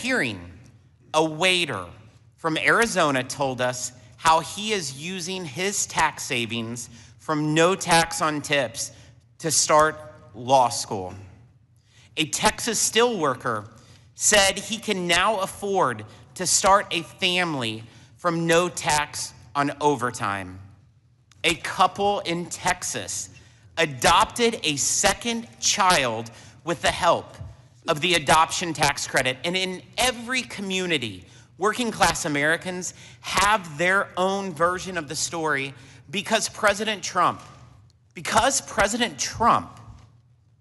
hearing, a waiter from Arizona told us how he is using his tax savings from no tax on tips to start law school. A Texas steelworker said he can now afford to start a family from no tax on overtime. A couple in Texas adopted a second child with the help of the adoption tax credit. And in every community, working class Americans have their own version of the story because President Trump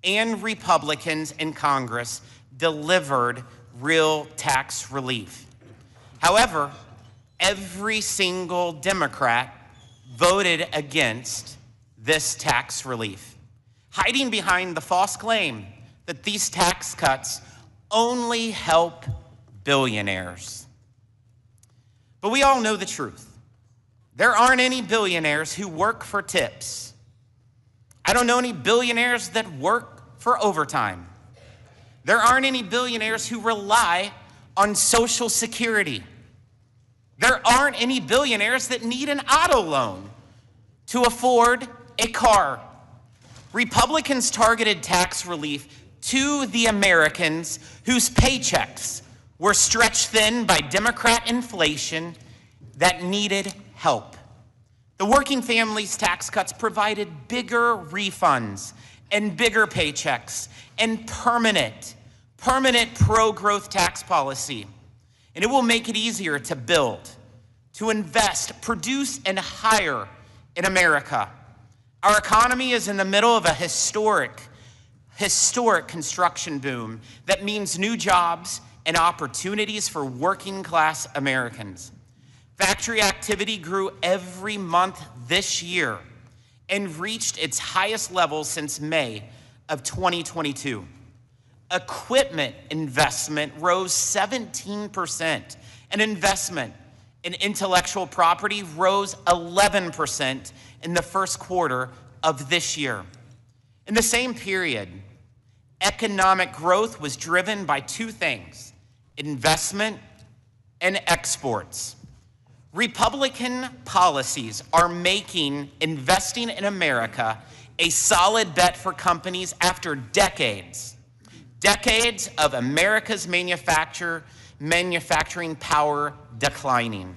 and Republicans in Congress delivered real tax relief. However, every single Democrat voted against this tax relief, hiding behind the false claim that these tax cuts only help billionaires. But we all know the truth. There aren't any billionaires who work for tips. I don't know any billionaires that work for overtime. There aren't any billionaires who rely on Social Security. There aren't any billionaires that need an auto loan to afford a car. Republicans targeted tax relief to the Americans whose paychecks were stretched thin by Democrat inflation that needed help. The working families tax cuts provided bigger refunds and bigger paychecks and permanent pro-growth tax policy. And it will make it easier to build, to invest, produce, and hire in America. Our economy is in the middle of a historic construction boom that means new jobs and opportunities for working class Americans. Factory activity grew every month this year and reached its highest level since May of 2022. Equipment investment rose 17%, and investment in intellectual property rose 11% in the first quarter of this year. In the same period, economic growth was driven by two things: investment and exports. Republican policies are making investing in America a solid bet for companies after decades of America's manufacturing power declining.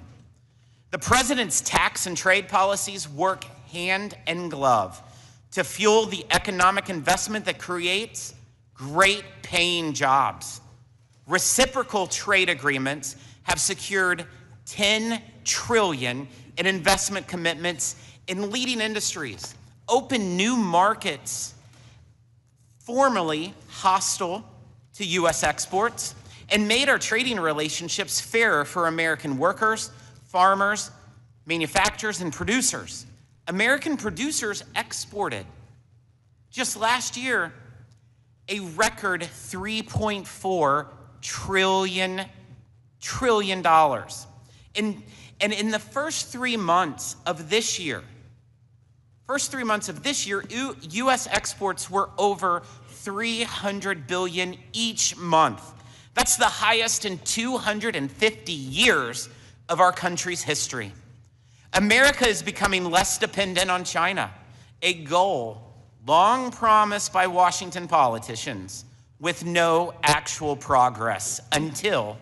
The president's tax and trade policies work hand in glove to fuel the economic investment that creates great paying jobs. Reciprocal trade agreements have secured $10 trillion in investment commitments in leading industries, opened new markets formerly hostile to U.S. exports, and made our trading relationships fairer for American workers, farmers, manufacturers, and producers. American producers exported, just last year, a record $3.4 trillion. And in the first 3 months of this year, U.S. exports were over $300 billion each month. That's the highest in 250 years of our country's history. America is becoming less dependent on China, a goal long promised by Washington politicians with no actual progress until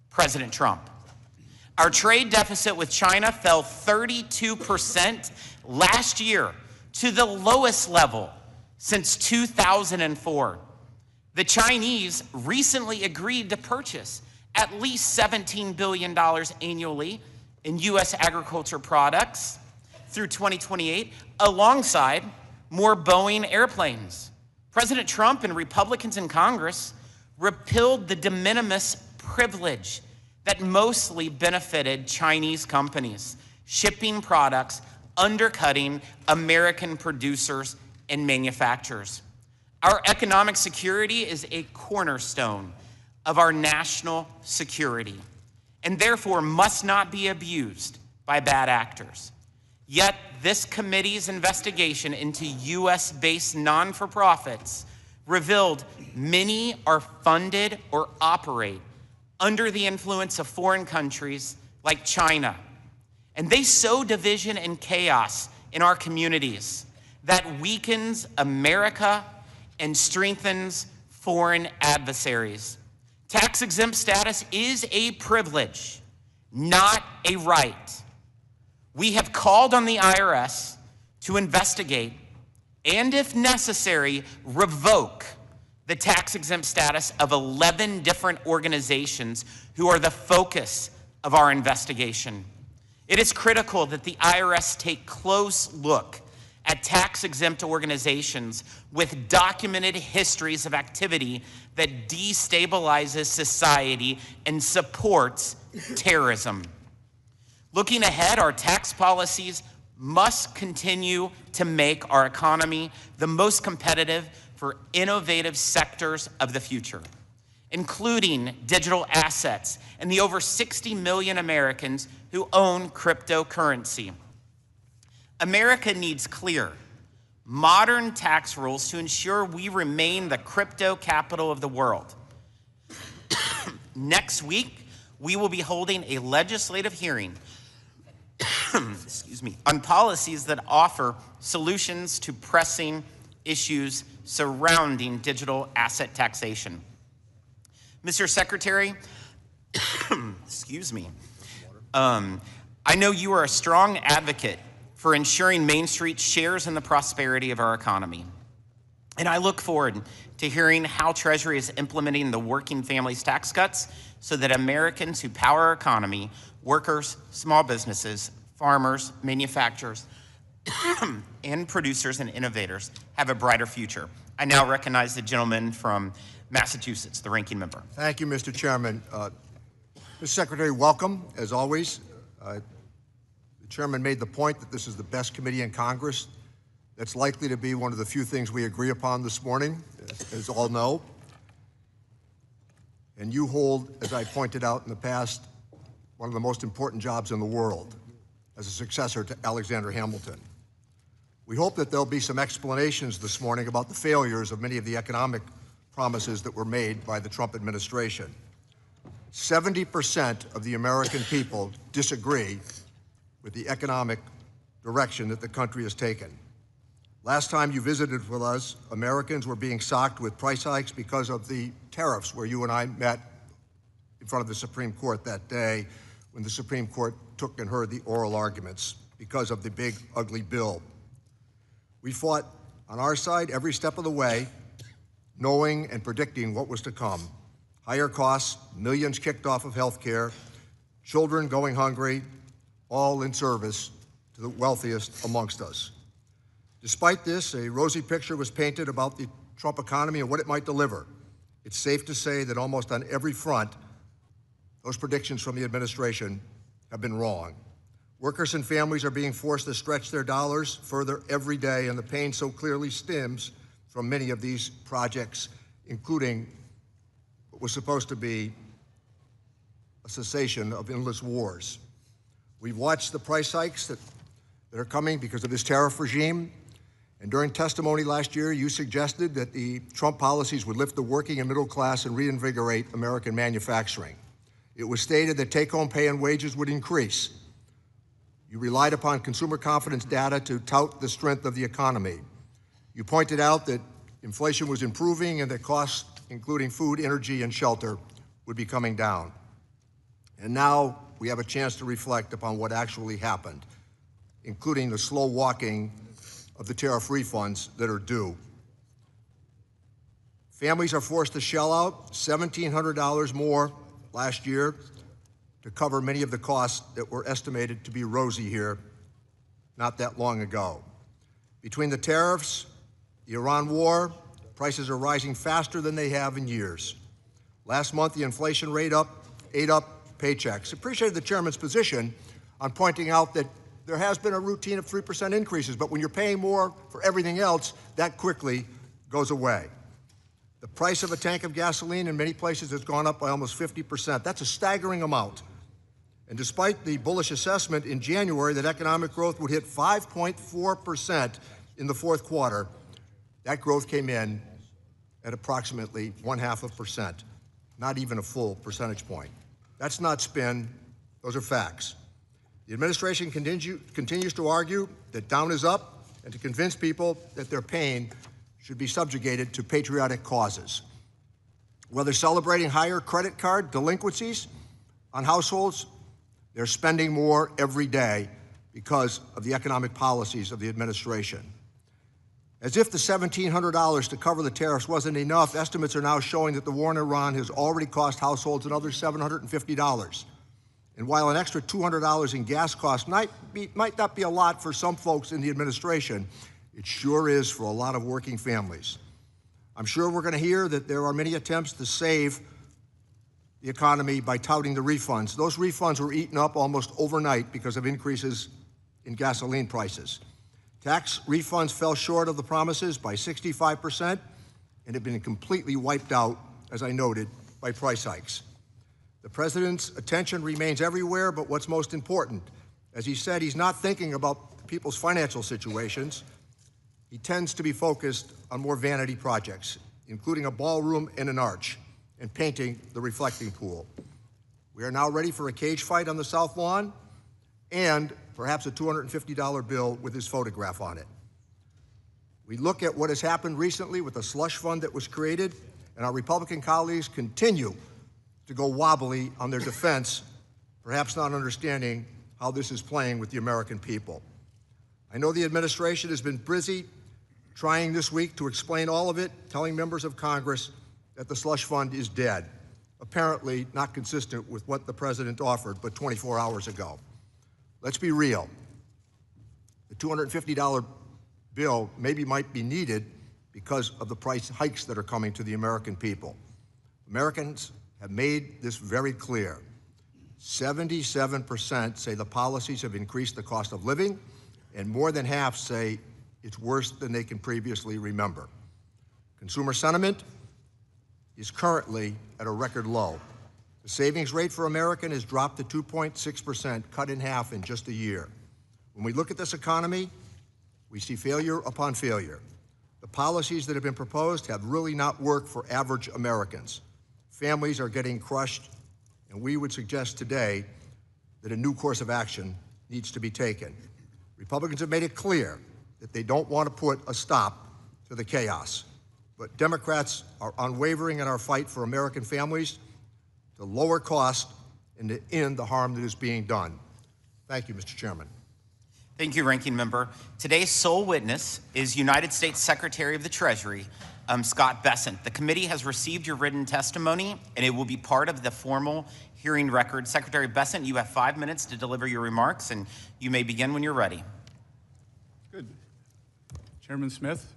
President Trump. Our trade deficit with China fell 32% last year to the lowest level since 2004. The Chinese recently agreed to purchase at least $17 billion annually in U.S. agriculture products through 2028, alongside more Boeing airplanes. President Trump and Republicans in Congress repealed the de minimis privilege that mostly benefited Chinese companies, shipping products, undercutting American producers and manufacturers. Our economic security is a cornerstone of our national security, and therefore must not be abused by bad actors. Yet this committee's investigation into U.S.-based non-for-profits revealed many are funded or operate under the influence of foreign countries like China. And they sow division and chaos in our communities that weakens America and strengthens foreign adversaries. Tax-exempt status is a privilege, not a right. We have called on the IRS to investigate and, if necessary, revoke the tax-exempt status of 11 different organizations who are the focus of our investigation. It is critical that the IRS take close look at tax-exempt organizations with documented histories of activity that destabilizes society and supports terrorism. Looking ahead, our tax policies must continue to make our economy the most competitive for innovative sectors of the future, including digital assets and the over 60 million Americans who own cryptocurrency. America needs clear, modern tax rules to ensure we remain the crypto capital of the world. Next week, we will be holding a legislative hearing on policies that offer solutions to pressing issues surrounding digital asset taxation. Mr. Secretary, I know you are a strong advocate for ensuring Main Street shares in the prosperity of our economy. And I look forward to hearing how Treasury is implementing the working families tax cuts so that Americans who power our economy, workers, small businesses, farmers, manufacturers, and producers and innovators have a brighter future. I now recognize the gentleman from Massachusetts, the ranking member. Thank you, Mr. Chairman. Mr. Secretary, welcome, as always. The chairman made the point that this is the best committee in Congress. That's likely to be one of the few things we agree upon this morning, as all know. And you hold, as I pointed out in the past, one of the most important jobs in the world as a successor to Alexander Hamilton. We hope that there'll be some explanations this morning about the failures of many of the economic promises that were made by the Trump administration. 70% of the American people disagree with the economic direction that the country has taken. Last time you visited with us, Americans were being socked with price hikes because of the tariffs, where you and I met in front of the Supreme Court that day when the Supreme Court took and heard the oral arguments because of the big, ugly bill. We fought on our side every step of the way, knowing and predicting what was to come. Higher costs, millions kicked off of health care, children going hungry, all in service to the wealthiest amongst us. Despite this, a rosy picture was painted about the Trump economy and what it might deliver. It's safe to say that almost on every front, those predictions from the administration have been wrong. Workers and families are being forced to stretch their dollars further every day, and the pain so clearly stems from many of these projects, including what was supposed to be a cessation of endless wars. We've watched the price hikes that are coming because of this tariff regime. And during testimony last year, you suggested that the Trump policies would lift the working and middle class and reinvigorate American manufacturing. It was stated that take-home pay and wages would increase. You relied upon consumer confidence data to tout the strength of the economy. You pointed out that inflation was improving and that costs, including food, energy, and shelter, would be coming down. And now we have a chance to reflect upon what actually happened, including the slow walking of the tariff refunds that are due. Families are forced to shell out $1,700 more last year to cover many of the costs that were estimated to be rosy here not that long ago. Between the tariffs, the Iran war, prices are rising faster than they have in years. Last month, the inflation rate ate up paychecks. Appreciated the chairman's position on pointing out that there has been a routine of 3% increases, but when you're paying more for everything else, that quickly goes away. The price of a tank of gasoline in many places has gone up by almost 50%. That's a staggering amount. And despite the bullish assessment in January that economic growth would hit 5.4% in the fourth quarter, that growth came in at approximately 0.5%. not even a full percentage point. That's not spin, those are facts. The administration continues to argue that down is up and to convince people that their pain should be subjugated to patriotic causes. Whether celebrating higher credit card delinquencies on households, they're spending more every day because of the economic policies of the administration. As if the $1,700 to cover the tariffs wasn't enough, estimates are now showing that the war in Iran has already cost households another $750. And while an extra $200 in gas costs might not be a lot for some folks in the administration, it sure is for a lot of working families. I'm sure we're going to hear that there are many attempts to save the economy by touting the refunds. Those refunds were eaten up almost overnight because of increases in gasoline prices. Tax refunds fell short of the promises by 65% and have been completely wiped out, as I noted, by price hikes. The president's attention remains everywhere but what's most important. As he said, he's not thinking about people's financial situations. He tends to be focused on more vanity projects, including a ballroom and an arch, and painting the reflecting pool. We are now ready for a cage fight on the South Lawn and perhaps a $250 bill with his photograph on it. We look at what has happened recently with the slush fund that was created, and our Republican colleagues continue to go wobbly on their defense, perhaps not understanding how this is playing with the American people. I know the administration has been busy trying this week to explain all of it, telling members of Congress that the slush fund is dead, apparently not consistent with what the president offered but 24 hours ago. Let's be real. The $250 bill might be needed because of the price hikes that are coming to the American people. Americans have made this very clear. 77% say the policies have increased the cost of living, and more than half say it's worse than they can previously remember. Consumer sentiment is currently at a record low. The savings rate for Americans has dropped to 2.6%, cut in half in just a year. When we look at this economy, we see failure upon failure. The policies that have been proposed have really not worked for average Americans. Families are getting crushed, and we would suggest today that a new course of action needs to be taken. Republicans have made it clear that they don't want to put a stop to the chaos, but Democrats are unwavering in our fight for American families to lower cost and to end the harm that is being done. Thank you, Mr. Chairman. Thank you, Ranking Member. Today's sole witness is United States Secretary of the Treasury, Scott Bessent. The committee has received your written testimony, and it will be part of the formal hearing record. Secretary Bessent, you have 5 minutes to deliver your remarks, and you may begin when you're ready. Good. Chairman Smith,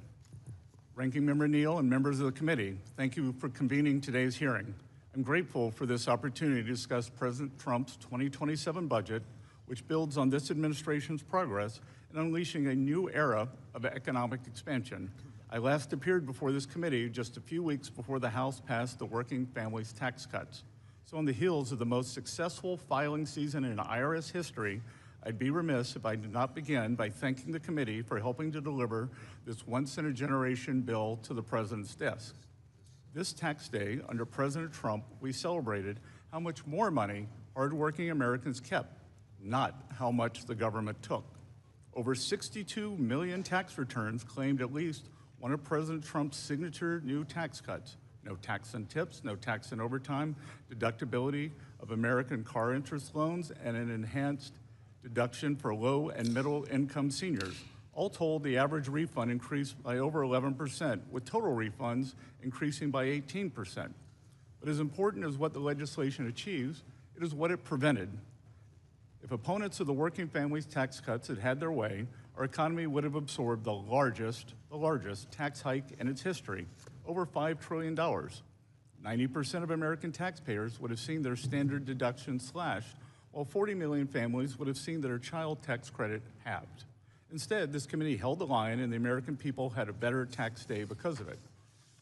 Ranking Member Neal, and members of the committee, thank you for convening today's hearing. I'm grateful for this opportunity to discuss President Trump's 2027 budget, which builds on this administration's progress in unleashing a new era of economic expansion. I last appeared before this committee just a few weeks before the House passed the Working Families Tax Cuts. So on the heels of the most successful filing season in IRS history, I'd be remiss if I did not begin by thanking the committee for helping to deliver this once-in-a-generation bill to the president's desk. This tax day, under President Trump, we celebrated how much more money hardworking Americans kept, not how much the government took. Over 62 million tax returns claimed at least one of President Trump's signature new tax cuts: no tax on tips, no tax on overtime, deductibility of American car interest loans, and an enhanced deduction for low and middle income seniors. All told, the average refund increased by over 11%, with total refunds increasing by 18%. But as important as what the legislation achieves, it is what it prevented. If opponents of the Working Families Tax Cuts had had their way, our economy would have absorbed the largest tax hike in its history, over $5 trillion. 90% of American taxpayers would have seen their standard deduction slashed, while 40 million families would have seen their child tax credit halved. Instead, this committee held the line, and the American people had a better tax day because of it.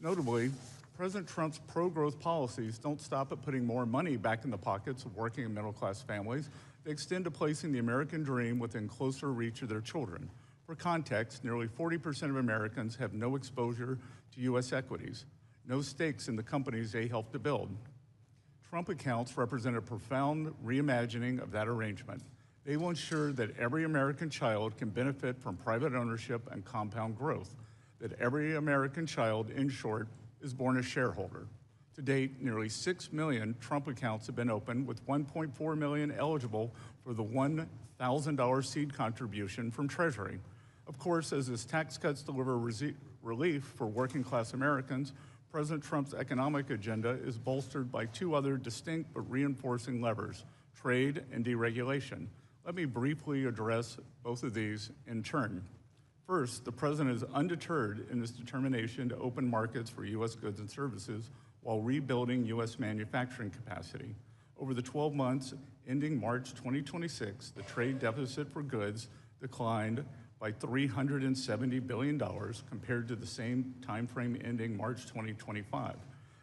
Notably, President Trump's pro-growth policies don't stop at putting more money back in the pockets of working and middle-class families. They extend to placing the American dream within closer reach of their children. For context, nearly 40% of Americans have no exposure to U.S. equities, no stakes in the companies they help to build. Trump accounts represent a profound reimagining of that arrangement. They will ensure that every American child can benefit from private ownership and compound growth, that every American child, in short, is born a shareholder. To date, nearly 6 million Trump accounts have been opened, with 1.4 million eligible for the $1,000 seed contribution from Treasury. Of course, as his tax cuts deliver relief for working class Americans, President Trump's economic agenda is bolstered by two other distinct but reinforcing levers: trade and deregulation. Let me briefly address both of these in turn. First, the president is undeterred in his determination to open markets for U.S. goods and services while rebuilding U.S. manufacturing capacity. Over the 12 months ending March 2026, the trade deficit for goods declined by $370 billion compared to the same timeframe ending March 2025.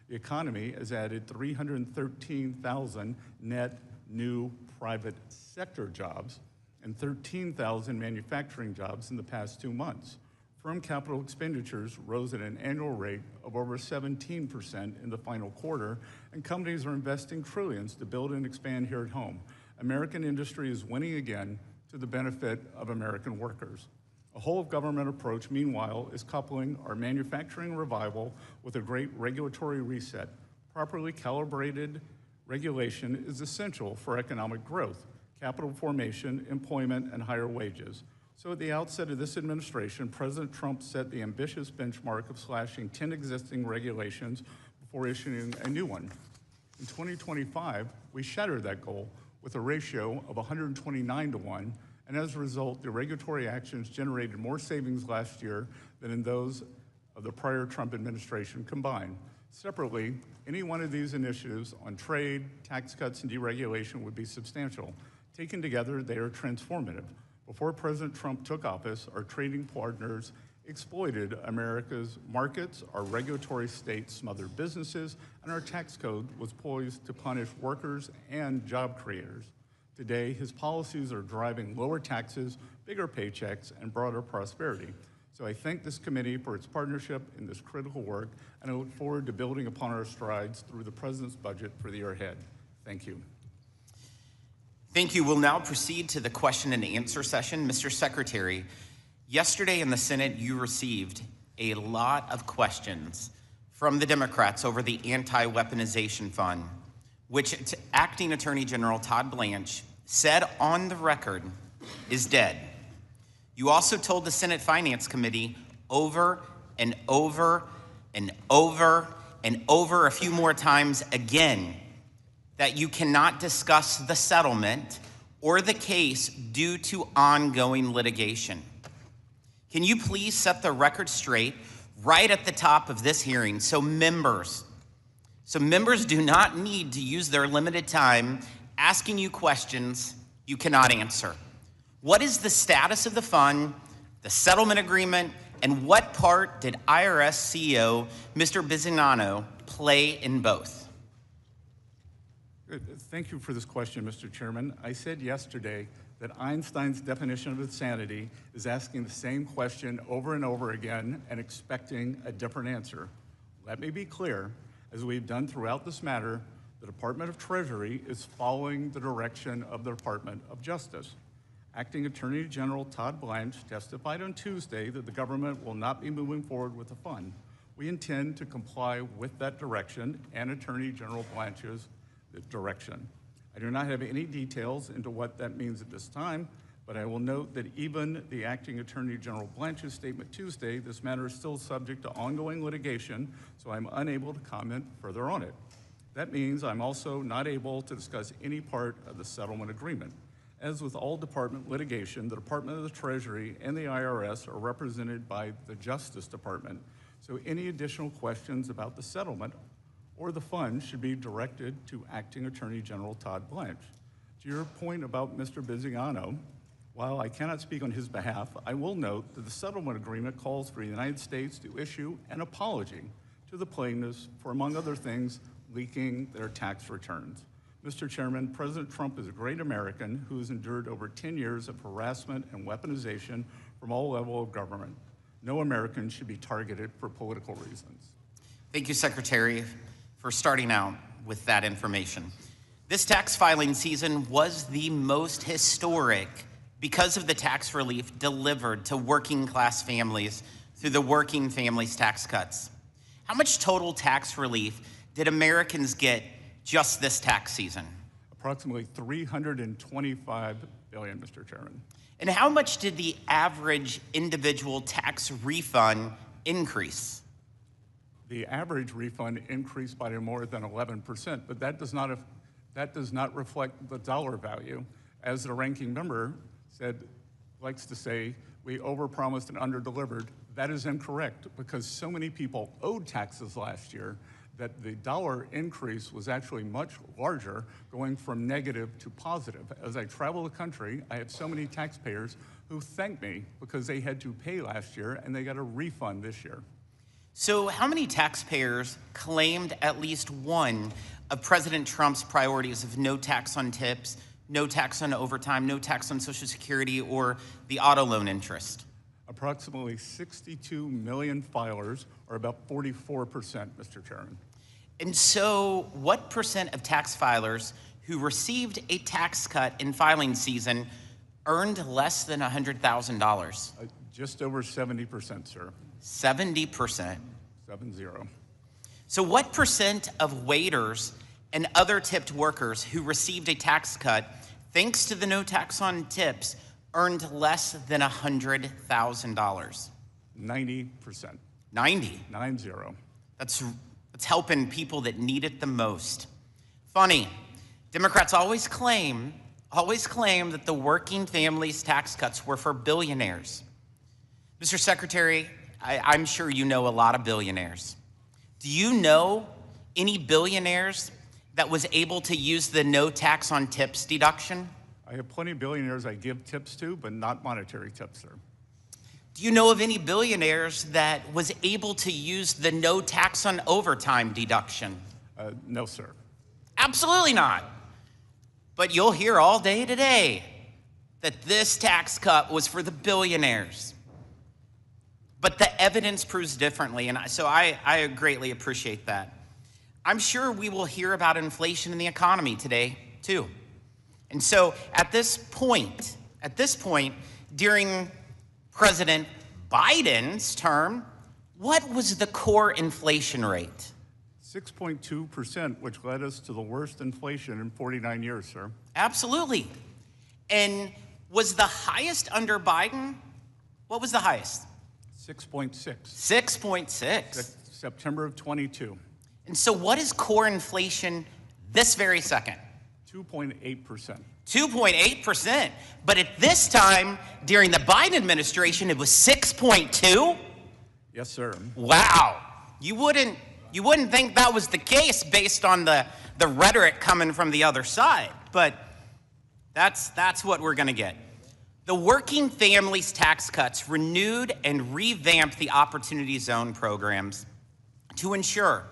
The economy has added 313,000 net new private sector jobs and 13,000 manufacturing jobs in the past 2 months. Firm capital expenditures rose at an annual rate of over 17% in the final quarter, and companies are investing trillions to build and expand here at home. American industry is winning again to the benefit of American workers. A whole-of-government approach, meanwhile, is coupling our manufacturing revival with a great regulatory reset. Properly calibrated regulation is essential for economic growth, capital formation, employment, and higher wages. So at the outset of this administration, President Trump set the ambitious benchmark of slashing 10 existing regulations before issuing a new one. In 2025, we shattered that goal with a ratio of 129-1, and as a result, the regulatory actions generated more savings last year than in those of the prior Trump administration combined. Separately, any one of these initiatives on trade, tax cuts, and deregulation would be substantial. Taken together, they are transformative. Before President Trump took office, our trading partners exploited America's markets, our regulatory state smothered businesses, and our tax code was poised to punish workers and job creators. Today, his policies are driving lower taxes, bigger paychecks, and broader prosperity. So I thank this committee for its partnership in this critical work, and I look forward to building upon our strides through the President's budget for the year ahead. Thank you. Thank you. We'll now proceed to the question and answer session. Mr. Secretary, yesterday in the Senate, you received a lot of questions from the Democrats over the anti-weaponization fund, which Acting Attorney General Todd Blanche said on the record is dead. You also told the Senate Finance Committee over and over and over and over a few more times again that you cannot discuss the settlement or the case due to ongoing litigation. Can you please set the record straight right at the top of this hearing so members do not need to use their limited time asking you questions you cannot answer? What is the status of the fund, the settlement agreement, and what part did IRS CEO Mr. Bisignano play in both? Thank you for this question, Mr. Chairman. I said yesterday that Einstein's definition of insanity is asking the same question over and over again and expecting a different answer. Let me be clear, as we've done throughout this matter, the Department of Treasury is following the direction of the Department of Justice. Acting Attorney General Todd Blanche testified on Tuesday that the government will not be moving forward with the fund. We intend to comply with that direction and Attorney General Blanche's direction. I do not have any details into what that means at this time, but I will note that even the Acting Attorney General Blanche's statement Tuesday, this matter is still subject to ongoing litigation, so I'm unable to comment further on it. That means I'm also not able to discuss any part of the settlement agreement. As with all department litigation, the Department of the Treasury and the IRS are represented by the Justice Department, so any additional questions about the settlement or the fund should be directed to Acting Attorney General Todd Blanche. To your point about Mr. Bisignano, while I cannot speak on his behalf, I will note that the settlement agreement calls for the United States to issue an apology to the plaintiffs for, among other things, leaking their tax returns. Mr. Chairman, President Trump is a great American who has endured over 10 years of harassment and weaponization from all levels of government. No American should be targeted for political reasons. Thank you, Secretary. For starting out, with that information. This tax filing season was the most historic because of the tax relief delivered to working class families through the Working Families Tax Cuts. How much total tax relief did Americans get just this tax season? Approximately $325 billion, Mr. Chairman. And how much did the average individual tax refund increase? The average refund increased by more than 11%, but that does not reflect the dollar value. As the ranking member likes to say, we overpromised and underdelivered. That is incorrect because so many people owed taxes last year that the dollar increase was actually much larger, going from negative to positive. As I travel the country, I have so many taxpayers who thank me because they had to pay last year and they got a refund this year. So how many taxpayers claimed at least one of President Trump's priorities of no tax on tips, no tax on overtime, no tax on Social Security, or the auto loan interest? Approximately 62 million filers, or about 44%, Mr. Chairman. And so what percent of tax filers who received a tax cut in filing season earned less than $100,000? Just over 70%, sir. 70%. 70. So what percent of waiters and other tipped workers who received a tax cut, thanks to the no tax on tips, earned less than $100,000? 90%. 90. 90. That's helping people that need it the most. Funny, Democrats always claim that the working families tax cuts were for billionaires. Mr. Secretary, I'm sure you know a lot of billionaires. Do you know any billionaires that was able to use the no tax on tips deduction? I have plenty of billionaires I give tips to, but not monetary tips, sir. Do you know of any billionaires that was able to use the no tax on overtime deduction? No, sir. Absolutely not. But you'll hear all day today that this tax cut was for the billionaires. But the evidence proves differently, and so I greatly appreciate that. I'm sure we will hear about inflation in the economy today, too. And so at this point, during President Biden's term, what was the core inflation rate? 6.2%, which led us to the worst inflation in 49 years, sir. Absolutely. And was the highest under Biden? What was the highest? 6.6. 6.6. September of 22. And so what is core inflation this very second? 2.8%. 2.8%. But at this time, during the Biden administration, it was 6.2? Yes, sir. Wow. You wouldn't think that was the case based on the rhetoric coming from the other side, but that's what we're gonna get. The Working Families Tax Cuts renewed and revamped the Opportunity Zone programs to ensure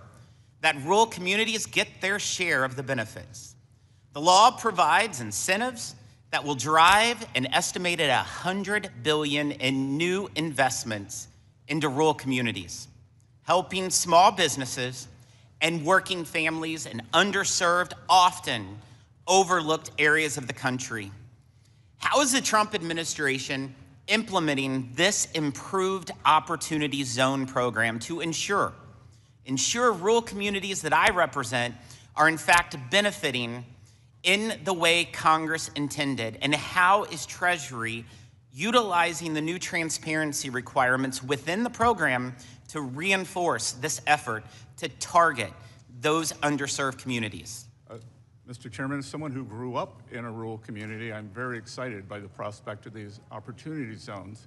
that rural communities get their share of the benefits. The law provides incentives that will drive an estimated $100 billion in new investments into rural communities, helping small businesses and working families in underserved, often overlooked areas of the country. How is the Trump administration implementing this improved Opportunity Zone program to ensure rural communities that I represent are in fact benefiting in the way Congress intended? And how is Treasury utilizing the new transparency requirements within the program to reinforce this effort to target those underserved communities? Mr. Chairman, as someone who grew up in a rural community, I'm very excited by the prospect of these opportunity zones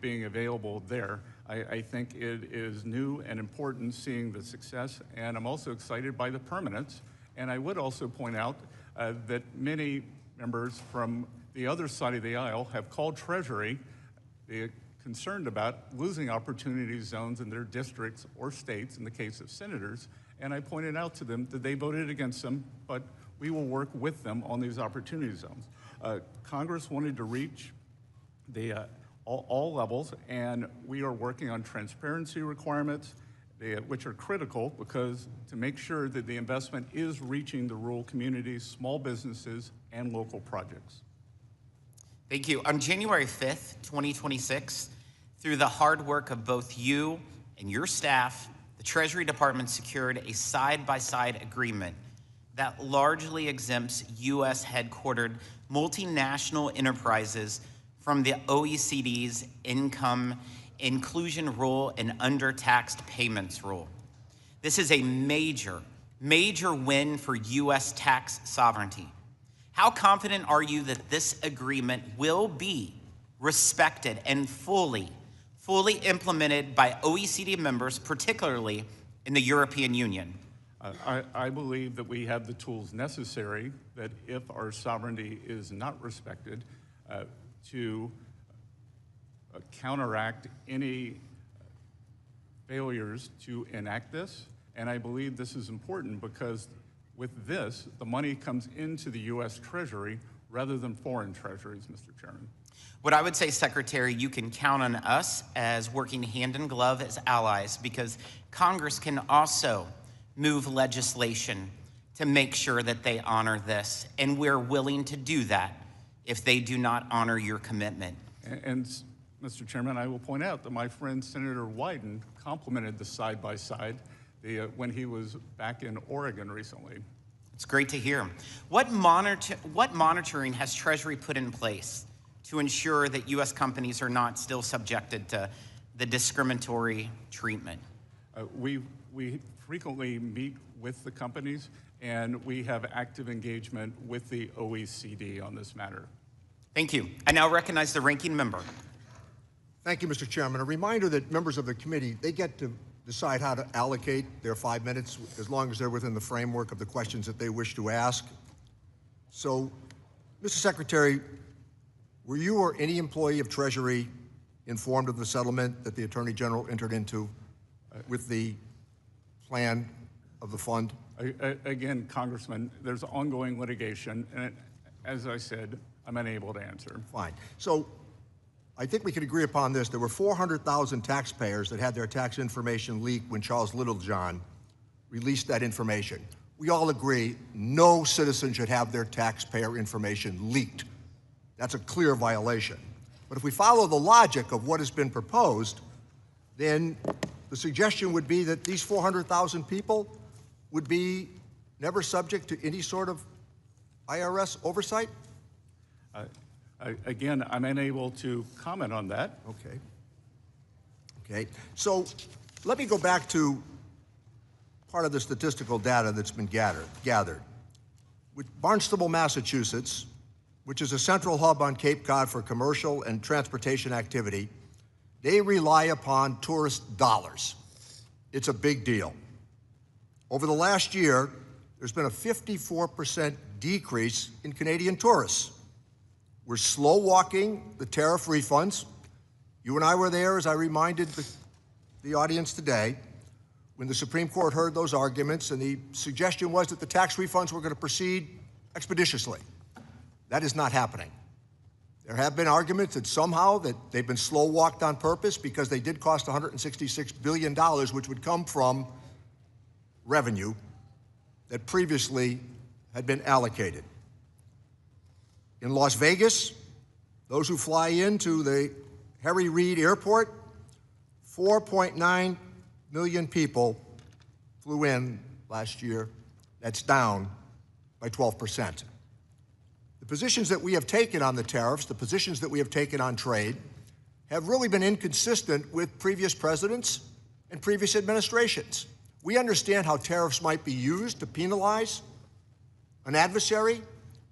being available there. I think it is new and important seeing the success, and I'm also excited by the permanence. And I would also point out that many members from the other side of the aisle have called Treasury concerned about losing opportunity zones in their districts or states, in the case of senators. And I pointed out to them that they voted against them, but we will work with them on these opportunity zones. Congress wanted to reach all levels, and we are working on transparency requirements. which are critical because to make sure that the investment is reaching the rural communities, small businesses, and local projects. Thank you. On January 5th, 2026, through the hard work of both you and your staff, the Treasury Department secured a side-by-side agreement that largely exempts U.S. headquartered multinational enterprises from the OECD's income inclusion rule and undertaxed payments rule. This is a major win for U.S. tax sovereignty. How confident are you that this agreement will be respected and fully implemented by OECD members, particularly in the European Union? I believe that we have the tools necessary that if our sovereignty is not respected, to counteract any failures to enact this. And I believe this is important because with this, the money comes into the U.S. Treasury rather than foreign treasuries, Mr. Chairman. What I would say, Secretary, you can count on us as working hand in glove as allies, because Congress can also move legislation to make sure that they honor this. And we're willing to do that if they do not honor your commitment. And Mr. Chairman, I will point out that my friend Senator Wyden complimented the side-by-side when he was back in Oregon recently. It's great to hear. What monitoring has Treasury put in place to ensure that U.S. companies are not still subjected to the discriminatory treatment? We frequently meet with the companies, and we have active engagement with the OECD on this matter. Thank you. I now recognize the ranking member. Thank you, Mr. Chairman. A reminder that members of the committee, they get to decide how to allocate their 5 minutes as long as they're within the framework of the questions that they wish to ask. So, Mr. Secretary, were you or any employee of Treasury informed of the settlement that the Attorney General entered into with the plan of the fund? Again, Congressman, there's ongoing litigation, and as I said, I'm unable to answer. Fine. So, I think we can agree upon this. There were 400,000 taxpayers that had their tax information leaked when Charles Littlejohn released that information. We all agree no citizen should have their taxpayer information leaked. That's a clear violation. But if we follow the logic of what has been proposed, then the suggestion would be that these 400,000 people would be never subject to any sort of IRS oversight? Again, I'm unable to comment on that. Okay. So let me go back to part of the statistical data that's been gathered. With Barnstable, Massachusetts, which is a central hub on Cape Cod for commercial and transportation activity, they rely upon tourist dollars. It's a big deal. Over the last year, there's been a 54% decrease in Canadian tourists. We're slow walking the tariff refunds. You and I were there, as I reminded the audience today, when the Supreme Court heard those arguments, and the suggestion was that the tax refunds were going to proceed expeditiously. That is not happening. There have been arguments that somehow that they've been slow walked on purpose because they did cost $166 billion, which would come from revenue that previously had been allocated. In Las Vegas, those who fly into the Harry Reid Airport, 4.9 million people flew in last year. That's down by 12%. The positions that we have taken on the tariffs, the positions that we have taken on trade, have really been inconsistent with previous presidents and previous administrations. We understand how tariffs might be used to penalize an adversary,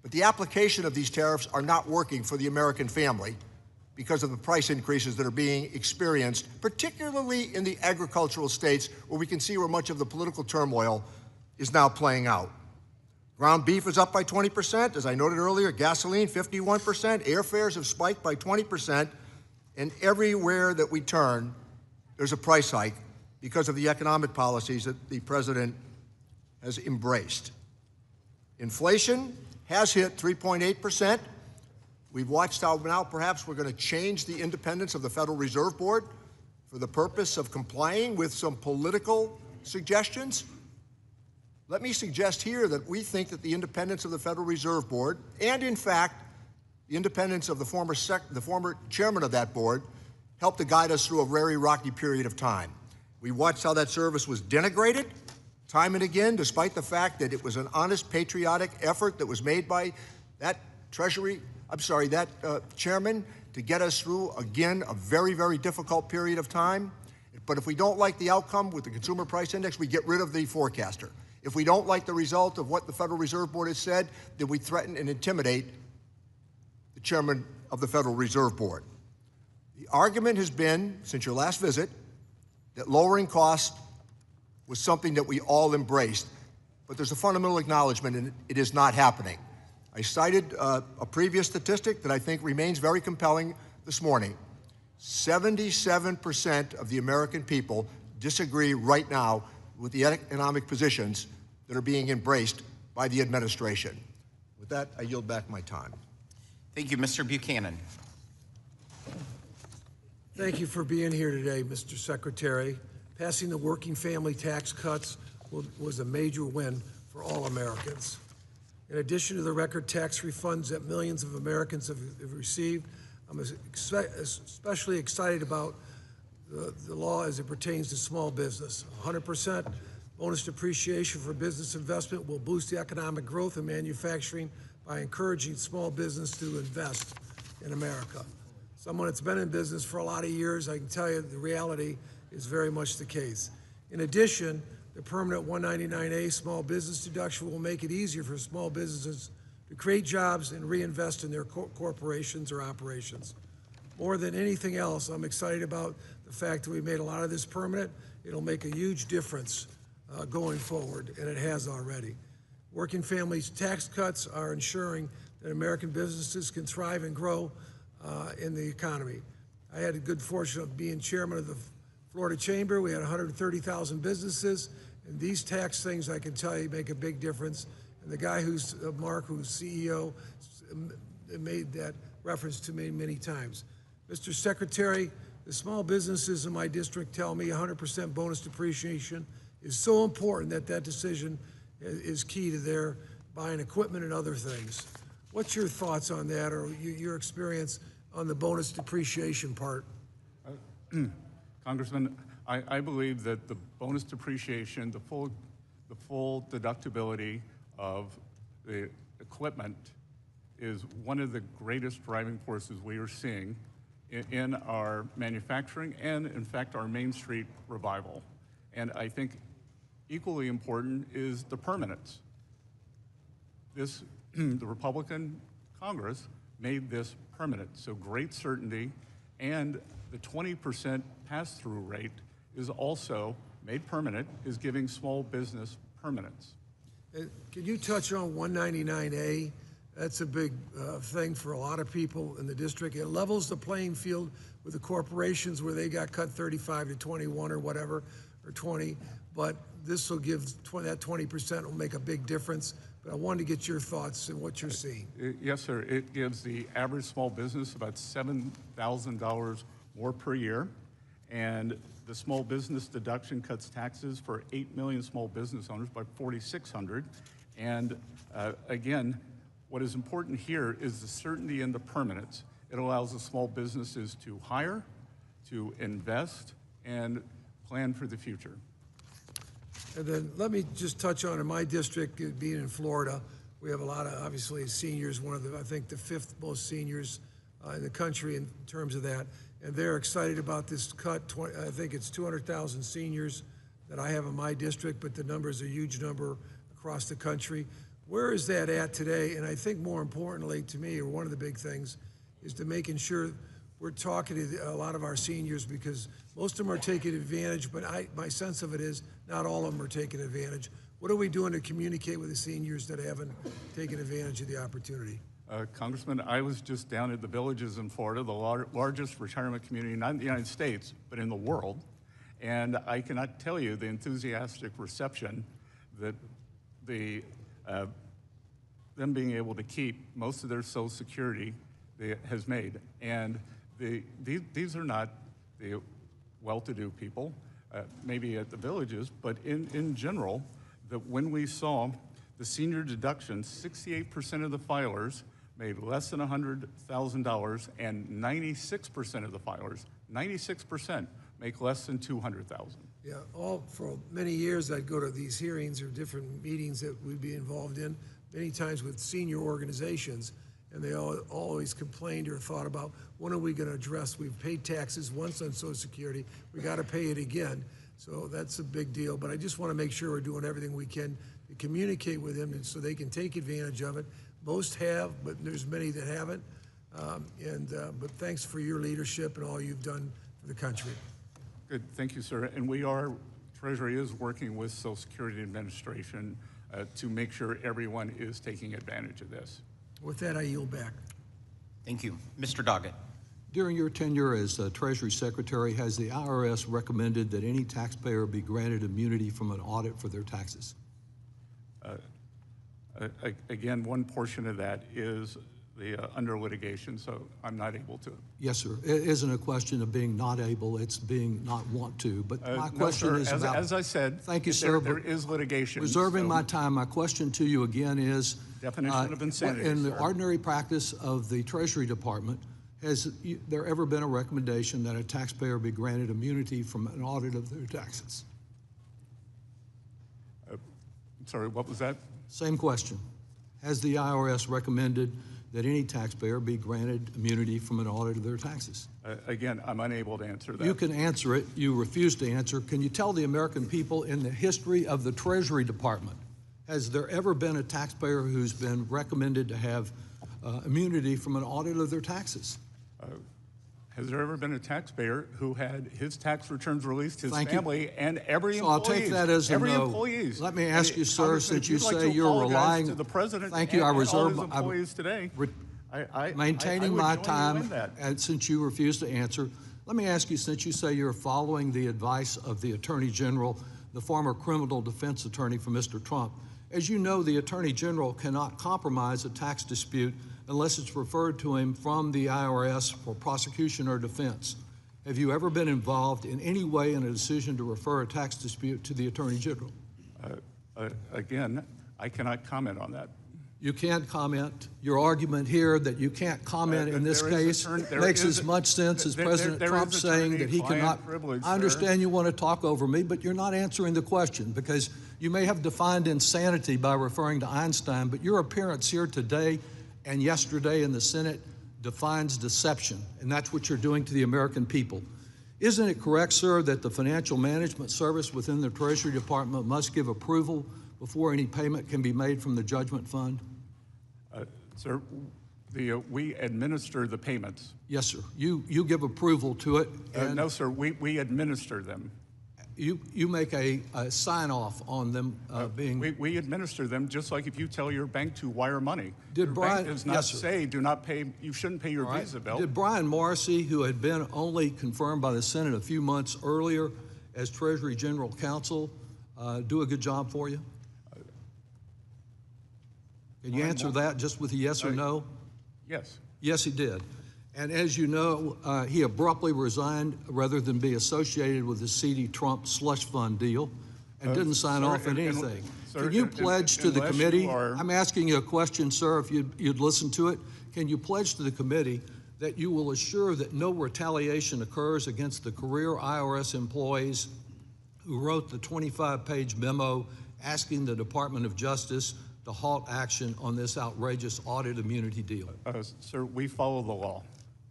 but the application of these tariffs are not working for the American family because of the price increases that are being experienced, particularly in the agricultural states where we can see where much of the political turmoil is now playing out. Ground beef is up by 20%. As I noted earlier, gasoline, 51%. Airfares have spiked by 20%. And everywhere that we turn, there's a price hike because of the economic policies that the president has embraced. Inflation has hit 3.8%. We've watched how now perhaps we're going to change the independence of the Federal Reserve Board for the purpose of complying with some political suggestions? Let me suggest here that we think that the independence of the Federal Reserve Board, and in fact, the independence of the former chairman of that board, helped to guide us through a very rocky period of time. We watched how that service was denigrated time and again, despite the fact that it was an honest, patriotic effort that was made by that chairman to get us through, again, a very, very difficult period of time. But if we don't like the outcome with the Consumer Price Index, we get rid of the forecaster. If we don't like the result of what the Federal Reserve Board has said, then we threaten and intimidate the chairman of the Federal Reserve Board. The argument has been, since your last visit, that lowering costs was something that we all embraced. But there's a fundamental acknowledgement, and it is not happening. I cited a previous statistic that I think remains very compelling this morning. 77% of the American people disagree right now with the economic positions that are being embraced by the administration. With that, I yield back my time. Thank you, Mr. Buchanan. Thank you for being here today, Mr. Secretary. Passing the working family tax cuts was a major win for all Americans. In addition to the record tax refunds that millions of Americans have received, I'm especially excited about the law as it pertains to small business. 100% bonus depreciation for business investment will boost the economic growth in manufacturing by encouraging small business to invest in America. Someone that's been in business for a lot of years, I can tell you the reality is very much the case. In addition, the permanent 199A small business deduction will make it easier for small businesses to create jobs and reinvest in their corporations or operations. More than anything else, I'm excited about the fact that we made a lot of this permanent. It'll make a huge difference going forward, and it has already. Working families tax cuts are ensuring that American businesses can thrive and grow in the economy. I had the good fortune of being chairman of the Florida Chamber. We had 130,000 businesses, and these tax things, I can tell you, make a big difference. And the guy who's, Mark, who's CEO, made that reference to me many times. Mr. Secretary, the small businesses in my district tell me 100% bonus depreciation is so important that that decision is key to their buying equipment and other things. What's your thoughts on that, or your experience on the bonus depreciation part? Congressman, I believe that the bonus depreciation, the full deductibility of the equipment is one of the greatest driving forces we are seeing in our manufacturing and, in fact, our Main Street revival. And I think equally important is the permanence. The Republican Congress made this permanent, so great certainty, and the 20% pass-through rate is also made permanent, is giving small business permanence. Can you touch on 199A? That's a big thing for a lot of people in the district. It levels the playing field with the corporations where they got cut 35 to 21 or whatever, or 20, but this will give that 20% will make a big difference. But I wanted to get your thoughts and what you're seeing. Yes, sir. It gives the average small business about $7,000 more per year, and the small business deduction cuts taxes for 8 million small business owners by $4,600. And again, what is important here is the certainty and the permanence. It allows the small businesses to hire, to invest, and plan for the future. And then let me just touch on in my district, being in Florida, we have a lot of, obviously, seniors, one of the, I think, the 5th most seniors in the country in terms of that. And they're excited about this cut. I think it's 200,000 seniors that I have in my district, but the number is a huge number across the country. Where is that at today? And I think more importantly to me, or one of the big things, is to making sure we're talking to a lot of our seniors, because most of them are taking advantage, but my sense of it is not all of them are taking advantage. What are we doing to communicate with the seniors that haven't taken advantage of the opportunity? Congressman, I was just down at the Villages in Florida, the largest retirement community, not in the United States, but in the world. And I cannot tell you the enthusiastic reception that them being able to keep most of their Social Security has made. And these are not the well-to-do people, maybe at the villages, but in general, that when we saw the senior deductions, 68% of the filers made less than $100,000, and 96% of the filers, 96%, make less than $200,000. Yeah, for many years, I'd go to these hearings or different meetings that we'd be involved in, many times with senior organizations, and they always complained or thought about, when are we going to address? We've paid taxes once on Social Security, we got to pay it again. So that's a big deal, but I just want to make sure we're doing everything we can to communicate with them and so they can take advantage of it. Most have, but there's many that haven't. But thanks for your leadership and all you've done for the country. Good, thank you, sir. And Treasury is working with Social Security Administration to make sure everyone is taking advantage of this. With that, I yield back. Thank you. Mr. Doggett. During your tenure as Treasury Secretary, has the IRS recommended that any taxpayer be granted immunity from an audit for their taxes? Again, one portion of that is under litigation, so I'm not able to. Yes, sir. It isn't a question of being not able, it's being not want to. But my question is about... As I said, thank you, sir, there is litigation. Reserving my time, my question to you again is... Definition of insanity, in the sir. ordinary practice of the Treasury Department, has there ever been a recommendation that a taxpayer be granted immunity from an audit of their taxes? Sorry, what was that? Same question. Has the IRS recommended that any taxpayer be granted immunity from an audit of their taxes? Again, I'm unable to answer that. You can answer it. You refuse to answer. Can you tell the American people, in the history of the Treasury Department, has there ever been a taxpayer who's been recommended to have immunity from an audit of their taxes? Has there ever been a taxpayer who had his tax returns released, his Thank family, you. and every So employee? I'll take that as a every no. employees. Let me ask you, sir, Congressman, since if you you'd like say to you're apologize relying... to the president Thank you. I and all reserve... his employees today. Maintaining I would my join you time, in that. and since you refuse to answer, let me ask you, since you say you're following the advice of the Attorney General, the former criminal defense attorney for Mr. Trump, as you know, the Attorney General cannot compromise a tax dispute unless it's referred to him from the IRS for prosecution or defense. Have you ever been involved in any way in a decision to refer a tax dispute to the Attorney General? Again, I cannot comment on that. You can't comment. Your argument here that you can't comment in this case makes as much sense as President Trump saying that he cannot. I understand you want to talk over me, but you're not answering the question, because you may have defined insanity by referring to Einstein, but your appearance here today and yesterday in the Senate defines deception, and that's what you're doing to the American people. Isn't it correct, sir, that the Financial Management Service within the Treasury Department must give approval before any payment can be made from the judgment fund? Sir, we administer the payments. Yes, sir. You give approval to it. And no, sir, we administer them. You make a sign-off on them being... We administer them, just like if you tell your bank to wire money. Did Brian... Bank does not say, do not pay, you shouldn't pay your Visa bill. Did Brian Morrissey, who had been only confirmed by the Senate a few months earlier as Treasury General Counsel, do a good job for you? Can you answer that just with a yes or no? Yes. Yes, he did. And as you know, he abruptly resigned rather than be associated with the seedy Trump slush fund deal and didn't sign off on anything. Can you pledge to the committee, I'm asking you a question, sir, if you'd listen to it, can you pledge to the committee that you will assure that no retaliation occurs against the career IRS employees who wrote the 25-page memo asking the Department of Justice to halt action on this outrageous audit immunity deal? Sir, we follow the law.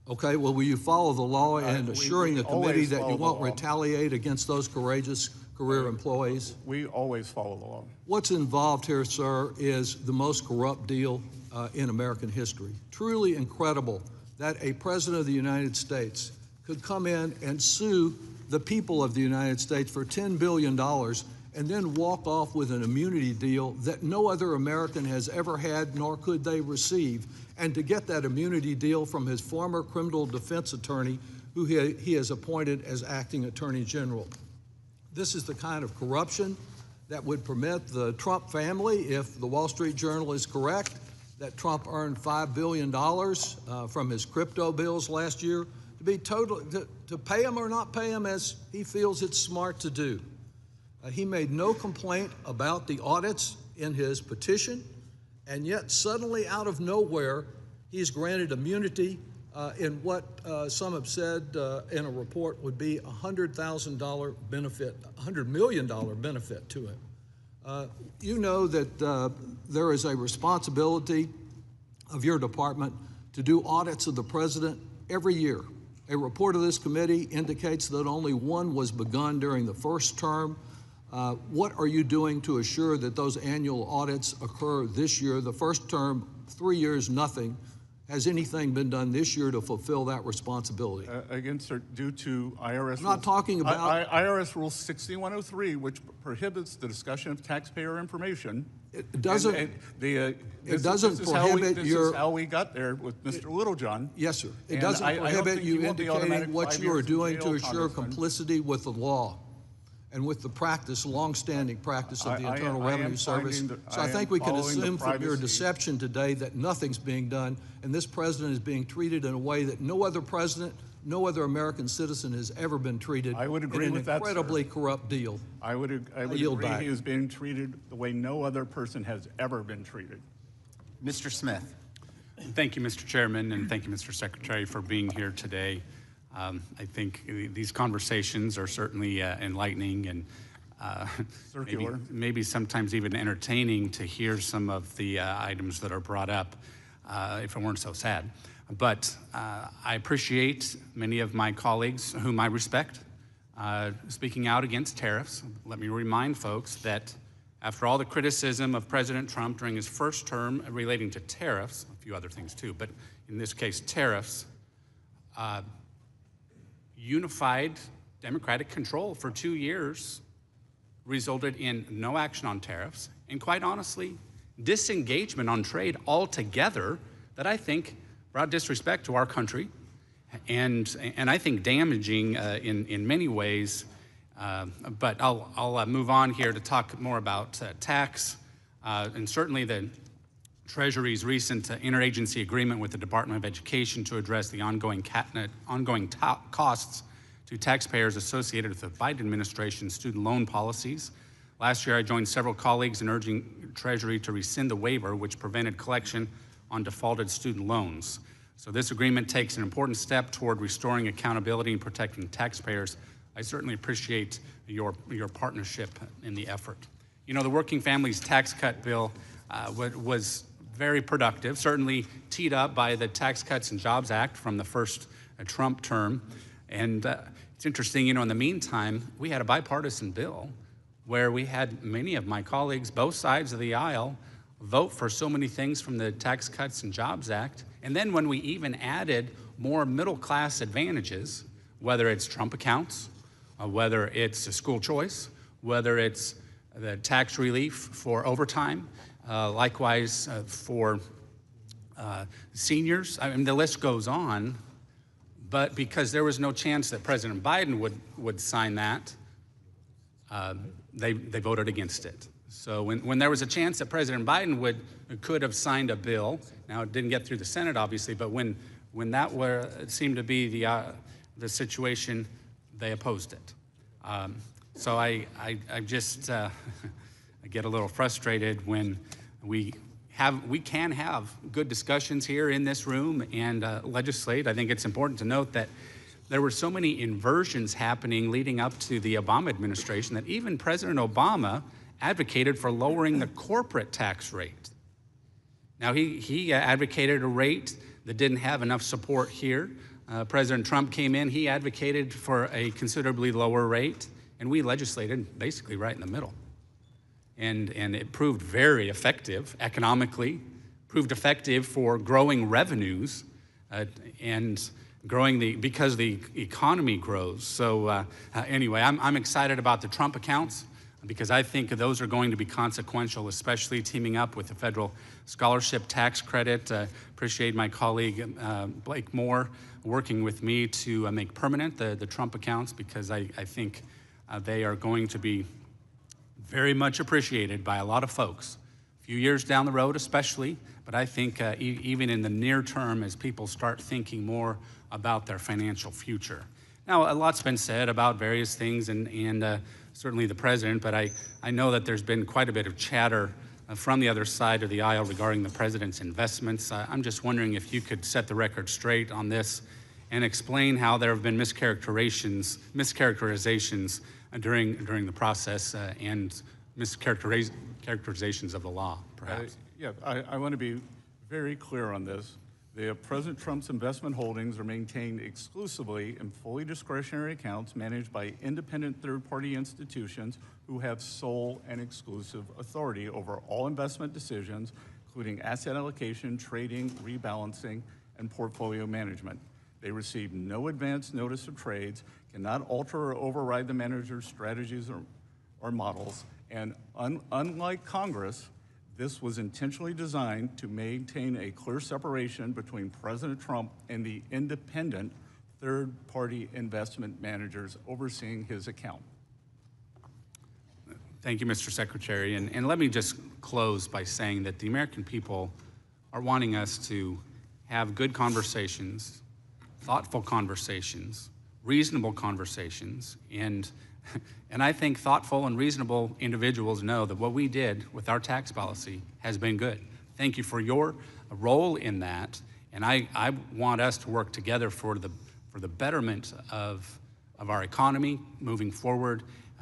Okay, well, will you follow the law and assuring the committee that you won't law. retaliate against those courageous career employees? We always follow the law. What's involved here, sir, is the most corrupt deal in American history. Truly incredible that a president of the United States could come in and sue the people of the United States for $10 billion and then walk off with an immunity deal that no other American has ever had, nor could they receive, and to get that immunity deal from his former criminal defense attorney, who he has appointed as acting attorney general. This is the kind of corruption that would permit the Trump family, if the Wall Street Journal is correct, that Trump earned $5 billion from his crypto bills last year, to pay them or not pay them as he feels it's smart to do. He made no complaint about the audits in his petition, and yet suddenly out of nowhere, he's granted immunity in what some have said in a report would be $100,000 benefit, $100 million benefit to him. You know that there is a responsibility of your department to do audits of the president every year. A report of this committee indicates that only one was begun during the first term. What are you doing to assure that those annual audits occur this year? The first term, 3 years, nothing. Has anything been done this year to fulfill that responsibility? Again, sir, due to IRS I'm not talking about IRS Rule 6103, which prohibits the discussion of taxpayer information. It doesn't. It doesn't prohibit this is how we got there with Mr. Littlejohn. Yes, sir. It And doesn't I don't prohibit think you won't be automatic indicating what 5 you are years in doing to jail, assure Congressman. complicity with the law and with the practice, long-standing practice of the Internal I am Revenue Service. So I think we can assume from your deception today that nothing's being done, and this president is being treated in a way that no other president, no other American citizen has ever been treated. I would agree with that, in an sir. incredibly corrupt deal. I would yield agree back. he is being treated the way no other person has ever been treated. Mr. Smith. Thank you, Mr. Chairman, and thank you, Mr. Secretary, for being here today. I think these conversations are certainly enlightening and Circular. maybe sometimes even entertaining to hear some of the items that are brought up, if it weren't so sad. But I appreciate many of my colleagues, whom I respect, speaking out against tariffs. Let me remind folks that after all the criticism of President Trump during his first term relating to tariffs, a few other things too, but in this case tariffs, unified Democratic control for 2 years resulted in no action on tariffs, and quite honestly, disengagement on trade altogether that I think brought disrespect to our country and I think damaging in many ways. But I'll move on here to talk more about tax and certainly the Treasury's recent interagency agreement with the Department of Education to address the ongoing costs to taxpayers associated with the Biden administration's student loan policies. Last year, I joined several colleagues in urging Treasury to rescind the waiver which prevented collection on defaulted student loans. So this agreement takes an important step toward restoring accountability and protecting taxpayers. I certainly appreciate your partnership in the effort. You know, the Working Families Tax Cut bill was very productive, certainly teed up by the Tax Cuts and Jobs Act from the first Trump term. And it's interesting, you know, in the meantime, we had a bipartisan bill where we had many of my colleagues, both sides of the aisle, vote for so many things from the Tax Cuts and Jobs Act. And then when we even added more middle-class advantages, whether it's Trump accounts, whether it's a school choice, whether it's the tax relief for overtime, likewise for seniors, I mean, the list goes on. But because there was no chance that President Biden would sign that, they voted against it. So when there was a chance that President Biden could have signed a bill, now it didn't get through the Senate, obviously, but when that seemed to be the situation, they opposed it. So I just I get a little frustrated when we can have good discussions here in this room and legislate. I think it's important to note that there were so many inversions happening leading up to the Obama administration that even President Obama advocated for lowering the corporate tax rate. Now, he advocated a rate that didn't have enough support here. President Trump came in, he advocated for a considerably lower rate, and we legislated basically right in the middle. And it proved very effective economically, proved effective for growing revenues and growing because the economy grows. So anyway, I'm excited about the Trump accounts because I think those are going to be consequential, especially teaming up with the federal scholarship tax credit. Appreciate my colleague Blake Moore working with me to make permanent the Trump accounts because I think they are going to be very much appreciated by a lot of folks. few years down the road especially, but I think even in the near term as people start thinking more about their financial future. Now, a lot's been said about various things and certainly the president, but I know that there's been quite a bit of chatter from the other side of the aisle regarding the president's investments. I'm just wondering if you could set the record straight on this and explain how there have been mischaracterizations during the process and mischaracterizations of the law, perhaps. I want to be very clear on this. President Trump's investment holdings are maintained exclusively in fully discretionary accounts managed by independent third-party institutions who have sole and exclusive authority over all investment decisions, including asset allocation, trading, rebalancing, and portfolio management. They receive no advance notice of trades, cannot alter or override the manager's strategies or models, and unlike Congress, this was intentionally designed to maintain a clear separation between President Trump and the independent third-party investment managers overseeing his account. Thank you, Mr. Secretary. And let me just close by saying that the American people are wanting us to have good conversations, thoughtful conversations, reasonable conversations, and I think thoughtful and reasonable individuals know that what we did with our tax policy has been good. Thank you for your role in that, and I want us to work together for the betterment of our economy moving forward,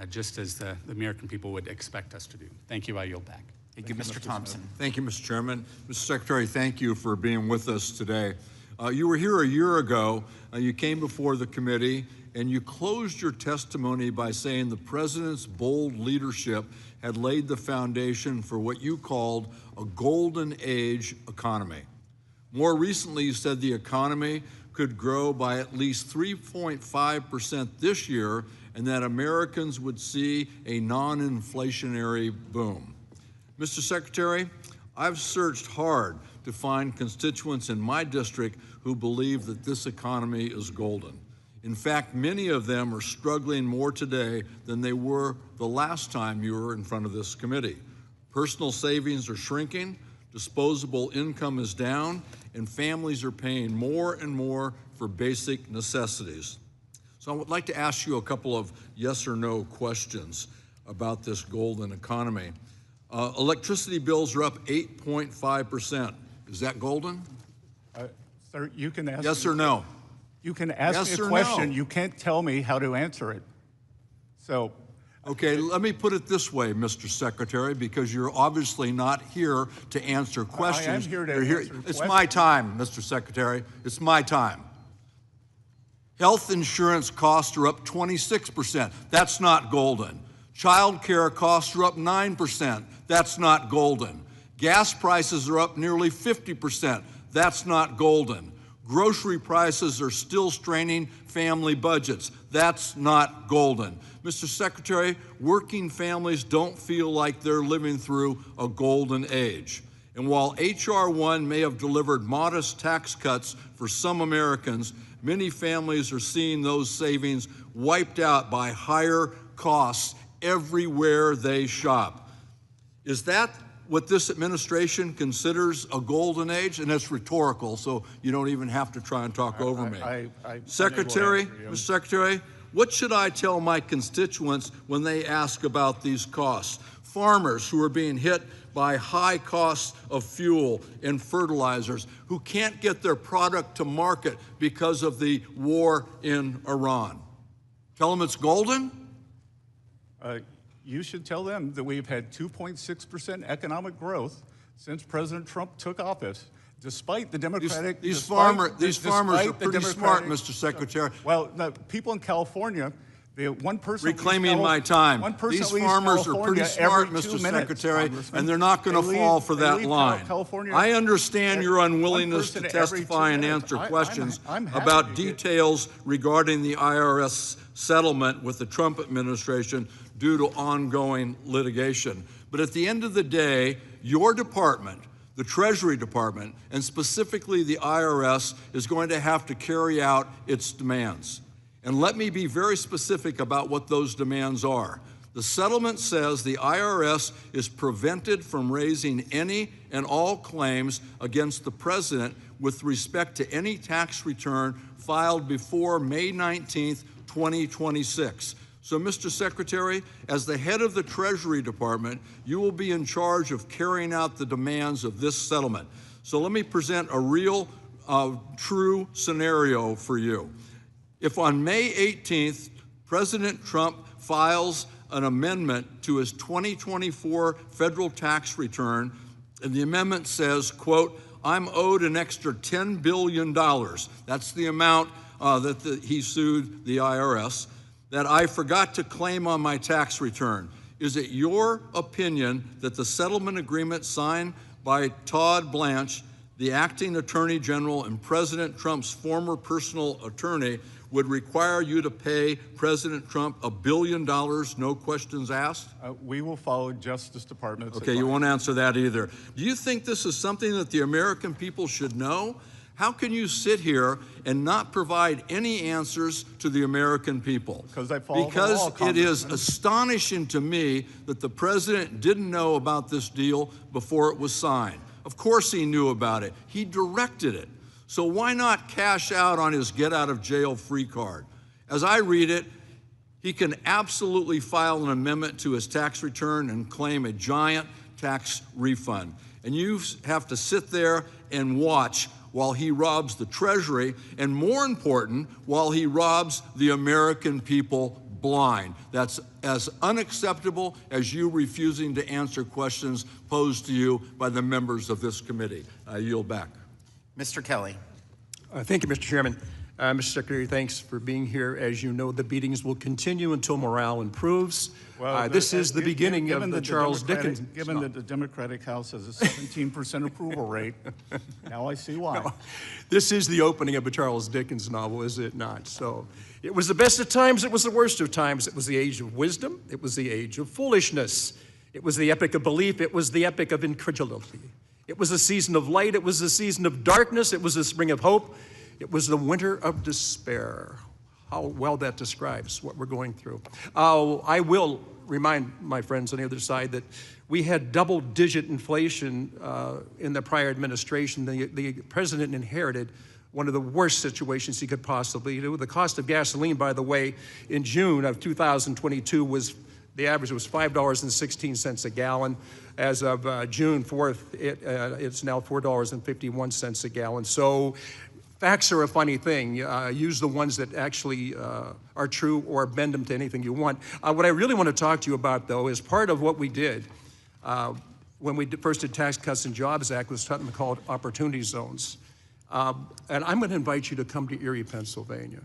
just as the American people would expect us to do. Thank you. I yield back. Thank you, Mr. Thompson. Thank you, Mr. Chairman. Mr. Secretary, thank you for being with us today. You were here a year ago. You came before the committee, and you closed your testimony by saying the president's bold leadership had laid the foundation for what you called a golden age economy. More recently, you said the economy could grow by at least 3.5% this year, and that Americans would see a non-inflationary boom. Mr. Secretary, I've searched hard to find constituents in my district who believe that this economy is golden. In fact, many of them are struggling more today than they were the last time you were in front of this committee. Personal savings are shrinking, disposable income is down, and families are paying more and more for basic necessities. So I would like to ask you a couple of yes or no questions about this golden economy. Electricity bills are up 8.5%. Is that golden? Sir, you can ask yes or no? You can ask yes me a or question. No? You can't tell me how to answer it. So, okay, let me put it this way, Mr. Secretary, because you're obviously not here to answer questions. I am here to answer questions. It's my time, Mr. Secretary. It's my time. Health insurance costs are up 26%. That's not golden. Child care costs are up 9%. That's not golden. Gas prices are up nearly 50%. That's not golden. Grocery prices are still straining family budgets. That's not golden. Mr. Secretary, working families don't feel like they're living through a golden age. And while H.R. 1 may have delivered modest tax cuts for some Americans, many families are seeing those savings wiped out by higher costs everywhere they shop. Is that what this administration considers a golden age? And it's rhetorical, so you don't even have to try and talk over me. Secretary, Mr. Secretary, what should I tell my constituents when they ask about these costs? Farmers who are being hit by high costs of fuel and fertilizers, who can't get their product to market because of the war in Iran. Tell them it's golden? You should tell them that we've had 2.6% economic growth since President Trump took office, despite the Democratic... These farmers are pretty smart, Mr. Secretary. Well, no, people in California, one person... Reclaiming my time. These farmers are pretty smart, Mr. Secretary, and they're not going to fall for that line. I understand your unwillingness to testify and answer questions about details regarding the IRS settlement with the Trump administration due to ongoing litigation. But at the end of the day, your department, the Treasury Department, and specifically the IRS, is going to have to carry out its demands. And let me be very specific about what those demands are. The settlement says the IRS is prevented from raising any and all claims against the president with respect to any tax return filed before May 19th, 2026. So, Mr. Secretary, as the head of the Treasury Department, you will be in charge of carrying out the demands of this settlement. So let me present a real, true scenario for you. If on May 18th, President Trump files an amendment to his 2024 federal tax return, and the amendment says, quote, I'm owed an extra $10 billion. That's the amount that he sued the IRS, that I forgot to claim on my tax return. Is it your opinion that the settlement agreement signed by Todd Blanche, the acting attorney general and President Trump's former personal attorney, would require you to pay President Trump $1 billion, no questions asked? We will follow Justice Department's Okay, advice. you won't answer that either. Do you think this is something that the American people should know? How can you sit here and not provide any answers to the American people? Because I follow the law, Because it is Congressman. astonishing to me that the president didn't know about this deal before it was signed. Of course he knew about it. He directed it. So why not cash out on his get out of jail free card? As I read it, he can absolutely file an amendment to his tax return and claim a giant tax refund. And you have to sit there and watch while he robs the Treasury, and more important, while he robs the American people blind. That's as unacceptable as you refusing to answer questions posed to you by the members of this committee. I yield back. Mr. Kelly. Thank you, Mr. Chairman. Mr. Secretary, thanks for being here. As you know, the beatings will continue until morale improves. This is the beginning of the Charles Dickens. Given that the Democratic House has a 17% approval rate, now I see why. No, this is the opening of a Charles Dickens novel, is it not? So it was the best of times, it was the worst of times. It was the age of wisdom, it was the age of foolishness. It was the epic of belief, it was the epic of incredulity. It was a season of light, it was a season of darkness, it was the spring of hope, it was the winter of despair. How well that describes what we're going through. I will remind my friends on the other side that we had double-digit inflation in the prior administration. The president inherited one of the worst situations he could possibly do. The cost of gasoline, by the way, in June of 2022 was, the average was $5.16 a gallon. As of June 4th, it's now $4.51 a gallon. So facts are a funny thing. Use the ones that actually are true or bend them to anything you want. What I really want to talk to you about, though, is part of what we did when we first did Tax Cuts and Jobs Act was something called opportunity zones. And I'm going to invite you to come to Erie, Pennsylvania.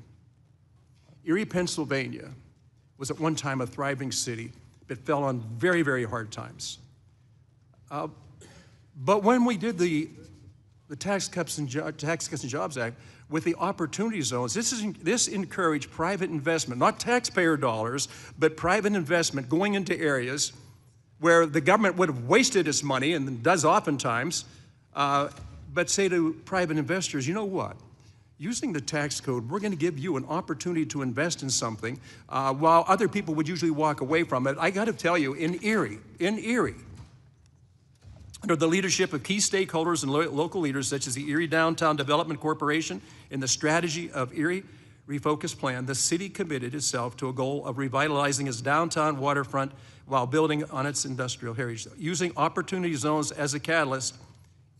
Erie, Pennsylvania was at one time a thriving city, but fell on very, very hard times. But when we did the Tax Cuts and Jobs Act with the opportunity zones, this encouraged private investment, not taxpayer dollars, but private investment going into areas where the government would have wasted its money, and does oftentimes, but say to private investors, you know what? Using the tax code, we're going to give you an opportunity to invest in something while other people would usually walk away from it. I got to tell you, in Erie, under the leadership of key stakeholders and local leaders such as the Erie Downtown Development Corporation and the strategy of Erie Refocus Plan, the city committed itself to a goal of revitalizing its downtown waterfront while building on its industrial heritage. Using opportunity zones as a catalyst,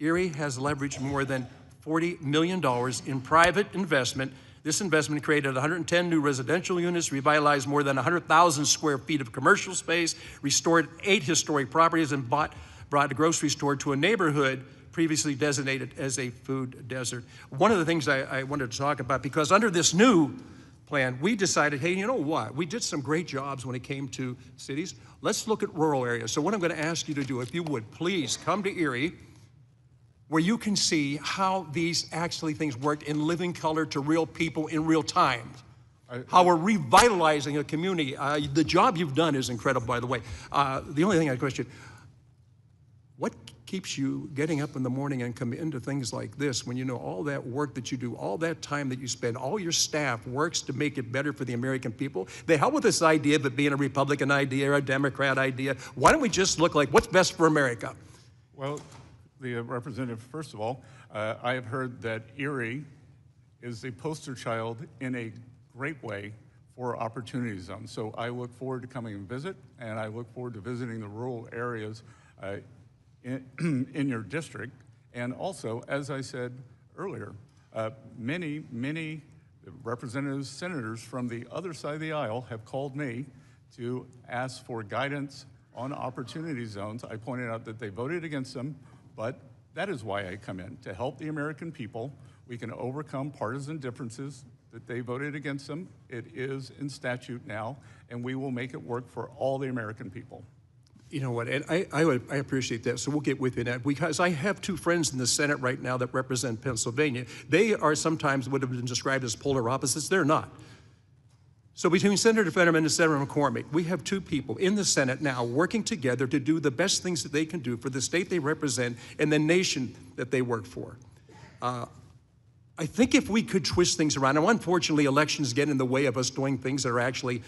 Erie has leveraged more than $40 million in private investment. This investment created 110 new residential units, revitalized more than 100,000 square feet of commercial space, restored 8 historic properties, and brought a grocery store to a neighborhood previously designated as a food desert. One of the things I wanted to talk about, because under this new plan, we decided, hey, you know what? We did some great jobs when it came to cities. Let's look at rural areas. So what I'm going to ask you to do, if you would, please come to Erie, where you can see how these actually things worked in living color to real people in real time. How we're revitalizing a community. The job you've done is incredible, by the way. The only thing I question, what keeps you getting up in the morning and come into things like this when you know all that work that you do, all that time that you spend, all your staff works to make it better for the American people? The hell with this idea of it being a Republican idea or a Democrat idea. Why don't we just look like what's best for America? Well, the representative, first of all, I have heard that Erie is the poster child in a great way for opportunity zones. So I look forward to coming and visit, and I look forward to visiting the rural areas in your district. And also, as I said earlier, many representatives, senators from the other side of the aisle have called me to ask for guidance on opportunity zones. I pointed out that they voted against them, but that is why I come in, to help the American people. We can overcome partisan differences, that they voted against them. It is in statute now, and we will make it work for all the American people. You know what, and I appreciate that, so we'll get with you that, because I have two friends in the Senate right now that represent Pennsylvania. They are sometimes would have been described as polar opposites. They're not. So between Senator Fetterman and Senator McCormick, we have two people in the Senate now working together to do the best things that they can do for the state they represent and the nation that they work for. I think if we could twist things around, and unfortunately elections get in the way of us doing things that are actually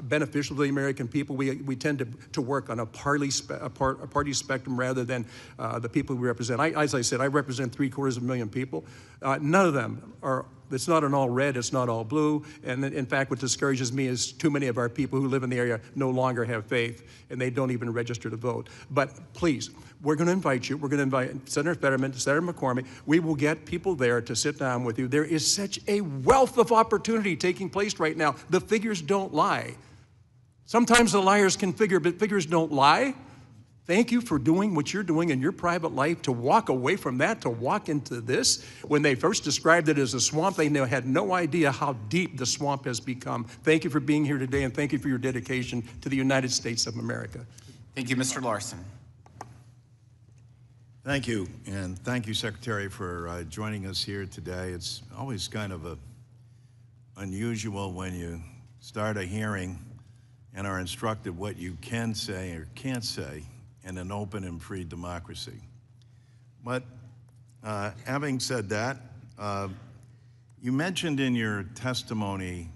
beneficial to the American people. We tend to work on a party spectrum rather than the people we represent. As I said, I represent 750,000 people. None of them are, it's not an all red, it's not all blue. And in fact, what discourages me is too many of our people who live in the area no longer have faith, and they don't even register to vote. But please, we're going to invite you. We're going to invite Senator Fetterman, Senator McCormick. We will get people there to sit down with you. There is such a wealth of opportunity taking place right now. The figures don't lie. Sometimes the liars can figure, but figures don't lie. Thank you for doing what you're doing in your private life, to walk away from that, to walk into this. When they first described it as a swamp, they had no idea how deep the swamp has become. Thank you for being here today, and thank you for your dedication to the United States of America. Thank you, Mr. Larson. Thank you, and thank you, Secretary, for joining us here today. It's always kind of unusual when you start a hearing and are instructed what you can say or can't say in an open and free democracy. But having said that, you mentioned in your testimony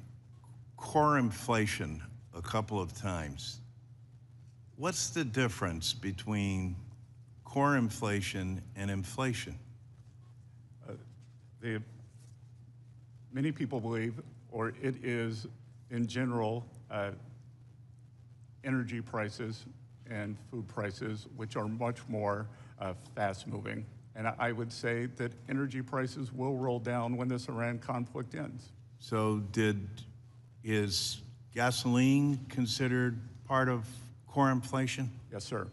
core inflation a couple of times. What's the difference between core inflation and inflation? Many people believe, or it is in general, energy prices and food prices, which are much more fast-moving. And I would say that energy prices will roll down when this Iran conflict ends. So is gasoline considered part of core inflation? Yes, sir.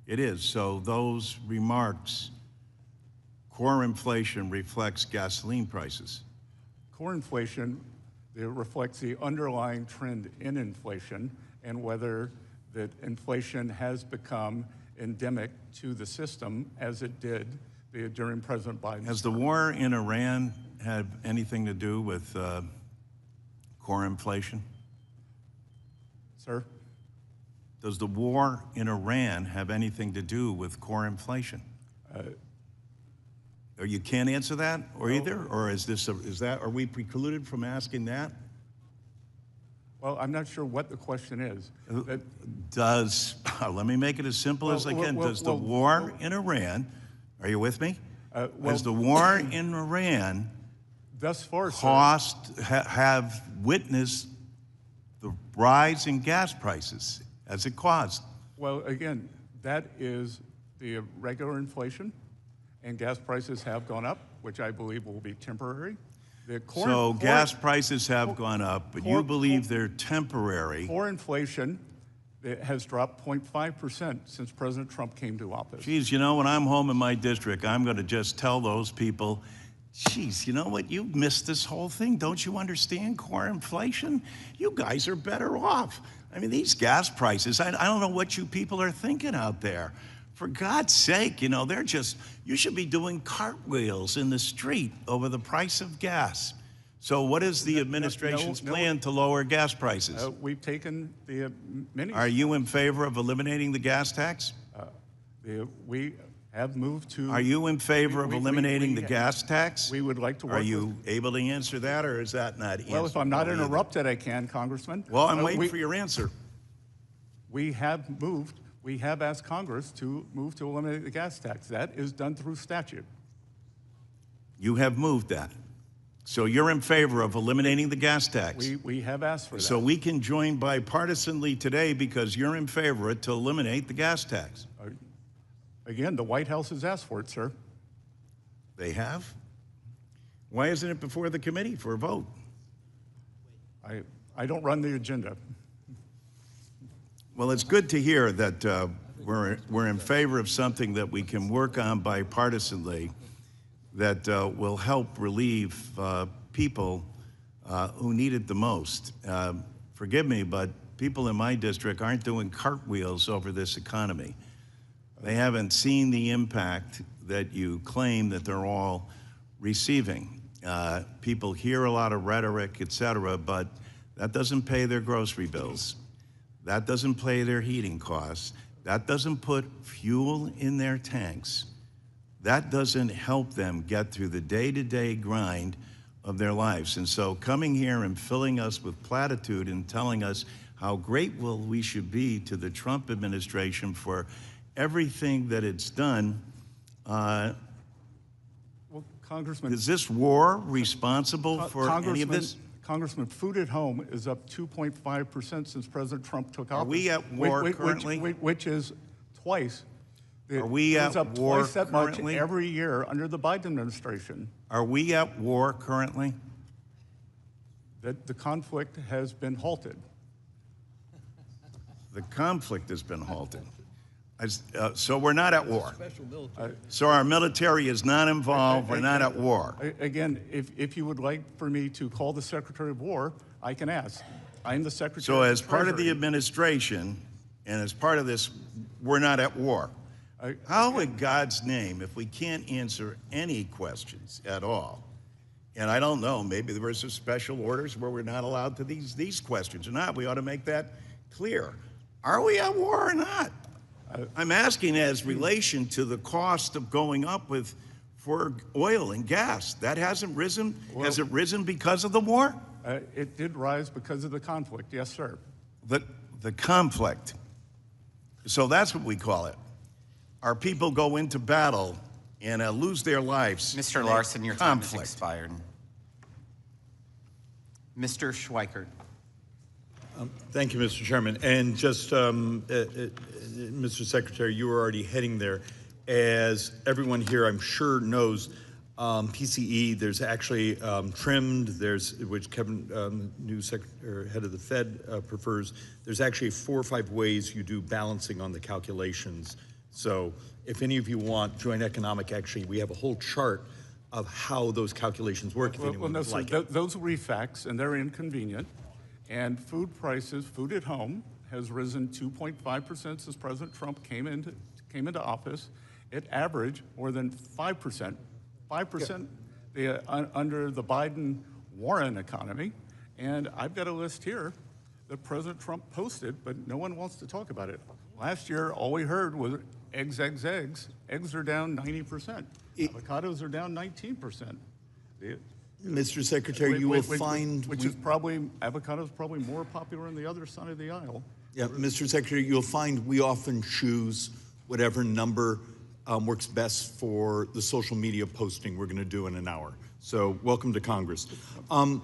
It is. So those remarks, core inflation reflects gasoline prices. Core inflation, it reflects the underlying trend in inflation and whether that inflation has become endemic to the system as it did during President Biden's Has the war in Iran had anything to do with core inflation? Sir? Does the war in Iran have anything to do with core inflation? Or you can't answer that, or no. Either? Or are we precluded from asking that? Well, I'm not sure what the question is. Let me make it as simple as I can. Does the war in Iran, are you with me? Has the war in Iran thus far, have witnessed the rise in gas prices as it caused? Well, again, that is the regular inflation, and gas prices have gone up, which I believe will be temporary. So gas prices have gone up, but you believe they're temporary. Core inflation has dropped 0.5% since President Trump came to office. Geez, you know, when I'm home in my district, I'm going to just tell those people, geez, you know what? You missed this whole thing. Don't you understand core inflation? You guys are better off. I mean, these gas prices, I don't know what you people are thinking out there. For God's sake, you know, you should be doing cartwheels in the street over the price of gas. So what is the administration's plan to lower gas prices? We've taken the many. Are you in favor of eliminating the gas tax? We have moved to... Are you in favor of eliminating the we- gas tax? We would like to work Are you able to answer that, or is that not answerable? Well, if I'm not either? interrupted, I can, Congressman. Well, I'm waiting for your answer. We have asked Congress to move to eliminate the gas tax. That is done through statute. You have moved that. So you're in favor of eliminating the gas tax. We have asked for that. So we can join bipartisanly today because you're in favor of it to eliminate the gas tax. Again, the White House has asked for it, sir. They have? Why isn't it before the committee for a vote? I don't run the agenda. Well, it's good to hear that we're in favor of something that we can work on bipartisanly that will help relieve people who need it the most. Forgive me, but people in my district aren't doing cartwheels over this economy. They haven't seen the impact that you claim that they're all receiving. People hear a lot of rhetoric, et cetera, but that doesn't pay their grocery bills. That doesn't pay their heating costs. That doesn't put fuel in their tanks. That doesn't help them get through the day-to-day grind of their lives. And so coming here and filling us with platitude and telling us how grateful we should be to the Trump administration for everything that it's done, Well, Congressman... is this war responsible for any of this? Congressman, food at home is up 2.5% since President Trump took office. Are we at war currently? Which is twice. Are we It's at up war twice that much currently? every year under the Biden administration. Are we at war currently? That the conflict has been halted. The conflict has been halted. So we're not at war. So our military is not involved. We're not at war. Again, if you would like for me to call the Secretary of War, I can ask. I'm the Secretary So of as part of the Treasury. administration and as part of this, we're not at war. How in God's name, if we can't answer any questions at all, and I don't know, maybe there were some special orders where we're not allowed to these questions or not, we ought to make that clear. Are we at war or not? I'm asking as relation to the cost of going up for oil and gas. That hasn't risen. Has it risen because of the war? It did rise because of the conflict, yes, sir. The conflict. So that's what we call it. Our people go into battle and lose their lives. Mr. Larson, your time has expired. Mr. Schweikert. Thank you, Mr. Chairman. And just, Mr. Secretary, you were already heading there. As everyone here, I'm sure, knows, PCE, there's actually trimmed, which Kevin, new head of the Fed, prefers. There's actually 4 or 5 ways you do balancing on the calculations. So if any of you want joint economic, actually, we have a whole chart of how those calculations work, if anyone would like it. Those will be facts, and they're inconvenient. And food prices, food at home, has risen 2.5% since President Trump came into office. It averaged more than 5%. 5% under the Biden-Warren economy. And I've got a list here that President Trump posted, but no one wants to talk about it. Last year, all we heard was eggs, eggs, eggs. Eggs are down 90%. Avocados are down 19%. Mr. Secretary, you will find... Avocados probably more popular on the other side of the aisle. Yeah, Mr. Secretary, you'll find we often choose whatever number works best for the social media posting we're going to do in an hour. So welcome to Congress. A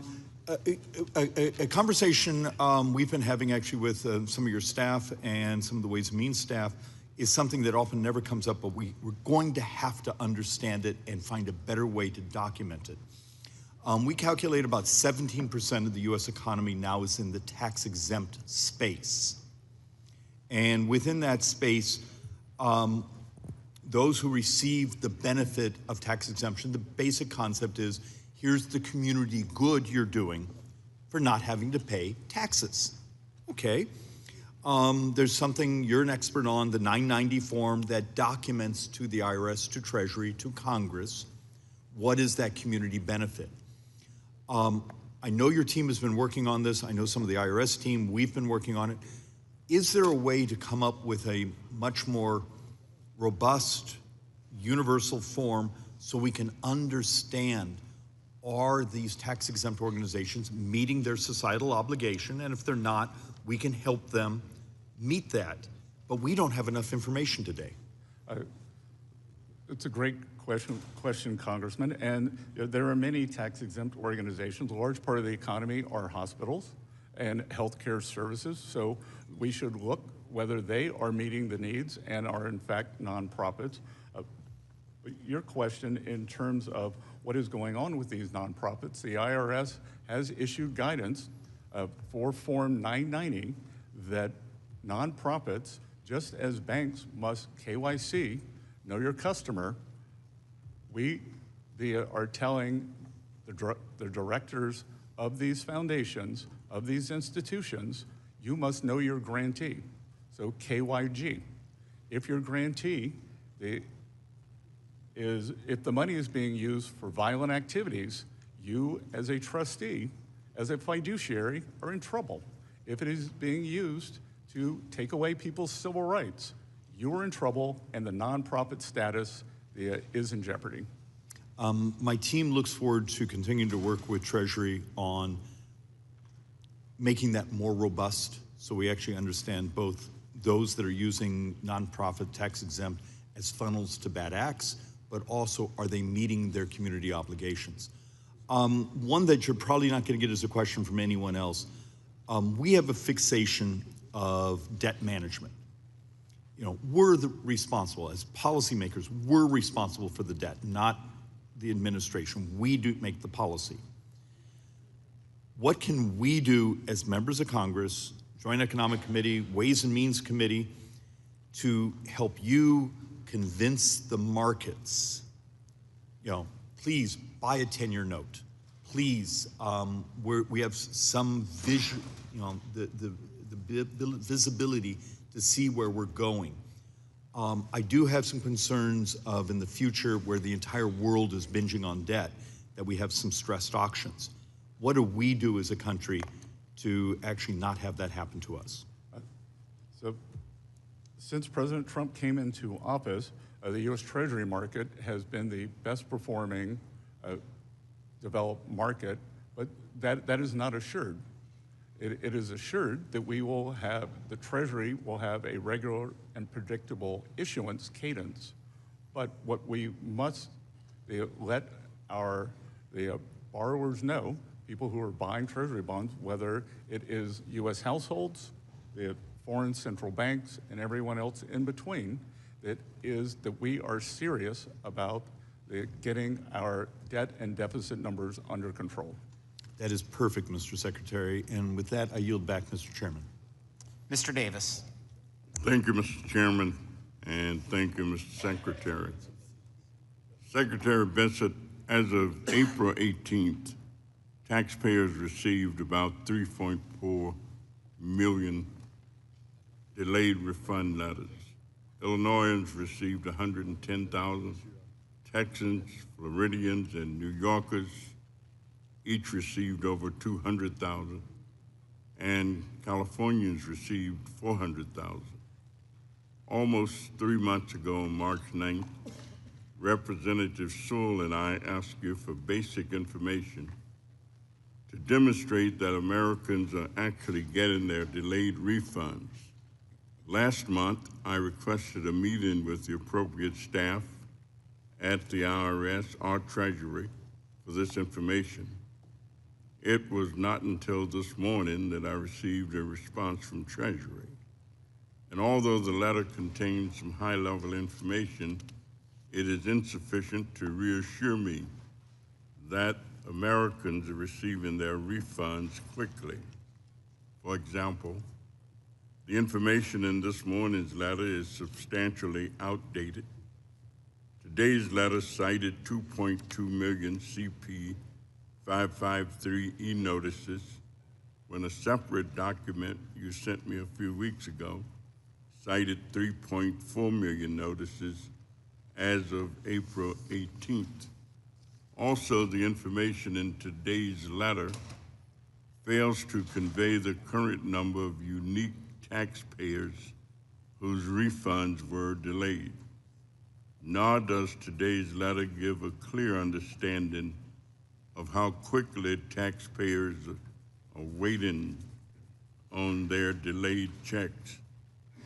conversation we've been having actually with some of your staff and some of the Ways and Means staff is something that often never comes up, but we're going to have to understand it and find a better way to document it. We calculate about 17% of the U.S. economy now is in the tax-exempt space. And within that space, those who receive the benefit of tax exemption, the basic concept is, here's the community good you're doing for not having to pay taxes. Okay. There's something you're an expert on, the 990 form that documents to the IRS, to Treasury, to Congress, what is that community benefit? I know your team has been working on this. I know some of the IRS team, we've been working on it. Is there a way to come up with a much more robust, universal form so we can understand, are these tax-exempt organizations meeting their societal obligation? And if they're not, we can help them meet that. But we don't have enough information today. It's a great question, Congressman. And there are many tax-exempt organizations. A large part of the economy are hospitals and healthcare services. So we should look whether they are meeting the needs and are in fact nonprofits. Your question in terms of what is going on with these nonprofits, the IRS has issued guidance for Form 990 that nonprofits, just as banks must KYC, know your customer, we are telling the directors of these foundations, of these institutions, you must know your grantee. So KYG. If your grantee if the money is being used for violent activities, you as a trustee, as a fiduciary, are in trouble. If it is being used to take away people's civil rights, you are in trouble and the nonprofit status is in jeopardy. My team looks forward to continuing to work with Treasury on making that more robust so we actually understand both those that are using nonprofit tax exempt as funnels to bad acts, but also are they meeting their community obligations? One that you're probably not going to get as a question from anyone else. We have a fixation of debt management. You know, we're responsible as policymakers. We're responsible for the debt, not the administration. We do make the policy. What can we do as members of Congress, Joint Economic Committee, Ways and Means Committee, to help you convince the markets, you know, please buy a 10-year note. Please, we have some vision, you know, the visibility to see where we're going. I do have some concerns of in the future where the entire world is binging on debt, that we have some stressed auctions. What do we do as a country to actually not have that happen to us? So, since President Trump came into office, the U.S. Treasury market has been the best performing developed market, but that is not assured. It is assured that the Treasury will have a regular and predictable issuance cadence. But what we must let the borrowers know, people who are buying Treasury bonds, whether it is U.S. households, the foreign central banks, and everyone else in between, that we are serious about getting our debt and deficit numbers under control. That is perfect, Mr. Secretary. And with that, I yield back, Mr. Chairman. Mr. Davis. Thank you, Mr. Chairman, and thank you, Mr. Secretary. Secretary Bessent, as of April 18th, taxpayers received about 3.4 million delayed refund letters. Illinoisans received 110,000. Texans, Floridians, and New Yorkers each received over 200,000, and Californians received 400,000. Almost 3 months ago, on March 9th, Representative Sewell and I asked you for basic information to demonstrate that Americans are actually getting their delayed refunds. Last month, I requested a meeting with the appropriate staff at the IRS or Treasury for this information. It was not until this morning that I received a response from Treasury. And although the letter contains some high-level information, it is insufficient to reassure me that Americans are receiving their refunds quickly. For example, the information in this morning's letter is substantially outdated. Today's letter cited 2.2 million CP 553 e-notices when a separate document you sent me a few weeks ago cited 3.4 million notices as of April 18th. Also, the information in today's letter fails to convey the current number of unique taxpayers whose refunds were delayed. nor does today's letter give a clear understanding of how quickly taxpayers are waiting on their delayed checks.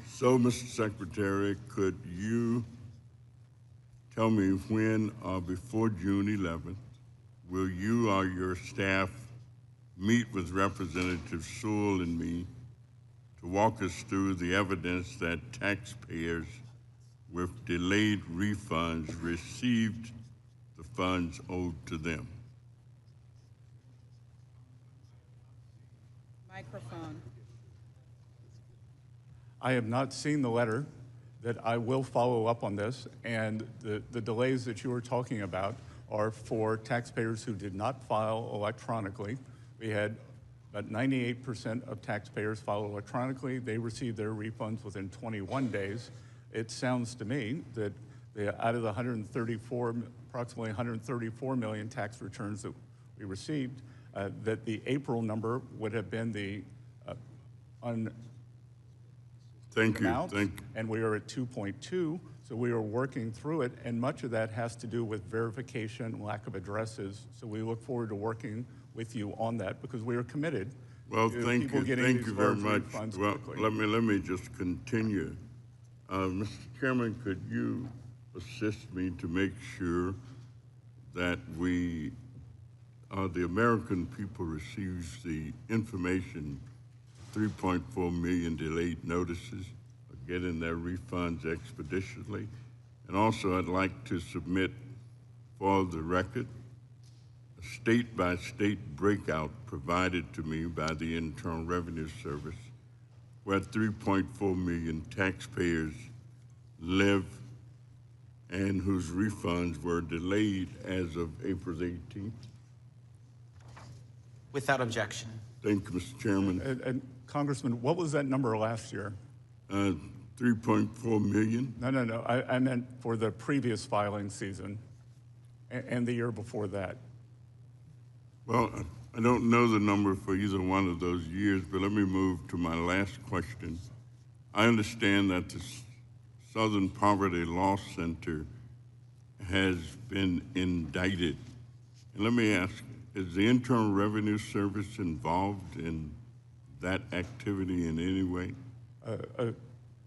So, Mr. Secretary, could you tell me when or before June 11th will you or your staff meet with Representative Sewell and me to walk us through the evidence that taxpayers with delayed refunds received the funds owed to them? Microphone. I have not seen the letter. That I will follow up on this, and the delays that you were talking about are for taxpayers who did not file electronically. We had about 98% of taxpayers file electronically. They received their refunds within 21 days. It sounds to me that out of the approximately 134 million tax returns that we received, that the April number would have been the Thank you. And we are at 2.2, so we are working through it, and much of that has to do with verification, lack of addresses. So we look forward to working with you on that because we are committed. Well, to thank people you, getting thank these you very large much. refunds Well, quickly. let me just continue. Mr. Chairman, could you assist me to make sure that the American people receives the information? 3.4 million delayed notices are getting their refunds expeditiously. And also I'd like to submit for the record a state-by-state breakout provided to me by the Internal Revenue Service where 3.4 million taxpayers live and whose refunds were delayed as of April 18th. Without objection. Thank you, Mr. Chairman. And Congressman, what was that number last year? 3.4 million. No. I meant for the previous filing season and the year before that. Well, I don't know the number for either one of those years, but let me move to my last question. I understand that the Southern Poverty Law Center has been indicted. And let me ask, is the Internal Revenue Service involved in that activity in any way?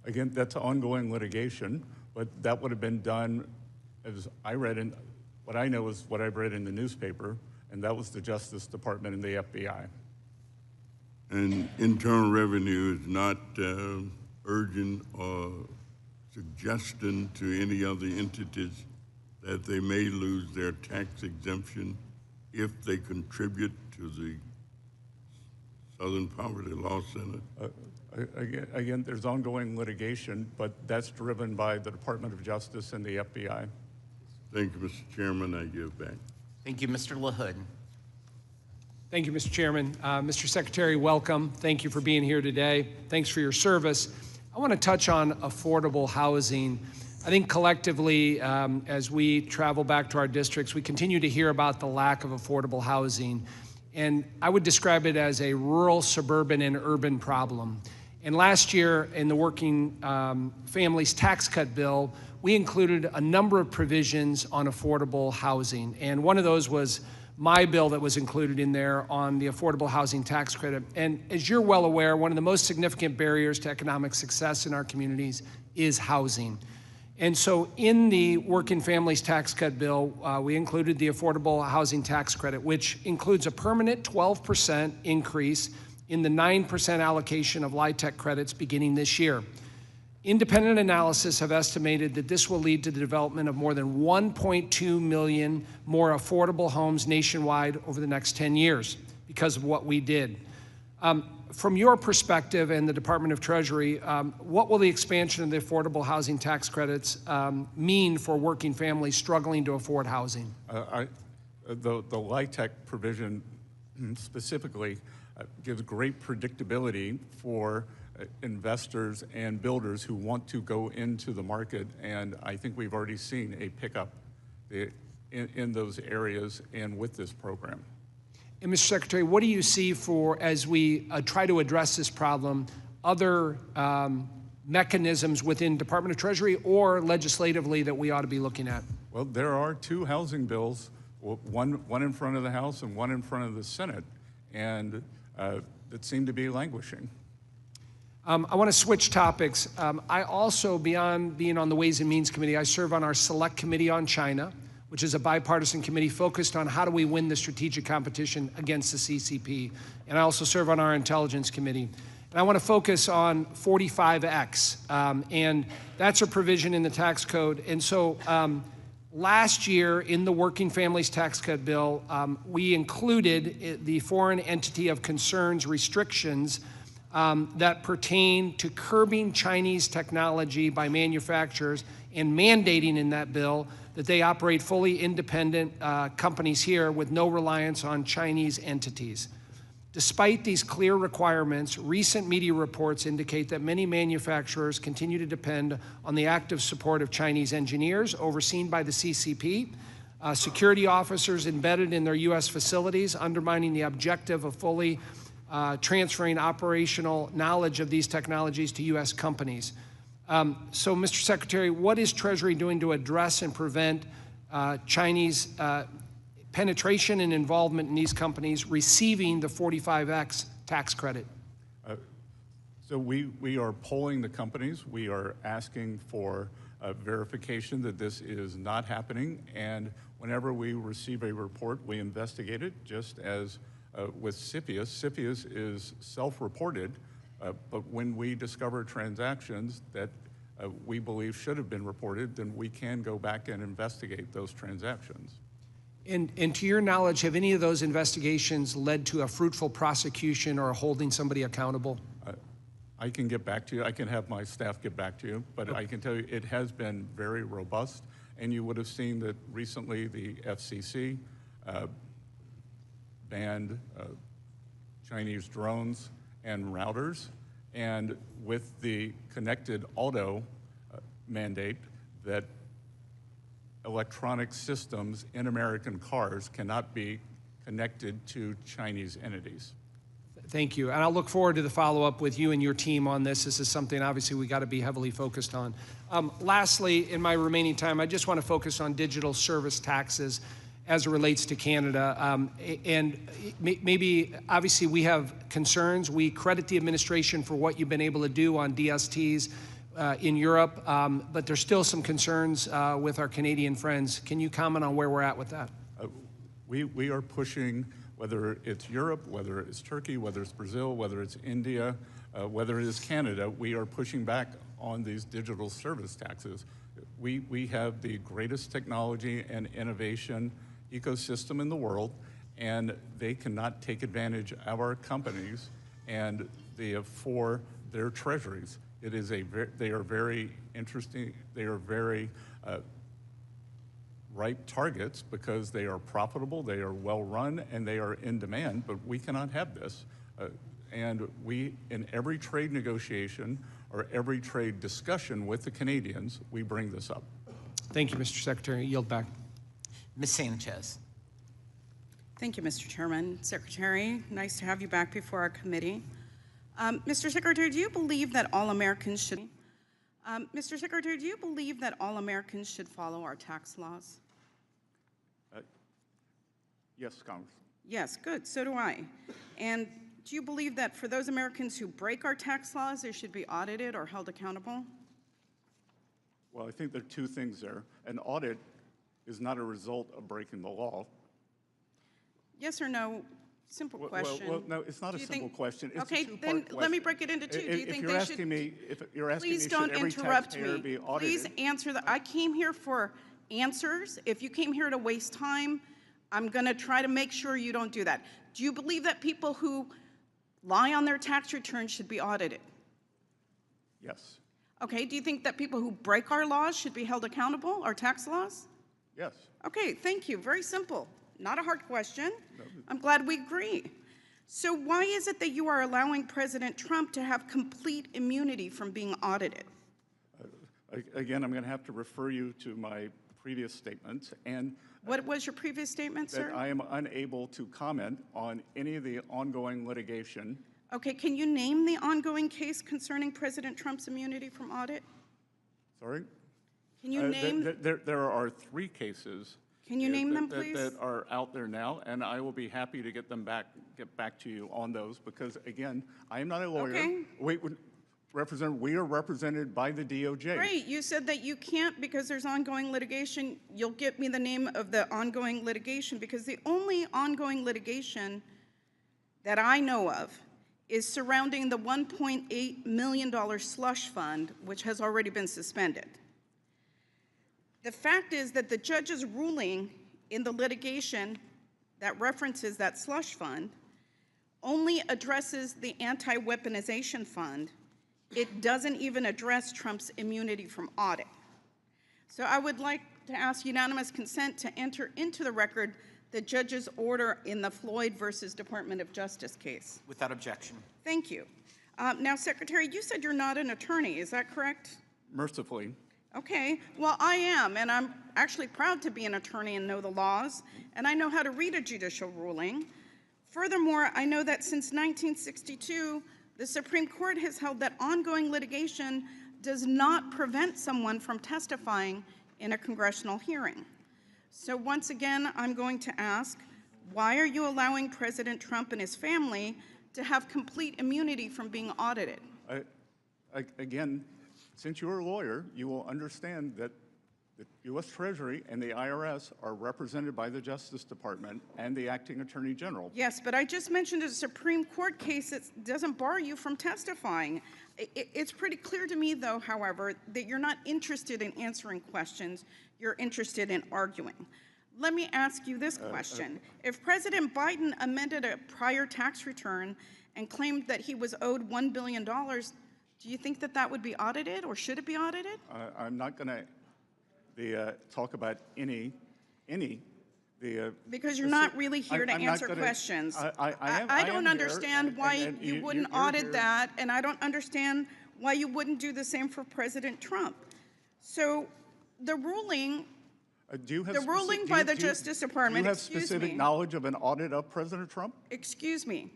Again, that's ongoing litigation, but that would have been done, as I read in, what I know is what I've read in the newspaper, and that was the Justice Department and the FBI. And Internal Revenue is not urging or suggesting to any other entities that they may lose their tax exemption if they contribute to the Southern Poverty Law Center? Again, there's ongoing litigation, but that's driven by the Department of Justice and the FBI. Thank you, Mr. Chairman. I give back. Thank you, Mr. LaHood. Thank you, Mr. Chairman. Mr. Secretary, welcome. Thank you for being here today. Thanks for your service. I want to touch on affordable housing. I think collectively, as we travel back to our districts, we continue to hear about the lack of affordable housing. And I would describe it as a rural, suburban, and urban problem. And last year, in the Working Families Tax Cut Bill, we included a number of provisions on affordable housing. And one of those was my bill that was included in there on the affordable housing tax credit. And as you're well aware, one of the most significant barriers to economic success in our communities is housing. And so in the Working Families Tax Cut Bill, we included the affordable housing tax credit, which includes a permanent 12% increase in the 9% allocation of LIHTC credits beginning this year. Independent analysis have estimated that this will lead to the development of more than 1.2 million more affordable homes nationwide over the next 10 years because of what we did. From your perspective and the Department of Treasury, what will the expansion of the affordable housing tax credits mean for working families struggling to afford housing? The LIHTC provision specifically gives great predictability for investors and builders who want to go into the market, and I think we've already seen a pickup in those areas and with this program. And Mr. Secretary, what do you see for, as we try to address this problem, other mechanisms within Department of Treasury or legislatively that we ought to be looking at? Well, there are two housing bills, one in front of the House and one in front of the Senate, and that seem to be languishing. I want to switch topics. I also, beyond being on the Ways and Means Committee, I serve on our Select Committee on China, which is a bipartisan committee focused on how do we win the strategic competition against the CCP. And I also serve on our Intelligence Committee. And I want to focus on 45X, and that's a provision in the tax code. And so last year in the Working Families Tax Cut Bill, we included the Foreign Entity of Concerns restrictions that pertain to curbing Chinese technology by manufacturers and mandating in that bill that they operate fully independent companies here with no reliance on Chinese entities. Despite these clear requirements, recent media reports indicate that many manufacturers continue to depend on the active support of Chinese engineers overseen by the CCP, security officers embedded in their U.S. facilities, undermining the objective of fully transferring operational knowledge of these technologies to U.S. companies. So, Mr. Secretary, what is Treasury doing to address and prevent Chinese penetration and involvement in these companies receiving the 45X tax credit? So we are polling the companies. We are asking for verification that this is not happening. And whenever we receive a report, we investigate it, just as with CFIUS. CFIUS is self-reported, but when we discover transactions that we believe should have been reported, then we can go back and investigate those transactions. And to your knowledge, have any of those investigations led to a fruitful prosecution or holding somebody accountable? I can get back to you. I can have my staff get back to you, but I can tell you it has been very robust. And you would have seen that recently the FCC banned Chinese drones and routers. And with the connected auto mandate, that electronic systems in American cars cannot be connected to Chinese entities. Thank you. And I'll look forward to the follow-up with you and your team on this. This is something obviously we got to be heavily focused on. Lastly, in my remaining time, I just want to focus on digital service taxes as it relates to Canada. And maybe, obviously, we have concerns. We credit the administration for what you've been able to do on DSTs in Europe, but there's still some concerns with our Canadian friends. Can you comment on where we're at with that? We are pushing, whether it's Europe, whether it's Turkey, whether it's Brazil, whether it's India, whether it is Canada, we are pushing back on these digital service taxes. We have the greatest technology and innovation ecosystem in the world, and they cannot take advantage of our companies and for their treasuries. It is they are very interesting, they are very ripe targets because they are profitable, they are well run, and they are in demand, but we cannot have this. And we, in every trade negotiation or every trade discussion with the Canadians, we bring this up. Thank you, Mr. Secretary. Yield back. Ms. Sanchez. Thank you, Mr. Chairman. Secretary, nice to have you back before our committee. Mr. Secretary, do you believe that all Americans should Mr. Secretary, do you believe that all Americans should follow our tax laws? Yes, Congress. Yes, good, so do I. And do you believe that for those Americans who break our tax laws, they should be audited or held accountable? Well, I think there are two things there. An audit is not a result of breaking the law. Yes or no? Simple question. Well, no, it's not a simple question. It's okay, a two-part then question. let me break it into two. Do you think they should? If you're asking me, please don't should every interrupt taxpayer me. be audited? Please answer that. I came here for answers. If you came here to waste time, I'm going to try to make sure you don't do that. Do you believe that people who lie on their tax returns should be audited? Yes. Okay, do you think that people who break our laws should be held accountable, our tax laws? Yes. Okay, thank you. Very simple. Not a hard question. I'm glad we agree. So why is it that you are allowing President Trump to have complete immunity from being audited? Again, I'm going to have to refer you to my previous statements. And what was your previous statement, sir? That I am unable to comment on any of the ongoing litigation Okay, can you name the ongoing case concerning President Trump's immunity from audit? Sorry? Can you name? There are 3 cases. Can you name them, please? That are out there now, and I will be happy to get back to you on those, because again, I am not a lawyer. Okay. We are represented by the DOJ. Great, you said that you can't because there's ongoing litigation. You'll get me the name of the ongoing litigation, because the only ongoing litigation that I know of is surrounding the $1.8 million slush fund, which has already been suspended. The fact is that the judge's ruling in the litigation that references that slush fund only addresses the anti-weaponization fund. It doesn't even address Trump's immunity from audit. So I would like to ask unanimous consent to enter into the record the judge's order in the Floyd versus Department of Justice case. Without objection. Thank you. Now, Secretary, you said you're not an attorney, is that correct? Mercifully. Okay, well, I am, and I'm actually proud to be an attorney and know the laws, and I know how to read a judicial ruling. Furthermore, I know that since 1962, the Supreme Court has held that ongoing litigation does not prevent someone from testifying in a congressional hearing. So once again, I'm going to ask, why are you allowing President Trump and his family to have complete immunity from being audited? Again, since you're a lawyer, you will understand that the U.S. Treasury and the IRS are represented by the Justice Department and the Acting Attorney General. Yes, but I just mentioned a Supreme Court case that doesn't bar you from testifying. It's pretty clear to me, though, however, that you're not interested in answering questions. You're interested in arguing. Let me ask you this question. If President Biden amended a prior tax return and claimed that he was owed $1 billion, do you think that that would be audited, or should it be audited? I'm not going to talk about any because you're not really here to answer questions. I don't understand why you wouldn't audit that, and I don't understand why you wouldn't do the same for President Trump. So the ruling by the Justice Department, do you have specific knowledge of an audit of President Trump? Excuse me.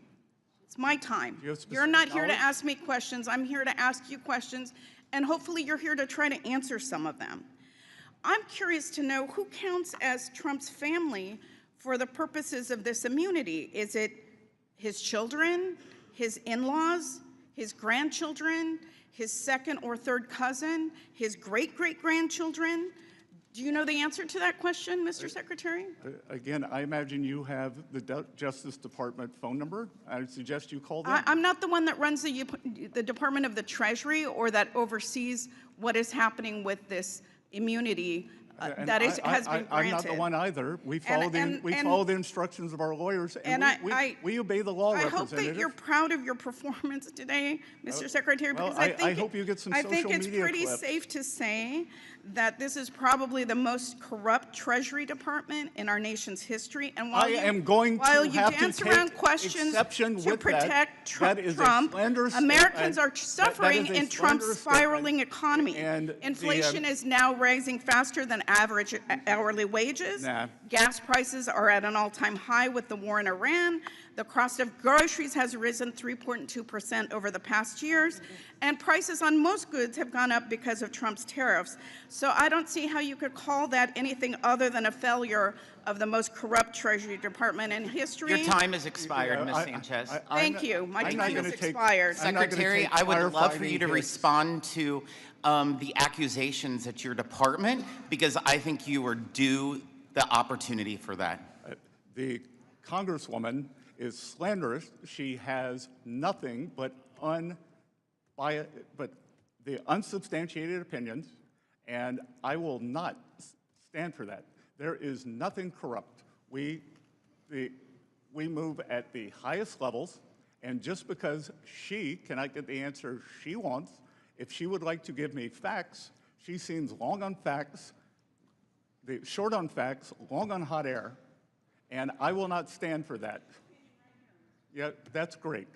It's my time. You're not here to ask me questions. I'm here to ask you questions, and hopefully you're here to try to answer some of them. I'm curious to know who counts as Trump's family for the purposes of this immunity. Is it his children, his in-laws, his grandchildren, his second or third cousin, his great-great-grandchildren? Do you know the answer to that question, Mr. Secretary? Again, I imagine you have the Justice Department phone number. I would suggest you call them. I'm not the one that runs the Department of the Treasury or that oversees what is happening with this immunity has been granted. I'm not the one either. We follow the instructions of our lawyers, and we obey the law, Representative. I hope that you're proud of your performance today, Mr. Secretary, because I hope you get some social media clips. I think it's pretty safe to say that this is probably the most corrupt Treasury Department in our nation's history. And while you dance around questions to protect Trump, Americans are suffering in Trump's spiraling economy. Inflation is now rising faster than average hourly wages. Gas prices are at an all-time high with the war in Iran. The cost of groceries has risen 3.2% over the past years, and prices on most goods have gone up because of Trump's tariffs. So I don't see how you could call that anything other than a failure of the most corrupt Treasury Department in history. Your time has expired, Ms. Sanchez. Thank you. My time has expired. Secretary, I would love for you to respond to the accusations at your department, because I think you are due the opportunity for that. The Congresswoman is slanderous. She has nothing but the unsubstantiated opinions, and I will not stand for that. There is nothing corrupt. We move at the highest levels, and just because she cannot get the answer she wants, if she would like to give me facts, she seems long on facts, short on facts, long on hot air, and I will not stand for that. Yeah, that's great.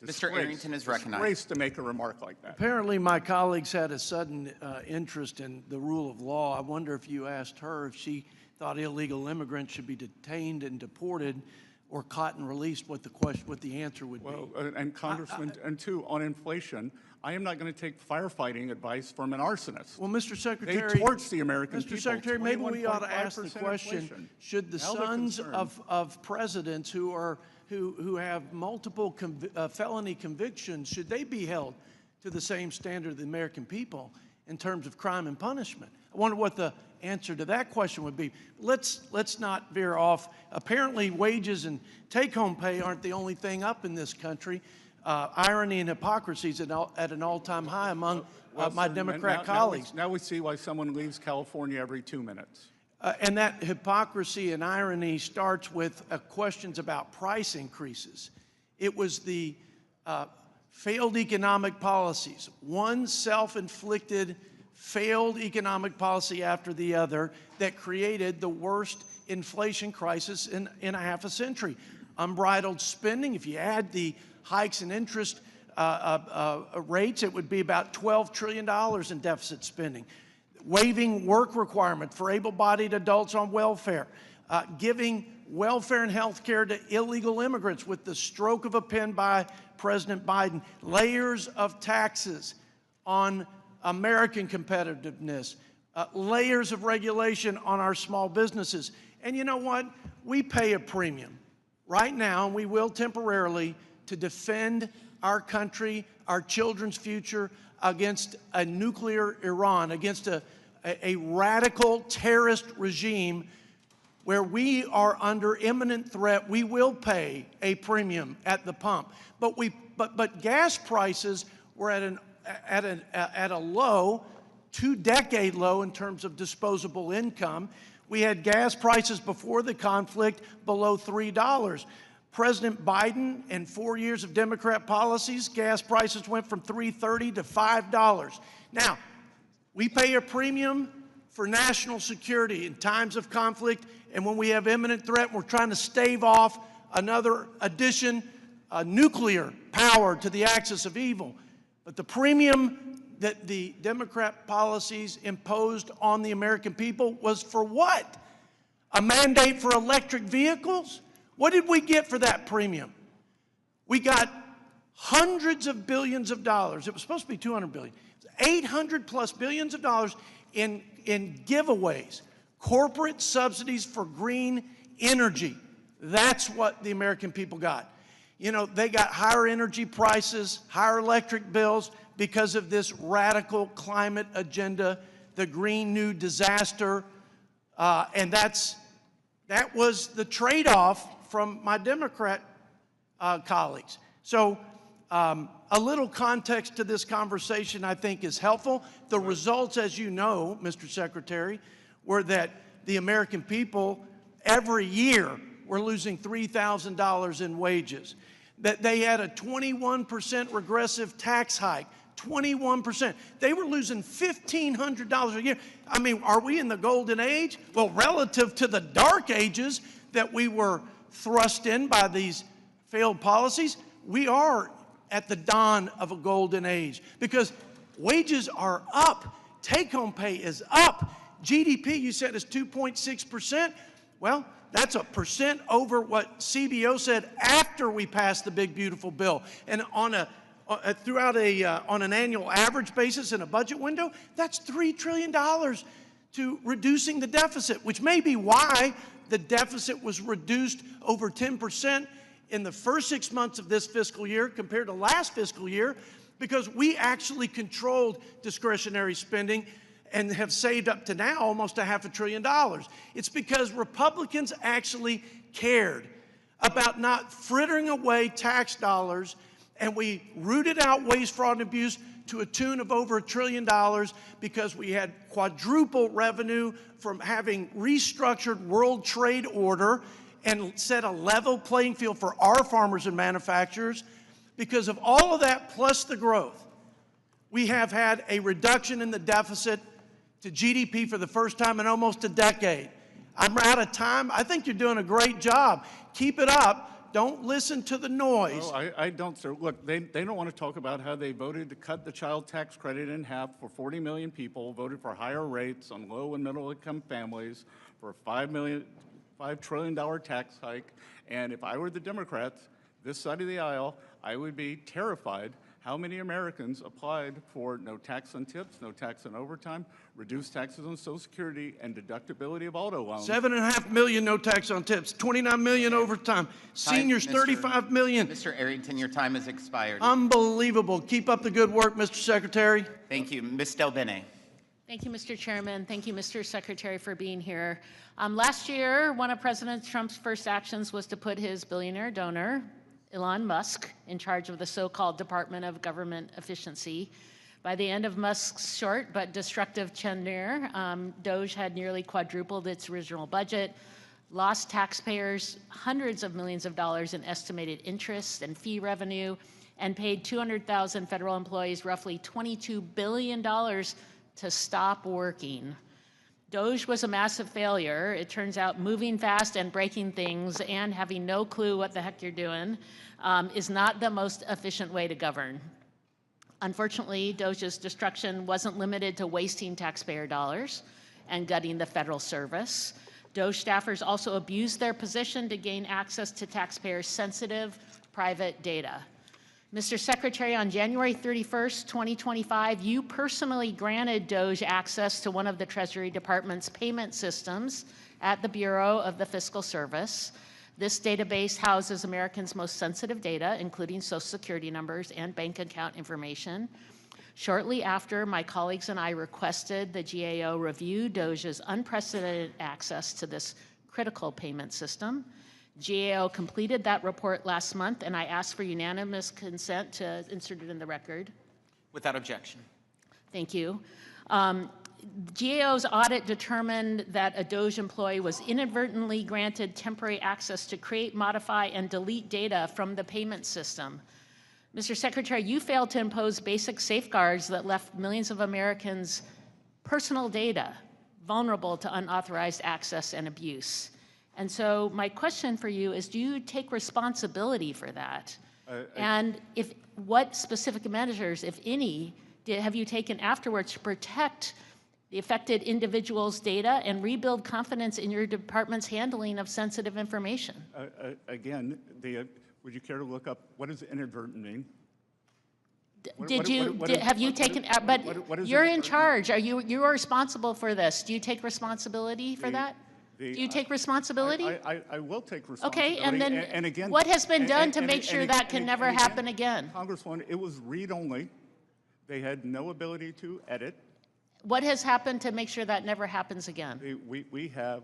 Mr. Arrington is recognized. Disgrace to make a remark like that. Apparently, my colleagues had a sudden interest in the rule of law. I wonder if you asked her if she thought illegal immigrants should be detained and deported or cotton released what the answer would be. Well, and Congressman, and two, on inflation, I am not going to take firefighting advice from an arsonist. Well, Mr. Secretary, they torch the American people. Mr. Secretary, maybe we ought to ask the question: inflation. should the Now they're sons concerned. of presidents who have multiple felony convictions, should they be held to the same standard of the American people in terms of crime and punishment? I wonder what the answer to that question would be. Let's not veer off. Apparently, wages and take-home pay aren't the only thing up in this country. Irony and hypocrisy is at an all-time high among my Democrat colleagues. Now we see why someone leaves California every 2 minutes. And that hypocrisy and irony starts with questions about price increases. It was the failed economic policies, one self-inflicted failed economic policy after the other, that created the worst inflation crisis in a half a century. Unbridled spending, if you add the hikes in interest rates, it would be about $12 trillion in deficit spending. Waiving work requirement for able-bodied adults on welfare, giving welfare and health care to illegal immigrants with the stroke of a pen by President Biden, layers of taxes on American competitiveness, layers of regulation on our small businesses. And you know what? We pay a premium right now, and we will temporarily, to defend our country, our children's future against a nuclear Iran, against a radical terrorist regime where we are under imminent threat. We will pay a premium at the pump. But gas prices were at a low, 2-decade low in terms of disposable income. We had gas prices before the conflict below $3. President Biden and 4 years of Democrat policies, gas prices went from $3.30 to $5. Now, we pay a premium for national security in times of conflict, and when we have imminent threat, we're trying to stave off another addition, nuclear power to the axis of evil. But the premium that the Democrat policies imposed on the American people was for what? A mandate for electric vehicles? What did we get for that premium? We got hundreds of billions of dollars. It was supposed to be 200 billion. 800 plus billions of dollars in giveaways, corporate subsidies for green energy. That's what the American people got. You know, they got higher energy prices, higher electric bills because of this radical climate agenda, the Green New Disaster, and that was the trade-off from my Democrat colleagues. So a little context to this conversation, I think, is helpful. The results, as you know, Mr. Secretary, were that the American people every year were losing $3,000 in wages, that they had a 21% regressive tax hike, 21%. They were losing $1,500 a year. I mean, are we in the golden age? Well, relative to the dark ages that we were thrust in by these failed policies, we are at the dawn of a golden age because wages are up, take-home pay is up, GDP, you said, is 2.6%. Well, that's a percent over what CBO said after we passed the big, beautiful bill. And on an annual average basis in a budget window, that's $3 trillion to reducing the deficit, which may be why the deficit was reduced over 10% in the first 6 months of this fiscal year compared to last fiscal year, because we actually controlled discretionary spending and have saved up to now almost $500 billion. It's because Republicans actually cared about not frittering away tax dollars, and we rooted out waste, fraud, and abuse to a tune of over $1 trillion because we had quadruple revenue from having restructured World Trade Order and set a level playing field for our farmers and manufacturers. Because of all of that plus the growth, we have had a reduction in the deficit to GDP for the first time in almost a decade. I'm out of time. I think you're doing a great job. Keep it up. Don't listen to the noise. No, I don't, sir. Look, they don't want to talk about how they voted to cut the child tax credit in half for 40 million people, voted for higher rates on low and middle income families, for 5 $5 trillion tax hike. And if I were the Democrats, this side of the aisle, I would be terrified how many Americans applied for no tax on tips, no tax on overtime, reduced taxes on Social Security, and deductibility of auto loans. 7.5 million no tax on tips, 29 million overtime, seniors 35 million. Mr. Arrington, your time has expired. Unbelievable. Keep up the good work, Mr. Secretary. Thank you. Ms. Del Bene. Thank you, Mr. Chairman. Thank you, Mr. Secretary, for being here. Last year, one of President Trump's first actions was to put his billionaire donor, Elon Musk, in charge of the so-called Department of Government Efficiency. By the end of Musk's short but destructive tenure, DOGE had nearly quadrupled its original budget, lost taxpayers hundreds of millions of dollars in estimated interest and fee revenue, and paid 200,000 federal employees roughly $22 billion to stop working. DOGE was a massive failure. It turns out moving fast and breaking things and having no clue what the heck you're doing is not the most efficient way to govern. Unfortunately, DOGE's destruction wasn't limited to wasting taxpayer dollars and gutting the federal service. DOGE staffers also abused their position to gain access to taxpayers' sensitive private data. Mr. Secretary, on January 31st, 2025, you personally granted DOGE access to one of the Treasury Department's payment systems at the Bureau of the Fiscal Service. This database houses Americans' most sensitive data, including Social Security numbers and bank account information. Shortly after, my colleagues and I requested the GAO review DOGE's unprecedented access to this critical payment system. GAO completed that report last month, and I asked for unanimous consent to insert it in the record. Without objection. Thank you. GAO's audit determined that a DOGE employee was inadvertently granted temporary access to create, modify, and delete data from the payment system. Mr. Secretary, you failed to impose basic safeguards that left millions of Americans' personal data vulnerable to unauthorized access and abuse. And so my question for you is, do you take responsibility for that? And what specific measures, if any, have you taken afterwards to protect the affected individuals' data and rebuild confidence in your department's handling of sensitive information? Again, would you care to look up what does inadvertent mean? Have you taken, but you're in charge. You are responsible for this. Do you take responsibility for that? Do you take responsibility? I will take responsibility. Okay, and then and again, what has been done to make sure that can never happen again? Congresswoman, it was read-only. They had no ability to edit. What has happened to make sure that never happens again? We have,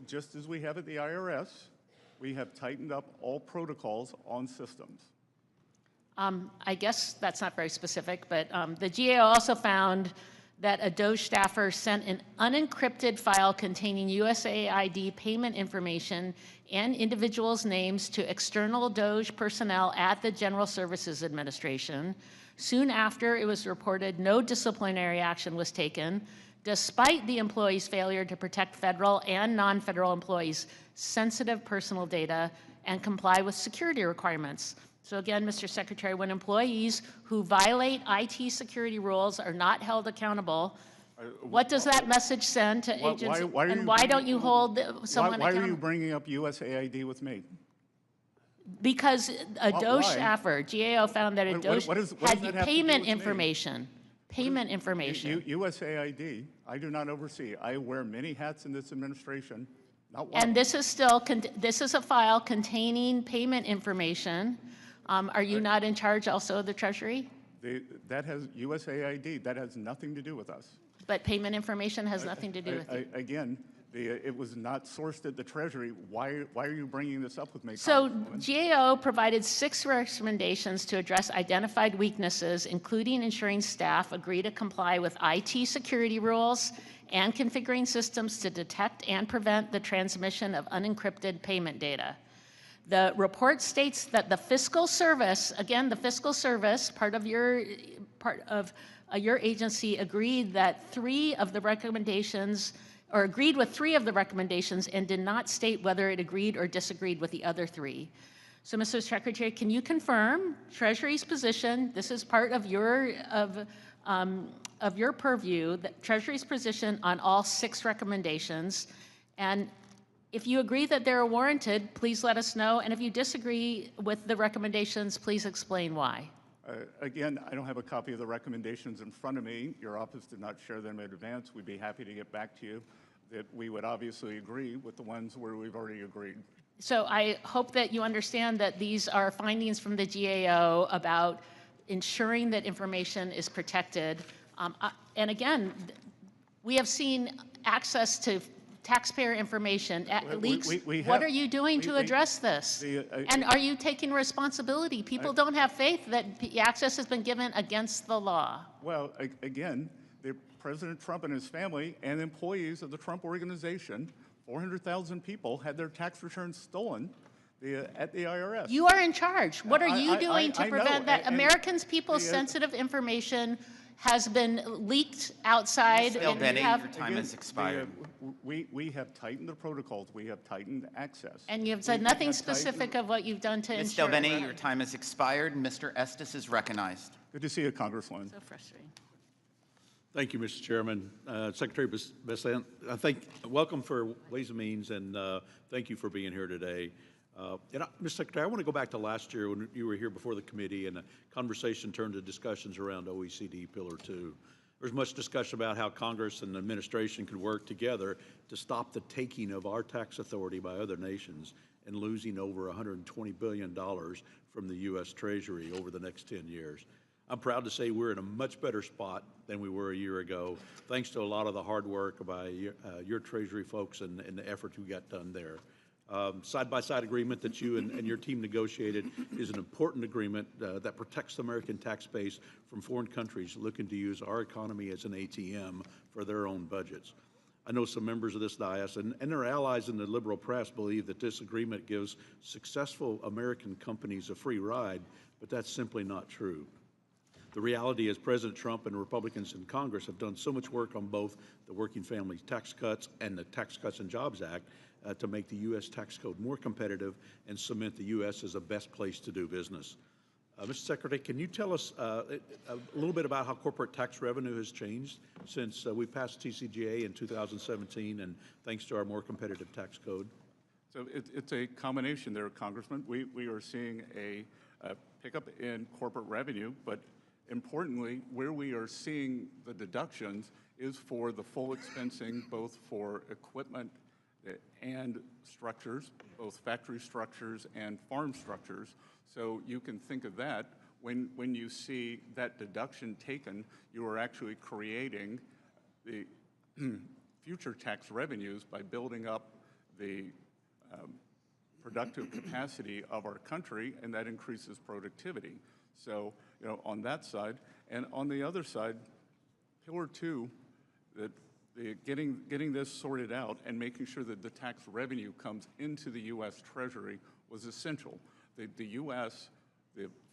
just as we have at the IRS, we have tightened up all protocols on systems. I guess that's not very specific, but the GAO also found that a DOGE staffer sent an unencrypted file containing USAID payment information and individuals' names to external DOGE personnel at the General Services Administration. Soon after, it was reported no disciplinary action was taken, despite the employee's failure to protect federal and non-federal employees' sensitive personal data and comply with security requirements. So again, Mr. Secretary, when employees who violate IT security rules are not held accountable, what does that message send to agents? And why don't you hold someone accountable? Why are you bringing up USAID with me? Because a DOGE staffer, GAO found that a DOGE had payment information. Payment information. USAID, I do not oversee. I wear many hats in this administration. Not one. And this is still, this is a file containing payment information. Are you not in charge also of the Treasury? That has USAID. That has nothing to do with us. But payment information has nothing to do with it. Again, it was not sourced at the Treasury. Why are you bringing this up with me? So GAO provided 6 recommendations to address identified weaknesses, including ensuring staff agree to comply with IT security rules and configuring systems to detect and prevent the transmission of unencrypted payment data. The report states that the fiscal service, again, the fiscal service, part of your agency agreed that 3 of the recommendations, or agreed with 3 of the recommendations and did not state whether it agreed or disagreed with the other 3. So, Mr. Secretary, can you confirm Treasury's position? This is part of your purview, that Treasury's position on all 6 recommendations, and If you agree that they're warranted, please let us know. And if you disagree with the recommendations, please explain why. Again, I don't have a copy of the recommendations in front of me. Your office did not share them in advance. We'd be happy to get back to you. That we would obviously agree with the ones where we've already agreed. So I hope that you understand that these are findings from the GAO about ensuring that information is protected. And again, we have seen access to taxpayer information leaks. What are you doing to address this? And are you taking responsibility? People don't have faith that access has been given against the law. Well, again, President Trump and his family and employees of the Trump Organization, 400,000 people had their tax returns stolen at the IRS. You are in charge. What are you doing to prevent that? And Americans, people's sensitive information has been leaked outside. Ms. Delbene, your time has expired. We have tightened the protocols. We have tightened access. And you've said nothing specific of what you've done to Ms. ensure. Delbene, your time has expired. Mr. Estes is recognized. Good to see you, Congresswoman. So frustrating. Thank you, Mr. Chairman. Secretary Bessent, welcome for Ways and Means, and thank you for being here today. Mr. Secretary, I want to go back to last year when you were here before the committee and the conversation turned to discussions around OECD Pillar 2. There's much discussion about how Congress and the administration could work together to stop the taking of our tax authority by other nations and losing over $120 billion from the U.S. Treasury over the next 10 years. I'm proud to say we're in a much better spot than we were a year ago, thanks to a lot of the hard work by your Treasury folks and the effort you got done there. Side-by-side agreement that you and your team negotiated is an important agreement that protects the American tax base from foreign countries looking to use our economy as an ATM for their own budgets. I know some members of this dais and their allies in the liberal press believe that this agreement gives successful American companies a free ride, but that's simply not true. The reality is President Trump and Republicans in Congress have done so much work on both the Working Families Tax Cuts and the Tax Cuts and Jobs Act to make the U.S. tax code more competitive and cement the U.S. as the best place to do business. Mr. Secretary, can you tell us a little bit about how corporate tax revenue has changed since we passed TCJA in 2017 and thanks to our more competitive tax code? So it's a combination there, Congressman. We are seeing a pickup in corporate revenue, but importantly, where we are seeing the deductions is for the full expensing, both for equipment and structures, both factory structures and farm structures. So you can think of that. When you see that deduction taken, you are actually creating the future tax revenues by building up the productive capacity of our country, and that increases productivity. So, on that side, and on the other side, Pillar 2, that getting this sorted out and making sure that the tax revenue comes into the U.S. Treasury was essential. The U.S.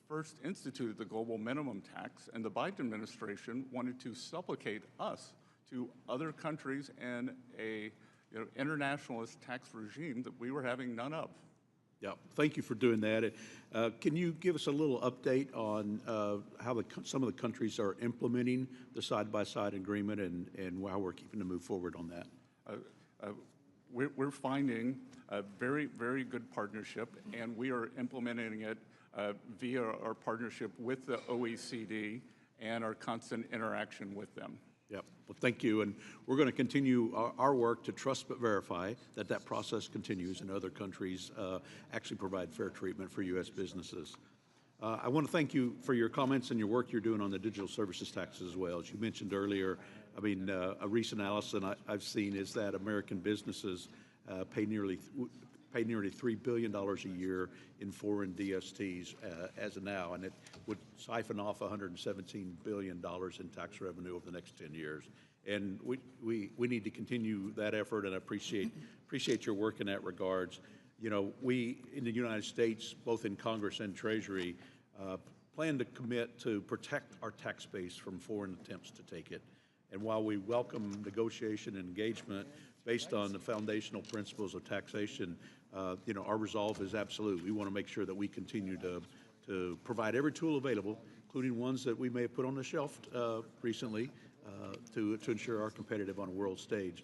first instituted the global minimum tax, and the Biden administration wanted to supplicate us to other countries and a internationalist tax regime that we were having none of. Yeah, thank you for doing that. Can you give us a little update on how some of the countries are implementing the side-by-side agreement and how we're keeping to move forward on that? We're finding a very, very good partnership, and we are implementing it via our partnership with the OECD and our constant interaction with them. Yep. Well, thank you. And we're going to continue our work to trust but verify that process continues and other countries actually provide fair treatment for U.S. businesses. I want to thank you for your comments and your work you're doing on the digital services taxes as well. As you mentioned earlier, I mean, a recent analysis I've seen is that American businesses pay nearly $3 billion a year in foreign DSTs as of now, and it would siphon off $117 billion in tax revenue over the next 10 years. And we need to continue that effort, and I appreciate your work in that regards. We in the United States, both in Congress and Treasury, plan to commit to protect our tax base from foreign attempts to take it. And while we welcome negotiation and engagement based on the foundational principles of taxation, our resolve is absolute. We want to make sure that we continue to provide every tool available, including ones that we may have put on the shelf recently, to ensure our competitive on a world stage.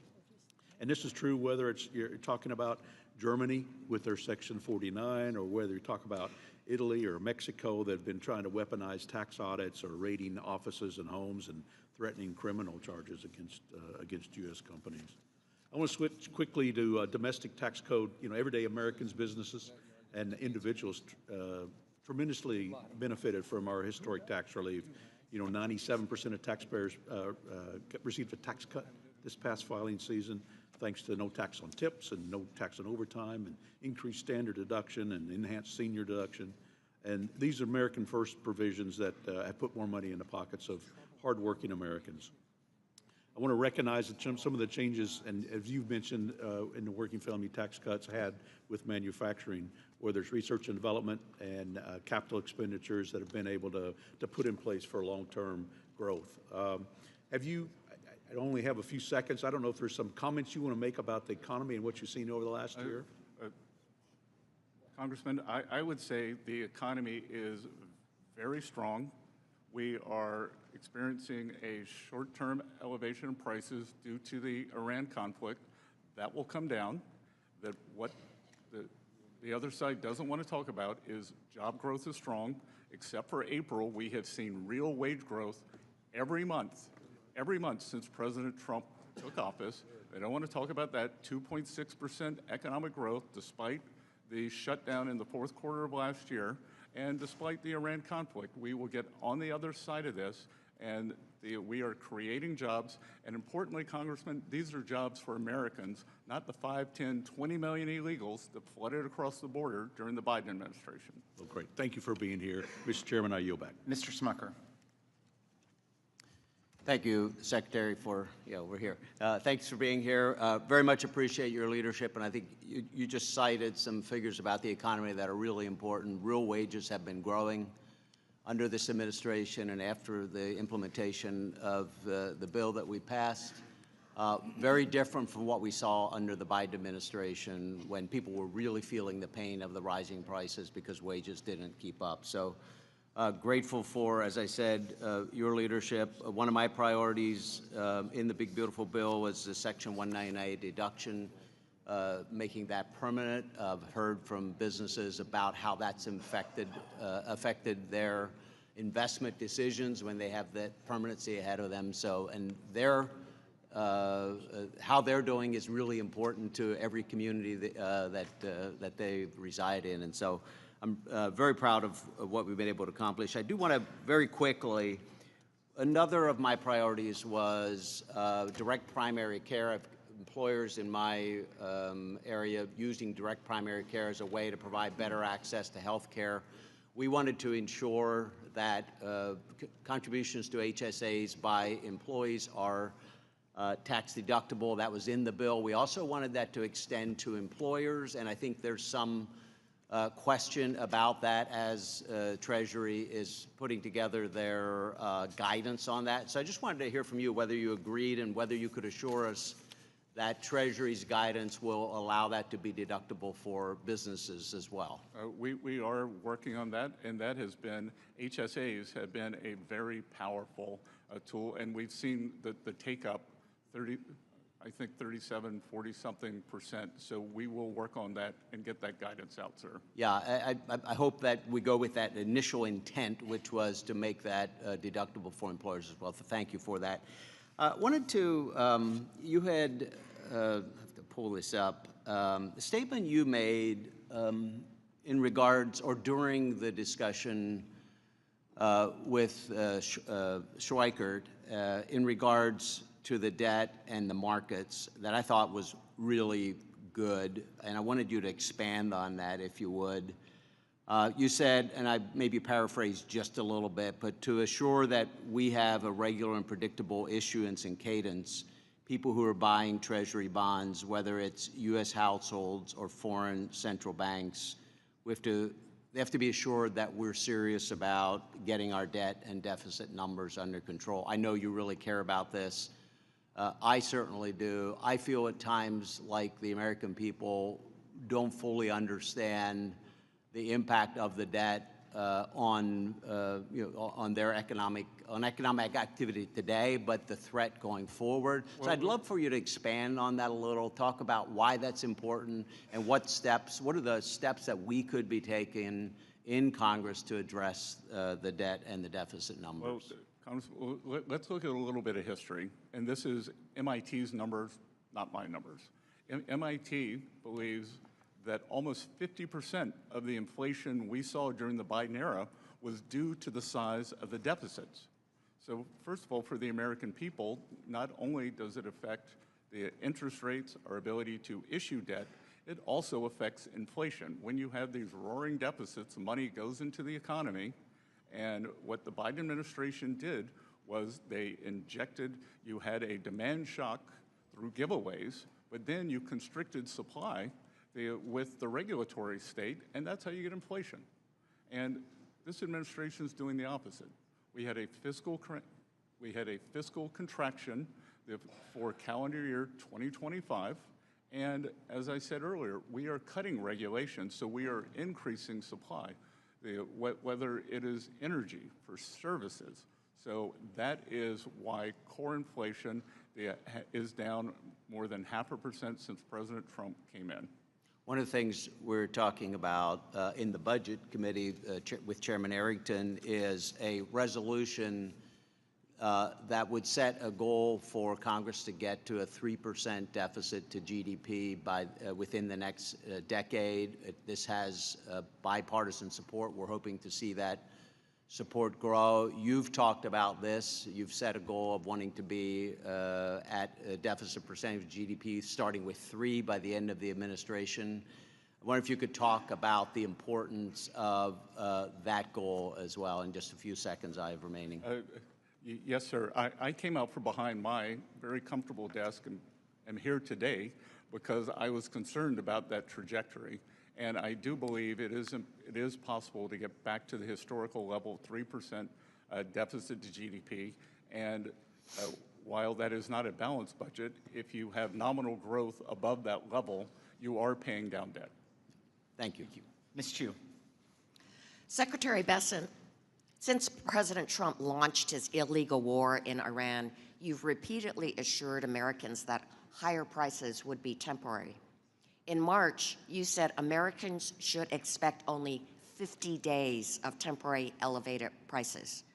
And this is true whether you're talking about Germany with their Section 49, or whether you talk about Italy or Mexico that have been trying to weaponize tax audits or raiding offices and homes and threatening criminal charges against U.S. companies. I want to switch quickly to domestic tax code. You know, everyday Americans, businesses, and individuals tremendously benefited from our historic tax relief. You know, 97% of taxpayers received a tax cut this past filing season, thanks to no tax on tips and no tax on overtime and increased standard deduction and enhanced senior deduction. And these are American First provisions that have put more money in the pockets of hardworking Americans. I want to recognize that some of the changes, and as you've mentioned, in the working family tax cuts had with manufacturing, whether it's research and development and capital expenditures that have been able to put in place for long-term growth. I only have a few seconds. I don't know if there's some comments you want to make about the economy and what you've seen over the last year. Congressman, I would say the economy is very strong. We are experiencing a short-term elevation in prices due to the Iran conflict. That will come down. That what the other side doesn't want to talk about is job growth is strong. Except for April, we have seen real wage growth every month since President Trump took office. They don't want to talk about that 2.6% economic growth despite the shutdown in the fourth quarter of last year. And despite the Iran conflict, we will get on the other side of this, and we are creating jobs. And importantly, Congressman, these are jobs for Americans, not the 5, 10, 20 million illegals that flooded across the border during the Biden administration. Well, great. Thank you for being here. Mr. Chairman, I yield back. Mr. Smucker. Thank you, Secretary, we're here. Thanks for being here. Very much appreciate your leadership, and I think you just cited some figures about the economy that are really important. Real wages have been growing under this administration and after the implementation of the bill that we passed. Very different from what we saw under the Biden administration when people were really feeling the pain of the rising prices because wages didn't keep up. So. Grateful for, as I said, your leadership. One of my priorities in the big, beautiful bill was the Section 199 deduction, making that permanent. I've heard from businesses about how that's affected their investment decisions when they have that permanency ahead of them. So, and how they're doing is really important to every community that they reside in. And so, I'm very proud of what we've been able to accomplish. I do want to very quickly, another of my priorities was direct primary care. Employers in my area using direct primary care as a way to provide better access to health care. We wanted to ensure that contributions to HSAs by employees are tax deductible. That was in the bill. We also wanted that to extend to employers, and I think there's some question about that as Treasury is putting together their guidance on that. So I just wanted to hear from you whether you agreed and whether you could assure us that Treasury's guidance will allow that to be deductible for businesses as well. We are working on that, and that has been, HSAs have been a very powerful tool, and we've seen the take-up, 37, 40-something%. So we will work on that and get that guidance out, sir. Yeah, I hope that we go with that initial intent, which was to make that deductible for employers as well. So thank you for that. Wanted to, you had, I have to pull this up, the statement you made in regards or during the discussion with Schweikert in regards to the debt and the markets that I thought was really good, and I wanted you to expand on that if you would. You said, and I maybe paraphrased just a little bit, but to assure that we have a regular and predictable issuance and cadence, people who are buying Treasury bonds, whether it's U.S. households or foreign central banks, they have to be assured that we're serious about getting our debt and deficit numbers under control. I know you really care about this. I certainly do. I feel at times like the American people don't fully understand the impact of the debt on their economic activity today, but the threat going forward. So I'd love for you to expand on that a little, talk about why that's important and what are the steps that we could be taking in Congress to address the debt and the deficit numbers. Well, let's look at a little bit of history. And this is MIT's numbers, not my numbers. MIT believes that almost 50% of the inflation we saw during the Biden era was due to the size of the deficits. So first of all, for the American people, not only does it affect the interest rates, our ability to issue debt, it also affects inflation. When you have these roaring deficits, money goes into the economy, and what the Biden administration did was they you had a demand shock through giveaways, but then you constricted supply with the regulatory state, and that's how you get inflation. And this administration is doing the opposite. We had a fiscal contraction for calendar year 2025, and as I said earlier, we are cutting regulations, so we are increasing supply, whether it is energy for services. So that is why core inflation is down more than 0.5% since President Trump came in. One of the things we're talking about in the Budget Committee with Chairman Arrington is a resolution that would set a goal for Congress to get to a 3% deficit to GDP within the next decade. This has bipartisan support. We're hoping to see that support grow. You've talked about this. You've set a goal of wanting to be at a deficit percentage of GDP starting with 3 by the end of the administration. I wonder if you could talk about the importance of that goal as well in just a few seconds I have remaining. Yes, sir. I came out from behind my very comfortable desk and am here today because I was concerned about that trajectory. And I do believe it is possible to get back to the historical level of 3% deficit to GDP. And while that is not a balanced budget, if you have nominal growth above that level, you are paying down debt. Thank you. Ms. Chu. Secretary Bessent, since President Trump launched his illegal war in Iran, you've repeatedly assured Americans that higher prices would be temporary. In March, you said Americans should expect only 50 days of temporary elevated prices.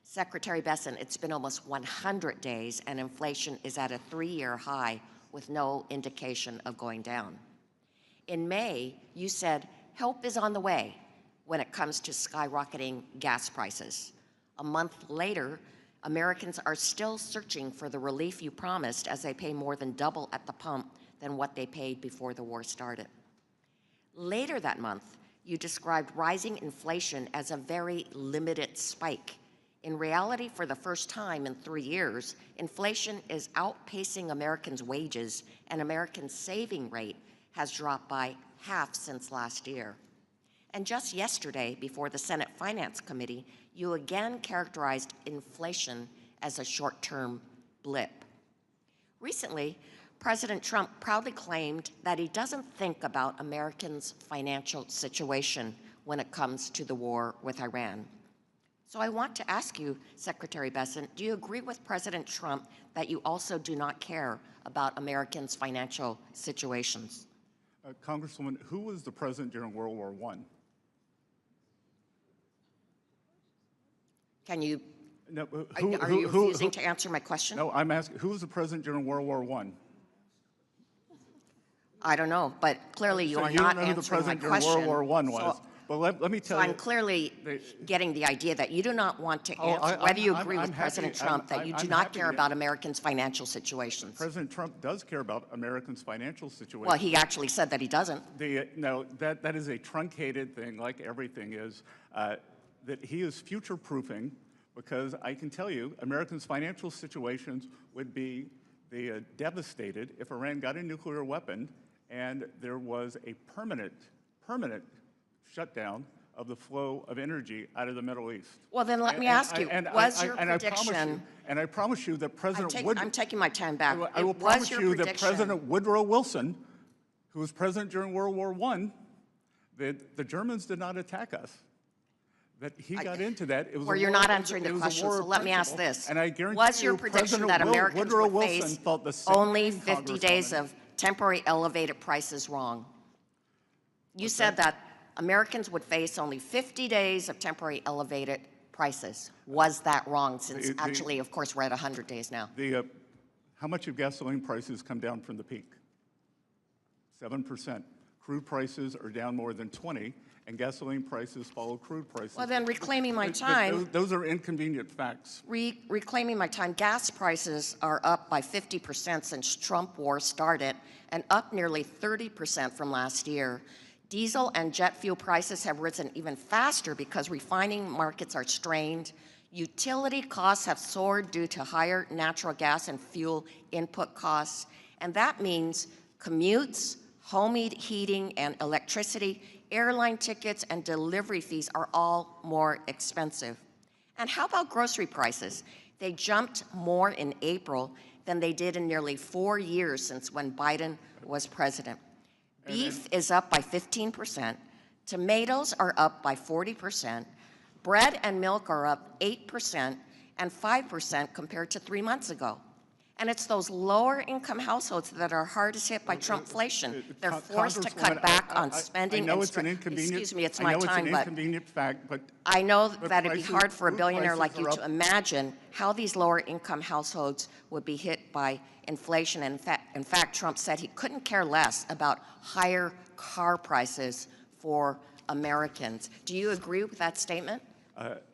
Secretary Bessent, it's been almost 100 days and inflation is at a 3-year high with no indication of going down. In May, you said help is on the way when it comes to skyrocketing gas prices. A month later, Americans are still searching for the relief you promised as they pay more than double at the pump than what they paid before the war started. Later that month, you described rising inflation as a very limited spike. In reality, for the first time in 3 years, inflation is outpacing Americans' wages, and Americans' saving rate has dropped by half since last year. And just yesterday, before the Senate Finance Committee, you again characterized inflation as a short-term blip. Recently, President Trump proudly claimed that he doesn't think about Americans' financial situation when it comes to the war with Iran. So I want to ask you, Secretary Bessent, do you agree with President Trump that you also do not care about Americans' financial situations? Congresswoman, who was the president during World War I? Can you, no, are you refusing to answer my question? No, I'm asking, who was the president during World War I? I don't know, but clearly you are not answering my question. During World War I was. But let me tell you. So I'm clearly getting the idea that you do not want to answer whether you agree with President Trump that you do not care about Americans' financial situations. President Trump does care about Americans' financial situations. Well, he actually said that he doesn't. No, that is a truncated thing, like everything is, that he is future-proofing, because I can tell you Americans' financial situations would be devastated if Iran got a nuclear weapon and there was a permanent shutdown of the flow of energy out of the Middle East. Well, then let me ask you, was your prediction... I promise you that I'm taking my time back. I will promise you that President Woodrow Wilson, who was president during World War I, the Germans did not attack us. That he got into that. It was Well, a you're war- not it was- answering it the was a question, war so of let me ask principle, this. And I guarantee Was your you, prediction President that Americans Woodrow would Wilson face felt the same only thing, 50 days Congresswoman. of temporary elevated prices wrong? You said that Americans would face only 50 days of temporary elevated prices. Was that wrong, since actually, of course, we're at 100 days now? How much have gasoline prices come down from the peak? 7%. Crude prices are down more than 20, and gasoline prices follow crude prices. Well, then reclaiming my But time, those are inconvenient facts. reclaiming my time, gas prices are up by 50% since Trump war started and up nearly 30% from last year. Diesel and jet fuel prices have risen even faster because refining markets are strained. Utility costs have soared due to higher natural gas and fuel input costs, and that means commutes, home heating and electricity, airline tickets, and delivery fees are all more expensive. And how about grocery prices? They jumped more in April than they did in nearly 4 years since when Biden was president. Beef is up by 15%, tomatoes are up by 40%, bread and milk are up 8% and 5% compared to 3 months ago. And it's those lower income households that are hardest hit by Trumpflation. They're forced to cut back on spending. I know it's an inconvenient. Excuse me, it's I my know time, it's an but inconvenient fact, but I know but that it'd be hard for a food billionaire prices like you are to up. imagine how these lower income households would be hit by inflation. And in fact, Trump said he couldn't care less about higher car prices for Americans. Do you agree with that statement?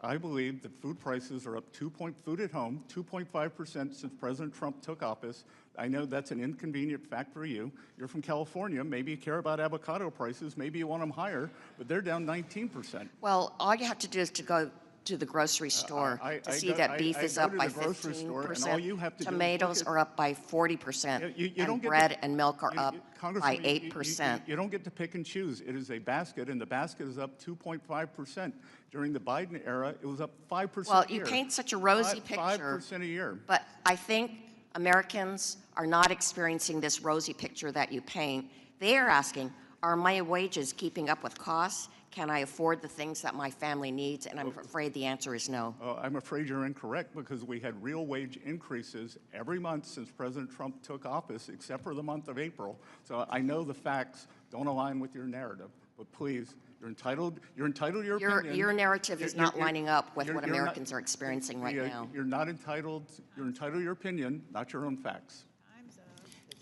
I believe that food prices are up food at home, 2.5% since President Trump took office. I know that's an inconvenient fact for you. You're from California. Maybe you care about avocado prices. Maybe you want them higher, but they're down 19%. Well, all you have to do is to go to the grocery store to see that beef is up by 15%, tomatoes are up by 40%, and bread and milk are up by 8%. You don't get to pick and choose. It is a basket, and the basket is up 2.5%. During the Biden era, it was up 5% Well, a year. you paint such a rosy picture. 5% a year. But I think Americans are not experiencing this rosy picture that you paint. They are asking, are my wages keeping up with costs? Can I afford the things that my family needs? And I'm afraid the answer is no. I'm afraid you're incorrect, because we had real wage increases every month since President Trump took office, except for the month of April. So I know the facts don't align with your narrative, but please, you're entitled to your opinion. Your narrative is not lining up with what you're Americans are experiencing right now. You're entitled to your opinion, not your own facts.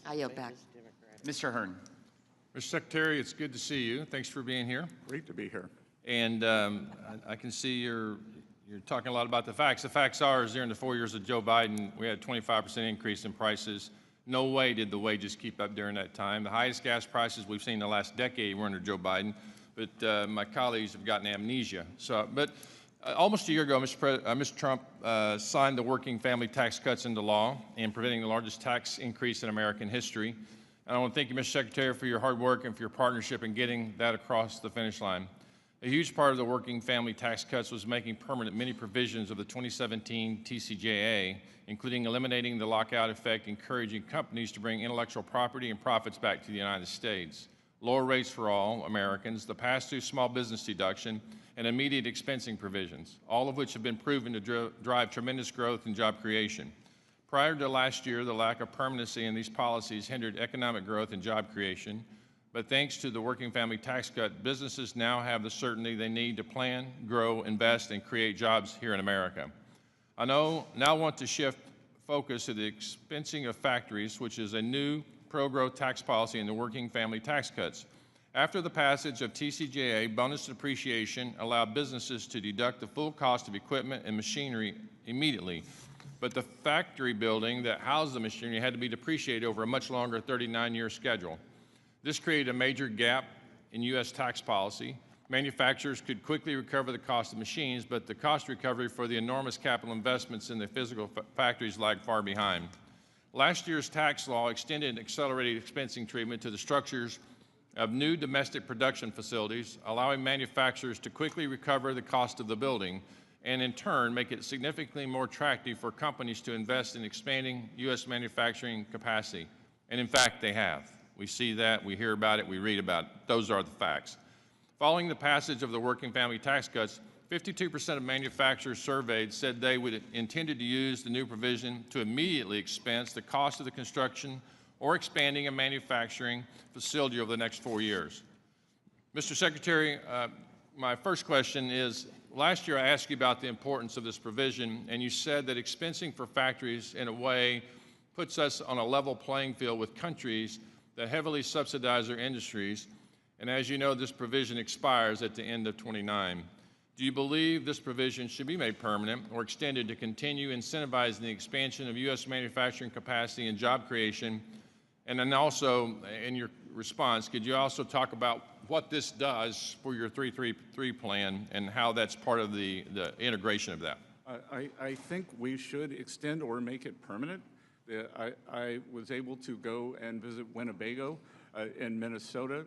I yield back. Mr. Hearn. Mr. Secretary, it's good to see you. Thanks for being here. Great to be here. And I can see you're talking a lot about the facts. The facts are, is during the 4 years of Joe Biden, we had a 25% increase in prices. No way did the wages keep up during that time. The highest gas prices we've seen in the last decade were under Joe Biden, but my colleagues have gotten amnesia. But almost a year ago, Mr. Trump signed the working family tax cuts into law and preventing the largest tax increase in American history. And I want to thank you, Mr. Secretary, for your hard work and for your partnership in getting that across the finish line. A huge part of the working family tax cuts was making permanent many provisions of the 2017 TCJA, including eliminating the lockout effect, encouraging companies to bring intellectual property and profits back to the United States, lower rates for all Americans, the pass-through small business deduction, and immediate expensing provisions, all of which have been proven to drive tremendous growth and job creation. Prior to last year, the lack of permanency in these policies hindered economic growth and job creation. But thanks to the working family tax cut, businesses now have the certainty they need to plan, grow, invest, and create jobs here in America. I now want to shift focus to the expensing of factories, which is a new pro-growth tax policy in the working family tax cuts. After the passage of TCJA, bonus depreciation allowed businesses to deduct the full cost of equipment and machinery immediately. But the factory building that housed the machinery had to be depreciated over a much longer 39-year schedule. This created a major gap in U.S. tax policy. Manufacturers could quickly recover the cost of machines, but the cost recovery for the enormous capital investments in the physical factories lagged far behind. Last year's tax law extended accelerated expensing treatment to the structures of new domestic production facilities, allowing manufacturers to quickly recover the cost of the building, and in turn make it significantly more attractive for companies to invest in expanding U.S. manufacturing capacity. And in fact, they have. We see that, we hear about it, we read about it. Those are the facts. Following the passage of the working family tax cuts, 52% of manufacturers surveyed said they would intended to use the new provision to immediately expense the cost of the construction or expanding a manufacturing facility over the next 4 years. Mr. Secretary, my first question is, last year I asked you about the importance of this provision, and you said that expensing for factories in a way puts us on a level playing field with countries that heavily subsidize their industries, and as you know, this provision expires at the end of 29. Do you believe this provision should be made permanent or extended to continue incentivizing the expansion of U.S. manufacturing capacity and job creation? And then also, in your response, could you also talk about what this does for your 333 plan and how that's part of the integration of that? I think we should extend or make it permanent. I was able to go and visit Winnebago in Minnesota,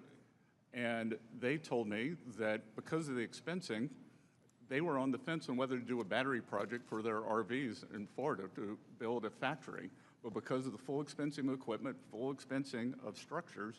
and they told me that because of the expensing, they were on the fence on whether to do a battery project for their RVs in Florida to build a factory. But because of the full expensing of equipment, full expensing of structures,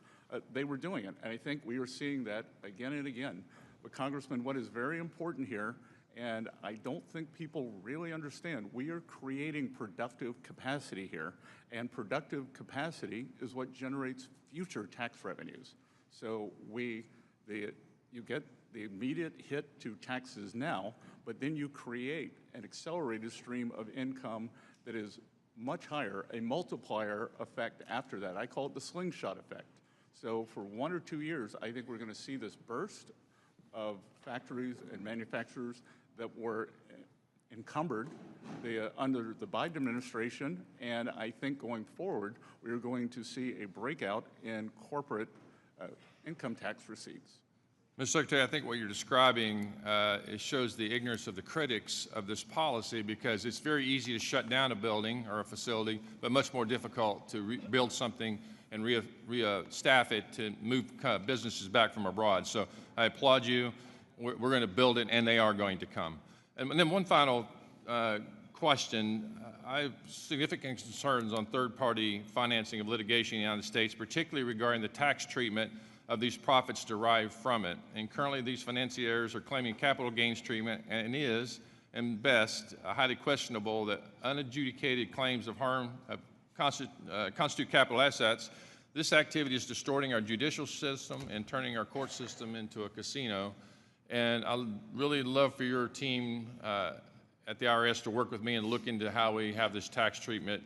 they were doing it. And I think we are seeing that again and again. But Congressman, what is very important here, and I don't think people really understand, we are creating productive capacity here. And productive capacity is what generates future tax revenues. So you get the immediate hit to taxes now, but then you create an accelerated stream of income that is much higher, a multiplier effect after that. I call it the slingshot effect. So for 1 or 2 years, I think we're going to see this burst of factories and manufacturers that were encumbered under the Biden administration, and I think going forward, we are going to see a breakout in corporate income tax receipts. Mr. Secretary, I think what you're describing it shows the ignorance of the critics of this policy, because it's very easy to shut down a building or a facility, but much more difficult to rebuild something and re-staff it to move businesses back from abroad. So I applaud you. We're going to build it, and they are going to come. And then one final question. I have significant concerns on third-party financing of litigation in the United States, particularly regarding the tax treatment of these profits derived from it. And currently these financiers are claiming capital gains treatment, and is, and best, highly questionable that unadjudicated claims of harm constitute capital assets. This activity is distorting our judicial system and turning our court system into a casino. And I'd really love for your team at the IRS to work with me and look into how we have this tax treatment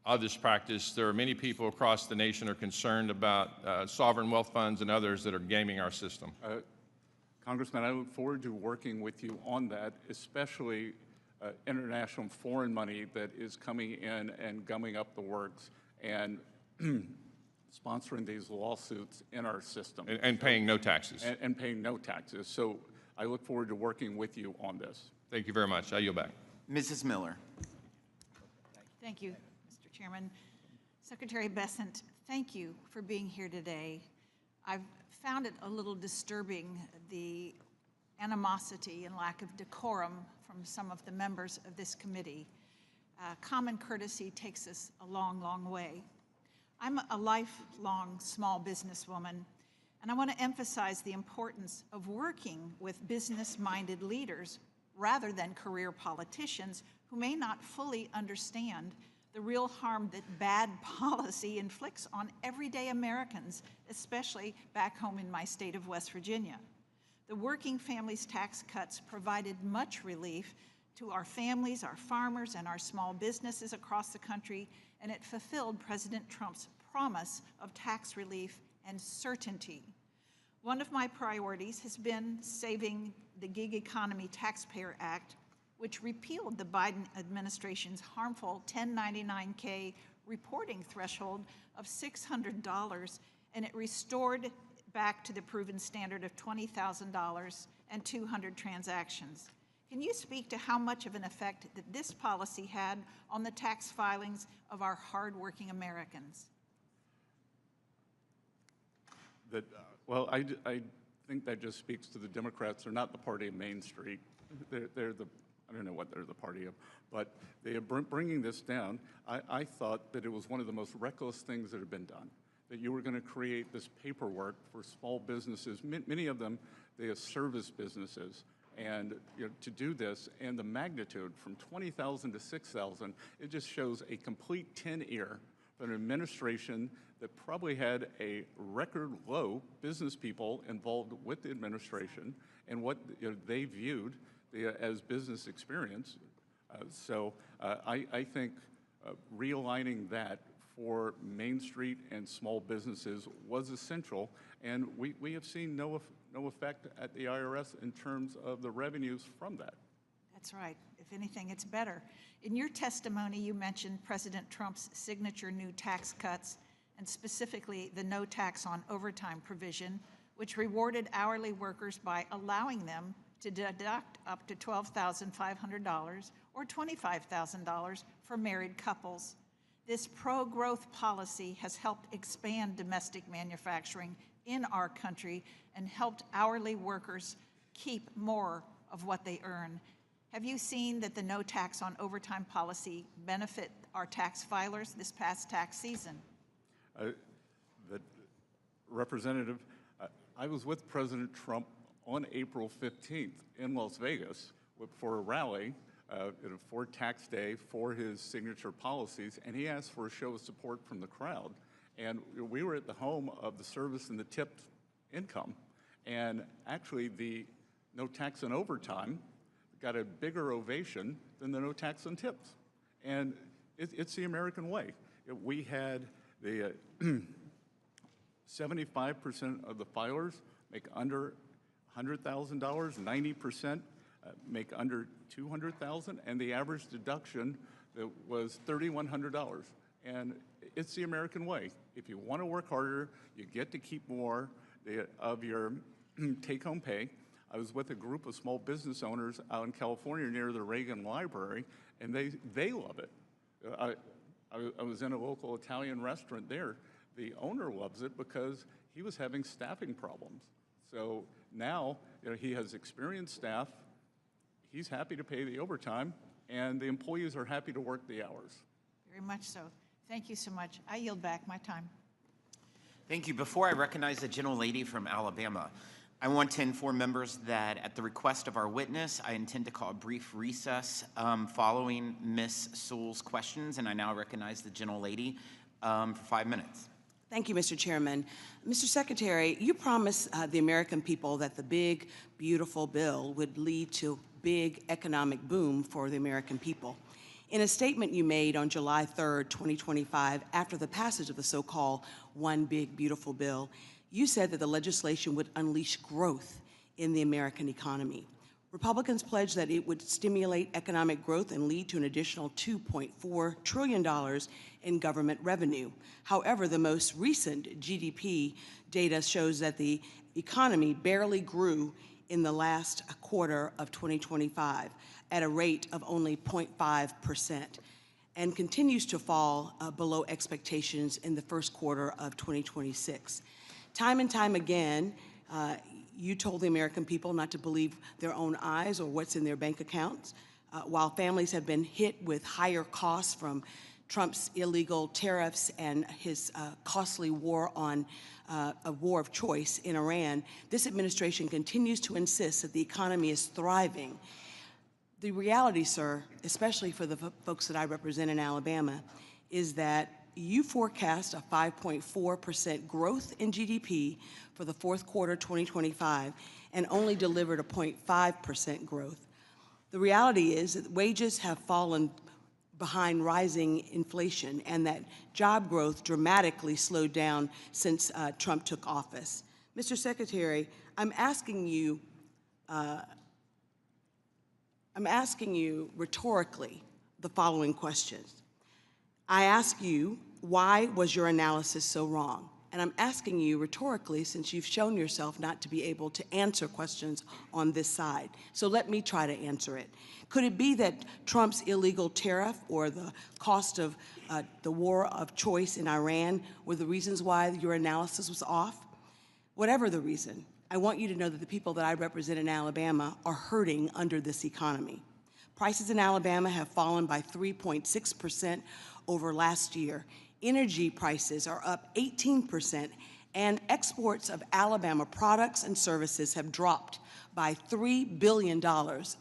of this practice. There are many people across the nation are concerned about sovereign wealth funds and others that are gaming our system. Congressman, I look forward to working with you on that, especially international foreign money that is coming in and gumming up the works and sponsoring these lawsuits in our system. And paying no taxes. And paying no taxes. So I look forward to working with you on this. Thank you very much. I yield back. Mrs. Miller. Thank you, Mr. Chairman. Secretary Bessent, thank you for being here today. I've found it a little disturbing, the animosity and lack of decorum from some of the members of this committee. Common courtesy takes us a long, long way. I'm a lifelong small businesswoman, and I want to emphasize the importance of working with business-minded leaders rather than career politicians who may not fully understand the real harm that bad policy inflicts on everyday Americans, especially back home in my state of West Virginia. The Working Families Tax Cuts provided much relief to our families, our farmers, and our small businesses across the country, and it fulfilled President Trump's promise of tax relief and certainty. One of my priorities has been saving the Gig Economy Taxpayer Act, which repealed the Biden administration's harmful 1099-K reporting threshold of $600, and it restored back to the proven standard of $20,000 and 200 transactions. Can you speak to how much of an effect that this policy had on the tax filings of our hardworking Americans? Well, I think that just speaks to the Democrats. They're not the party of Main Street. They're the, I don't know what they're the party of, but they are bringing this down. I thought that it was one of the most reckless things that had been done, that you were going to create this paperwork for small businesses. Many of them, they are service businesses, And to do this, and the magnitude from 20,000 to 6,000, it just shows a complete tin ear for an administration that probably had a record low business people involved with the administration and what they viewed as business experience. So I think realigning that for Main Street and small businesses was essential, and we have seen no effect at the IRS in terms of the revenues from that. That's right. If anything, it's better. In your testimony, you mentioned President Trump's signature new tax cuts, and specifically the no tax on overtime provision, which rewarded hourly workers by allowing them to deduct up to $12,500 or $25,000 for married couples. This pro-growth policy has helped expand domestic manufacturing in our country and helped hourly workers keep more of what they earn. Have you seen that the no tax on overtime policy benefit our tax filers this past tax season? Representative, I was with President Trump on April 15th in Las Vegas for a rally for tax day for his signature policies, and he asked for a show of support from the crowd. And we were at the home of the service and the tipped income. And actually, the no tax on overtime got a bigger ovation than the no tax on tips. And it's the American way. We had the 75% of the filers make under $100,000, 90% make under $200,000, and the average deduction was $3,100. And it's the American way. If you want to work harder, you get to keep more of your take-home pay. I was with a group of small business owners out in California near the Reagan Library, and they love it. I was in a local Italian restaurant there. The owner loves it because he was having staffing problems. So now he has experienced staff, he's happy to pay the overtime, and the employees are happy to work the hours. Very much so. Thank you so much. I yield back my time. Thank you. Before I recognize the gentlelady from Alabama, I want to inform members that at the request of our witness, I intend to call a brief recess following Ms. Sewell's questions, and I now recognize the gentlelady for 5 minutes. Thank you, Mr. Chairman. Mr. Secretary, you promised the American people that the big, beautiful bill would lead to big economic boom for the American people. In a statement you made on July 3rd, 2025, after the passage of the so-called One Big Beautiful Bill, you said that the legislation would unleash growth in the American economy. Republicans pledged that it would stimulate economic growth and lead to an additional $2.4 trillion in government revenue. However, the most recent GDP data shows that the economy barely grew in the last quarter of 2025 at a rate of only 0.5% and continues to fall below expectations in the first quarter of 2026. Time and time again, you told the American people not to believe their own eyes or what's in their bank accounts. While families have been hit with higher costs from Trump's illegal tariffs and his costly war on a war of choice in Iran, this administration continues to insist that the economy is thriving. The reality, sir, especially for the folks that I represent in Alabama, is that you forecast a 5.4% growth in GDP for the fourth quarter 2025 and only delivered a 0.5% growth. The reality is that wages have fallen behind rising inflation and that job growth dramatically slowed down since Trump took office. Mr. Secretary, I'm asking you rhetorically the following questions. I ask you, why was your analysis so wrong? And I'm asking you rhetorically, since you've shown yourself not to be able to answer questions on this side. So let me try to answer it. Could it be that Trump's illegal tariff or the cost of the war of choice in Iran were the reasons why your analysis was off? Whatever the reason, I want you to know that the people that I represent in Alabama are hurting under this economy. Prices in Alabama have fallen by 3.6% over last year. Energy prices are up 18%, and exports of Alabama products and services have dropped by $3 billion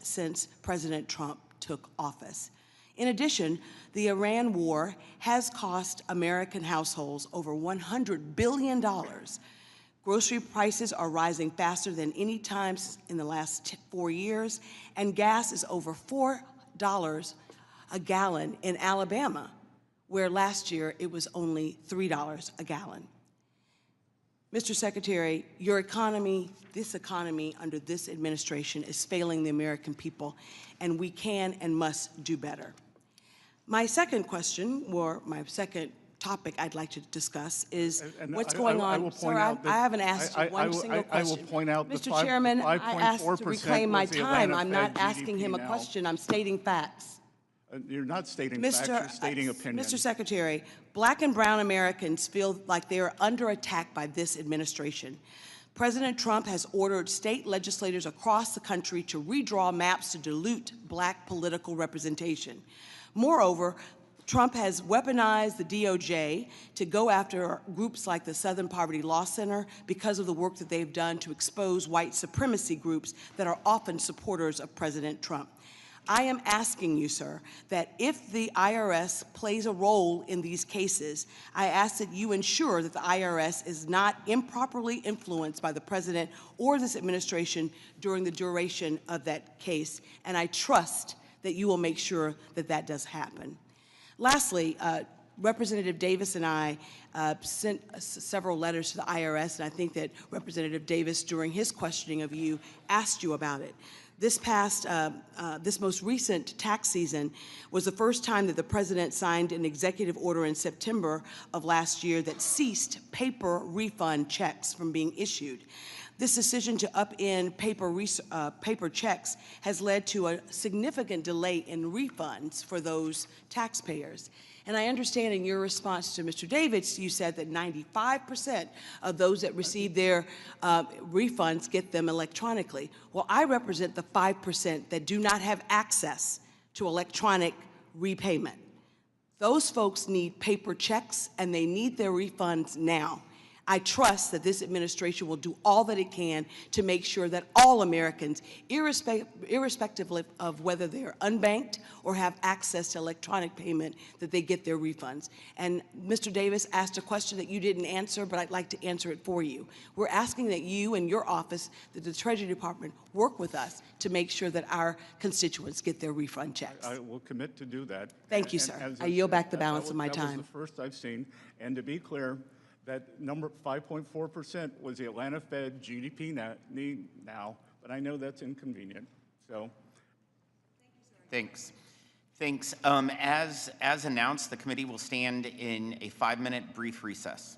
since President Trump took office. In addition, the Iran war has cost American households over $100 billion. Grocery prices are rising faster than any time in the last 4 years, and gas is over $4 a gallon in Alabama, where last year it was only $3 a gallon. Mr. Secretary, your economy, this economy under this administration is failing the American people, and we can and must do better. My second question, or my second topic I'd like to discuss is what's going on. Sir, I haven't asked you one single question. I will point out Mr. Chairman, I asked to reclaim my time. I'm not asking him a question. I'm stating facts. You're not stating facts, you're stating opinions. Mr. Secretary, Black and brown Americans feel like they are under attack by this administration. President Trump has ordered state legislators across the country to redraw maps to dilute Black political representation. Moreover, Trump has weaponized the DOJ to go after groups like the Southern Poverty Law Center because of the work that they've done to expose white supremacy groups that are often supporters of President Trump. I am asking you, sir, that if the IRS plays a role in these cases, I ask that you ensure that the IRS is not improperly influenced by the president or this administration during the duration of that case, and I trust that you will make sure that that does happen. Lastly, Representative Davis and I sent several letters to the IRS, and I think that Representative Davis, during his questioning of you, asked you about it. This most recent tax season was the first time that the president signed an executive order in September of last year that ceased paper refund checks from being issued. This decision to upend paper checks has led to a significant delay in refunds for those taxpayers. And I understand in your response to Mr. Davis, you said that 95% of those that receive their refunds get them electronically. Well, I represent the 5% that do not have access to electronic repayment. Those folks need paper checks, and they need their refunds now. I trust that this administration will do all that it can to make sure that all Americans, irrespective of whether they're unbanked or have access to electronic payment, that they get their refunds. And Mr. Davis asked a question that you didn't answer, but I'd like to answer it for you. We're asking that you and your office, that the Treasury Department, work with us to make sure that our constituents get their refund checks. I will commit to do that. Thank you, sir. I yield back the balance of my time. That was the first I've seen. And to be clear, that number 5.4% was the Atlanta Fed GDP now, but I know that's inconvenient. So, thanks. As announced, the committee will stand in a 5-minute brief recess.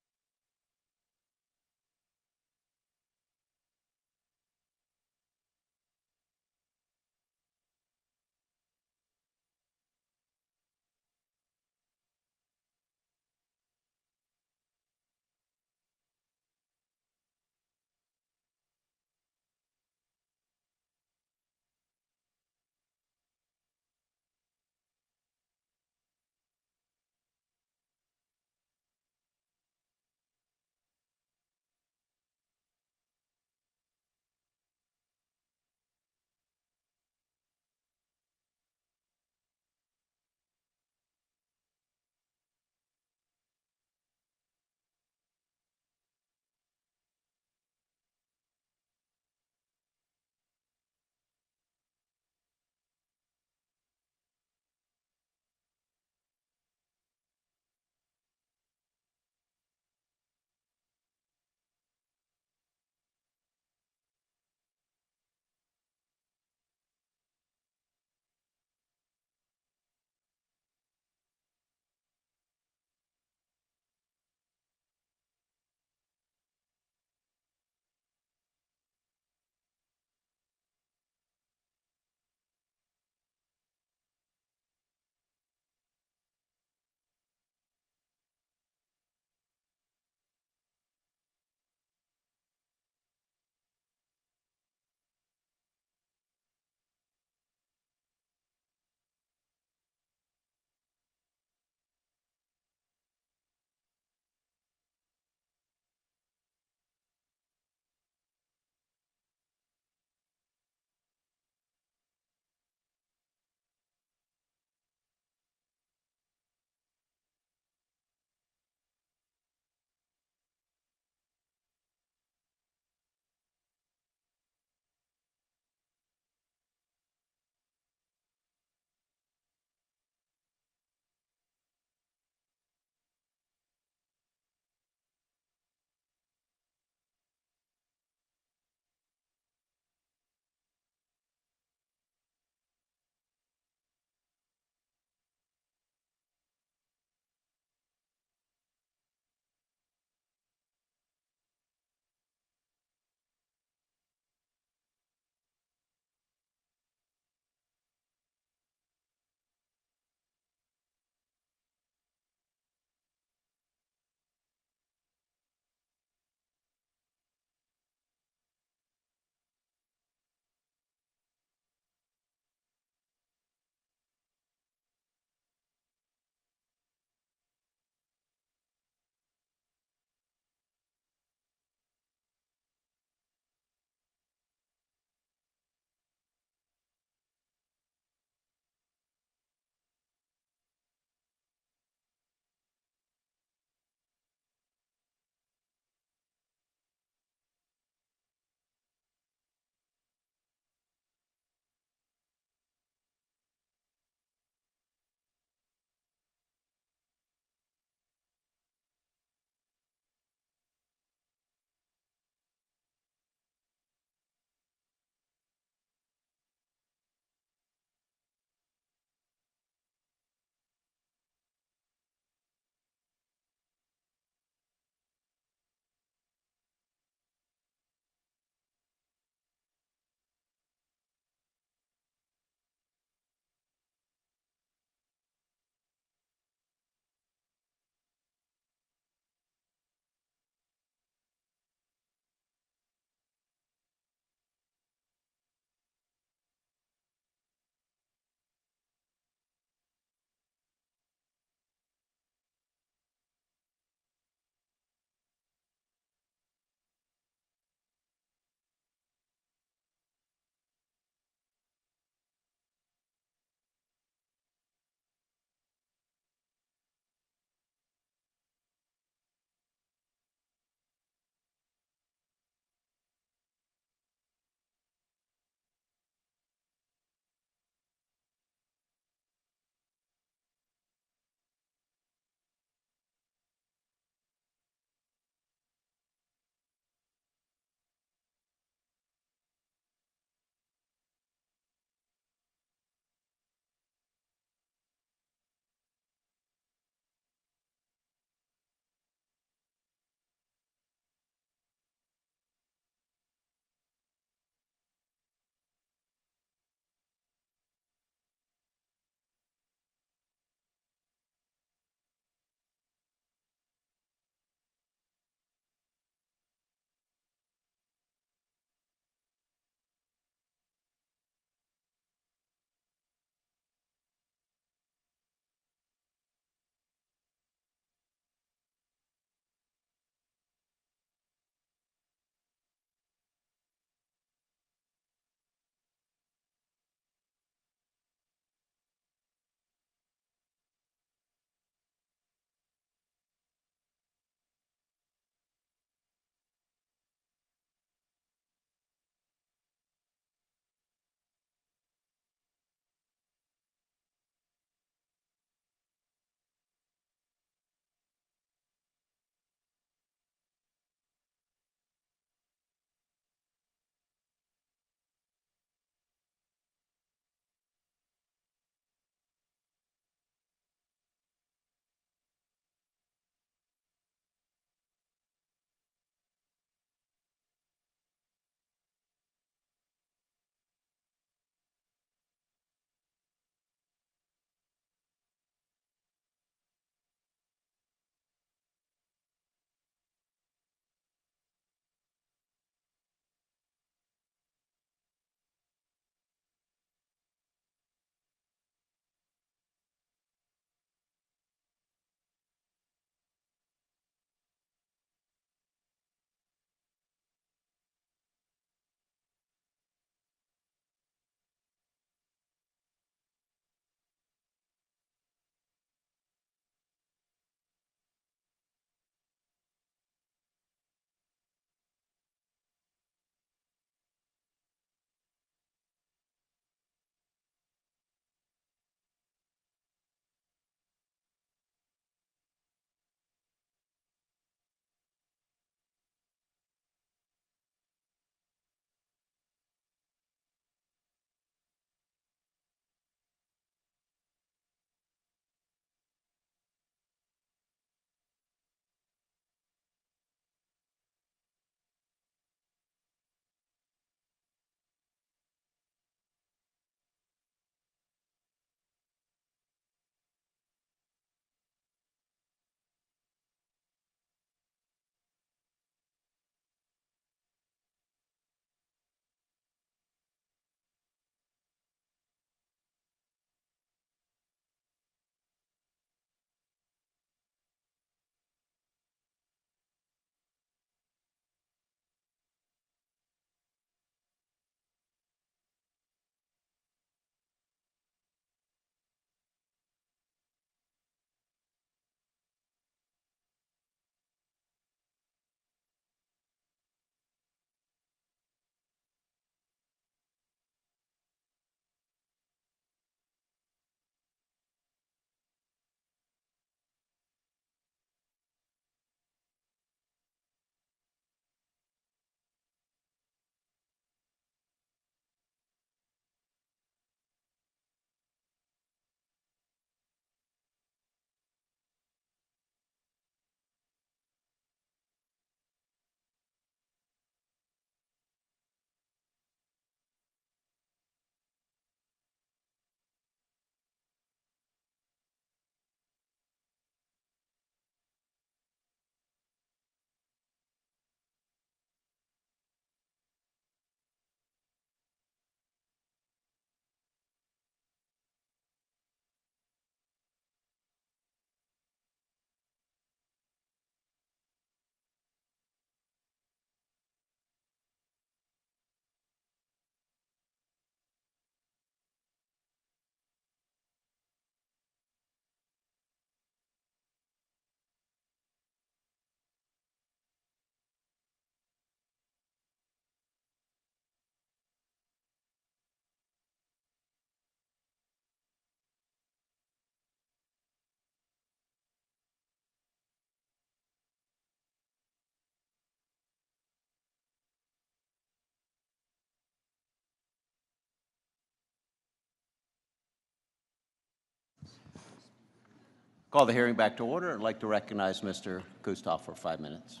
Call the hearing back to order. I'd like to recognize Mr. Kustoff for 5 minutes.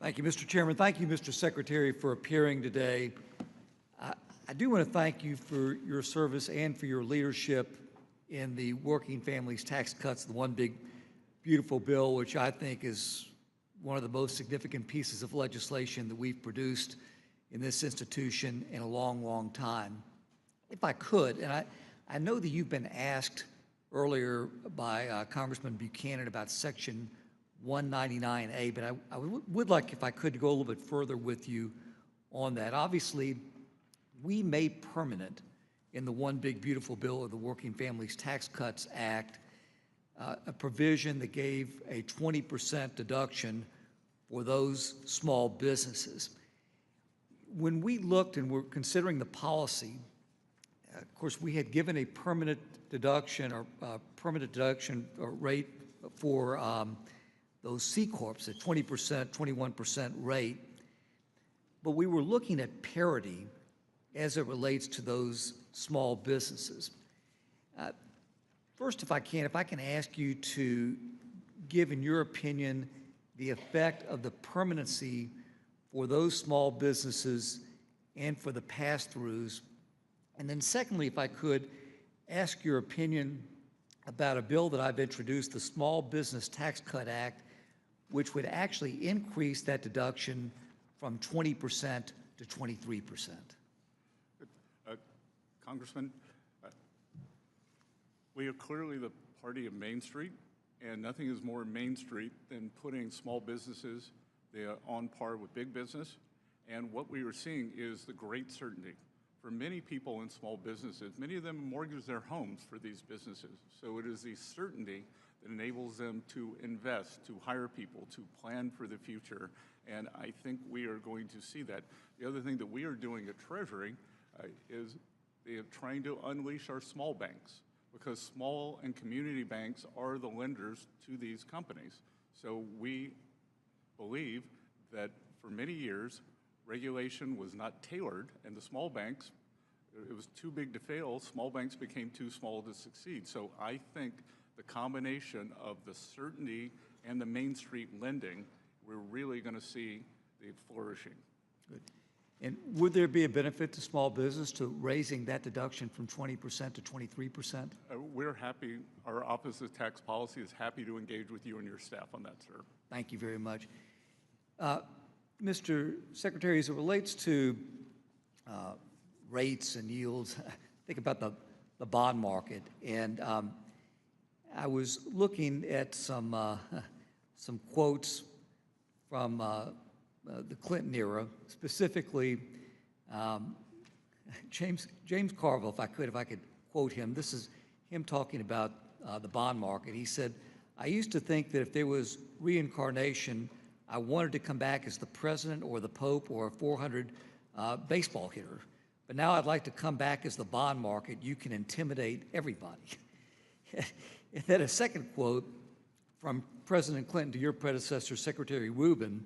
Thank you, Mr. Chairman. Thank you, Mr. Secretary, for appearing today. I do want to thank you for your service and for your leadership in the Working Families Tax Cuts, the One Big Beautiful Bill, which I think is one of the most significant pieces of legislation that we've produced in this institution in a long, long time. If I could, and I know that you've been asked earlier by Congressman Buchanan about Section 199A, but I would like, if I could, to go a little bit further with you on that. Obviously, we made permanent in the One Big Beautiful Bill of the Working Families Tax Cuts Act a provision that gave a 20% deduction for those small businesses. When we looked and were considering the policy, of course, we had given a permanent deduction or rate for those C Corps at 20%, 21% rate, but we were looking at parity as it relates to those small businesses. First, if I can ask you to give, in your opinion, the effect of the permanency for those small businesses and for the pass-throughs. And then secondly, if I could ask your opinion about a bill that I've introduced, the Small Business Tax Cut Act, which would actually increase that deduction from 20% to 23%. Congressman, we are clearly the party of Main Street, and nothing is more Main Street than putting small businesses on par with big business. And what we are seeing is the great certainty. For many people in small businesses, many of them mortgage their homes for these businesses. So it is the certainty that enables them to invest, to hire people, to plan for the future. And I think we are going to see that. The other thing that we are doing at Treasury is trying to unleash our small banks, because small and community banks are the lenders to these companies. So we believe that for many years, regulation was not tailored, and the small banks, it was too big to fail. Small banks became too small to succeed. So I think the combination of the certainty and the Main Street lending, we're really going to see the flourishing. Good. And would there be a benefit to small business to raising that deduction from 20% to 23%? We're happy. Our Office of Tax Policy is happy to engage with you and your staff on that, sir. Thank you very much. Mr. Secretary, as it relates to rates and yields, think about the bond market. And I was looking at some quotes from the Clinton era, specifically James Carville, if I could quote him. This is him talking about the bond market. He said, "I used to think that if there was reincarnation, I wanted to come back as the president or the Pope or a 400 baseball hitter. But now I'd like to come back as the bond market. You can intimidate everybody." And then a second quote from President Clinton to your predecessor, Secretary Rubin.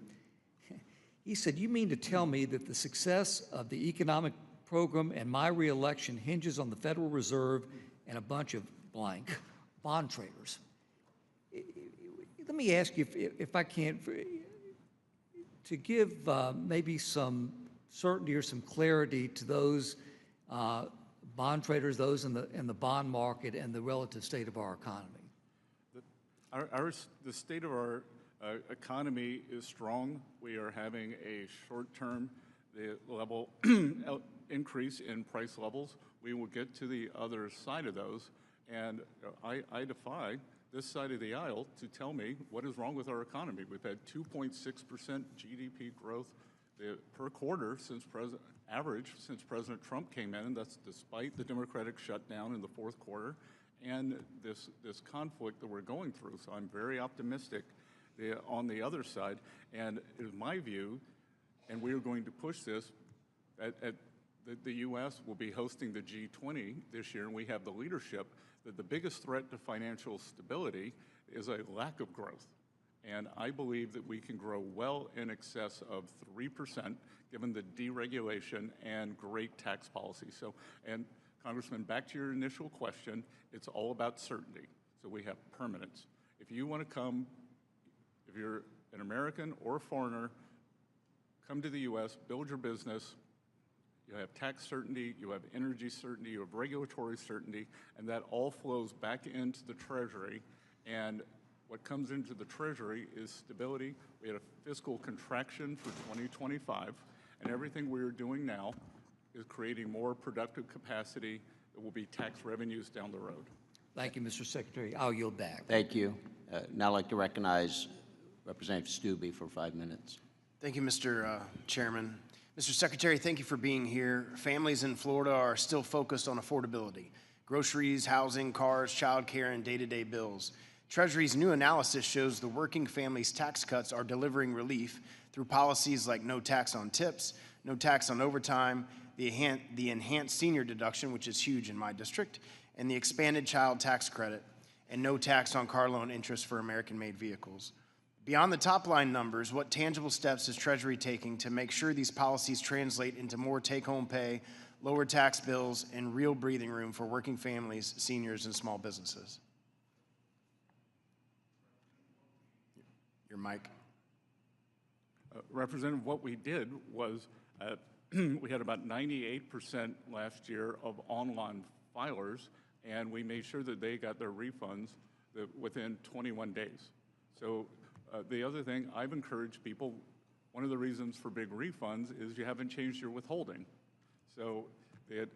He said, "You mean to tell me that the success of the economic program and my reelection hinges on the Federal Reserve and a bunch of blank bond traders?" Let me ask you, if I can, to give maybe some certainty or some clarity to those bond traders, those in the bond market, and the relative state of our economy. The state of our economy is strong. We are having a short-term level increase in price levels. We will get to the other side of those, and I defy this side of the aisle to tell me what is wrong with our economy. We've had 2.6% GDP growth per quarter since President Trump came in, and that's despite the Democratic shutdown in the fourth quarter and this conflict that we're going through. So I'm very optimistic on the other side, and it is my view, and we are going to push this, the U.S. will be hosting the G20 this year, and we have the leadership that the biggest threat to financial stability is a lack of growth. And I believe that we can grow well in excess of 3%, given the deregulation and great tax policy. So, and Congressman, back to your initial question, it's all about certainty. so we have permanence. If you want to come, if you're an American or a foreigner, come to the U.S., build your business, you have tax certainty, you have energy certainty, you have regulatory certainty, and that all flows back into the Treasury. And what comes into the Treasury is stability. We had a fiscal contraction for 2025, and everything we are doing now is creating more productive capacity that will be tax revenues down the road. Thank you, Mr. Secretary. I'll yield back. Thank you. Now I'd like to recognize Representative Stubbe for 5 minutes. Thank you, Mr. Chairman. Mr. Secretary, thank you for being here. Families in Florida are still focused on affordability: groceries, housing, cars, childcare, and day-to-day bills. Treasury's new analysis shows the working families' tax cuts are delivering relief through policies like no tax on tips, no tax on overtime, the enhanced senior deduction, which is huge in my district, and the expanded child tax credit, and no tax on car loan interest for American-made vehicles. Beyond the top-line numbers, what tangible steps is Treasury taking to make sure these policies translate into more take-home pay, lower tax bills, and real breathing room for working families, seniors, and small businesses? Your mic. Representative, what we did was we had about 98% last year of online filers, and we made sure that they got their refunds within 21 days. So the other thing, I've encouraged people, one of the reasons for big refunds is you haven't changed your withholding. So if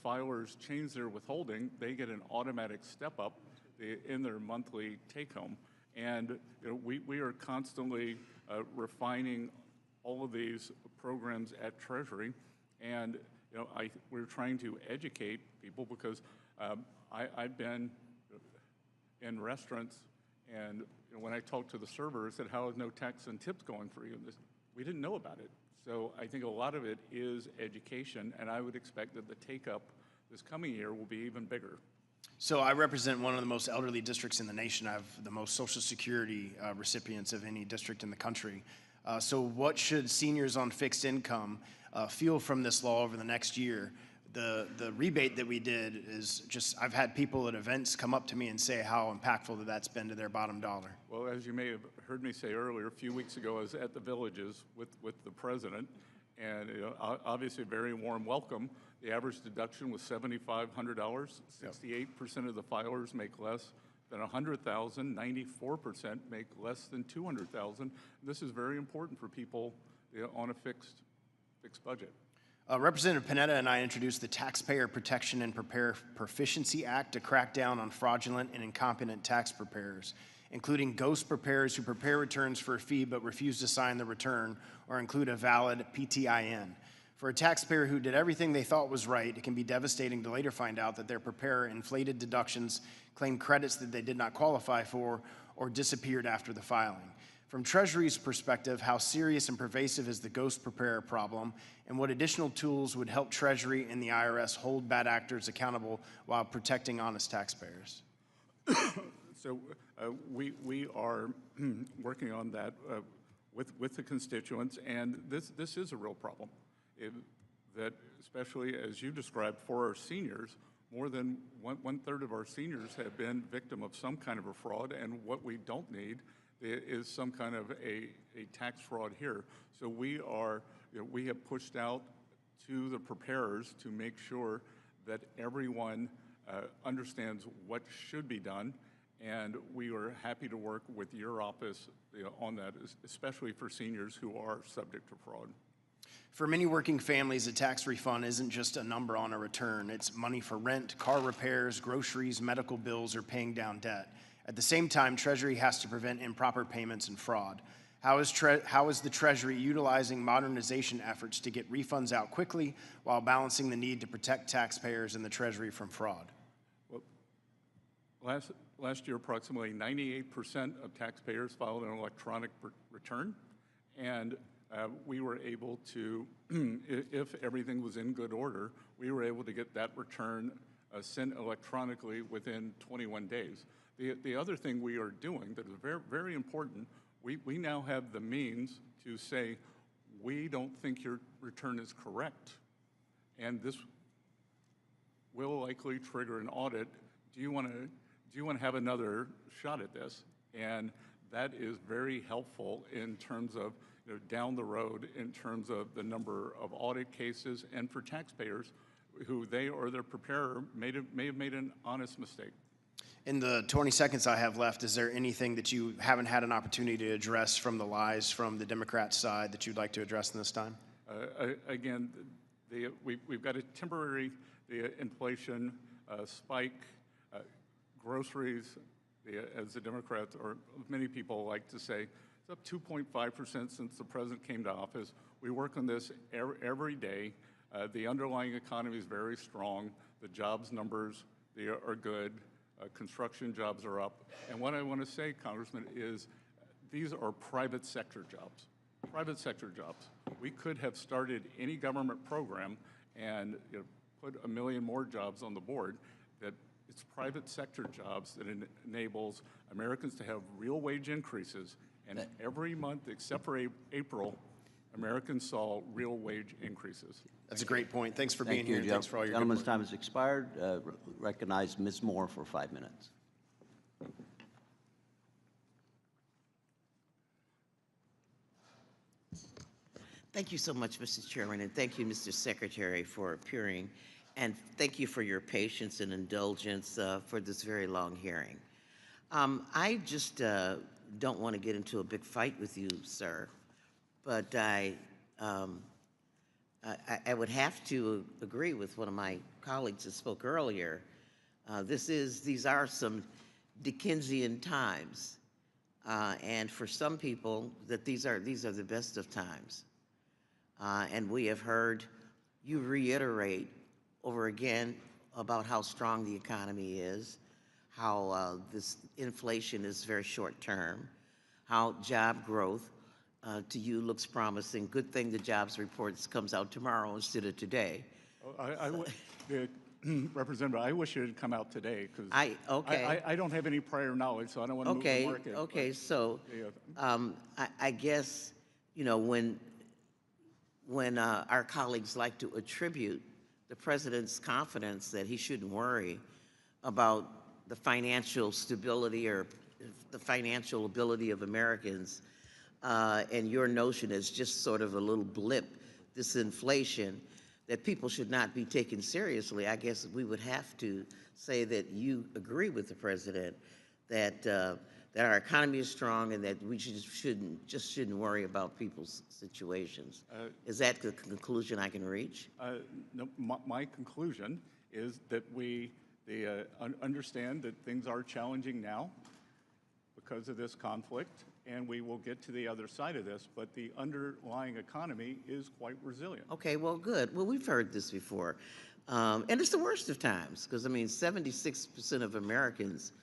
filers change their withholding, they get an automatic step up in their monthly take-home. And we are constantly refining all of these programs at Treasury, and we're trying to educate people because I've been in restaurants, and when I talked to the server, I said, "How is no tax and tips going for you?" We didn't know about it. So I think a lot of it is education, and I would expect that the take-up this coming year will be even bigger. So I represent one of the most elderly districts in the nation. I have the most Social Security recipients of any district in the country. So what should seniors on fixed income feel from this law over the next year? The rebate that we did is just, I've had people at events come up to me and say how impactful that's been to their bottom dollar. Well, as you may have heard me say earlier, a few weeks ago, I was at the Villages with the president, and obviously a very warm welcome. The average deduction was $7,500. 68% of the filers make less than $100,000. 94% make less than $200,000. This is very important for people on a fixed budget. Representative Panetta and I introduced the Taxpayer Protection and Proficiency Act to crack down on fraudulent and incompetent tax preparers, including ghost preparers who prepare returns for a fee but refuse to sign the return or include a valid PTIN. For a taxpayer who did everything they thought was right, it can be devastating to later find out that their preparer inflated deductions, claimed credits that they did not qualify for, or disappeared after the filing. From Treasury's perspective, how serious and pervasive is the ghost preparer problem, and what additional tools would help Treasury and the IRS hold bad actors accountable while protecting honest taxpayers? So we are working on that with the constituents, and this is a real problem. That especially as you described for our seniors, more than one third of our seniors have been victim of some kind of a fraud, and what we don't need is some kind of a tax fraud here. So we have pushed out to the preparers to make sure that everyone understands what should be done, and we are happy to work with your office on that, especially for seniors who are subject to fraud. For many working families, a tax refund isn't just a number on a return. It's money for rent, car repairs, groceries, medical bills, or paying down debt. At the same time, Treasury has to prevent improper payments and fraud. How is the Treasury utilizing modernization efforts to get refunds out quickly while balancing the need to protect taxpayers and the Treasury from fraud? Well, last year, approximately 98% of taxpayers filed an electronic return, and we were able to, if everything was in good order, we were able to get that return sent electronically within 21 days. The other thing we are doing that is very, very important, we now have the means to say, we don't think your return is correct, and this will likely trigger an audit. Do you want to do you want to have another shot at this? And that is very helpful in terms of, down the road, in terms of the number of audit cases, and for taxpayers who they or their preparer may have made an honest mistake. In the 20 seconds I have left, is there anything that you haven't had an opportunity to address from the lies from the Democrat side that you'd like to address in this time? Again, we've got a temporary inflation spike. Groceries, as the Democrats, or many people like to say, it's up 2.5% since the president came to office. We work on this every day. The underlying economy is very strong. The jobs numbers, they are good. Construction jobs are up. And what I want to say, Congressman, is these are private sector jobs. Private sector jobs. We could have started any government program and put 1 million more jobs on the board. That it's private sector jobs that enables Americans to have real wage increases. And every month, except for April, Americans saw real wage increases. That's a great point. Thanks for being here. And thanks for all your good Gentleman's work. time has expired. Recognize Ms. Moore for 5 minutes. Thank you so much, Mr. Chairman, and thank you, Mr. Secretary, for appearing, and thank you for your patience and indulgence for this very long hearing. I just don't want to get into a big fight with you, sir, but I would have to agree with one of my colleagues that spoke earlier. These are some Dickensian times, and for some people, that these are the best of times. And we have heard you reiterate over again about how strong the economy is, how this inflation is very short term, how job growth to you looks promising. Good thing the jobs reports comes out tomorrow instead of today. Representative, I wish it had come out today because okay. I don't have any prior knowledge, so I don't want to move the market. Okay, so I guess, when our colleagues like to attribute the president's confidence that he shouldn't worry about the financial stability or the financial ability of Americans, and your notion is just sort of a little blip, this inflation, that people should not be taken seriously, I guess we would have to say that you agree with the president that our economy is strong and that we shouldn't worry about people's situations. Is that the conclusion I can reach? No, my conclusion is that we understand that things are challenging now because of this conflict, and we will get to the other side of this, but the underlying economy is quite resilient. Okay, well, good. Well, we've heard this before. And it's the worst of times, because, 76% of Americans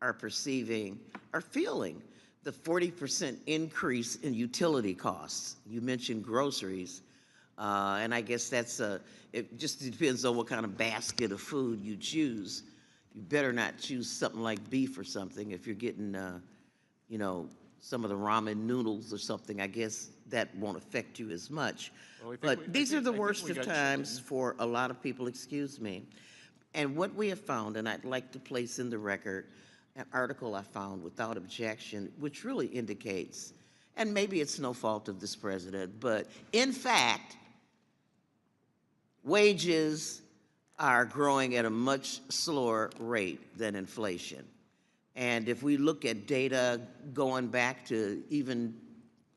are feeling the 40% increase in utility costs. You mentioned groceries, and I guess it just depends on what kind of basket of food you choose. You better not choose something like beef or something. If you're getting, some of the ramen noodles or something, I guess that won't affect you as much. But these are the worst of times for a lot of people, excuse me. And what we have found, and I'd like to place in the record, an article I found without objection, which really indicates, and maybe it's no fault of this president, but in fact, wages are growing at a much slower rate than inflation. And if we look at data going back to even,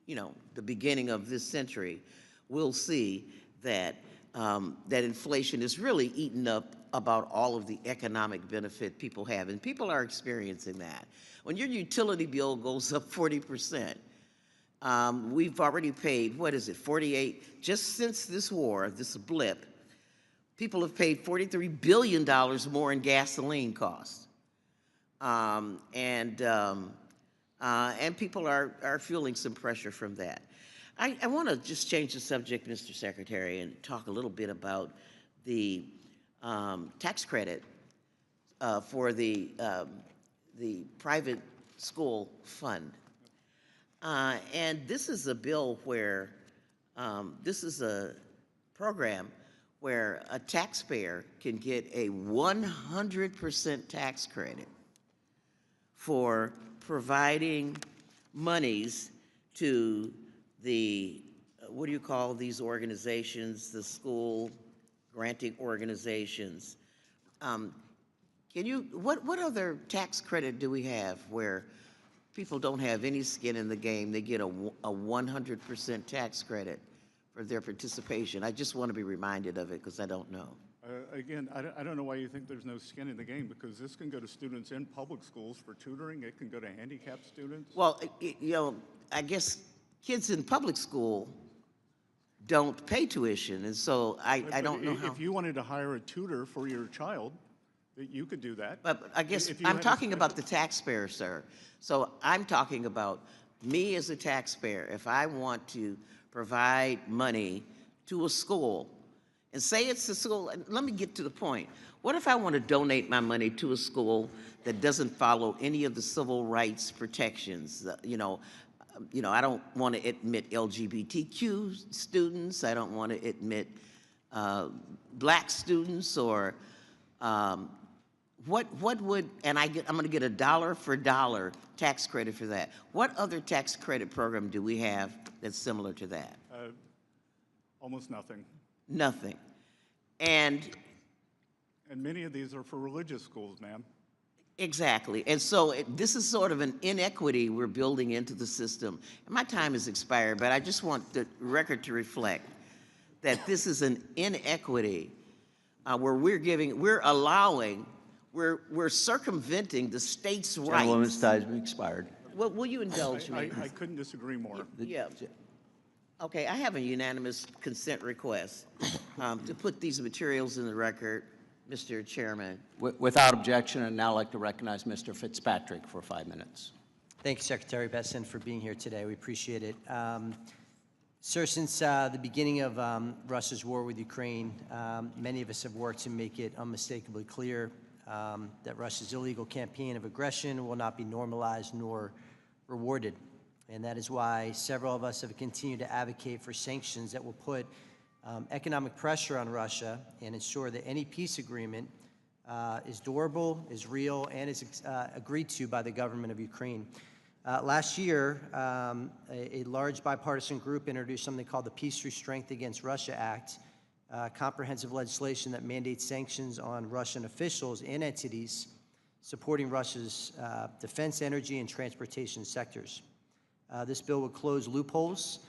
the beginning of this century, we'll see that that inflation is really eating up about all of the economic benefit people have, and people are experiencing that. When your utility bill goes up 40%, we've already paid, 48, just since this war, this blip, people have paid $43 billion more in gasoline costs. And people are feeling some pressure from that. I want to just change the subject, Mr. Secretary, and talk a little bit about the tax credit for the private school fund. And this is a bill where, this is a program where a taxpayer can get a 100% tax credit for providing monies to the, what do you call these organizations, the school granting organizations. What other tax credit do we have where people don't have any skin in the game? They get a 100% tax credit for their participation. I just want to be reminded of it because I don't know. Again, I don't know why you think there's no skin in the game, because this can go to students in public schools for tutoring. It can go to handicapped students. Well, I guess kids in public school don't pay tuition, and so I don't know how. If you wanted to hire a tutor for your child, that you could do that. But I guess I'm talking about the taxpayer, sir. So I'm talking about me as a taxpayer. If I want to provide money to a school, and say it's a school, let me get to the point. What if I want to donate my money to a school that doesn't follow any of the civil rights protections? I don't want to admit LGBTQ students. I don't want to admit black students, or what would, and I'm going to get a dollar for dollar tax credit for that. What other tax credit program do we have that's similar to that? Almost nothing. Nothing. And many of these are for religious schools, ma'am. Exactly. And so this is sort of an inequity we're building into the system. And my time has expired, but I just want the record to reflect that this is an inequity where we're circumventing the state's rights. Gentlewoman's time expired. Well, will you indulge me? I couldn't disagree more. Yeah. Okay, I have a unanimous consent request to put these materials in the record, Mr. Chairman. Without objection, I'd now like to recognize Mr. Fitzpatrick for 5 minutes. Thank you, Secretary Bessent, for being here today. We appreciate it. Sir, since the beginning of Russia's war with Ukraine, many of us have worked to make it unmistakably clear that Russia's illegal campaign of aggression will not be normalized nor rewarded. And that is why several of us have continued to advocate for sanctions that will put economic pressure on Russia and ensure that any peace agreement is durable, is real, and is agreed to by the government of Ukraine. Last year, a large bipartisan group introduced something called the Peace Through Strength Against Russia Act, comprehensive legislation that mandates sanctions on Russian officials and entities supporting Russia's defense, energy, and transportation sectors. This bill would close loopholes,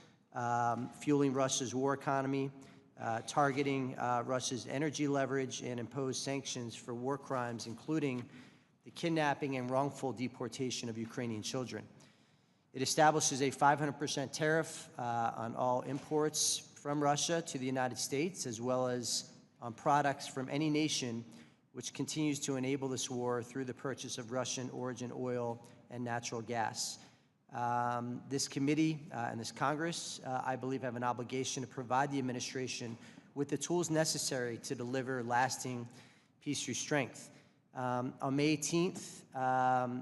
fueling Russia's war economy, targeting Russia's energy leverage, and impose sanctions for war crimes, including the kidnapping and wrongful deportation of Ukrainian children. It establishes a 500% tariff on all imports from Russia to the United States, as well as on products from any nation which continues to enable this war through the purchase of Russian origin oil and natural gas. This committee and this Congress, I believe, have an obligation to provide the administration with the tools necessary to deliver lasting peace through strength. On May 18th,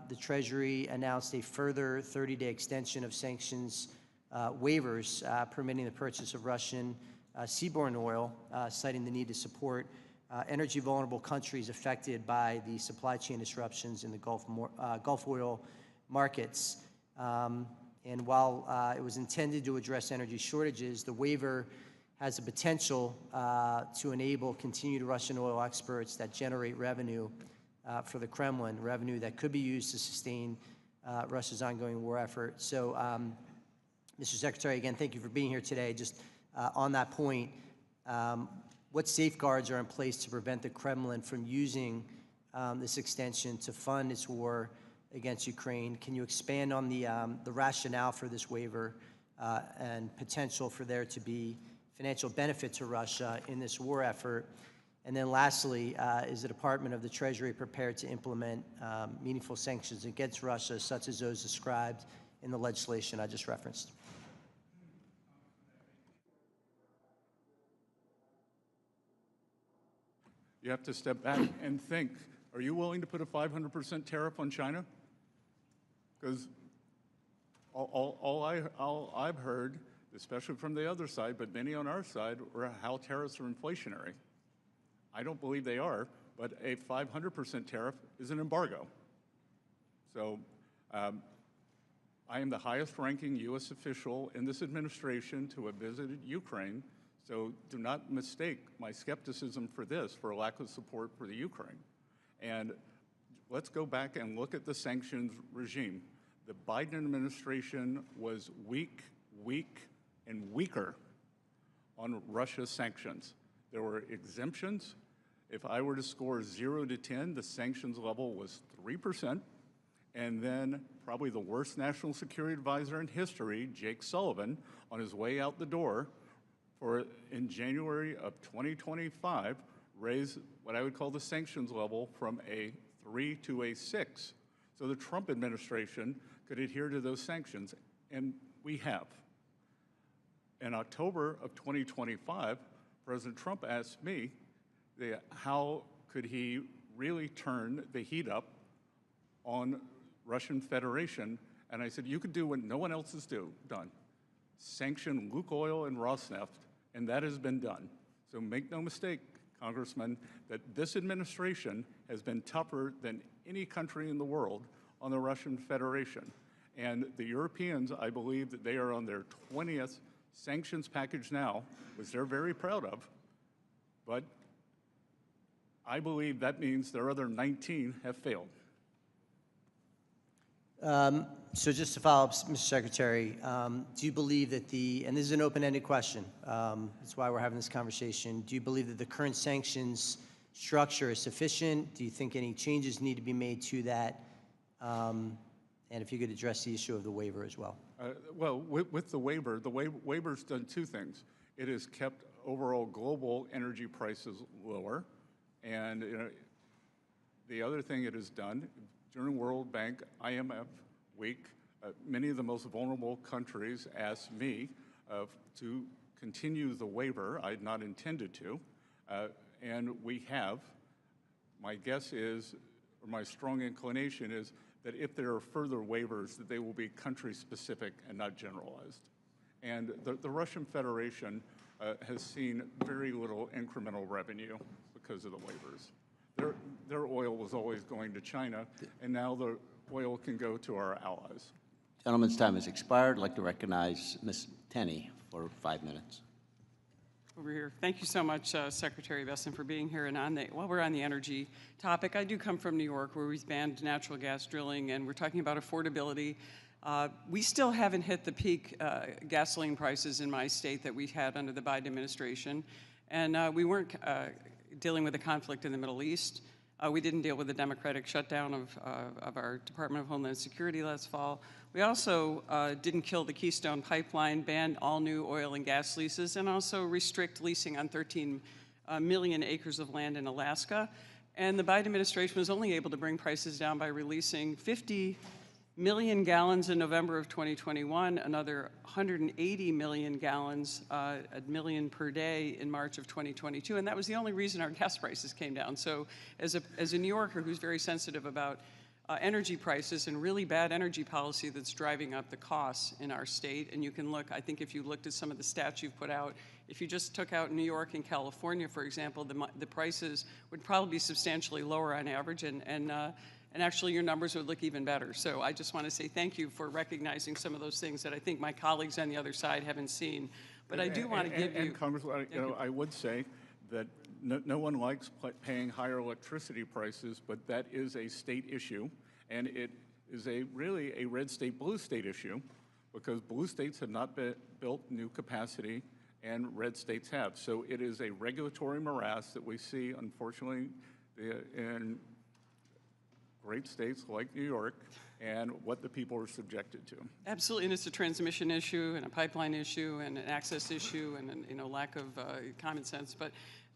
the Treasury announced a further 30-day extension of sanctions waivers permitting the purchase of Russian seaborne oil, citing the need to support energy-vulnerable countries affected by the supply chain disruptions in the Gulf oil markets. And while it was intended to address energy shortages, the waiver has the potential to enable continued Russian oil exports that generate revenue for the Kremlin, revenue that could be used to sustain Russia's ongoing war effort. So, Mr. Secretary, again, thank you for being here today. Just on that point, what safeguards are in place to prevent the Kremlin from using this extension to fund its war against Ukraine? Can you expand on the rationale for this waiver and potential for there to be financial benefit to Russia in this war effort? And then lastly, is the Department of the Treasury prepared to implement meaningful sanctions against Russia, such as those described in the legislation I just referenced? You have to step back and think, are you willing to put a 500% tariff on China? Because all I've heard, especially from the other side, but many on our side, are how tariffs are inflationary. I don't believe they are, but a 500% tariff is an embargo. So I am the highest-ranking U.S. official in this administration to have visited Ukraine, so do not mistake my skepticism for this for a lack of support for the Ukraine. And let's go back and look at the sanctions regime. The Biden administration was weak, and weaker on Russia's sanctions. There were exemptions. If I were to score 0 to 10, the sanctions level was 3%. And then probably the worst national security advisor in history, Jake Sullivan, on his way out the door in January of 2025, raised what I would call the sanctions level from a 3 to a 6. So the Trump administration could adhere to those sanctions, and we have. In October of 2025, President Trump asked me how could he really turn the heat up on Russian Federation, and I said, you could do what no one else has done. Sanction Lukoil and Rosneft, and that has been done. So make no mistake, Congressman, that this administration has been tougher than any country in the world on the Russian Federation. And the Europeans, I believe that they are on their 20th sanctions package now, which they're very proud of, but I believe that means their other 19 have failed. So just to follow up, Mr. Secretary, do you believe that and this is an open-ended question, that's why we're having this conversation, do you believe that the current sanctions structure is sufficient? Do you think any changes need to be made to that? And if you could address the issue of the waiver as well. Well, with the waiver's done two things. It has kept overall global energy prices lower, and the other thing it has done, during World Bank, IMF week, many of the most vulnerable countries asked me to continue the waiver. I had not intended to, and we have. My guess is, or my strong inclination is, that if there are further waivers, that they will be country-specific and not generalized. And the Russian Federation has seen very little incremental revenue because of the waivers. Their oil was always going to China, and now the oil can go to our allies. Gentleman's time has expired. I'd like to recognize Ms. Tenney for 5 minutes. Over here. Thank you so much, Secretary Bessent, for being here. And while we're on the energy topic, I do come from New York, where we've banned natural gas drilling, and we're talking about affordability. We still haven't hit the peak gasoline prices in my state that we had under the Biden administration, and we weren't dealing with a conflict in the Middle East. We didn't deal with the democratic shutdown of our Department of Homeland Security last fall. We also didn't kill the Keystone Pipeline, banned all new oil and gas leases, and also restrict leasing on 13 million acres of land in Alaska. And the Biden administration was only able to bring prices down by releasing 50 million gallons in November of 2021, another 180 million gallons, a million per day in March of 2022, and that was the only reason our gas prices came down. So as a New Yorker who's very sensitive about energy prices and really bad energy policy that's driving up the costs in our state, and you can look, I think if you looked at some of the stats you've put out, if you just took out New York and California, for example, the prices would probably be substantially lower on average, and actually your numbers would look even better. So I just want to say thank you for recognizing some of those things that I think my colleagues on the other side haven't seen. But I do want to give you... And Congressman, I would say that no one likes paying higher electricity prices, but that is a state issue, and it is really a red state, blue state issue, because blue states have not built new capacity, and red states have. So it is a regulatory morass that we see, unfortunately, in great states like New York, and what the people are subjected to. Absolutely, and it's a transmission issue, and a pipeline issue, and an access issue, and lack of common sense. But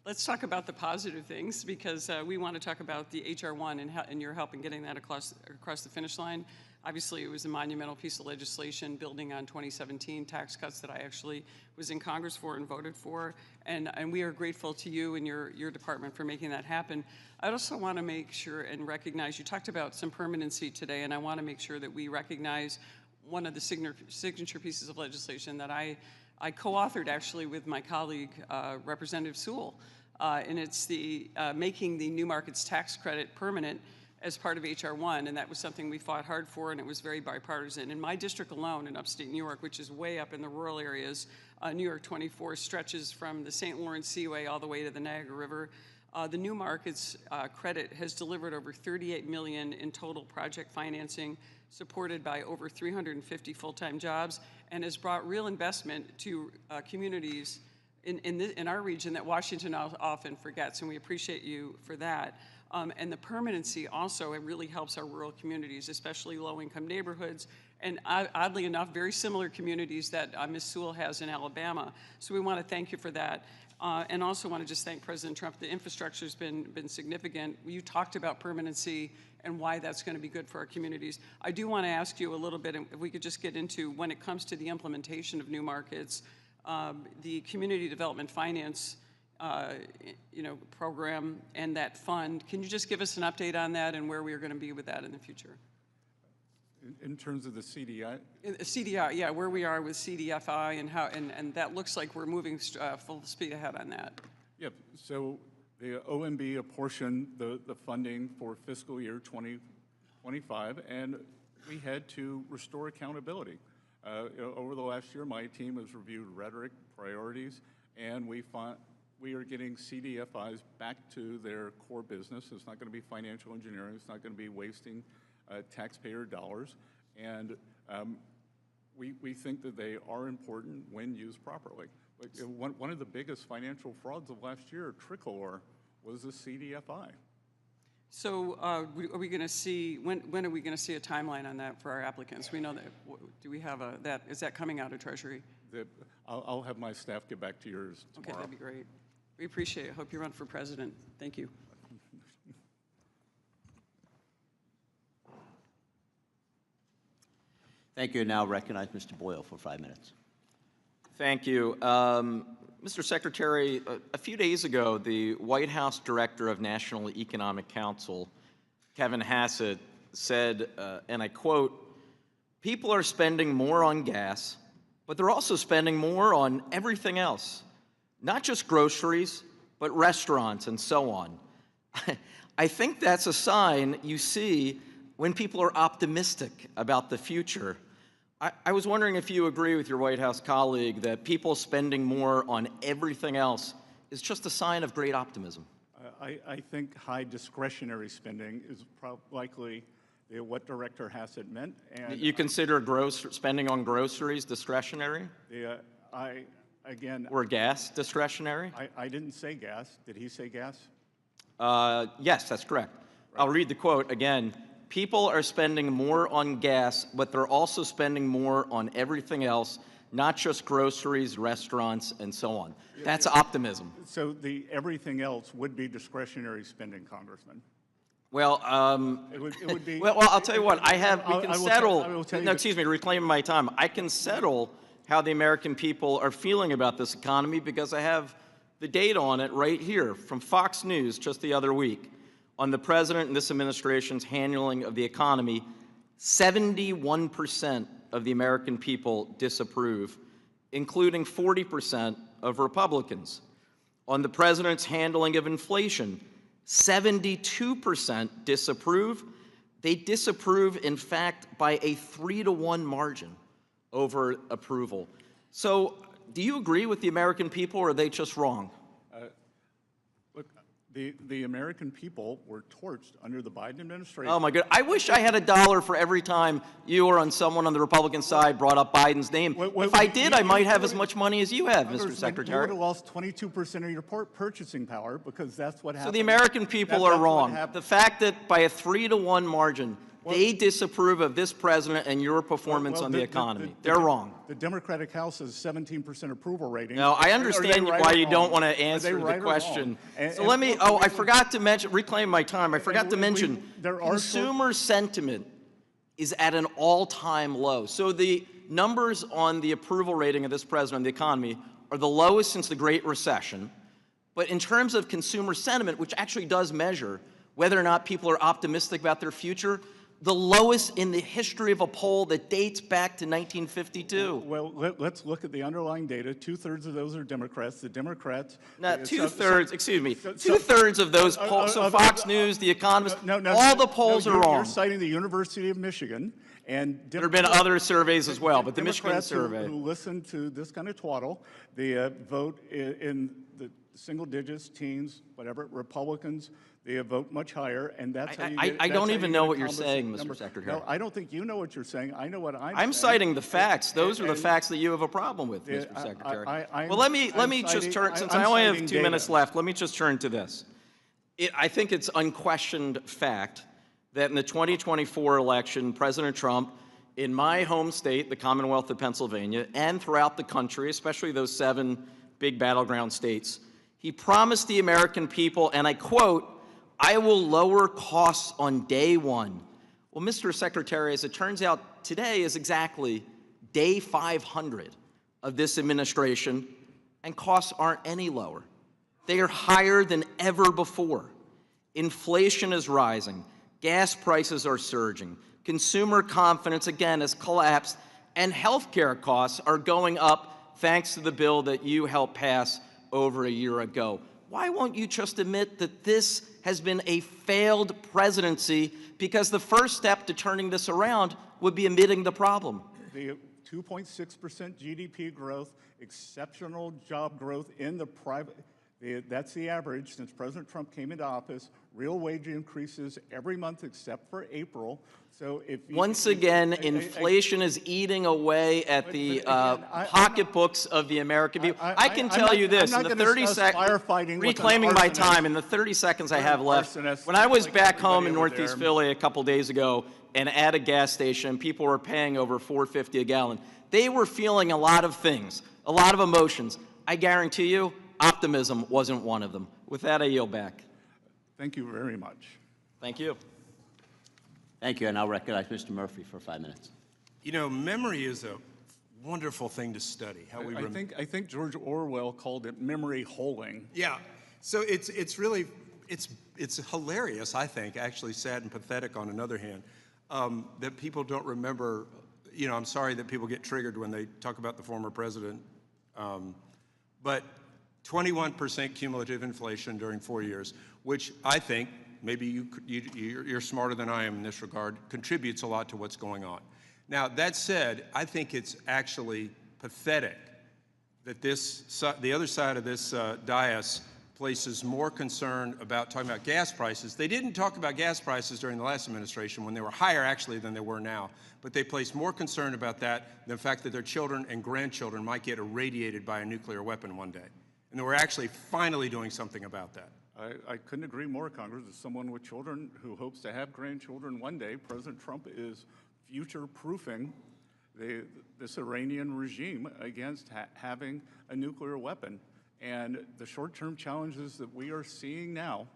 let's talk about the positive things, because we want to talk about the HR 1 and your help in getting that across the finish line. Obviously, it was a monumental piece of legislation building on 2017 tax cuts that I actually was in Congress for and voted for, and we are grateful to you and your department for making that happen. I also want to make sure and recognize, you talked about some permanency today, and I want to make sure that we recognize one of the signature pieces of legislation that I co-authored actually with my colleague, Representative Sewell, and it's the making the new markets tax credit permanent. as part of H.R. 1, and that was something we fought hard for, and it was very bipartisan. In my district alone, in upstate New York, which is way up in the rural areas, New York 24 stretches from the St. Lawrence Seaway all the way to the Niagara River. The New Markets credit has delivered over $38 million in total project financing, supported by over 350 full-time jobs, and has brought real investment to communities in our region that Washington often forgets, and we appreciate you for that. And the permanency also, it really helps our rural communities, especially low-income neighborhoods, and oddly enough, very similar communities that Ms. Sewell has in Alabama. So we want to thank you for that. And also want to just thank President Trump. The infrastructure's been significant. You talked about permanency and why that's going to be good for our communities. I do want to ask you a little bit, if we could just get into, when it comes to the implementation of New Markets, the Community Development Finance program and that fund. Can you just give us an update on that and where we are going to be with that in the future? In terms of the CDI? CDI, yeah, where we are with CDFI and how, and that looks like we're moving full speed ahead on that. Yep, so the OMB apportioned the funding for fiscal year 2025, and we had to restore accountability. Over the last year, my team has reviewed rhetoric, priorities, and we are getting CDFIs back to their core business. It's not going to be financial engineering. It's not going to be wasting taxpayer dollars. And we think that they are important when used properly. Like, one of the biggest financial frauds of last year, Tricolor, was the CDFI. So are we going to see, when are we going to see a timeline on that for our applicants? We know that, do we have is that coming out of Treasury? I'll have my staff get back to yours tomorrow. Okay, that'd be great. We appreciate it. Hope you run for president. Thank you. Thank you. Now recognize Mr. Boyle for 5 minutes. Thank you. Mr. Secretary, a few days ago, the White House Director of National Economic Council, Kevin Hassett, said, and I quote, "People are spending more on gas, but they're also spending more on everything else, not just groceries, but restaurants and so on." I think that's a sign you see when people are optimistic about the future. I was wondering if you agree with your White House colleague that people spending more on everything else is just a sign of great optimism. I think high discretionary spending is likely what Director Hassett meant. And you consider spending on groceries discretionary? Or gas discretionary? I didn't say gas. Did he say gas? Yes, that's correct. Right. I'll read the quote again. "People are spending more on gas, but they're also spending more on everything else, not just groceries, restaurants, and so on." That's optimism. So the everything else would be discretionary spending, Congressman. Well, it would be. Well, I'll tell you what. Reclaim my time. I can settle how the American people are feeling about this economy because I have the data on it right here from Fox News just the other week. On the president and this administration's handling of the economy, 71% of the American people disapprove, including 40% of Republicans. On the president's handling of inflation, 72% disapprove. They disapprove, in fact, by a 3-to-1 margin over approval. So do you agree with the American people, or are they just wrong? The American people were torched under the Biden administration. Oh my God! I wish I had $1 for every time you or someone on the Republican side brought up Biden's name. If I did, I might have as much money as you have, Mr. Secretary. You would have lost 22% of your purchasing power because that's what happened. So the American people are wrong. The fact that by a 3-to-1 margin, they disapprove of this president and your performance on the economy. They're wrong. The Democratic House has 17% approval rating. No, I understand why you don't want to answer the question. So let me, I forgot to mention, reclaim my time, I forgot to mention, consumer sentiment is at an all-time low. So the numbers on the approval rating of this president of the economy are the lowest since the Great Recession. But in terms of consumer sentiment, which actually does measure whether or not people are optimistic about their future, the lowest in the history of a poll that dates back to 1952. Well, let's look at the underlying data. 2/3 of those are Democrats. The Democrats. Now, two-thirds of those polls, so Fox News, The Economist, all the polls are wrong. You're citing the University of Michigan. And there have been other surveys as well, but the Michigan survey. Who listen to this kind of twaddle, they vote in the single digits, teens, whatever. Republicans, they vote much higher, and that's how you get. I don't even know what you're saying, Mr. Secretary. No, I don't think you know what you're saying. I know what I'm saying. I'm citing the facts. Those are the facts that you have a problem with, Mr. Secretary. Well, let me just turn, since I only have 2 minutes left, let me just turn to this. I think it's unquestioned fact that in the 2024 election, President Trump, in my home state, the Commonwealth of Pennsylvania, and throughout the country, especially those 7 big battleground states, he promised the American people, and I quote, "I will lower costs on day one." Well, Mr. Secretary, as it turns out, today is exactly day 500 of this administration, and costs aren't any lower. They are higher than ever before. Inflation is rising. Gas prices are surging. Consumer confidence, again, has collapsed. And healthcare costs are going up thanks to the bill that you helped pass over a year ago. Why won't you just admit that this has been a failed presidency? Because the first step to turning this around would be admitting the problem. The 2.6% GDP growth, exceptional job growth in the private. That's the average since President Trump came into office. Real wage increases every month except for April. So if once again, inflation is eating away at the pocketbooks of the American people. I can tell you this: in the 30 seconds, reclaiming my time, in the 30 seconds I have left, when I was back home in Northeast Philly a couple days ago, and at a gas station, people were paying over $4.50 a gallon. They were feeling a lot of things, a lot of emotions. I guarantee you, optimism wasn't one of them. With that, I yield back. Thank you very much. Thank you. Thank you, and I'll recognize Mr. Murphy for 5 minutes. You know, memory is a wonderful thing to study. How we I think George Orwell called it memory holing. Yeah. So it's really hilarious, I think, actually sad and pathetic on another hand, that people don't remember. You know, I'm sorry that people get triggered when they talk about the former president, but 21% cumulative inflation during 4 years, which I think, maybe you're smarter than I am in this regard, contributes a lot to what's going on. Now, that said, I think it's actually pathetic that the other side of this dais places more concern about talking about gas prices. They didn't talk about gas prices during the last administration when they were higher, actually, than they were now. But they placed more concern about that than the fact that their children and grandchildren might get irradiated by a nuclear weapon one day. And we're actually finally doing something about that. I couldn't agree more, Congress. As someone with children who hopes to have grandchildren one day, President Trump is future-proofing this Iranian regime against having a nuclear weapon. And the short-term challenges that we are seeing now,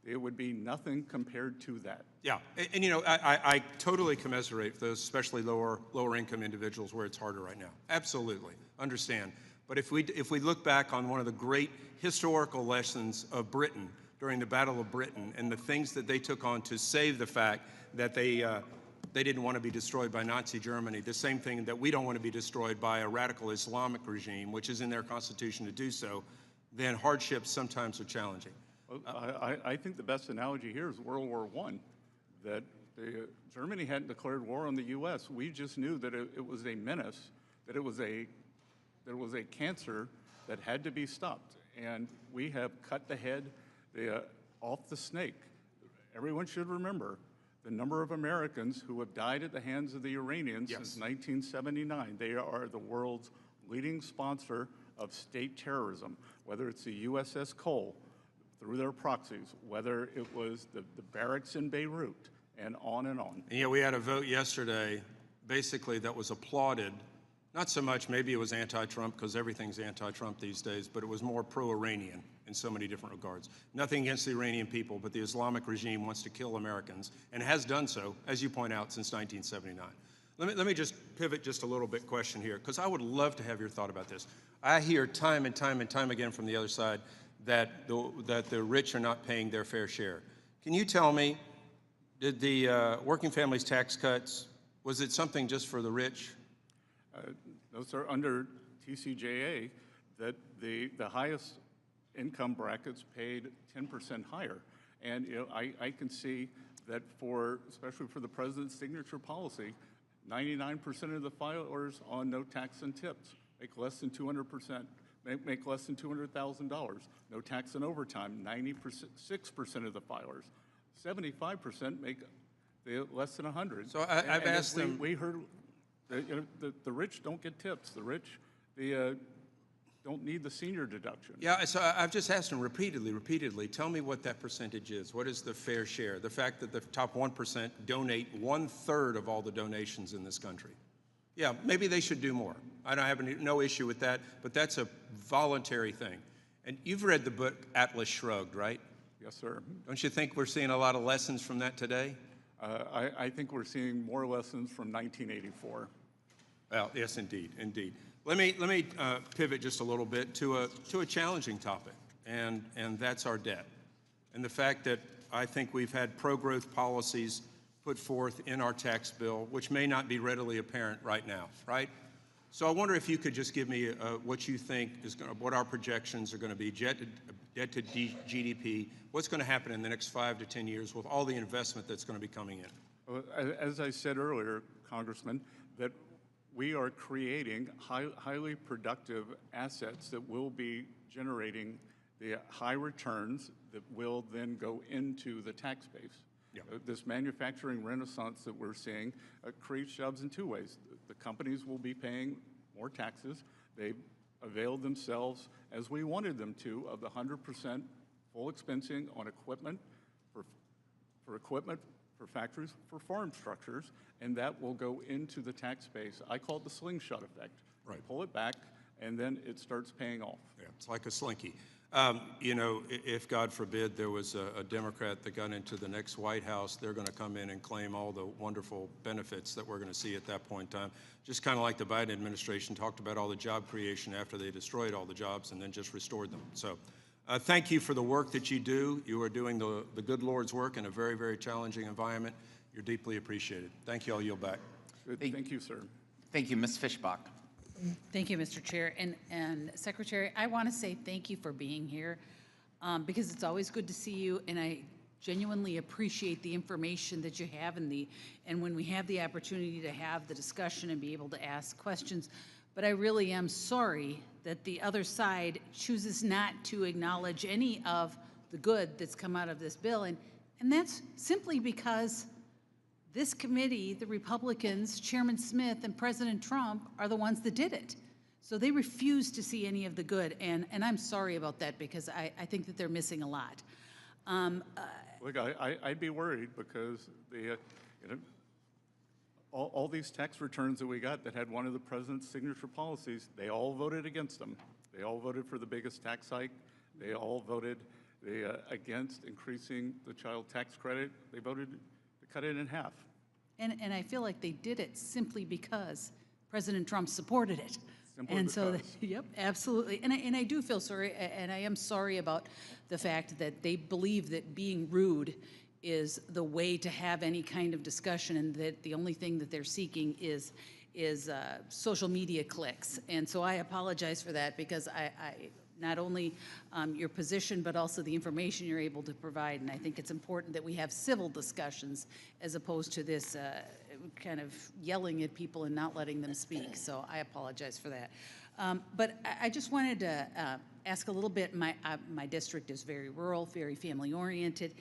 it would be nothing compared to that. Yeah, and you know, I totally commiserate for those especially lower income individuals where it's harder right now. Absolutely, understand. But if we look back on one of the great historical lessons of Britain during the Battle of Britain and the things that they took on to save the fact that they didn't want to be destroyed by Nazi Germany, the same thing that we don't want to be destroyed by a radical Islamic regime, which is in their constitution to do so, then hardships sometimes are challenging. Well, I think the best analogy here is World War I, that Germany hadn't declared war on the U.S. We just knew that it was a menace, that it was a cancer that had to be stopped. And we have cut the head off the snake. Everyone should remember the number of Americans who have died at the hands of the Iranians since 1979. They are the world's leading sponsor of state terrorism, whether it's the USS Cole through their proxies, whether it was the barracks in Beirut, and on and on. And yet we had a vote yesterday, basically, that was applauded. Not so much, maybe it was anti-Trump, because everything's anti-Trump these days, but it was more pro-Iranian in so many different regards. Nothing against the Iranian people, but the Islamic regime wants to kill Americans, and has done so, as you point out, since 1979. Let me just pivot just a little bit question here, because I would love to have your thought about this. I hear time and time and time again from the other side that the rich are not paying their fair share. Can you tell me Did the working families tax cuts, was it something just for the rich? Those are under TCJA, that the highest income brackets paid 10% higher. And I can see that especially for the president's signature policy, 99% of the filers on no tax and tips make less than 200%, make less than $200,000. No tax and overtime, 6% of the filers. 75% make less than 100. So I've asked them. We heard the rich don't get tips. The rich, don't need the senior deduction. Yeah, so I've just asked them repeatedly, tell me what that percentage is. What is the fair share? The fact that the top 1% donate 1/3 of all the donations in this country. Yeah, maybe they should do more. I don't have no issue with that, but that's a voluntary thing. And you've read the book Atlas Shrugged, right? Yes, sir. Don't you think we're seeing a lot of lessons from that today? I think we're seeing more lessons from 1984. Well, yes, indeed, indeed. Let me pivot just a little bit to a challenging topic, and that's our debt, and the fact that I think we've had pro-growth policies put forth in our tax bill, which may not be readily apparent right now, right? So I wonder if you could just give me what you think what our projections are going to be, debt to GDP, what's going to happen in the next 5 to 10 years with all the investment that's going to be coming in. As I said earlier, Congressman, that we are creating highly productive assets that will be generating the high returns that will then go into the tax base. Yeah. This manufacturing renaissance that we're seeing creates jobs in two ways. The companies will be paying more taxes. They availed themselves, as we wanted them to, of the 100% full expensing on equipment, for equipment, for factories, for farm structures, and that will go into the tax base. I call it the slingshot effect. Right. You pull it back, and then it starts paying off. Yeah, it's like a slinky. You know, if God forbid there was a Democrat that got into the next White House, they're going to come in and claim all the wonderful benefits that we're going to see at that point in time. Just kind of like the Biden administration talked about all the job creation after they destroyed all the jobs and then just restored them. So thank you for the work that you do. You are doing the good Lord's work in a very, very challenging environment. You're deeply appreciated. Thank you. I'll yield back. Thank you, sir. Thank you, Ms. Fishbach. Thank you, Mr. Chair. And Secretary, I want to say thank you for being here because it's always good to see you, and I genuinely appreciate the information that you have and when we have the opportunity to have the discussion and be able to ask questions. But I really am sorry that the other side chooses not to acknowledge any of the good that's come out of this bill, and that's simply because this committee, the Republicans, Chairman Smith and President Trump are the ones that did it. So they refuse to see any of the good, and I'm sorry about that because I think that they're missing a lot. Look, I'd be worried because all these tax returns that we got that had one of the president's signature policies, they all voted against them. They all voted for the biggest tax hike. They all voted against increasing the child tax credit. They voted to cut it in half. And I feel like they did it simply because President Trump supported it. Simply and so, because. yep, absolutely. And I do feel sorry, and I am sorry about the fact that they believe that being rude is the way to have any kind of discussion, and that the only thing that they're seeking is social media clicks. And so I apologize for that because I not only your position, but also the information you're able to provide. And I think it's important that we have civil discussions as opposed to this kind of yelling at people and not letting them speak. So I apologize for that. But I just wanted to ask a little bit. My district is very rural, very family oriented.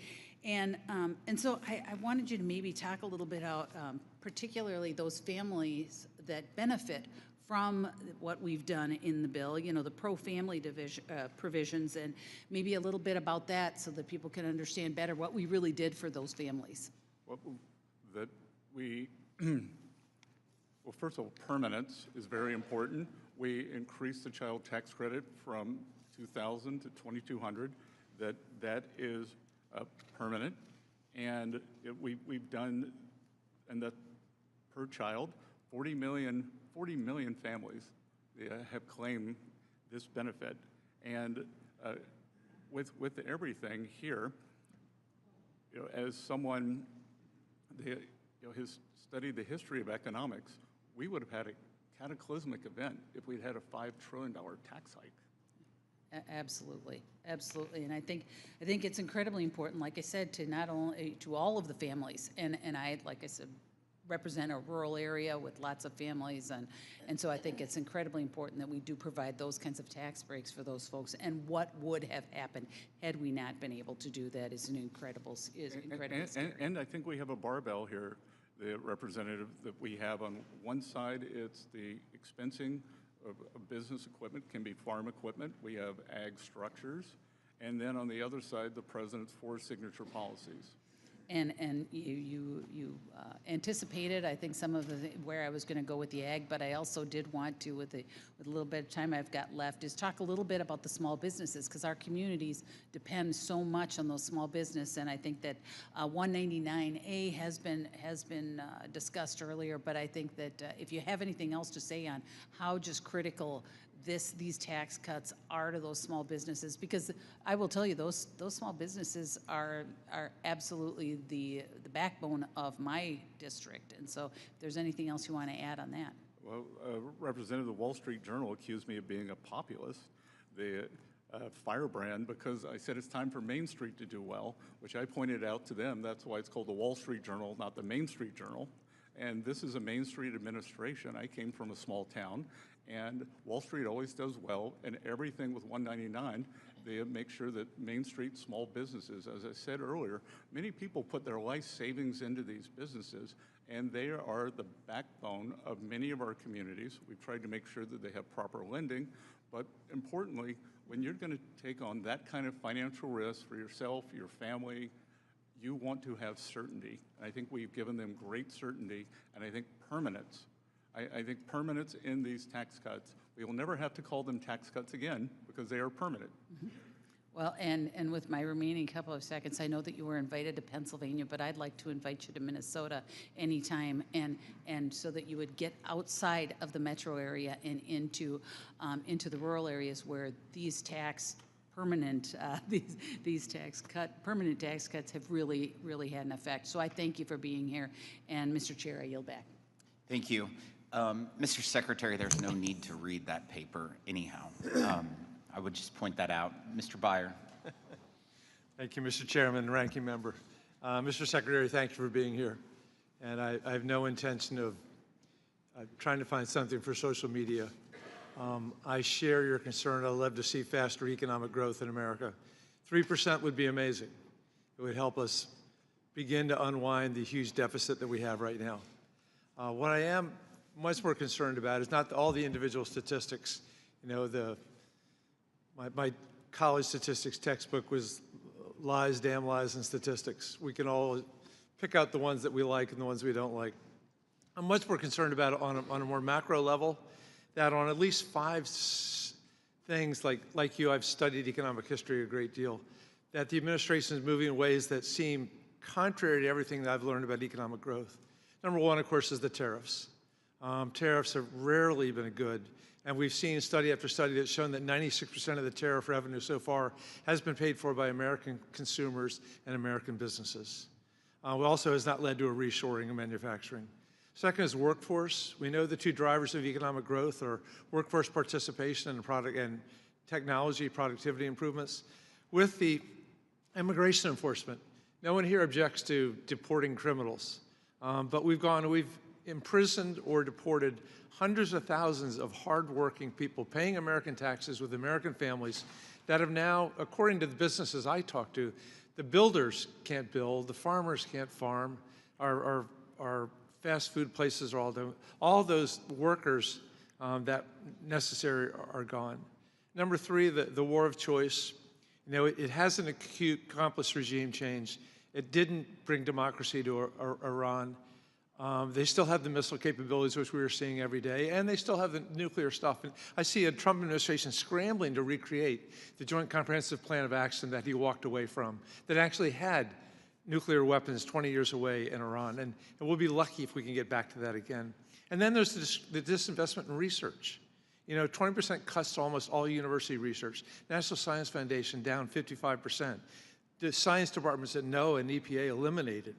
And so I wanted you to maybe talk a little bit about particularly those families that benefit from what we've done in the bill, you know, the pro-family provisions, and maybe a little bit about that so that people can understand better what we really did for those families. Well, first of all, permanence is very important. We increased the child tax credit from $2,000 to $2,200. That is permanent, and we've done, and that per child, 40 million families have claimed this benefit. And with everything here, you know, as someone his studied the history of economics, we would have had a cataclysmic event if we'd had a $5 trillion tax hike. Absolutely, absolutely, and I think it's incredibly important, like I said, to not only to all of the families, and I, like I said, represent a rural area with lots of families, and so I think it's incredibly important that we do provide those kinds of tax breaks for those folks. And what would have happened had we not been able to do that is incredibly scary. And I think we have a barbell here, the representative that we have on one side, it's the expensing of business equipment, can be farm equipment. We have ag structures. And then on the other side, the president's 4 signature policies. And you anticipated, I think, some of where I was going to go with the ag, but I also did want to, with a little bit of time I've got left, is talk a little bit about the small businesses, because our communities depend so much on those small business. And I think that 199A has been discussed earlier, but I think that if you have anything else to say on how just critical these tax cuts are to those small businesses, because I will tell you, those small businesses are absolutely the backbone of my district. And so if there's anything else you want to add on that. Well, Representative of the Wall Street Journal accused me of being a populist, the firebrand, because I said it's time for Main Street to do well, which I pointed out to them. That's why it's called the Wall Street Journal, not the Main Street Journal. And this is a Main Street administration. I came from a small town, and Wall Street always does well, and everything with 199, they make sure that Main Street small businesses, as I said earlier, many people put their life savings into these businesses, and they are the backbone of many of our communities. We've tried to make sure that they have proper lending, but importantly, when you're going to take on that kind of financial risk for yourself, your family, you want to have certainty. And I think we've given them great certainty, and I think permanence. I think permanence in these tax cuts. We will never have to call them tax cuts again because they are permanent. Mm-hmm. Well, and with my remaining couple of seconds, I know that you were invited to Pennsylvania, but I'd like to invite you to Minnesota anytime, and so that you would get outside of the metro area and into the rural areas where these permanent tax cuts have really had an effect. So I thank you for being here, and Mr. Chair, I yield back. Thank you. Mr. Secretary, there's no need to read that paper anyhow. I would just point that out. Mr. Byer. Thank you, Mr. Chairman and Ranking Member. Mr. Secretary, thank you for being here. And I have no intention of trying to find something for social media. I share your concern. I'd love to see faster economic growth in America. 3% would be amazing. It would help us begin to unwind the huge deficit that we have right now. What I am much more concerned about is not all the individual statistics. You know, my college statistics textbook was lies, damn lies, and statistics. We can all pick out the ones that we like and the ones we don't like. I'm much more concerned about it on a more macro level, that on at least 5 things, like you, I've studied economic history a great deal, that the administration is moving in ways that seem contrary to everything that I've learned about economic growth. Number one, of course, is the tariffs. Tariffs have rarely been good, and we've seen study after study that's shown that 96% of the tariff revenue so far has been paid for by American consumers and American businesses. It also has not led to a reshoring of manufacturing. Second is workforce. We know the 2 drivers of economic growth are workforce participation and technology productivity improvements. With the immigration enforcement, no one here objects to deporting criminals. But we've imprisoned or deported hundreds of thousands of hardworking people paying American taxes with American families that have now, according to the businesses I talk to, the builders can't build, the farmers can't farm, our fast food places are all done. All those workers that necessary are gone. Number 3, the war of choice. You know, it has an accomplished regime change. It didn't bring democracy to Iran. They still have the missile capabilities, which we are seeing every day, and they still have the nuclear stuff. And I see a Trump administration scrambling to recreate the Joint Comprehensive Plan of Action that he walked away from, that actually had nuclear weapons 20 years away in Iran. And we'll be lucky if we can get back to that again. And then there's the disinvestment in research. You know, 20% cuts to almost all university research. National Science Foundation down 55%. The science departments at NOAA and EPA eliminated.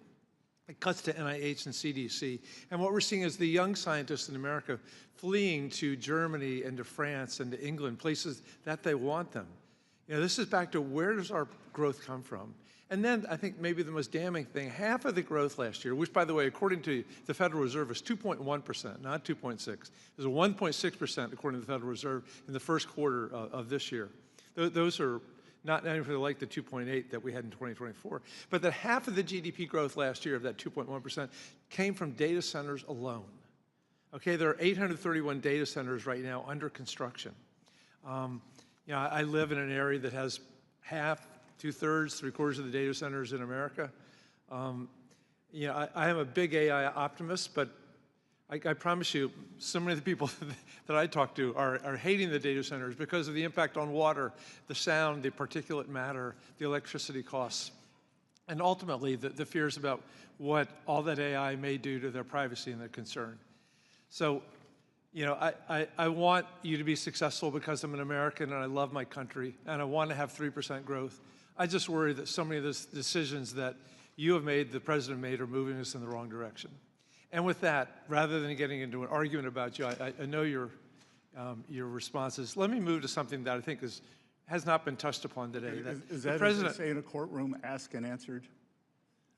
cuts to NIH and CDC. And what we're seeing is the young scientists in America fleeing to Germany and to France and to England, places that they want them. You know, this is back to where does our growth come from? And then I think maybe the most damning thing, half of the growth last year, which by the way, according to the Federal Reserve is 2.1%, not 2.6. It was 1.6% according to the Federal Reserve in the first quarter of this year. Those are not anything like the 2.8 that we had in 2024. But that half of the GDP growth last year of that 2.1% came from data centers alone. Okay, there are 831 data centers right now under construction. You know, I live in an area that has half, 2/3, 3/4 of the data centers in America. You know, I am a big AI optimist, but I promise you, so many of the people that I talk to are hating the data centers because of the impact on water, the sound, the particulate matter, the electricity costs, and ultimately the fears about what all that AI may do to their privacy and their concern. So, you know, I want you to be successful because I'm an American and I love my country and I want to have 3% growth. I just worry that so many of the decisions that you have made, the president made, are moving us in the wrong direction. And with that, rather than getting into an argument about you, I know your responses. Let me move to something that I think has not been touched upon today. Is that, as they say in a courtroom, asked and answered?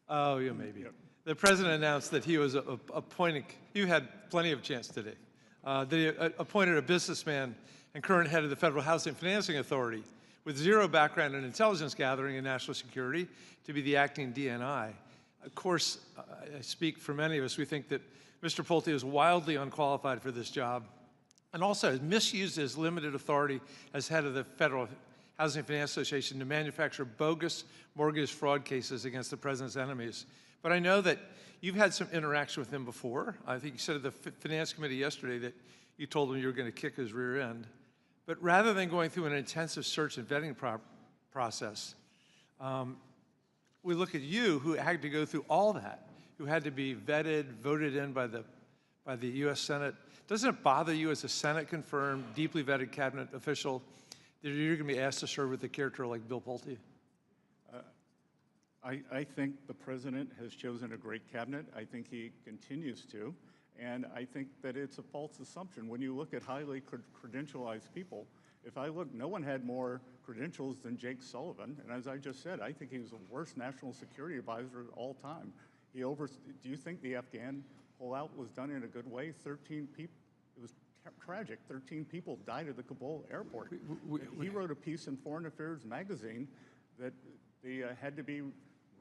Oh, yeah, maybe. Yep. The president announced that he was appointing, you had plenty of chance today, that he appointed a businessman and current head of the Federal Housing Financing Authority with zero background in intelligence gathering and national security to be the acting DNI. Of course, I speak for many of us, we think that Mr. Pulte is wildly unqualified for this job and also has misused his limited authority as head of the Federal Housing Finance Association to manufacture bogus mortgage fraud cases against the president's enemies. But I know that you've had some interaction with him before. I think you said at the Finance Committee yesterday that you told him you were going to kick his rear end. But rather than going through an intensive search and vetting process, we look at you, who had to go through all that, who had to be vetted, voted in by the U.S. Senate. Doesn't it bother you as a Senate-confirmed, deeply vetted cabinet official that you're going to be asked to serve with a character like Bill Pulte? I think the president has chosen a great cabinet. I think he continues to. And I think that it's a false assumption. When you look at highly credentialized people, if I look, no one had more credentials than Jake Sullivan. And as I just said, I think he was the worst national security advisor of all time. Do you think the Afghan pullout was done in a good way? 13 people, it was tragic. 13 people died at the Kabul airport. He wrote a piece in Foreign Affairs magazine that they had to be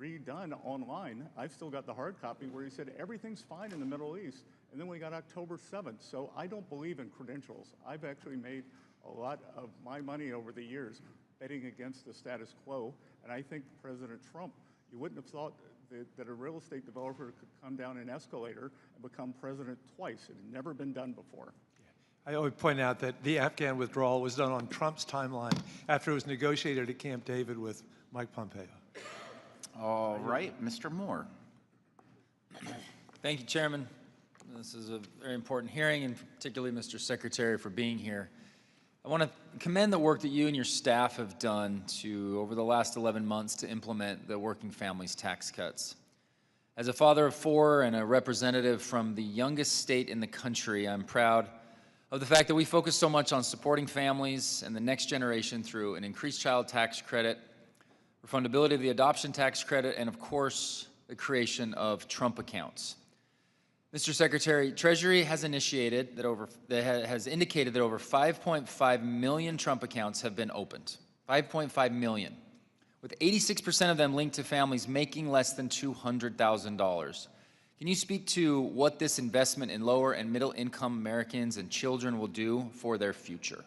redone online. I've still got the hard copy where he said everything's fine in the Middle East. And then we got October 7th. So I don't believe in credentials. I've actually made a lot of my money over the years betting against the status quo. And I think President Trump, you wouldn't have thought that a real estate developer could come down an escalator and become president twice. It had never been done before. I always point out that the Afghan withdrawal was done on Trump's timeline after it was negotiated at Camp David with Mike Pompeo. All right, Mr. Moore. Thank you, Chairman. This is a very important hearing, and particularly Mr. Secretary for being here. I want to commend the work that you and your staff have done over the last 11 months to implement the working families tax cuts. As a father of 4 and a representative from the youngest state in the country, I'm proud of the fact that we focus so much on supporting families and the next generation through an increased child tax credit, refundability of the adoption tax credit, and of course, the creation of Trump accounts. Mr. Secretary, Treasury has indicated that over 5.5 million Trump accounts have been opened. 5.5 million, with 86% of them linked to families making less than $200,000. Can you speak to what this investment in lower and middle income Americans and children will do for their future?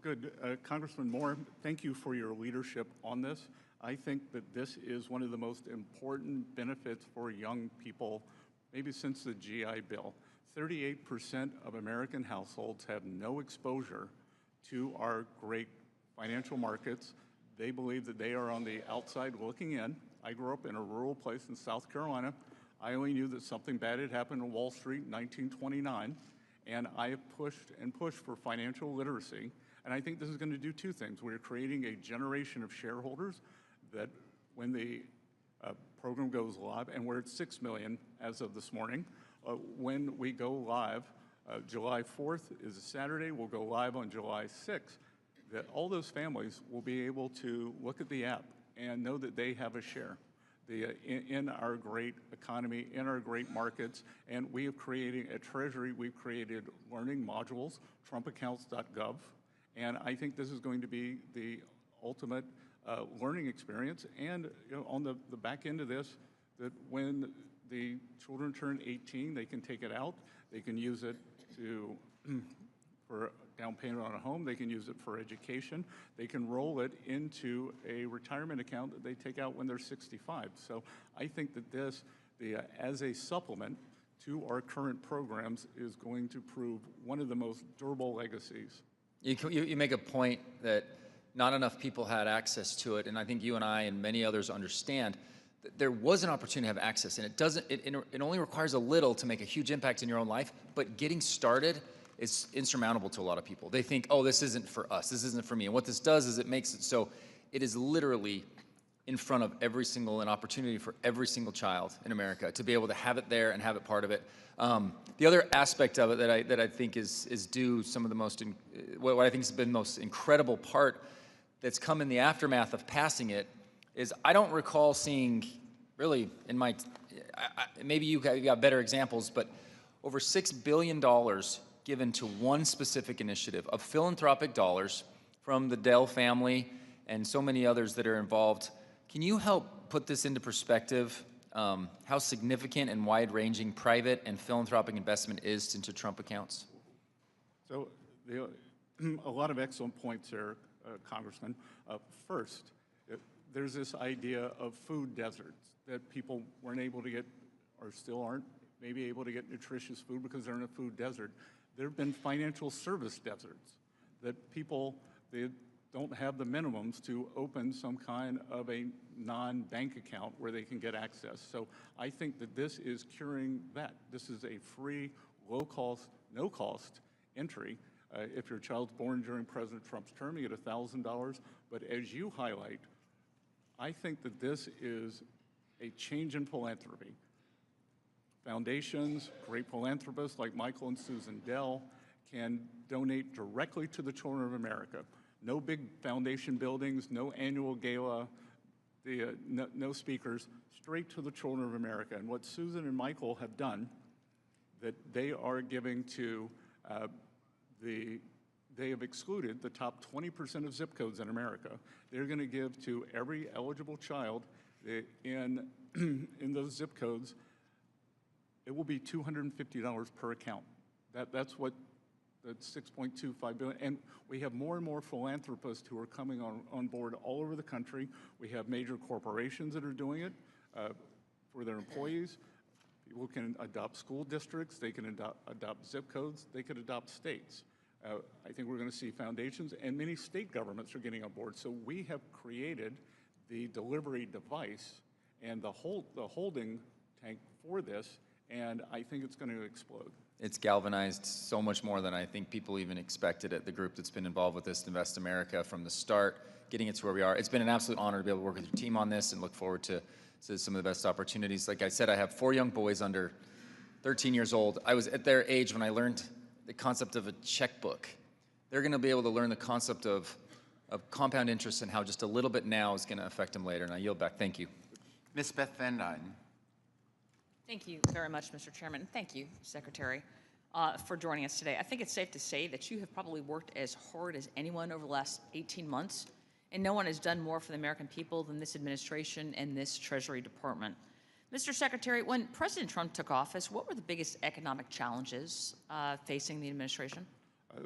Good. Congressman Moore, thank you for your leadership on this. I think that this is one of the most important benefits for young people, maybe since the GI Bill. 38% of American households have no exposure to our great financial markets. They believe that they are on the outside looking in. I grew up in a rural place in South Carolina. I only knew that something bad had happened on Wall Street in 1929, and I have pushed and pushed for financial literacy. And I think this is going to do 2 things. We're creating a generation of shareholders that when the program goes live, and we're at 6 million as of this morning. When we go live, July 4th is a Saturday, we'll go live on July 6th, that all those families will be able to look at the app and know that they have a share in our great economy, in our great markets. And we have created, at Treasury, we've created learning modules, trumpaccounts.gov. And I think this is going to be the ultimate learning experience. And on the back end of this, that when the children turn 18, they can take it out, they can use it to for down payment on a home, they can use it for education, they can roll it into a retirement account that they take out when they're 65. So I think that this, as a supplement to our current programs, is going to prove one of the most durable legacies. You make a point that not enough people had access to it, and I think you and I and many others understand that there was an opportunity to have access, and it only requires a little to make a huge impact in your own life, but getting started is insurmountable to a lot of people. They think, oh, this isn't for us, this isn't for me. And what this does is it makes it so it is literally in front of an opportunity for every single child in America to be able to have it there and have it part of it. The other aspect of it that I think is due some of the most, what I think has been the most incredible part that's come in the aftermath of passing it is I don't recall seeing, really, in my, maybe you got better examples, but over $6 billion given to one specific initiative of philanthropic dollars from the Dell family and so many others that are involved. Can you help put this into perspective, how significant and wide-ranging private and philanthropic investment is into Trump accounts? So a lot of excellent points there, Congressman. First, there's this idea of food deserts, that people weren't able to get, or still aren't maybe able to get nutritious food because they're in a food desert. There have been financial service deserts, that people, they don't have the minimums to open some kind of a non-bank account where they can get access. So I think that this is curing that. This is a free, low-cost, no-cost entry. If your child's born during President Trump's term, you get $1,000. But as you highlight, I think that this is a change in philanthropy. Foundations, great philanthropists like Michael and Susan Dell can donate directly to the children of America. No big foundation buildings, no annual gala, no speakers, straight to the children of America. And what Susan and Michael have done, that they are giving to they have excluded the top 20% of zip codes in America. They're going to give to every eligible child in those zip codes. It will be $250 per account. That's what the $6.25 billion, and we have more and more philanthropists who are coming on board all over the country. We have major corporations that are doing it for their employees. People can adopt school districts, they can adopt zip codes, they can adopt states. I think we're going to see foundations, and many state governments are getting on board. So we have created the delivery device and the holding tank for this, and I think it's going to explode. It's galvanized so much more than I think people even expected it. The group that's been involved with this, Invest America, from the start, getting it to where we are. It's been an absolute honor to be able to work with your team on this and look forward to some of the best opportunities. Like I said, I have 4 young boys under 13 years old. I was at their age when I learned the concept of a checkbook. They're going to be able to learn the concept of compound interest and how just a little bit now is going to affect them later. And I yield back. Thank you. Ms. Beth Van Dyne. Thank you very much, Mr. Chairman. Thank you, Secretary, for joining us today. I think it's safe to say that you have probably worked as hard as anyone over the last 18 months, and no one has done more for the American people than this administration and this Treasury Department. Mr. Secretary, when President Trump took office, what were the biggest economic challenges facing the administration?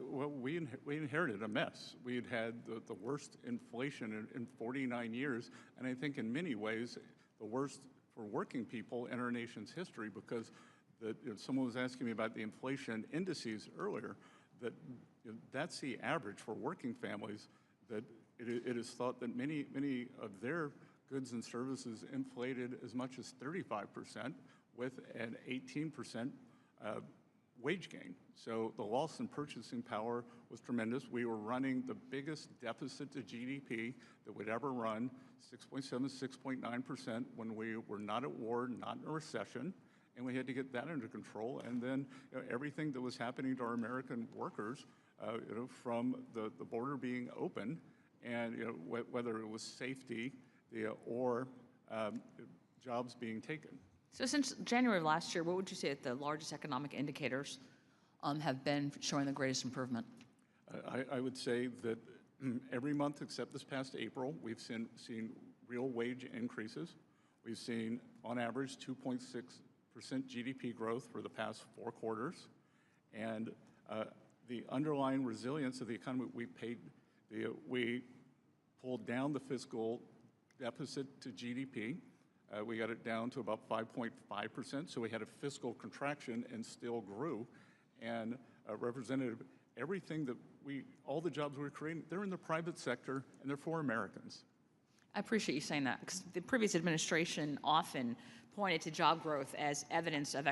Well, we inherited a mess. We had the worst inflation in 49 years, and I think in many ways the worst for working people in our nation's history, because someone was asking me about the inflation indices earlier, that's the average for working families, that it is thought that many of their goods and services inflated as much as 35% with an 18% wage gain. So the loss in purchasing power was tremendous. We were running the biggest deficit to GDP that would ever run 6.7, 6.9% when we were not at war, not in a recession, and we had to get that under control. And then everything that was happening to our American workers, from the border being open, and whether it was safety or jobs being taken. So since January of last year, what would you say that the largest economic indicators have been showing the greatest improvement? I would say that every month except this past April, we've seen real wage increases. We've seen, on average, 2.6% GDP growth for the past 4 quarters. And the underlying resilience of the economy, we pulled down the fiscal deficit to GDP. We got it down to about 5.5%, so we had a fiscal contraction and still grew. And Representative, everything that all the jobs we're creating, they're in the private sector and they're for Americans. I appreciate you saying that, because the previous administration often pointed to job growth as evidence of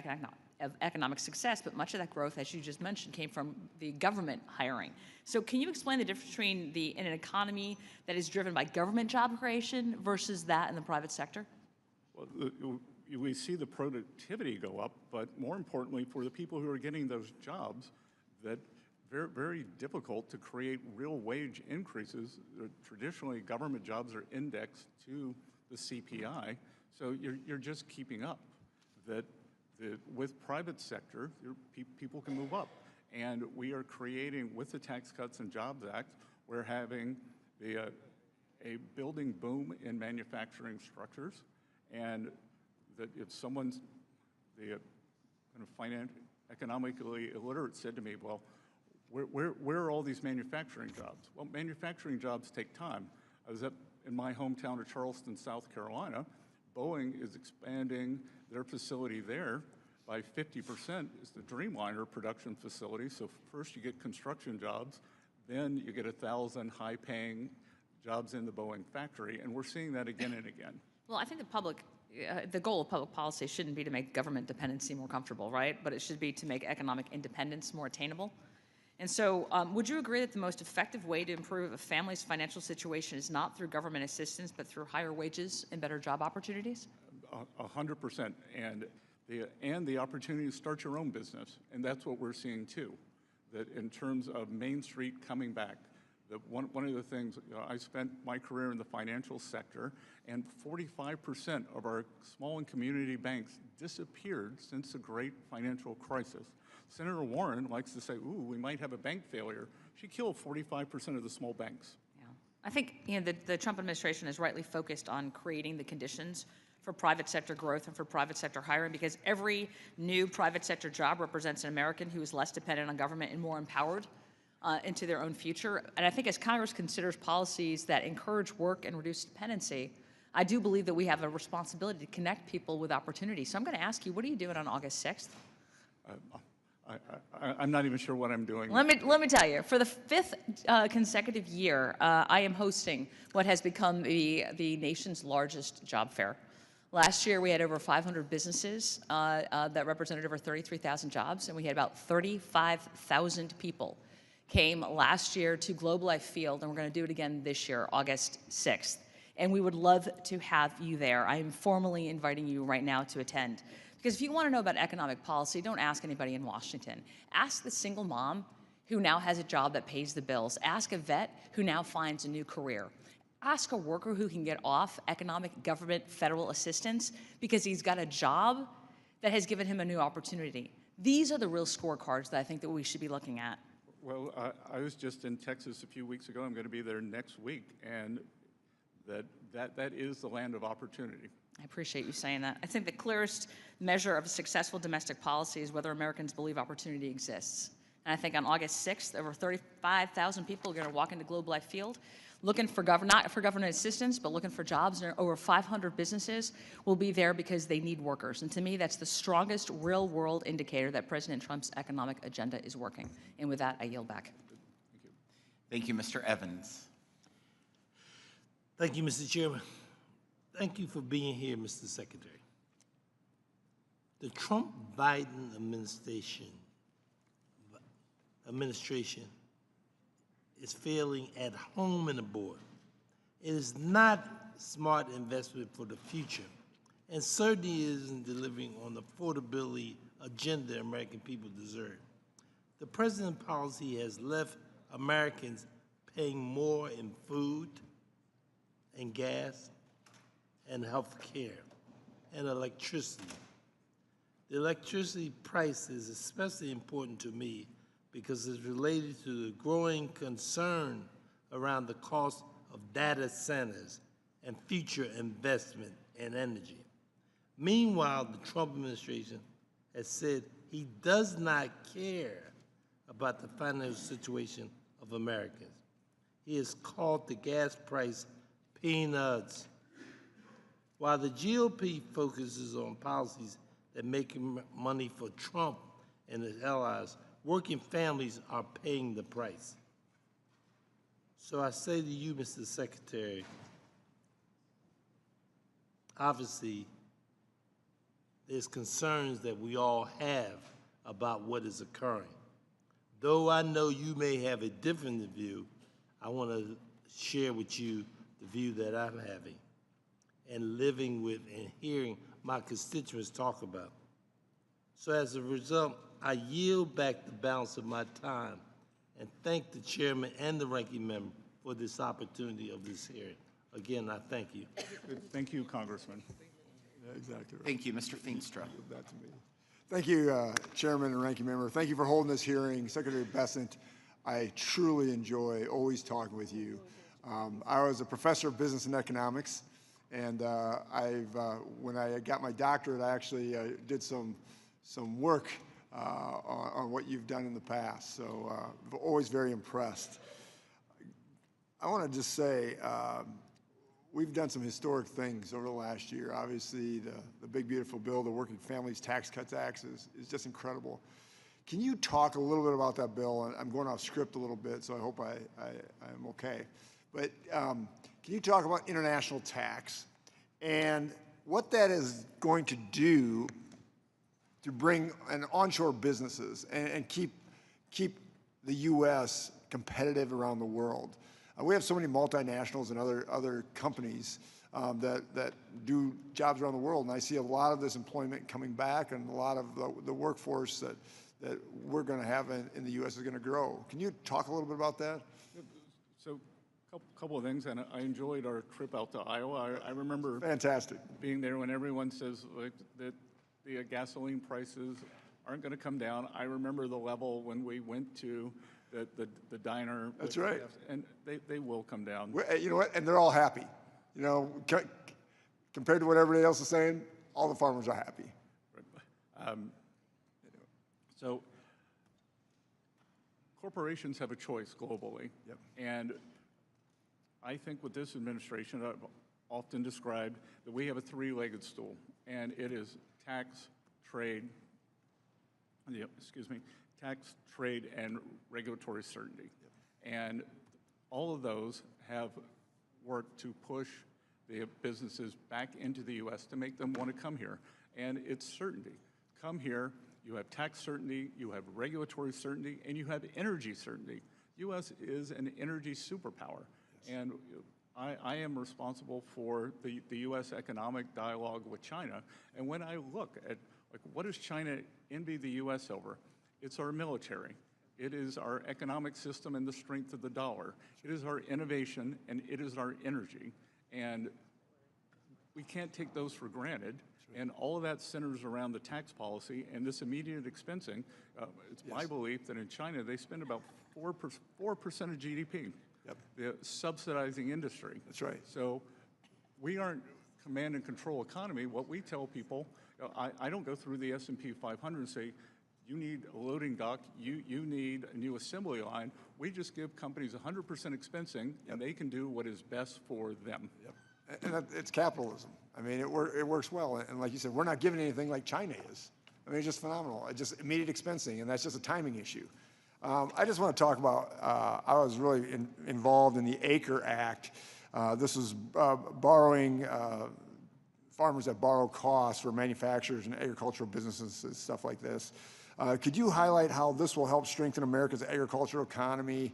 economic success, but much of that growth, as you just mentioned, came from the government hiring. So can you explain the difference between in an economy that is driven by government job creation versus that in the private sector? Well, we see the productivity go up, but more importantly, for the people who are getting those jobs, that very, very difficult to create real wage increases. Traditionally, government jobs are indexed to the CPI, so you're just keeping up. That with private sector, people can move up. And we are creating, with the Tax Cuts and Jobs Act, we're having a building boom in manufacturing structures, and that if someone's economically illiterate said to me, well, where are all these manufacturing jobs? Well, manufacturing jobs take time. I was up in my hometown of Charleston, South Carolina. Boeing is expanding their facility there by 50%. It's the Dreamliner production facility. So first you get construction jobs, then you get 1,000 high-paying jobs in the Boeing factory, and we're seeing that again and again. Well, I think the goal of public policy shouldn't be to make government dependency more comfortable, right? But it should be to make economic independence more attainable. And so would you agree that the most effective way to improve a family's financial situation is not through government assistance, but through higher wages and better job opportunities? 100%. And the opportunity to start your own business. And that's what we're seeing too. That in terms of Main Street coming back, that one of the things, I spent my career in the financial sector, and 45% of our small and community banks disappeared since the great financial crisis. Senator Warren likes to say, ooh, we might have a bank failure. She killed 45% of the small banks. Yeah. I think the Trump administration is rightly focused on creating the conditions for private sector growth and for private sector hiring, because every new private sector job represents an American who is less dependent on government and more empowered into their own future. And I think as Congress considers policies that encourage work and reduce dependency, I do believe that we have a responsibility to connect people with opportunity. So I'm going to ask you, what are you doing on August 6th? I'm not even sure what I'm doing. Let me tell you, for the 5th consecutive year, I am hosting what has become the nation's largest job fair. Last year, we had over 500 businesses that represented over 33,000 jobs, and we had about 35,000 people came last year to Globe Life Field, and we're going to do it again this year, August 6th. And we would love to have you there. I am formally inviting you right now to attend. Because if you want to know about economic policy, don't ask anybody in Washington. Ask the single mom who now has a job that pays the bills. Ask a vet who now finds a new career. Ask a worker who can get off economic, government, federal assistance because he's got a job that has given him a new opportunity. These are the real scorecards that I think that we should be looking at. Well, I was just in Texas a few weeks ago. I'm going to be there next week, and that is the land of opportunity. I appreciate you saying that. I think the clearest measure of a successful domestic policy is whether Americans believe opportunity exists. And I think on August 6th, over 35,000 people are going to walk into Globe Life Field looking for not for government assistance, but looking for jobs. And over 500 businesses will be there because they need workers. And to me, that's the strongest real-world indicator that President Trump's economic agenda is working. And with that, I yield back. Thank you. Thank you, Mr. Evans. Thank you, Mr. Chairman. Thank you for being here, Mr. Secretary. The Trump-Biden administration is failing at home and abroad. It is not smart investment for the future, and certainly isn't delivering on the affordability agenda American people deserve. The president's policy has left Americans paying more in food and gas and health care and electricity. The electricity price is especially important to me because it's related to the growing concern around the cost of data centers and future investment in energy. Meanwhile, the Trump administration has said he does not care about the financial situation of Americans. He has called the gas price peanuts. While the GOP focuses on policies that make money for Trump and his allies, working families are paying the price. So I say to you, Mr. Secretary, obviously, there's concerns that we all have about what is occurring. Though I know you may have a different view, I want to share with you the view that I'm having and living with and hearing my constituents talk about. So as a result, I yield back the balance of my time and thank the chairman and the ranking member for this opportunity of this hearing. Again, I thank you. Thank you, Congressman. Yeah, exactly right. Thank you, Mr. Feenstra. Give that to me. Thank you, Chairman and Ranking Member. Thank you for holding this hearing. Secretary Bessent, I truly enjoy always talking with you. I was a professor of business and economics, and when I got my doctorate, I actually did some work on what you've done in the past. So I'm always very impressed. I want to just say, we've done some historic things over the last year. Obviously, the big, beautiful bill, the Working Families Tax Cuts Act is just incredible. Can you talk a little bit about that bill? And I'm going off script a little bit, so I hope I'm okay. But can you talk about international tax and what that is going to do to bring an onshore businesses and keep the U.S. competitive around the world? We have so many multinationals and other companies that do jobs around the world, and I see a lot of this employment coming back, and a lot of the workforce that we're going to have in the U.S. is going to grow. Can you talk a little bit about that? So, a couple of things, and I enjoyed our trip out to Iowa. I remember fantastic being there when everyone says that the gasoline prices aren't going to come down. I remember the level when we went to the diner. That's right. And they will come down. You know what? And they're all happy. You know, compared to what everybody else is saying, all the farmers are happy. So corporations have a choice globally. Yep. And I think with this administration, I've often described that we have a three-legged stool, and it is tax, trade, tax, trade, and regulatory certainty. Yep. And all of those have worked to push the businesses back into the U.S. to make them want to come here. And it's certainty. Come here, you have tax certainty, you have regulatory certainty, and you have energy certainty. U.S. is an energy superpower. Yes. And I am responsible for the U.S. economic dialogue with China. And when I look at what does China envy the U.S. over? It's our military. It is our economic system and the strength of the dollar. It is our innovation, and it is our energy. And we can't take those for granted. And all of that centers around the tax policy and this immediate expensing. It's my belief that in China, they spend about 4% of GDP. Yep. The subsidizing industry. That's right. So we aren't command and control economy. What we tell people, I don't go through the S&P 500 and say, you need a loading dock, you need a new assembly line. We just give companies 100% expensing, and they can do what is best for them. Yep. And it's capitalism. I mean, it works well. And like you said, we're not giving anything like China is. I mean, it's just phenomenal. It's just immediate expensing, and that's just a timing issue. I just want to talk about, I was really involved in the Acre Act. This was borrowing, farmers that borrow costs for manufacturers and agricultural businesses and stuff like this. Could you highlight how this will help strengthen America's agricultural economy?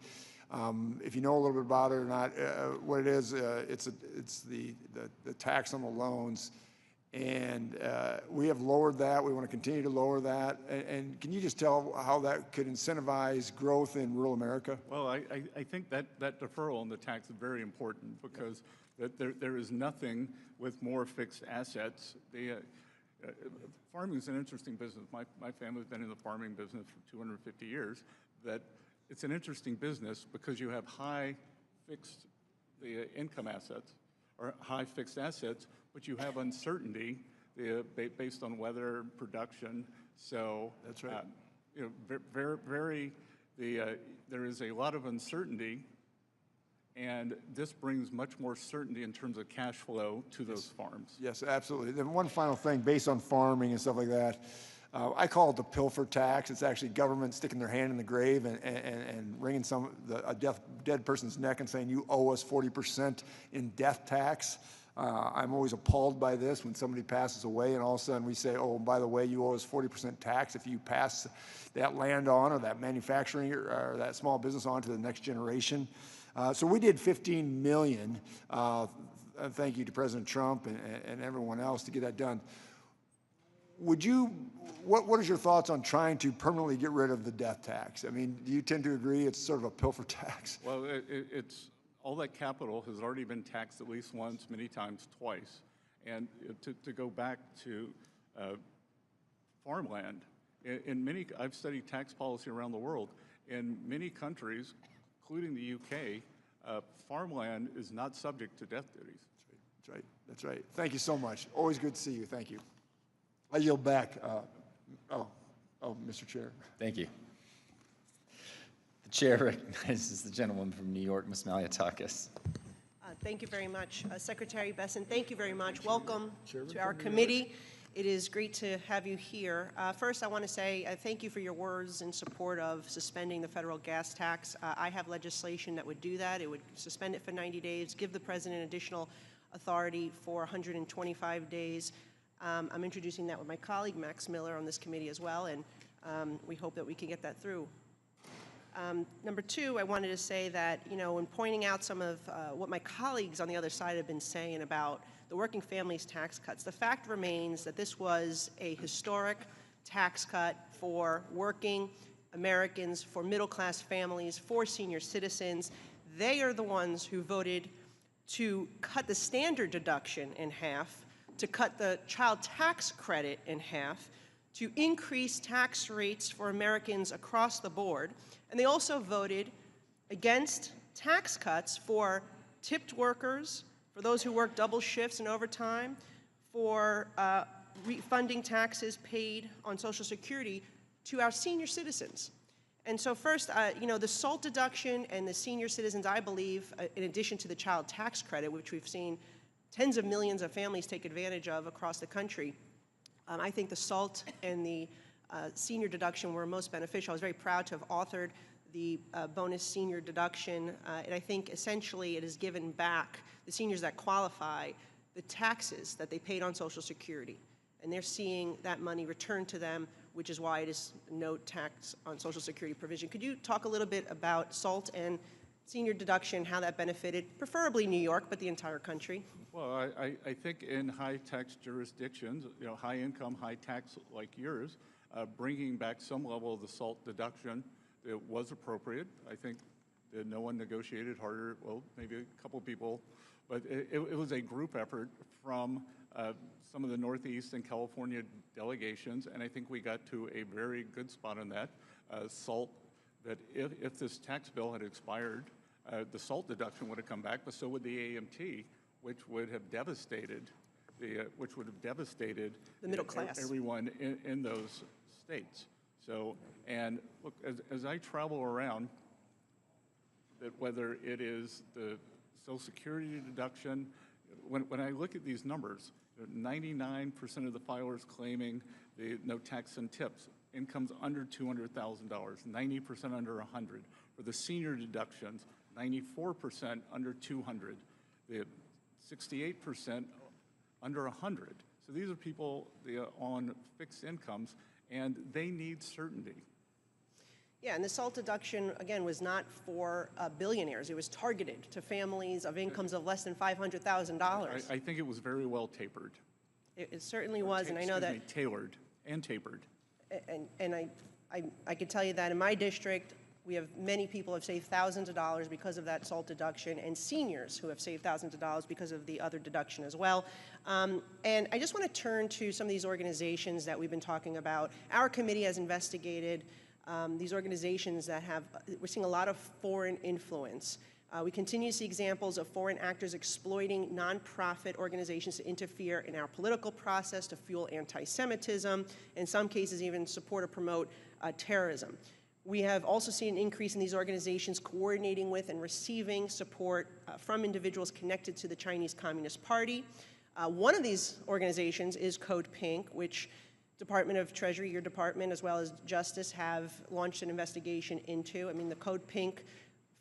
If you know a little bit about it or not, what it is, it's the tax on the loans. And we have lowered that. We want to continue to lower that. And can you just tell how that could incentivize growth in rural America? Well, I think that deferral on the tax is very important because there is nothing with more fixed assets. Farming is an interesting business. My family's been in the farming business for 250 years. That it's an interesting business because you have high fixed income assets or high fixed assets, but you have uncertainty based on weather, production. So that's right. There is a lot of uncertainty, and this brings much more certainty in terms of cash flow to those farms. Yes, absolutely. Then one final thing, based on farming and stuff like that, I call it the pilfer tax. It's actually government sticking their hand in the grave and wringing a dead person's neck and saying, you owe us 40% in death tax. I'm always appalled by this when somebody passes away and all of a sudden we say, oh, by the way, you owe us 40% tax if you pass that land on or that manufacturing or that small business on to the next generation. So we did $15 million. Thank you to President Trump and everyone else to get that done. What is your thoughts on trying to permanently get rid of the death tax? I mean, do you tend to agree it's sort of a pilfer tax? Well, it's all that capital has already been taxed at least once, many times twice. And to go back to farmland, I've studied tax policy around the world. In many countries, including the UK, farmland is not subject to death duties. That's right. That's right. Thank you so much. Always good to see you. Thank you. I yield back. Mr. Chair. Thank you. The chair recognizes the gentleman from New York, Ms. Malliotakis. Thank you very much. Secretary Bessent, thank you very much. Welcome to our committee. It is great to have you here. First, I want to say thank you for your words in support of suspending the federal gas tax. I have legislation that would do that. It would suspend it for 90 days, give the president additional authority for 125 days. I'm introducing that with my colleague, Max Miller, on this committee as well, and we hope that we can get that through. Number two, I wanted to say that, in pointing out some of what my colleagues on the other side have been saying about the working families tax cuts, the fact remains that this was a historic tax cut for working Americans, for middle-class families, for senior citizens. They are the ones who voted to cut the standard deduction in half, to cut the child tax credit in half, to increase tax rates for Americans across the board. And they also voted against tax cuts for tipped workers, for those who work double shifts and overtime, for refunding taxes paid on Social Security to our senior citizens. And so first, the SALT deduction and the senior citizens, I believe, in addition to the child tax credit, which we've seen tens of millions of families take advantage of across the country, I think the SALT and the senior deduction were most beneficial. I was very proud to have authored the bonus senior deduction, and I think essentially it has given back the seniors that qualify the taxes that they paid on Social Security. And they're seeing that money returned to them, which is why it is no tax on Social Security provision. Could you talk a little bit about SALT and senior deduction, how that benefited, preferably New York, but the entire country? Well, I think in high-tax jurisdictions, high-income, high-tax like yours, bringing back some level of the SALT deduction, it was appropriate. I think that no one negotiated harder, well, maybe a couple people, but it was a group effort from some of the Northeast and California delegations, and I think we got to a very good spot on that. SALT, that if this tax bill had expired, the SALT deduction would have come back, but so would the AMT, which would have devastated the middle class, everyone in those states. So, and look, as I travel around, that whether it is the Social Security deduction, when I look at these numbers, 99% of the filers claiming no tax and tips, incomes under $200,000, 90% under 100. For the senior deductions, 94% under 200, the 68% under 100. So these are people on fixed incomes, and they need certainty. Yeah, and the SALT deduction, again, was not for billionaires. It was targeted to families of incomes of less than $500,000. I think it was very well tapered. It certainly was, and I know that. Tailored and tapered. And I can tell you that in my district, we have many people who have saved thousands of dollars because of that SALT deduction, and seniors who have saved thousands of dollars because of the other deduction as well. And I just want to turn to some of these organizations that we've been talking about. Our committee has investigated these organizations that have, we're seeing a lot of foreign influence. We continue to see examples of foreign actors exploiting nonprofit organizations to interfere in our political process, to fuel anti-Semitism, in some cases even support or promote terrorism. We have also seen an increase in these organizations coordinating with and receiving support from individuals connected to the Chinese Communist Party. One of these organizations is Code Pink, which Department of Treasury, your department, as well as Justice, have launched an investigation into. I mean, the Code Pink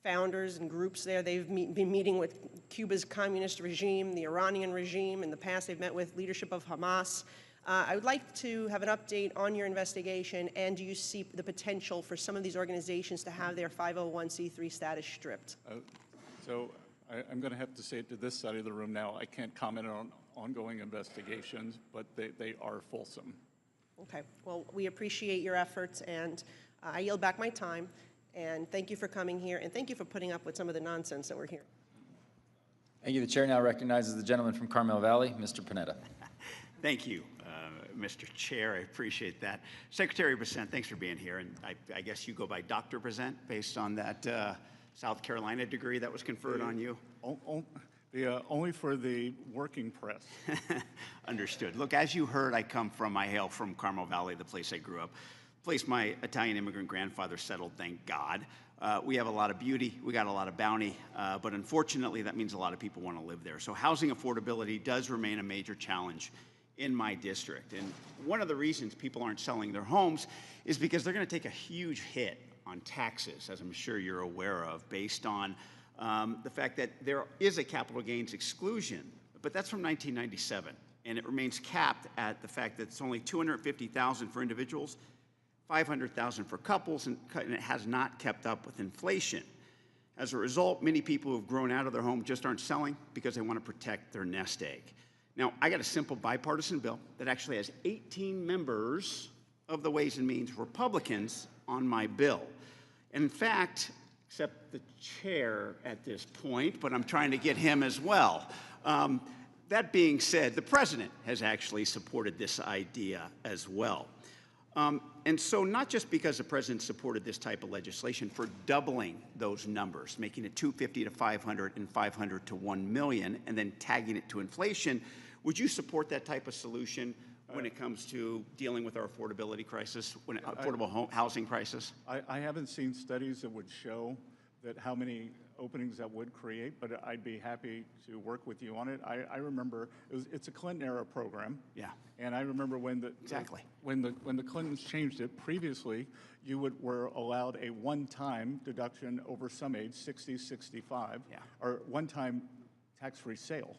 founders and groups there, they've been meeting with Cuba's communist regime, the Iranian regime. In the past, they've met with leadership of Hamas. I would like to have an update on your investigation, and do you see the potential for some of these organizations to have their 501c3 status stripped? So I'm going to have to say it to this side of the room now. I can't comment on ongoing investigations, but they are fulsome. Okay, well, we appreciate your efforts, and I yield back my time. And thank you for coming here, and thank you for putting up with some of the nonsense that we're hearing. Thank you. The chair now recognizes the gentleman from Carmel Valley, Mr. Panetta. Thank you, Mr. Chair. I appreciate that. Secretary Bessent, thanks for being here. And I guess you go by Dr. Bessent based on that South Carolina degree that was conferred on you? Only for the working press. Understood. Look, as you heard, I hail from Carmel Valley, the place I grew up. Place my Italian immigrant grandfather settled, thank God. We have a lot of beauty, we got a lot of bounty, but unfortunately that means a lot of people want to live there. So housing affordability does remain a major challenge in my district. And one of the reasons people aren't selling their homes is because they're going to take a huge hit on taxes, as I'm sure you're aware of, based on the fact that there is a capital gains exclusion, but that's from 1997, and it remains capped at the fact that it's only $250,000 for individuals, $500,000 for couples, and it has not kept up with inflation. As a result, many people who have grown out of their home just aren't selling because they want to protect their nest egg. Now, I got a simple bipartisan bill that actually has 18 members of the Ways and Means Republicans on my bill. And in fact, except the chair at this point, but I'm trying to get him as well. That being said, the president has actually supported this idea as well. And so not just because the president supported this type of legislation for doubling those numbers, making it 250 to 500 and 500 to 1 million, and then tagging it to inflation, would you support that type of solution when it comes to dealing with our affordability crisis, affordable housing crisis? I haven't seen studies that would show that how many openings that would create, but I'd be happy to work with you on it. I remember it's a Clinton era program. Yeah. And I remember when the when the Clintons changed it previously, you were allowed a one-time deduction over some age, 60, 65, or one-time tax-free sale.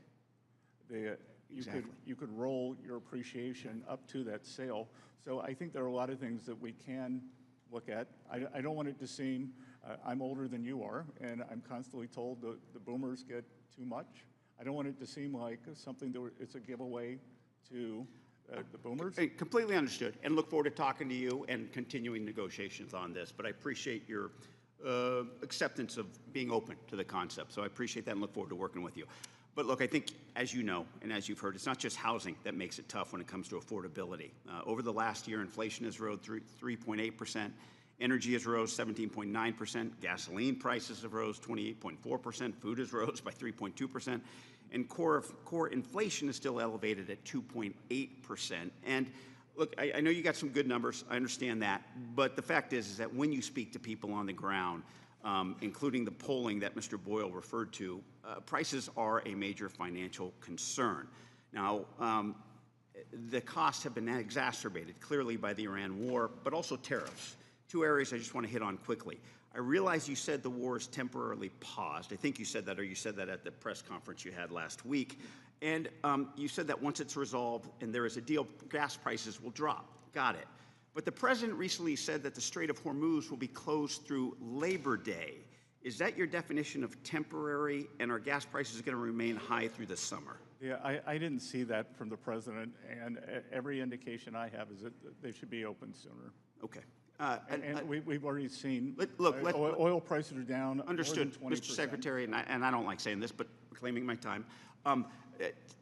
You could roll your appreciation up to that sale. So I think there are a lot of things that we can look at. I don't want it to seem, I'm older than you are, and I'm constantly told the boomers get too much. I don't want it to seem like something that it's a giveaway to the boomers. Hey, completely understood, and look forward to talking to you and continuing negotiations on this. But I appreciate your acceptance of being open to the concept. So I appreciate that and look forward to working with you. But look, I think, as you know, and as you've heard, it's not just housing that makes it tough when it comes to affordability. Over the last year, inflation has rose 3.8%. Energy has rose 17.9%. Gasoline prices have rose 28.4%. Food has rose by 3.2%. And core inflation is still elevated at 2.8%. And look, I know you got some good numbers. I understand that. But the fact is that when you speak to people on the ground, including the polling that Mr. Boyle referred to, prices are a major financial concern. Now, the costs have been exacerbated clearly by the Iran war, but also tariffs. Two areas I just want to hit on quickly. I realize you said the war is temporarily paused. I think you said that, or you said that at the press conference you had last week. And you said that once it's resolved and there is a deal, gas prices will drop. Got it. But the president recently said that the Strait of Hormuz will be closed through Labor Day. Is that your definition of temporary, and are gas prices going to remain high through the summer? Yeah, I didn't see that from the president, and every indication I have is that they should be open sooner. Okay. We've already seen oil prices are down. Understood, more than 20%. Mr. Secretary, and I don't like saying this, but reclaiming my time.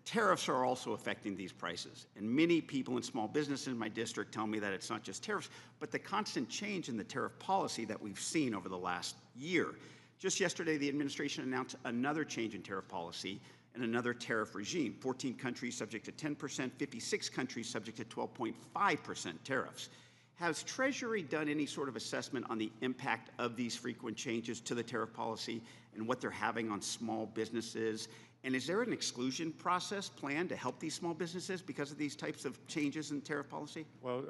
Tariffs are also affecting these prices, and many people in small businesses in my district tell me that it's not just tariffs, but the constant change in the tariff policy that we've seen over the last year. Just yesterday, the administration announced another change in tariff policy and another tariff regime. 14 countries subject to 10%, 56 countries subject to 12.5% tariffs. Has Treasury done any sort of assessment on the impact of these frequent changes to the tariff policy and what they're having on small businesses? And is there an exclusion process planned to help these small businesses because of these types of changes in tariff policy? Well,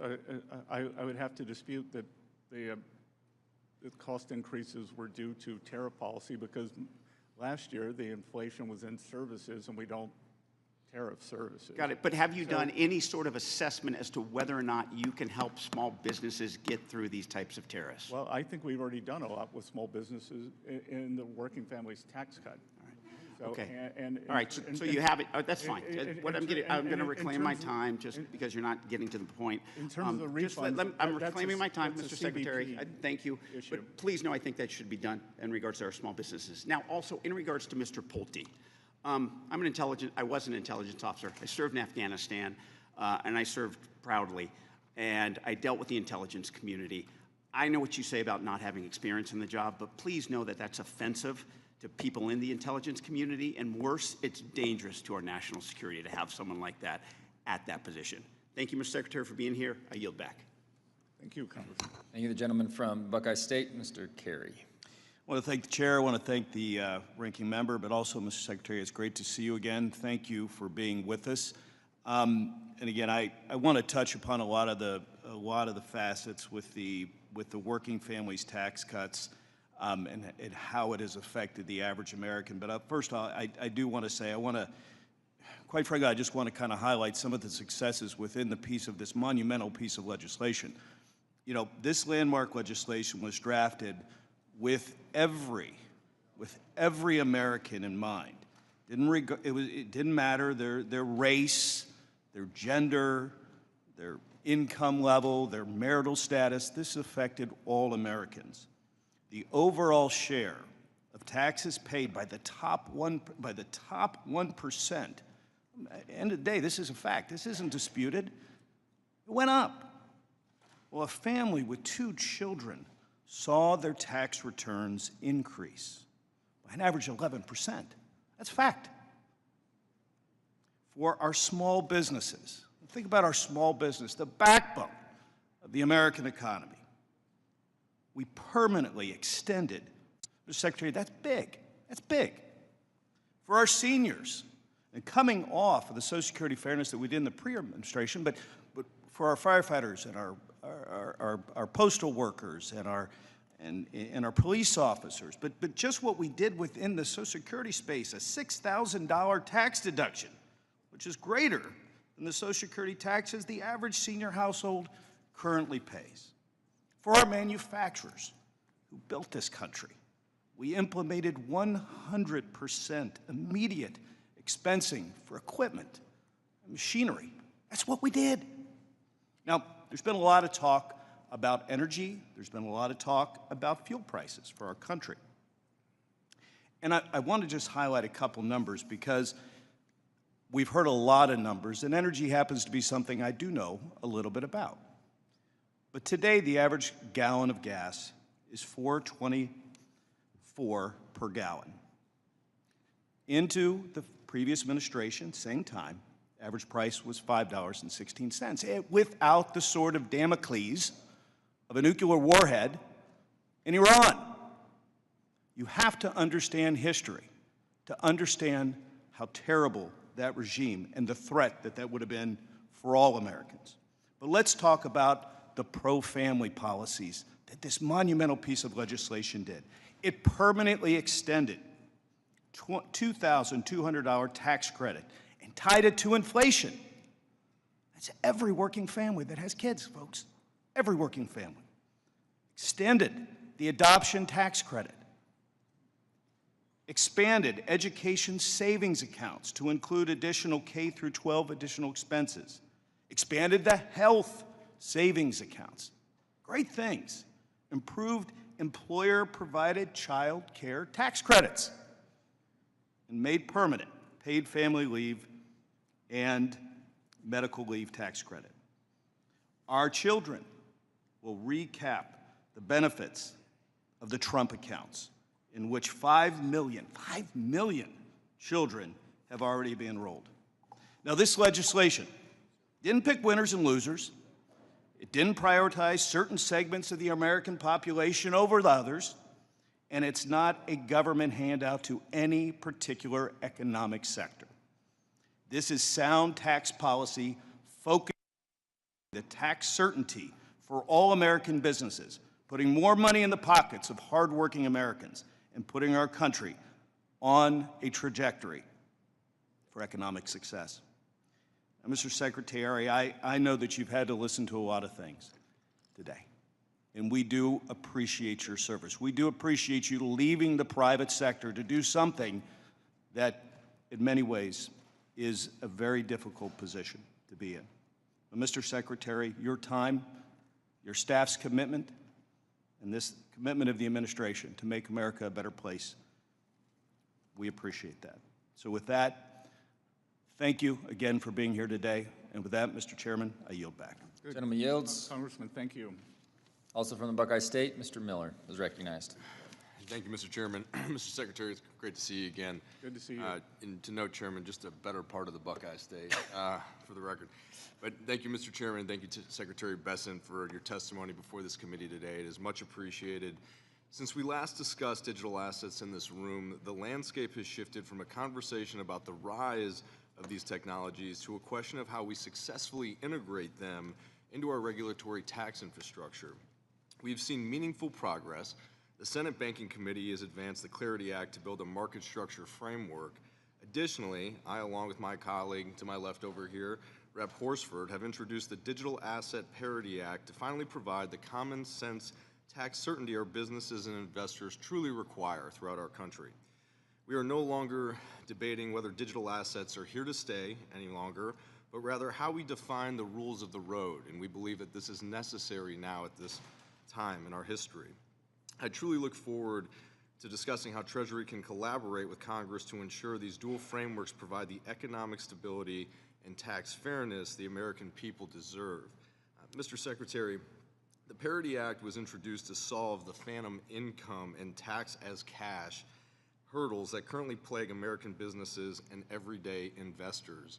I would have to dispute that the cost increases were due to tariff policy, because last year the inflation was in services and we don't tariff services. Got it. But have you done any sort of assessment as to whether or not you can help small businesses get through these types of tariffs? Well, I think we've already done a lot with small businesses in the working families tax cut. So, okay. All right. So you have it. That's fine. What I'm going to reclaim my time just because you're not getting to the point. In terms of the refund, I'm reclaiming my time, Mr. Secretary. Thank you. Issue. But please know I think that should be done in regards to our small businesses. Now, also in regards to Mr. Pulte, I was an intelligence officer. I served in Afghanistan, and I served proudly, and I dealt with the intelligence community. I know what you say about not having experience in the job, but please know that that's offensive to people in the intelligence community, and worse, it's dangerous to our national security to have someone like that at that position. Thank you, Mr. Secretary, for being here. I yield back. Thank you, Congressman. Thank you. The gentleman from Buckeye State, Mr. Carey. I want to thank the chair. I want to thank the ranking member, but also, Mr. Secretary, it's great to see you again. Thank you for being with us. And again, I want to touch upon a lot of the facets with the working families tax cuts. And how it has affected the average American. But first, I do want to say, quite frankly, I just want to kind of highlight some of the successes within this monumental piece of legislation. You know, this landmark legislation was drafted with every American in mind. It didn't matter their race, their gender, their income level, their marital status. This affected all Americans. The overall share of taxes paid by the top 1%. At the end of the day, this is a fact. This isn't disputed. It went up. Well, a family with 2 children saw their tax returns increase by an average of 11%. That's a fact. For our small businesses, think about our small business, the backbone of the American economy. We permanently extended, Mr. Secretary, that's big. That's big. For our seniors, and coming off of the Social Security fairness that we did in the pre-administration, but for our firefighters and our postal workers and our police officers, but just what we did within the Social Security space, a $6,000 tax deduction, which is greater than the Social Security taxes the average senior household currently pays. For our manufacturers who built this country, we implemented 100% immediate expensing for equipment and machinery. That's what we did. Now, there's been a lot of talk about energy. There's been a lot of talk about fuel prices for our country. And I want to just highlight a couple numbers because we've heard a lot of numbers, and energy happens to be something I do know a little bit about. But today, the average gallon of gas is $4.24 per gallon. Into the previous administration, same time, average price was $5.16, without the sword of Damocles of a nuclear warhead in Iran. You have to understand history to understand how terrible that regime and the threat that would have been for all Americans. But let's talk about the pro-family policies that this monumental piece of legislation did. It permanently extended $2,200 tax credit and tied it to inflation. That's every working family that has kids, folks. every working family. Extended the adoption tax credit. Expanded education savings accounts to include additional K through 12 additional expenses. Expanded the health savings accounts. Great things. Improved employer-provided child care tax credits. And made permanent paid family leave and medical leave tax credit. Our children will recap the benefits of the Trump accounts, in which 5 million children have already been enrolled. Now, this legislation didn't pick winners and losers. It didn't prioritize certain segments of the American population over the others, and it's not a government handout to any particular economic sector. This is sound tax policy focused on the tax certainty for all American businesses, putting more money in the pockets of hardworking Americans, and putting our country on a trajectory for economic success. Now, Mr. Secretary, I know that you've had to listen to a lot of things today, and we do appreciate your service. We do appreciate you leaving the private sector to do something that, in many ways, is a very difficult position to be in. But Mr. Secretary, your time, your staff's commitment, and this commitment of the administration to make America a better place, we appreciate that. So with that, thank you again for being here today. And with that, Mr. Chairman, I yield back. Good. Gentleman yields. Congressman, thank you. Also from the Buckeye State, Mr. Miller is recognized. Thank you, Mr. Chairman. Mr. Secretary, it's great to see you again. Good to see you. And to note, Chairman, just a better part of the Buckeye State, for the record. But thank you, Mr. Chairman, and thank you to Secretary Bessent for your testimony before this committee today. It is much appreciated. Since we last discussed digital assets in this room, the landscape has shifted from a conversation about the rise of these technologies to a question of how we successfully integrate them into our regulatory tax infrastructure. We've seen meaningful progress. The Senate Banking Committee has advanced the Clarity Act to build a market structure framework. Additionally, I, along with my colleague to my left over here, Rep. Horsford, have introduced the Digital Asset Parity Act to finally provide the common sense tax certainty our businesses and investors truly require throughout our country. We are no longer debating whether digital assets are here to stay any longer, but rather how we define the rules of the road, and we believe that this is necessary now at this time in our history. I truly look forward to discussing how Treasury can collaborate with Congress to ensure these dual frameworks provide the economic stability and tax fairness the American people deserve. Mr. Secretary, the Parity Act was introduced to solve the phantom income and tax as cash hurdles that currently plague American businesses and everyday investors.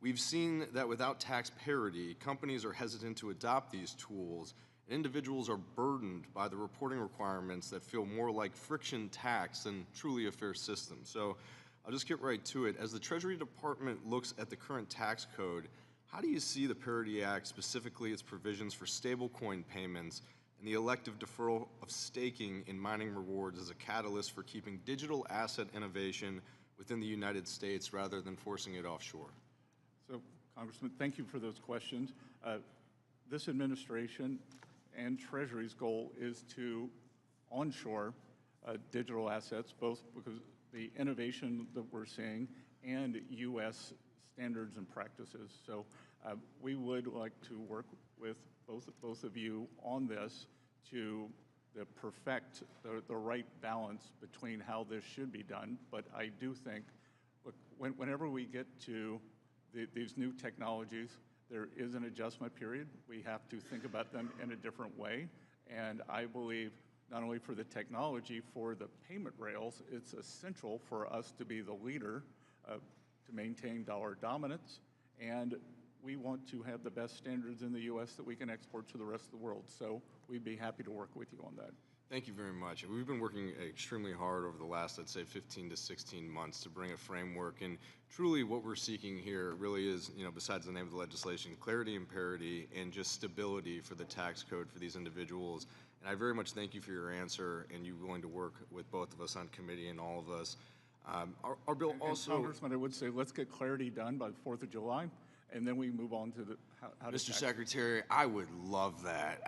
We've seen that without tax parity, companies are hesitant to adopt these tools, and individuals are burdened by the reporting requirements that feel more like friction tax than truly a fair system. So I'll just get right to it. As the Treasury Department looks at the current tax code, how do you see the Parity Act, specifically its provisions for stablecoin payments and the elective deferral of staking in mining rewards, as a catalyst for keeping digital asset innovation within the United States rather than forcing it offshore? So, Congressman, thank you for those questions. This administration and Treasury's goal is to onshore digital assets, both because the innovation that we're seeing and U.S. standards and practices. So we would like to work with both of you on this to perfect the right balance between how this should be done. But I do think, look, whenever we get to these new technologies, there is an adjustment period. We have to think about them in a different way. And I believe not only for the technology, for the payment rails, it's essential for us to be the leader to maintain dollar dominance. And we want to have the best standards in the U.S. that we can export to the rest of the world. So we'd be happy to work with you on that. Thank you very much. We've been working extremely hard over the last, I'd say, 15 to 16 months to bring a framework. And truly what we're seeking here really is, besides the name of the legislation, clarity and parity and just stability for the tax code for these individuals. And I very much thank you for your answer and you willing to work with both of us on committee and all of us. Our bill also— Congressman, I would say let's get clarity done by the 4th of July, and then we move on to how does Mr. tax- Secretary, I would love that.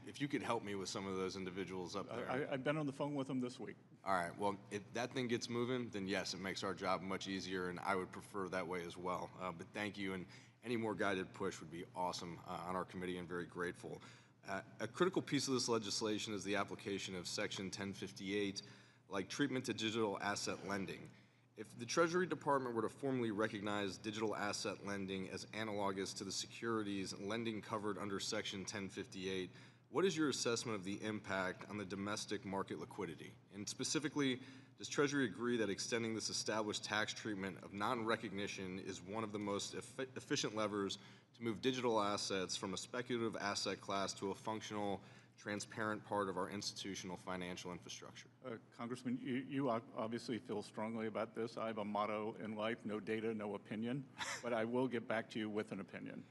If you could help me with some of those individuals up there. I've been on the phone with them this week. All right, well, if that thing gets moving, then yes, it makes our job much easier, and I would prefer that way as well. But thank you, and any more guided push would be awesome on our committee, and very grateful. A critical piece of this legislation is the application of Section 1058, like treatment to digital asset lending. If the Treasury Department were to formally recognize digital asset lending as analogous to the securities lending covered under Section 1058, what is your assessment of the impact on the domestic market liquidity? And specifically, does Treasury agree that extending this established tax treatment of non-recognition is one of the most efficient levers to move digital assets from a speculative asset class to a functional, transparent part of our institutional financial infrastructure? Congressman, you obviously feel strongly about this. I have a motto in life: no data, no opinion, but I will get back to you with an opinion.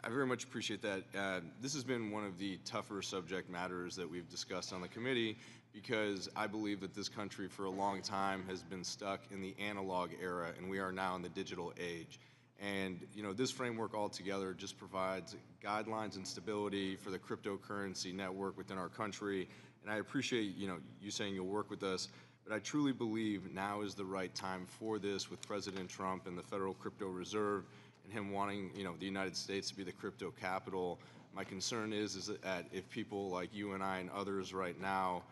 I very much appreciate that. This has been one of the tougher subject matters that we've discussed on the committee, because I believe that this country for a long time has been stuck in the analog era, and we are now in the digital age. And this framework altogether just provides guidelines and stability for the cryptocurrency network within our country. And I appreciate you saying you'll work with us, but I truly believe now is the right time for this, with President Trump and the Federal Crypto Reserve and him wanting the United States to be the crypto capital. My concern is that if people like you and I and others right now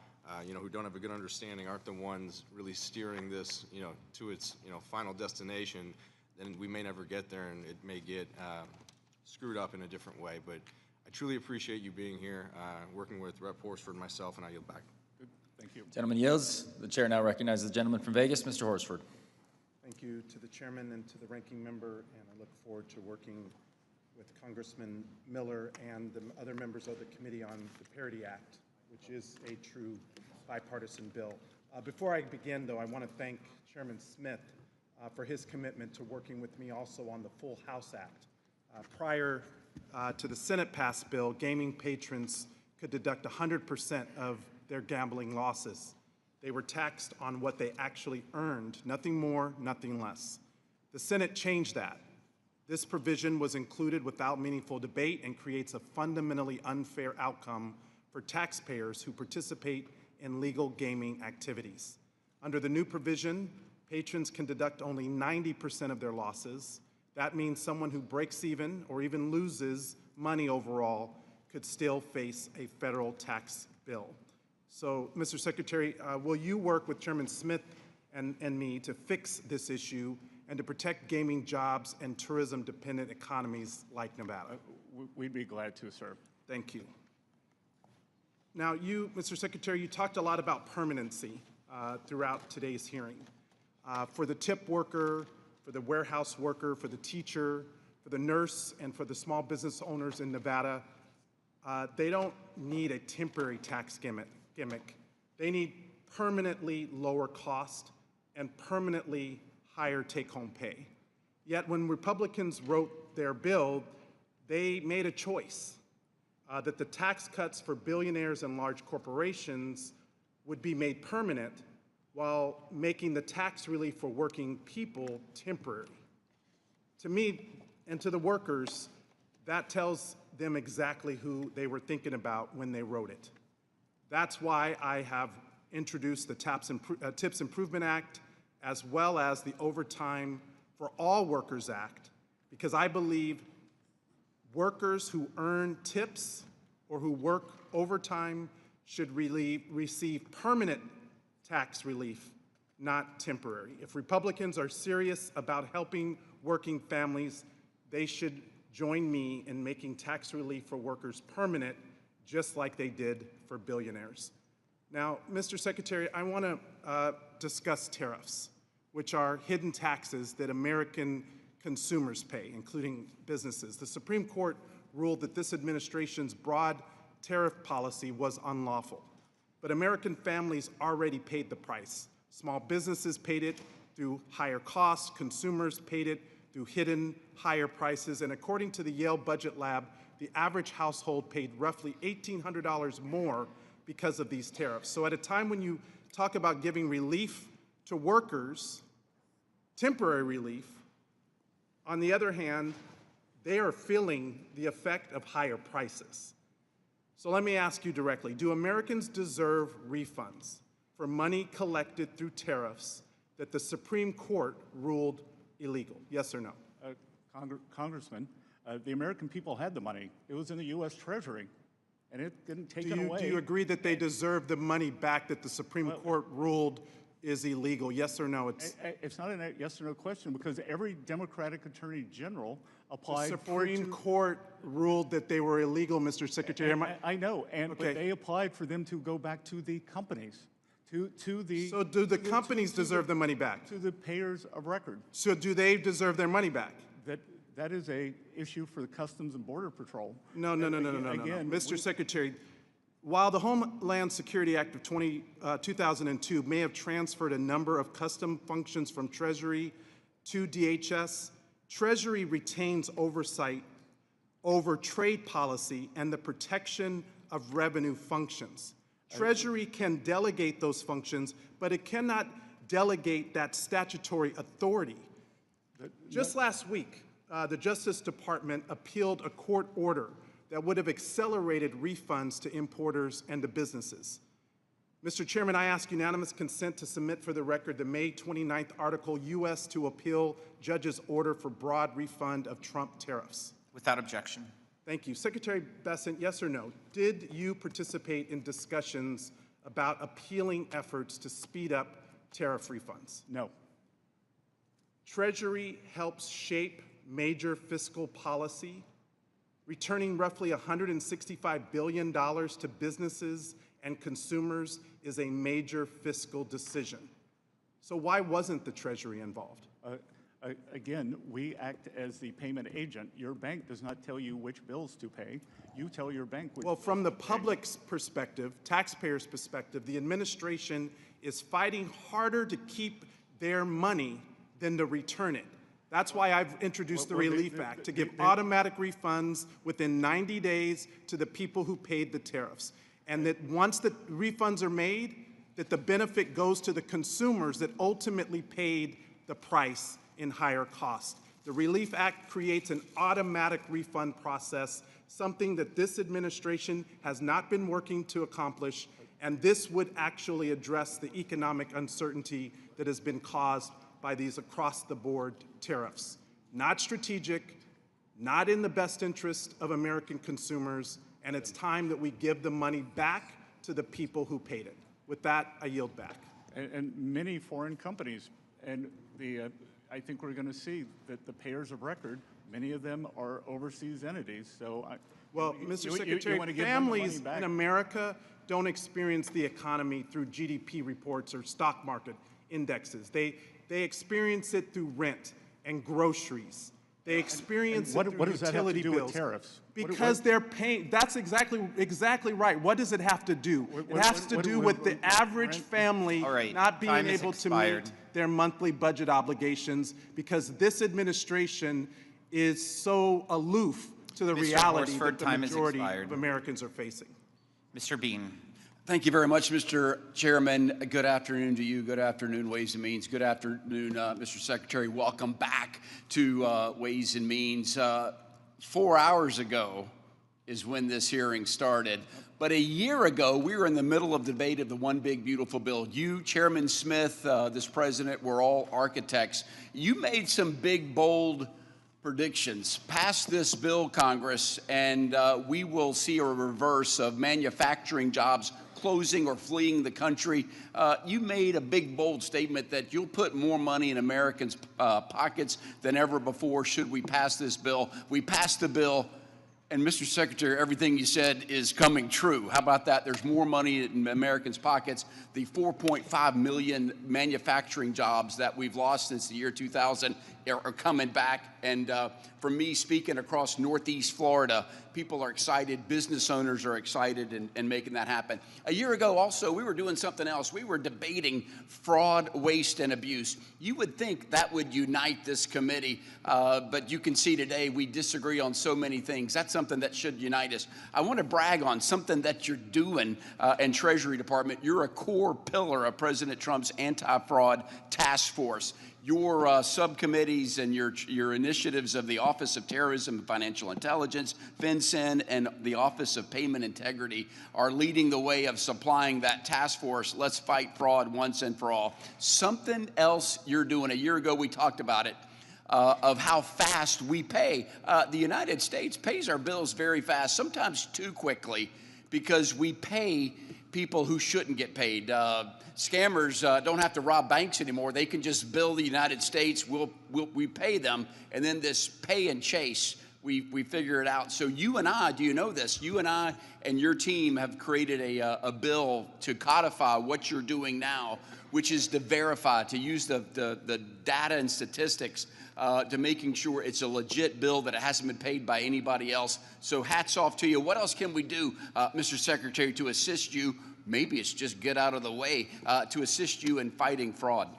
who don't have a good understanding aren't the ones really steering this to its final destination, then we may never get there, and it may get screwed up in a different way. But I truly appreciate you being here, working with Rep. Horsford and myself, and I yield back. Good. Thank you. Gentleman yields. The chair now recognizes the gentleman from Vegas, Mr. Horsford. Thank you to the chairman and to the ranking member, and I look forward to working with Congressman Miller and the other members of the Committee on the Parity Act, which is a true bipartisan bill. Before I begin, though, I want to thank Chairman Smith for his commitment to working with me also on the Full House Act. Prior to the Senate-passed bill, gaming patrons could deduct 100% of their gambling losses. They were taxed on what they actually earned, nothing more, nothing less. The Senate changed that. This provision was included without meaningful debate and creates a fundamentally unfair outcome for taxpayers who participate in legal gaming activities. Under the new provision, patrons can deduct only 90% of their losses. That means someone who breaks even or even loses money overall could still face a federal tax bill. So, Mr. Secretary, will you work with Chairman Smith and me to fix this issue and to protect gaming jobs and tourism-dependent economies like Nevada? We'd be glad to, sir. Thank you. Now, you, Mr. Secretary, you talked a lot about permanency throughout today's hearing. For the tip worker, for the warehouse worker, for the teacher, for the nurse, and for the small business owners in Nevada, they don't need a temporary tax gimmick. They need permanently lower cost and permanently higher take-home pay. Yet when Republicans wrote their bill, they made a choice that the tax cuts for billionaires and large corporations would be made permanent while making the tax relief for working people temporary. To me and to the workers, that tells them exactly who they were thinking about when they wrote it. That's why I have introduced the Tips Improvement Act, as well as the Overtime for All Workers Act, because I believe workers who earn tips or who work overtime should receive permanent tax relief, not temporary. If Republicans are serious about helping working families, they should join me in making tax relief for workers permanent, just like they did for billionaires. Now, Mr. Secretary, I want to discuss tariffs, which are hidden taxes that American consumers pay, including businesses. The Supreme Court ruled that this administration's broad tariff policy was unlawful. But American families already paid the price. Small businesses paid it through higher costs, consumers paid it through hidden higher prices, and according to the Yale Budget Lab, the average household paid roughly $1,800 more because of these tariffs. So at a time when you talk about giving relief to workers, temporary relief, on the other hand, they are feeling the effect of higher prices. So let me ask you directly, do Americans deserve refunds for money collected through tariffs that the Supreme Court ruled illegal? Yes or no? Congressman, the American people had the money. It was in the U.S. Treasury, and it didn't take it away. Do you agree that they deserve the money back that the Supreme Court ruled is illegal? Yes or no? It's not a yes or no question, because every Democratic Attorney General applied the Supreme Court ruled that they were illegal, Mr. Secretary. I know, but they applied for them to go back to the companies. So do the companies deserve the money back? To the payers of record. So do they deserve their money back? That is a issue for the Customs and Border Patrol. No. Mr. Secretary, while the Homeland Security Act of 2002 may have transferred a number of custom functions from Treasury to DHS, Treasury retains oversight over trade policy and the protection of revenue functions. Treasury can delegate those functions, but it cannot delegate that statutory authority. Just last week, the Justice Department appealed a court order that would have accelerated refunds to importers and to businesses. Mr. Chairman, I ask unanimous consent to submit for the record the May 29th article, U.S. to appeal judge's order for broad refund of Trump tariffs. Without objection. Thank you. Secretary Bessent, yes or no? Did you participate in discussions about appealing efforts to speed up tariff refunds? No. Treasury helps shape major fiscal policy, returning roughly $165 billion to businesses and consumers is a major fiscal decision. So why wasn't the Treasury involved? Again, we act as the payment agent. Your bank does not tell you which bills to pay. You tell your bank which Well, from the public's perspective, taxpayers' perspective, the administration is fighting harder to keep their money than to return it. That's why I've introduced the Relief Act, to give automatic refunds within 90 days to the people who paid the tariffs. And that once the refunds are made, that the benefit goes to the consumers that ultimately paid the price in higher cost. The Relief Act creates an automatic refund process, something that this administration has not been working to accomplish, and this would actually address the economic uncertainty that has been caused by these across-the-board tariffs. Not strategic, not in the best interest of American consumers, and it's time that we give the money back to the people who paid it. With that, I yield back. And many foreign companies, and I think we're going to see that the payers of record, many of them are overseas entities. So, well, Mr. Secretary, families in America don't experience the economy through GDP reports or stock market indexes. They experience it through rent and groceries. They experience it through utility bills. With tariffs? Because they're paying. That's exactly right. What does it have to do? It has to do with the average family not being able to meet their monthly budget obligations, because this administration is so aloof to the reality that the majority of Americans are facing. Mr. Bean. Thank you very much, Mr. Chairman. Good afternoon to you. Good afternoon, Ways and Means. Good afternoon, Mr. Secretary. Welcome back to Ways and Means. 4 hours ago is when this hearing started. But a year ago, we were in the middle of debate of the One Big Beautiful Bill. You, Chairman Smith, this president, were all architects. You made some big, bold predictions. Pass this bill, Congress, and we will see a reverse of manufacturing jobs closing or fleeing the country. You made a big, bold statement that you'll put more money in Americans' pockets than ever before should we pass this bill. We passed the bill, and Mr. Secretary, everything you said is coming true. How about that? There's more money in Americans' pockets. The 4.5 million manufacturing jobs that we've lost since the year 2000 are coming back. And for me, speaking across Northeast Florida, people are excited, business owners are excited and making that happen. A year ago also, we were doing something else. We were debating fraud, waste, and abuse. You would think that would unite this committee, but you can see today we disagree on so many things. That's something that should unite us. I want to brag on something that you're doing in Treasury Department. You're a core pillar of President Trump's anti-fraud task force. your subcommittees and your initiatives of the Office of Terrorism and Financial Intelligence, FinCEN, and the Office of Payment Integrity are leading the way of supplying that task force. Let's fight fraud once and for all. Something else you're doing. A year ago, we talked about it. Of how fast we pay. The United States pays our bills very fast, sometimes too quickly, because we pay people who shouldn't get paid. Scammers don't have to rob banks anymore. They can just bill the United States. We pay them, and then this pay and chase, we figure it out. So you and I, do you know this? You and I and your team have created a bill to codify what you're doing now, which is to verify, to use the data and statistics to making sure it's a legit bill, that it hasn't been paid by anybody else. So hats off to you. What else can we do, Mr. Secretary, to assist you? Maybe it's just get out of the way to assist you in fighting fraud.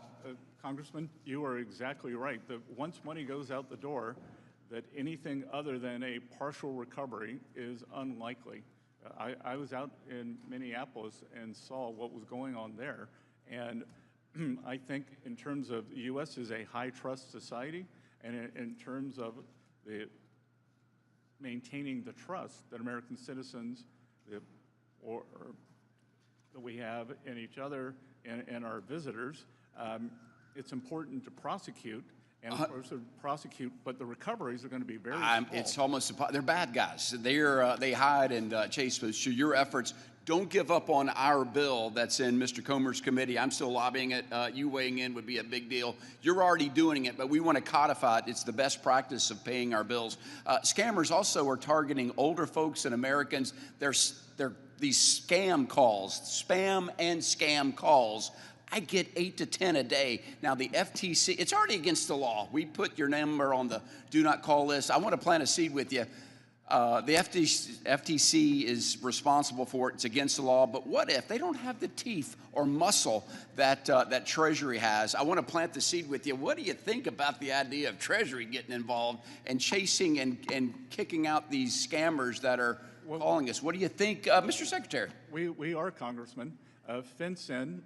Congressman, you are exactly right. That once money goes out the door, that anything other than a partial recovery is unlikely. I was out in Minneapolis and saw what was going on there. And I think in terms of the U.S. is a high trust society, and in terms of maintaining the trust that American citizens or that we have in each other and our visitors, it's important to prosecute. And of course, prosecute, but the recoveries are going to be very small. It's almost, they're bad guys. They hide and chase. So your efforts, don't give up on our bill that's in Mr. Comer's committee. I'm still lobbying it. You weighing in would be a big deal. You're already doing it, but we want to codify it. It's the best practice of paying our bills. Scammers also are targeting older folks and Americans. They're these scam calls, spam and scam calls. I get 8 to 10 a day. Now the FTC, it's already against the law. We put your number on the do not call list. I want to plant a seed with you. The FTC is responsible for it. It's against the law. But what if they don't have the teeth or muscle that Treasury has? I want to plant the seed with you. What do you think about the idea of Treasury getting involved and chasing and kicking out these scammers that are calling us? What do you think, Mr. Secretary? We are, Congressman. FinCEN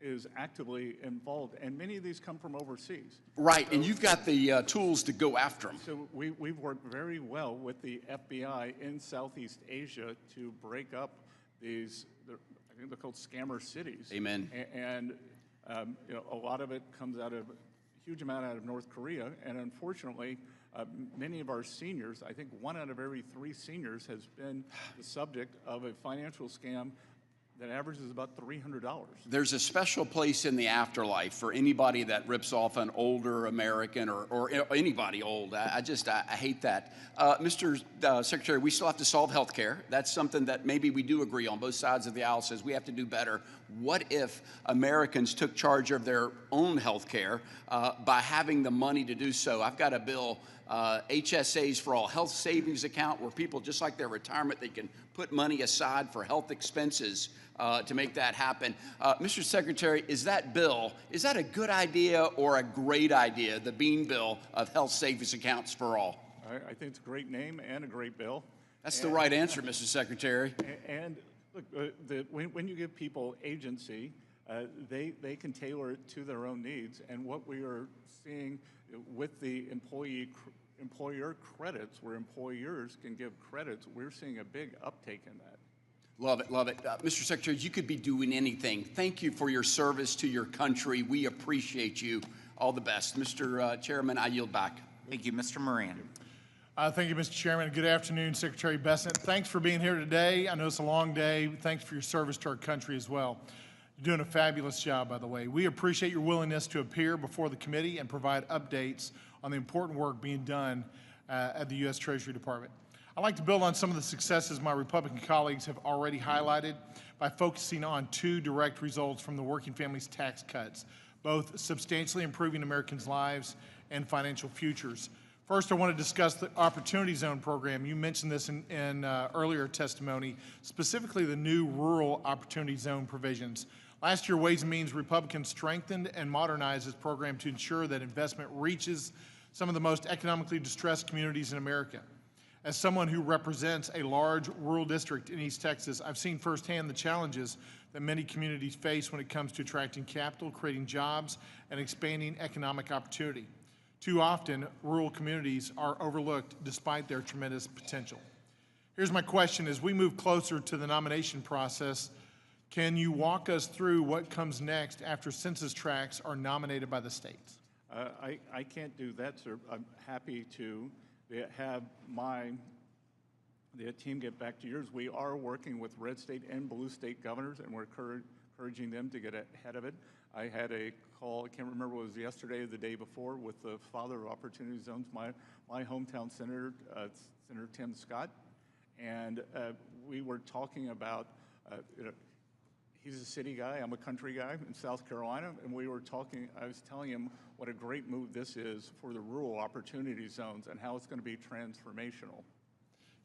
is actively involved, and many of these come from overseas. Right, and you've got the tools to go after them. So we've worked very well with the FBI in Southeast Asia to break up these, I think they're called scammer cities. Amen. And you know, a lot of it comes out of, a huge amount out of North Korea, and unfortunately, many of our seniors, I think 1 out of every 3 seniors has been the subject of a financial scam that averages about $300. There's a special place in the afterlife for anybody that rips off an older American or anybody old. I hate that. Mr. Secretary, we still have to solve health care. That's something that maybe we do agree on. Both sides of the aisle says we have to do better. What if Americans took charge of their own health care by having the money to do so? I've got a bill, HSAs for all, health savings account, where people, just like their retirement, they can put money aside for health expenses to make that happen. Mr. Secretary, is that bill, is that a good idea or a great idea, the Bean bill of health savings accounts for all? I think it's a great name and a great bill. That's the right answer, Mr. Secretary. And look, when you give people agency, they can tailor it to their own needs. And what we are seeing with the employer credits, where employers can give credits, we're seeing a big uptake in that. Love it, love it. Mr. Secretary, you could be doing anything. Thank you for your service to your country. We appreciate you. All the best. Mr. Chairman, I yield back. Thank you, Mr. Moran. Thank you, Mr. Chairman. Good afternoon, Secretary Bessent. Thanks for being here today. I know it's a long day. Thanks for your service to our country as well. You're doing a fabulous job, by the way. We appreciate your willingness to appear before the committee and provide updates on the important work being done at the U.S. Treasury Department. I'd like to build on some of the successes my Republican colleagues have already highlighted by focusing on 2 direct results from the Working Families Tax Cuts, both substantially improving Americans' lives and financial futures. First, I want to discuss the Opportunity Zone program. You mentioned this in earlier testimony, specifically the new Rural Opportunity Zone provisions. Last year, Ways and Means Republicans strengthened and modernized this program to ensure that investment reaches some of the most economically distressed communities in America. As someone who represents a large rural district in East Texas, I've seen firsthand the challenges that many communities face when it comes to attracting capital, creating jobs, and expanding economic opportunity. Too often, rural communities are overlooked despite their tremendous potential. Here's my question: as we move closer to the nomination process, can you walk us through what comes next after census tracts are nominated by the states? I can't do that, sir. I'm happy to have the team get back to yours. We are working with red state and blue state governors, and we're encouraging them to get ahead of it. I had a call, I can't remember if it was yesterday or the day before, with the father of Opportunity Zones, my hometown senator, Senator Tim Scott, and we were talking about, he's a city guy, I'm a country guy in South Carolina, and we were talking, I was telling him what a great move this is for the rural opportunity zones and how it's going to be transformational.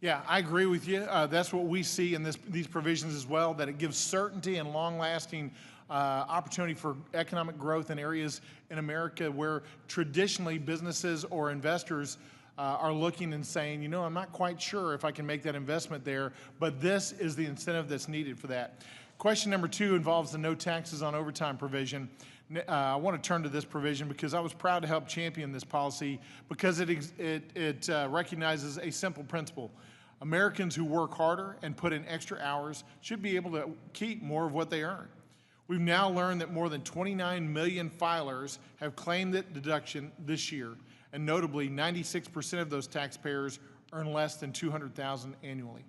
Yeah, I agree with you. That's what we see in these provisions as well, that it gives certainty and long-lasting opportunity for economic growth in areas in America where traditionally businesses or investors are looking and saying, you know, I'm not quite sure if I can make that investment there, but this is the incentive that's needed for that. Question number 2 involves the no taxes on overtime provision. I want to turn to this provision because I was proud to help champion this policy because it recognizes a simple principle. Americans who work harder and put in extra hours should be able to keep more of what they earn. We've now learned that more than 29 million filers have claimed that deduction this year, and notably 96% of those taxpayers earn less than $200,000 annually.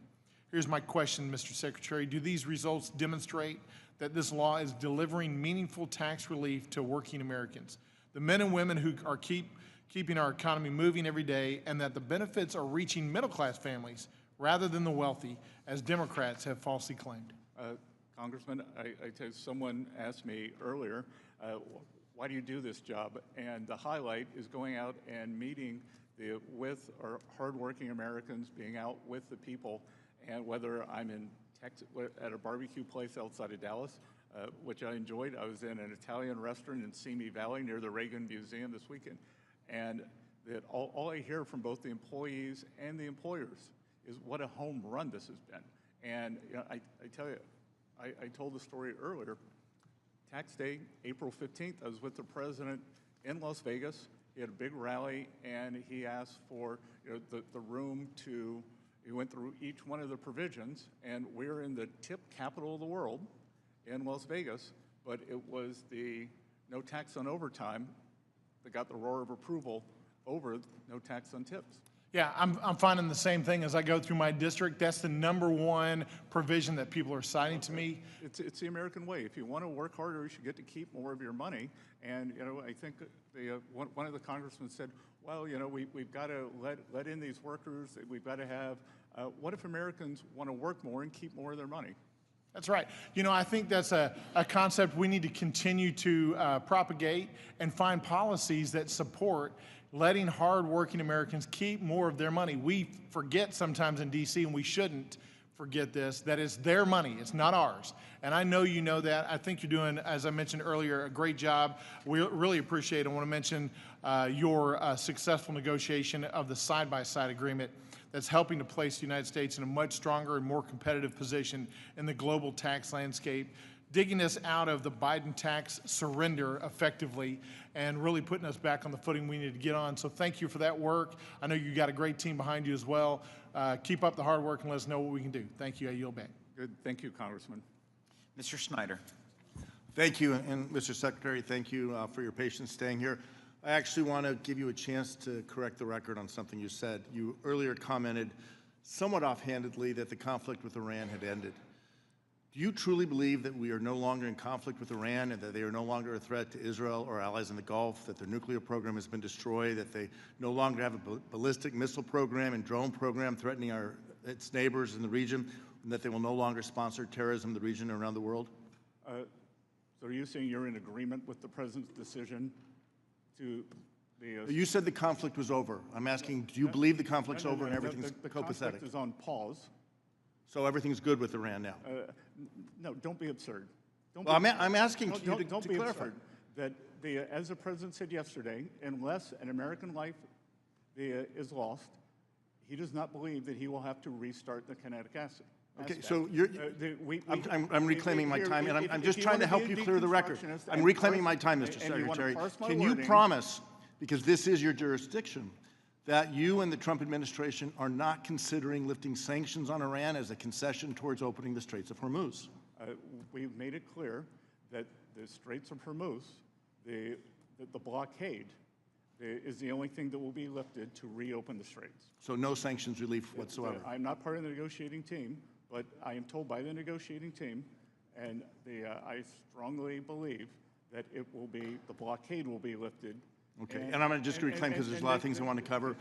Here's my question, Mr. Secretary. Do these results demonstrate that this law is delivering meaningful tax relief to working Americans, the men and women who are keeping our economy moving every day, and that the benefits are reaching middle-class families rather than the wealthy, as Democrats have falsely claimed? Congressman, I tell you, someone asked me earlier, why do you do this job? And the highlight is going out and meeting with our hardworking Americans, being out with the people, and whether I'm in Texas, at a barbecue place outside of Dallas, which I enjoyed. I was in an Italian restaurant in Simi Valley near the Reagan Museum this weekend. And that all I hear from both the employees and the employers is what a home run this has been. And you know, I tell you, I told the story earlier. Tax day, April 15th, I was with the president in Las Vegas. He had a big rally, and he asked for the room to, he went through each one of the provisions, and we're in the tip capital of the world in Las Vegas, but it was the no tax on overtime that got the roar of approval over no tax on tips. Yeah, I'm finding the same thing as I go through my district. That's the #1 provision that people are citing to me. It's the American way. If you want to work harder, you should get to keep more of your money. And you know, I think one of the congressmen said, well, you know, we've got to let in these workers. We've got to have. What if Americans want to work more and keep more of their money? That's right. You know, I think that's a concept we need to continue to propagate and find policies that support letting hardworking Americans keep more of their money. We forget sometimes in D.C., and we shouldn't forget this, that it's their money, it's not ours. And I know you know that. I think you're doing, as I mentioned earlier, a great job. We really appreciate it. I want to mention your successful negotiation of the side-by-side agreement that's helping to place the United States in a much stronger and more competitive position in the global tax landscape, digging us out of the Biden tax surrender effectively and really putting us back on the footing we need to get on. So thank you for that work. I know you got a great team behind you as well. Keep up the hard work and let us know what we can do. Thank you. I yield back. Good. Thank you, Congressman. Mr. Snyder. Thank you, and Mr. Secretary, thank you for your patience staying here. I actually want to give you a chance to correct the record on something you said. You earlier commented somewhat offhandedly that the conflict with Iran had ended. Do you truly believe that we are no longer in conflict with Iran and that they are no longer a threat to Israel or allies in the Gulf, that their nuclear program has been destroyed, that they no longer have a ballistic missile program and drone program threatening its neighbors in the region, and that they will no longer sponsor terrorism in the region and around the world? So are you saying you're in agreement with the president's decision to the... You said the conflict was over. I'm asking, do you believe the conflict's over and everything's copacetic? The conflict is on pause. So everything's good with Iran now? No, don't be absurd. I'm asking you to Don't be clarify. absurd. That as the president said yesterday, unless an American life is lost, He does not believe that he will have to restart the kinetic acid. Okay, so I'm reclaiming my time, and I'm just trying to help you clear the record. I'm reclaiming my time, Mr. Secretary. Can you promise, because this is your jurisdiction, that you and the Trump administration are not considering lifting sanctions on Iran as a concession towards opening the Straits of Hormuz? We've made it clear that the Straits of Hormuz, the blockade, is the only thing that will be lifted to reopen the straits. So no sanctions relief whatsoever? I'm not part of the negotiating team, but I am told by the negotiating team, and I strongly believe that the blockade will be lifted. Okay, and I'm going to just reclaim because there's a lot of things I want to cover.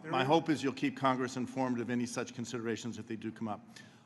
My hope is you'll keep Congress informed of any such considerations if they do come up.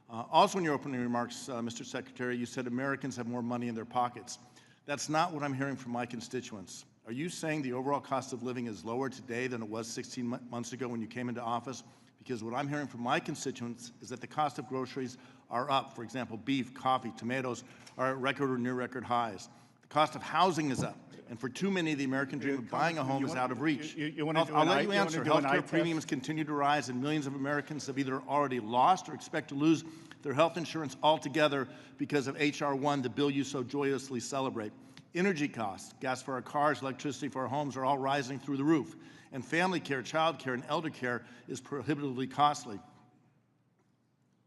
Also in your opening remarks, Mr. Secretary, you said Americans have more money in their pockets. That's not what I'm hearing from my constituents. Are you saying the overall cost of living is lower today than it was 16 months ago when you came into office? Because what I'm hearing from my constituents is that the cost of groceries are up. For example, beef, coffee, tomatoes are at record or near record highs. The cost of housing is up. And for too many, the American dream of buying a home is out of reach. I'll let you answer. Healthcare premiums continue to rise, and millions of Americans have either already lost or expect to lose their health insurance altogether because of H.R. 1, the bill you so joyously celebrate. Energy costs, gas for our cars, electricity for our homes are all rising through the roof. And family care, child care, and elder care is prohibitively costly.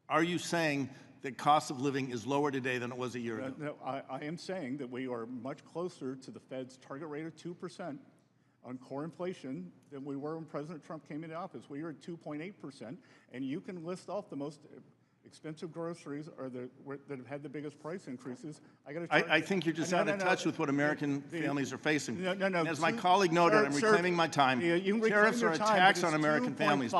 Are you saying that cost of living is lower today than it was a year ago? No, I am saying that we are much closer to the Fed's target rate of 2% on core inflation than we were when President Trump came into office. We were at 2.8%, and you can list off the most expensive groceries that have had the biggest price increases. I think you're just out of touch with what American families are facing. As my colleague noted, I'm reclaiming my time. Tariffs are a tax on American families.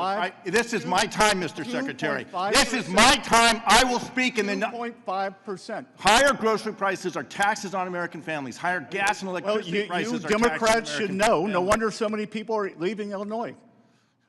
This is my time, Mr. Secretary. This is my time. I will speak. And then 2.5%. Higher grocery prices are taxes on American families. Higher gas and electricity prices are taxes on American Democrats should know. families. No wonder so many people are leaving Illinois.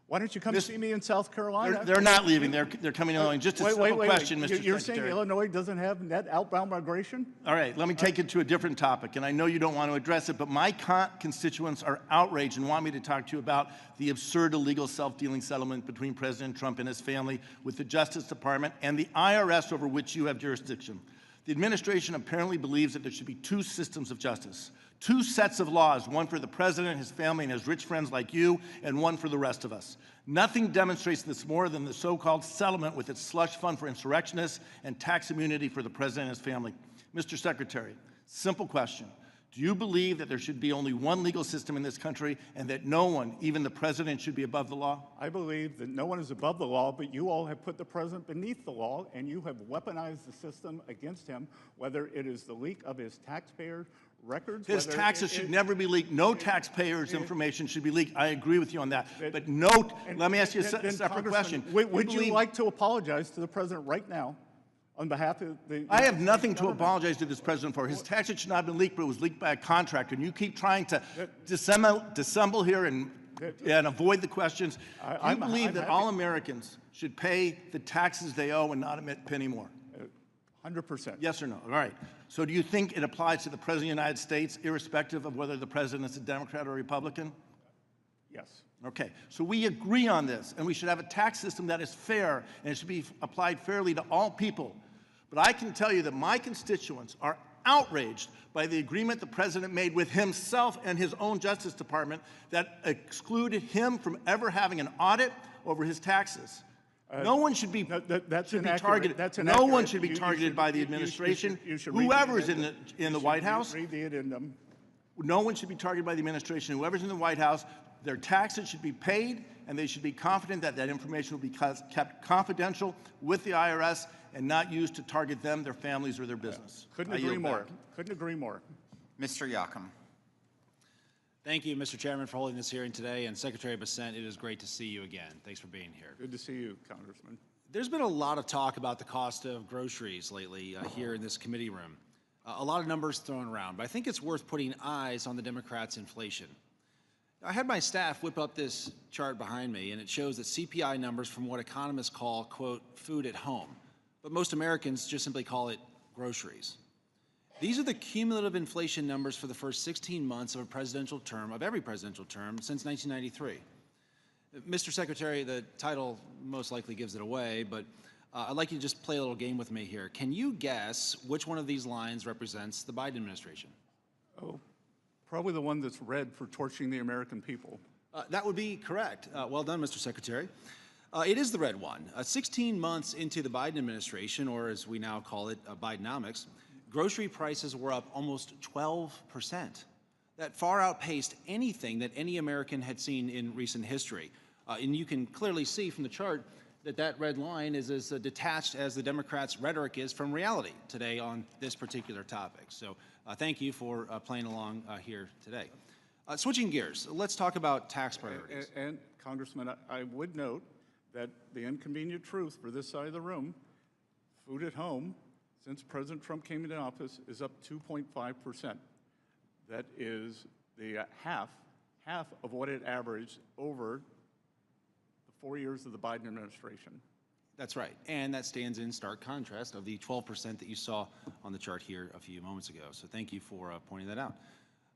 Why don't you come see me in South Carolina? They're not leaving. They're coming to Illinois. Just a simple question, Mr. Secretary. You're saying Illinois doesn't have net outbound migration? All right, let me take it to a different topic, and I know you don't want to address it, but my constituents are outraged and want me to talk to you about the absurd illegal self-dealing settlement between President Trump and his family with the Justice Department and the IRS over which you have jurisdiction. The administration apparently believes that there should be two systems of justice, two sets of laws, one for the president, his family, and his rich friends like you, and one for the rest of us. Nothing demonstrates this more than the so-called settlement with its slush fund for insurrectionists and tax immunity for the president and his family. Mr. Secretary, simple question. Do you believe that there should be only one legal system in this country and that no one, even the president, should be above the law? I believe that no one is above the law, but you all have put the president beneath the law, and you have weaponized the system against him, whether it is the leak of his taxpayer records. His taxes should never be leaked. No taxpayers' information should be leaked. I agree with you on that. But note, let me ask you a separate question. Would you like to apologize to the president right now on behalf of the... I have nothing to apologize to this president for. His taxes should not have been leaked, but it was leaked by a contractor. And you keep trying to dissemble here and avoid the questions. I believe that all Americans should pay the taxes they owe and not emit a penny more. 100%. Yes or no? All right. So do you think it applies to the President of the United States, irrespective of whether the President is a Democrat or a Republican? Yes. Okay. So we agree on this, and we should have a tax system that is fair, and it should be applied fairly to all people. But I can tell you that my constituents are outraged by the agreement the President made with himself and his own Justice Department that excluded him from ever having an audit over his taxes. No one should be targeted. No one should be targeted by the administration. Whoever's in the White House. No one should be targeted by the administration. Whoever's in the White House, their taxes should be paid, and they should be confident that that information will be kept confidential with the IRS and not used to target them, their families, or their business. Couldn't agree more. Couldn't agree more. Mr. Yocum. Thank you, Mr. Chairman, for holding this hearing today. And Secretary Bessent, it is great to see you again. Thanks for being here. Good to see you, Congressman. There's been a lot of talk about the cost of groceries lately here in this committee room. A lot of numbers thrown around, but I think it's worth putting eyes on the Democrats' inflation. I had my staff whip up this chart behind me, and it shows that CPI numbers from what economists call, quote, food at home, but most Americans just simply call it groceries. These are the cumulative inflation numbers for the first 16 months of a presidential term, of every presidential term, since 1993. Mr. Secretary, the title most likely gives it away, but I'd like you to just play a little game with me here. Can you guess which one of these lines represents the Biden administration? Oh, probably the one that's red for torching the American people. That would be correct. Well done, Mr. Secretary. It is the red one. 16 months into the Biden administration, or as we now call it, Bidenomics, grocery prices were up almost 12%. That far outpaced anything that any American had seen in recent history. And you can clearly see from the chart that that red line is as detached as the Democrats' rhetoric is from reality today on this particular topic. So thank you for playing along here today. Switching gears, let's talk about tax priorities. And Congressman, I would note that the inconvenient truth for this side of the room, food at home, since President Trump came into office, is up 2.5%. That is the half of what it averaged over the 4 years of the Biden administration. That's right, and that stands in stark contrast of the 12% that you saw on the chart here a few moments ago. So thank you for pointing that out.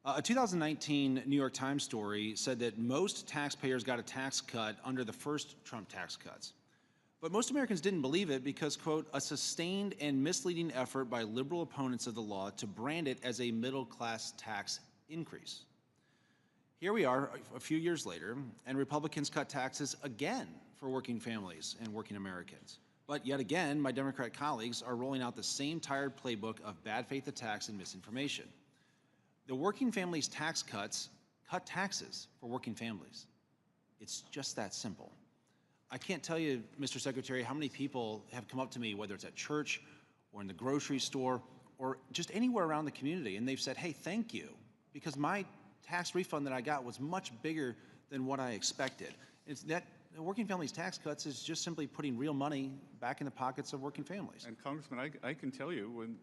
A 2019 New York Times story said that most taxpayers got a tax cut under the first Trump tax cuts. But most Americans didn't believe it because, quote, a sustained and misleading effort by liberal opponents of the law to brand it as a middle-class tax increase. Here we are a few years later, and Republicans cut taxes again for working families and working Americans. But yet again, my Democrat colleagues are rolling out the same tired playbook of bad faith attacks and misinformation. The working families tax cuts cut taxes for working families. It's just that simple. I can't tell you, Mr. Secretary, how many people have come up to me, whether it's at church or in the grocery store or just anywhere around the community, and they've said, hey, thank you, because my tax refund that I got was much bigger than what I expected. It's that working families tax cuts is just simply putting real money back in the pockets of working families. And Congressman, I can tell you when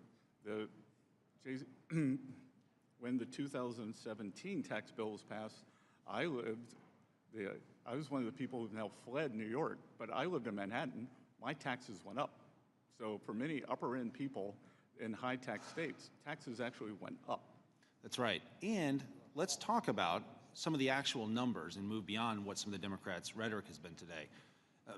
the 2017 tax bill was passed, I was one of the people who've now fled New York, but I lived in Manhattan. My taxes went up. So for many upper-end people in high-tax states, taxes actually went up. That's right. And let's talk about some of the actual numbers and move beyond what some of the Democrats' rhetoric has been today.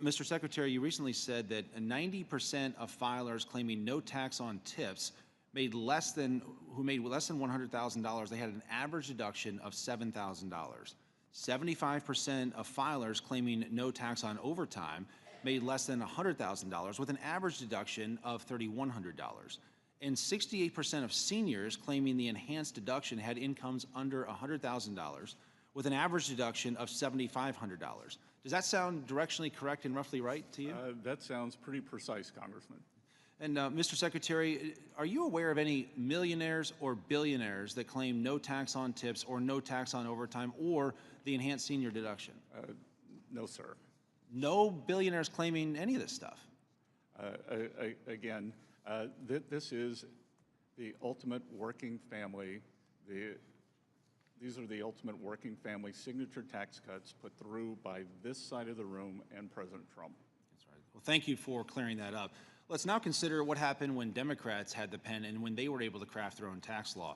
Mr. Secretary, you recently said that 90% of filers claiming no tax on tips who made less than $100,000, they had an average deduction of $7,000. 75% of filers claiming no tax on overtime made less than $100,000 with an average deduction of $3,100. And 68% of seniors claiming the enhanced deduction had incomes under $100,000 with an average deduction of $7,500. Does that sound directionally correct and roughly right to you? That sounds pretty precise, Congressman. And Mr. Secretary, are you aware of any millionaires or billionaires that claim no tax on tips or no tax on overtime or the enhanced senior deduction? No, sir. No billionaires claiming any of this stuff? Again, this is the ultimate working family. These are the ultimate working family signature tax cuts put through by this side of the room and President Trump. That's right. Well, thank you for clearing that up. Let's now consider what happened when Democrats had the pen and when they were able to craft their own tax law.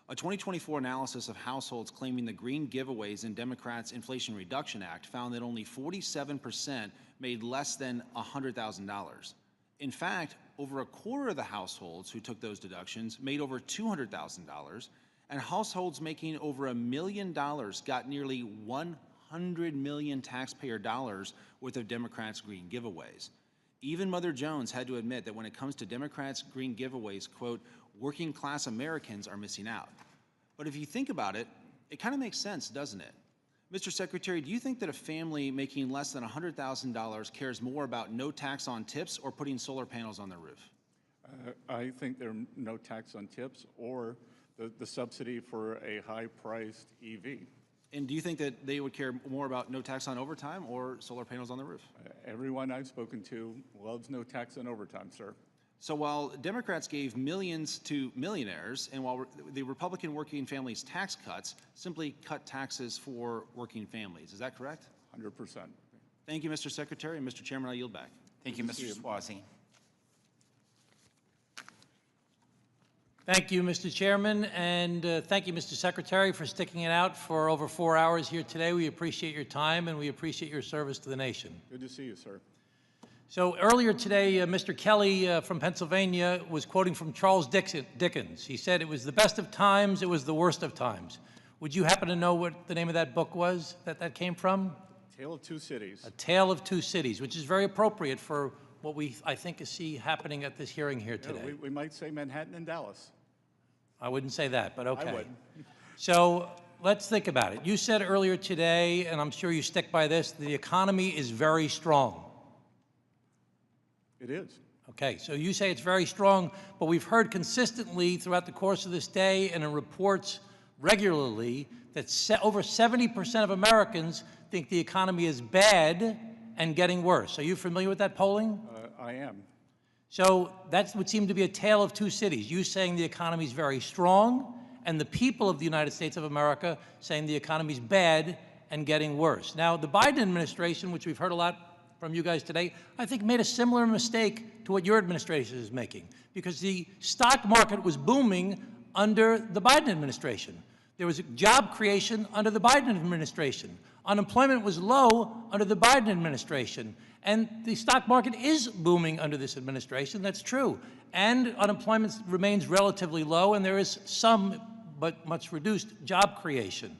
A 2024 analysis of households claiming the green giveaways in Democrats' Inflation Reduction Act found that only 47% made less than $100,000. In fact, over a quarter of the households who took those deductions made over $200,000, and households making over $1 million got nearly 100 million taxpayer dollars worth of Democrats' green giveaways. Even Mother Jones had to admit that when it comes to Democrats' green giveaways, quote, working class Americans are missing out. But if you think about it, it kind of makes sense, doesn't it? Mr. Secretary, do you think that a family making less than $100,000 cares more about no tax on tips or putting solar panels on their roof? I think there's no tax on tips or the subsidy for a high-priced EV. And do you think that they would care more about no tax on overtime or solar panels on the roof? Everyone I've spoken to loves no tax on overtime, sir. So while Democrats gave millions to millionaires, and while the Republican working families tax cuts simply cut taxes for working families, is that correct? 100%. Thank you, Mr. Secretary. And Mr. Chairman, I yield back. Thank you, Mr. Suozzi. Thank you, Mr. Chairman, and thank you, Mr. Secretary, for sticking it out for over 4 hours here today. We appreciate your time, and we appreciate your service to the nation. Good to see you, sir. So earlier today, Mr. Kelly from Pennsylvania was quoting from Charles Dickens. He said, "It was the best of times, it was the worst of times." Would you happen to know what the name of that book was that came from? Tale of Two Cities. A Tale of Two Cities, which is very appropriate for what I think, see happening at this hearing here today. Yeah, we might say Manhattan and Dallas. I wouldn't say that, but okay. I would. So let's think about it. You said earlier today, and I'm sure you stick by this, the economy is very strong. It is. Okay, so you say it's very strong, but we've heard consistently throughout the course of this day and in reports regularly that over 70% of Americans think the economy is bad and getting worse. Are you familiar with that polling? I am. So that would seem to be a tale of two cities. You saying the economy is very strong, and the people of the United States of America saying the economy is bad and getting worse. Now, the Biden administration, which we've heard a lot from you guys today, I think made a similar mistake to what your administration is making, because the stock market was booming under the Biden administration. There was job creation under the Biden administration. Unemployment was low under the Biden administration. And the stock market is booming under this administration, that's true. And unemployment remains relatively low, and there is some, but much reduced, job creation.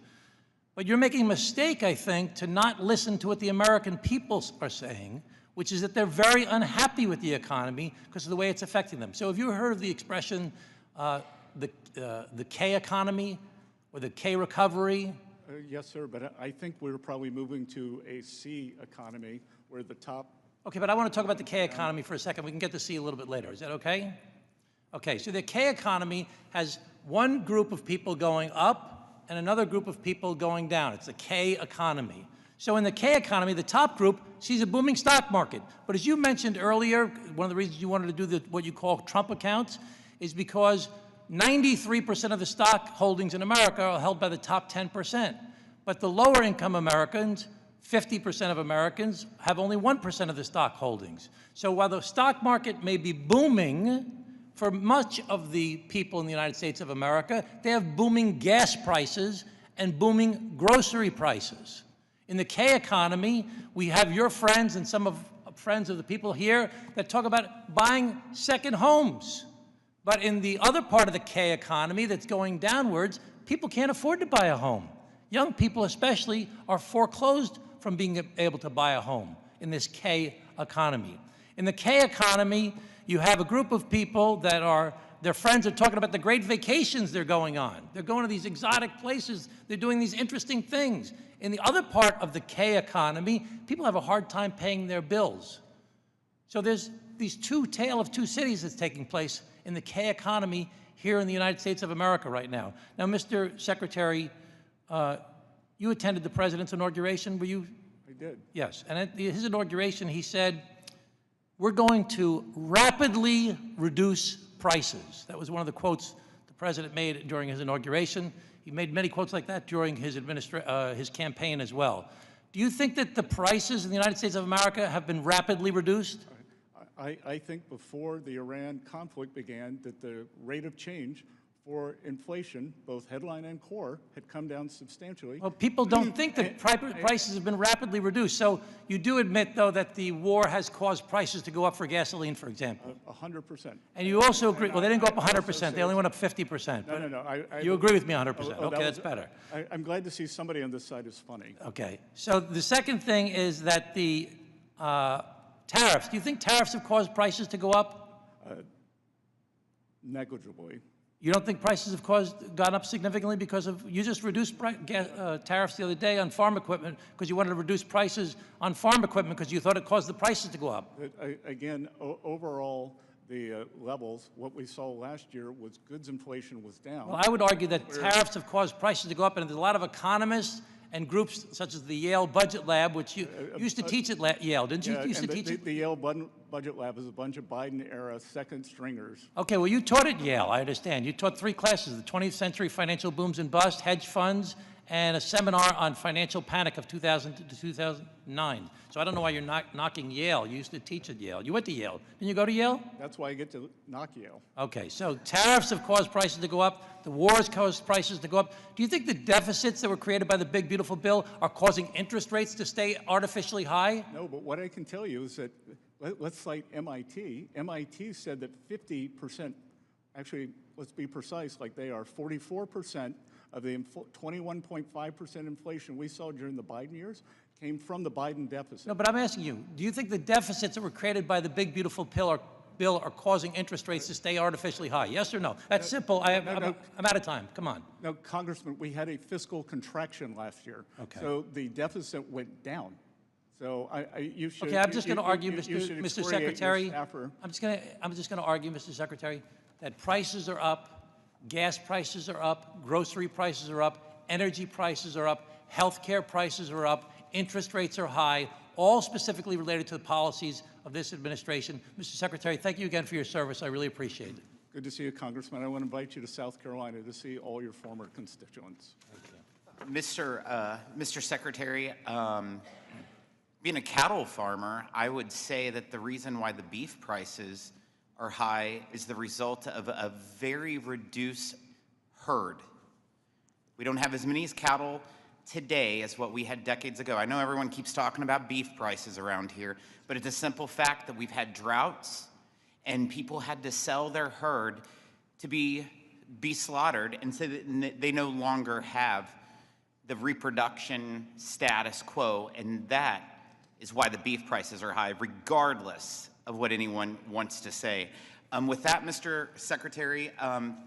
But you're making a mistake, I think, to not listen to what the American people are saying, which is that they're very unhappy with the economy because of the way it's affecting them. So have you heard of the expression, the K economy, or the K recovery? Yes, sir, but I think we're probably moving to a C economy where the top... Okay, but I want to talk about the K economy for a second. We can get to C a little bit later. Is that okay? Okay, so the K economy has one group of people going up and another group of people going down. It's the K economy. So in the K economy, the top group sees a booming stock market. But as you mentioned earlier, one of the reasons you wanted to do what you call Trump accounts is because 93% of the stock holdings in America are held by the top 10%. But the lower income Americans, 50% of Americans, have only 1% of the stock holdings. So while the stock market may be booming, for much of the people in the United States of America, they have booming gas prices and booming grocery prices. In the K economy, we have your friends and some of friends of the people here that talk about buying second homes. But in the other part of the K economy that's going downwards, people can't afford to buy a home. Young people especially are foreclosed from being able to buy a home in this K economy. In the K economy, you have a group of people that their friends are talking about the great vacations they're going on. They're going to these exotic places. They're doing these interesting things. In the other part of the K economy, people have a hard time paying their bills. So there's these tale of two cities that's taking place in the K economy here in the United States of America right now. Now, Mr. Secretary, you attended the president's inauguration, were you? I did. Yes, and at his inauguration, he said, "We're going to rapidly reduce prices." That was one of the quotes the president made during his inauguration. He made many quotes like that during his campaign as well. Do you think that the prices in the United States of America have been rapidly reduced? I think before the Iran conflict began that the rate of change for inflation, both headline and core, had come down substantially. Well, people don't think that prices have been rapidly reduced. So you do admit, though, that the war has caused prices to go up for gasoline, for example. 100%. And you also agree, well, they didn't go up 100%. They only went up 50%. No. You agree with me 100%. Okay, that's better. I'm glad to see somebody on this side is funny. Okay. So the second thing is that the tariffs. Do you think tariffs have caused prices to go up? Negligibly. You don't think prices have gone up significantly because of, you just reduced tariffs the other day on farm equipment because you wanted to reduce prices on farm equipment because you thought it caused the prices to go up. Again, overall, the levels, what we saw last year was goods inflation was down. Well, I would argue that tariffs have caused prices to go up, and there's a lot of economists and groups such as the Yale Budget Lab, which you used to teach at Yale, didn't you? Used to teach it? The Yale Budget Lab is a bunch of Biden-era second stringers. Okay, well, you taught at Yale, I understand. You taught 3 classes, the 20th century financial booms and bust, hedge funds, and a seminar on financial panic of 2000 to 2009. So I don't know why you're knocking Yale. You used to teach at Yale. You went to Yale. Didn't you go to Yale? That's why I get to knock Yale. Okay, so tariffs have caused prices to go up. The wars caused prices to go up. Do you think the deficits that were created by the big, beautiful bill are causing interest rates to stay artificially high? No, but what I can tell you is that, let's cite MIT. MIT said that 50%, actually, let's be precise, like they are 44% of the 21.5% inflation we saw during the Biden years came from the Biden deficit. No, but I'm asking you, do you think the deficits that were created by the big, beautiful bill are causing interest rates to stay artificially high? Yes or no? That's simple. I'm out of time. Come on. No, Congressman, we had a fiscal contraction last year. Okay. So the deficit went down. So you should. Okay, I'm just going to argue, you should Mr. excoriate your Secretary. staffer. I'm just going to argue, Mr. Secretary, that prices are up, gas prices are up, grocery prices are up, energy prices are up, healthcare prices are up, interest rates are high, all specifically related to the policies of this administration. Mr. Secretary, thank you again for your service. I really appreciate it. Good to see you, Congressman. I want to invite you to South Carolina to see all your former constituents. Mr. Secretary, being a cattle farmer, I would say that the reason why the beef prices are high is the result of a very reduced herd. We don't have as many cattle today as what we had decades ago. I know everyone keeps talking about beef prices around here, but it's a simple fact that we've had droughts and people had to sell their herd to be slaughtered, and so that they no longer have the reproduction status quo, and that is why the beef prices are high, regardless of what anyone wants to say. With that, Mr. Secretary,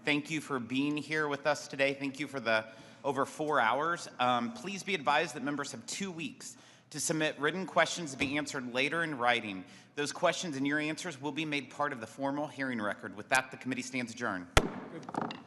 thank you for being here with us today. Thank you for the over 4 hours. Please be advised that members have 2 weeks to submit written questions to be answered later in writing. Those questions and your answers will be made part of the formal hearing record. With that, the committee stands adjourned. Good.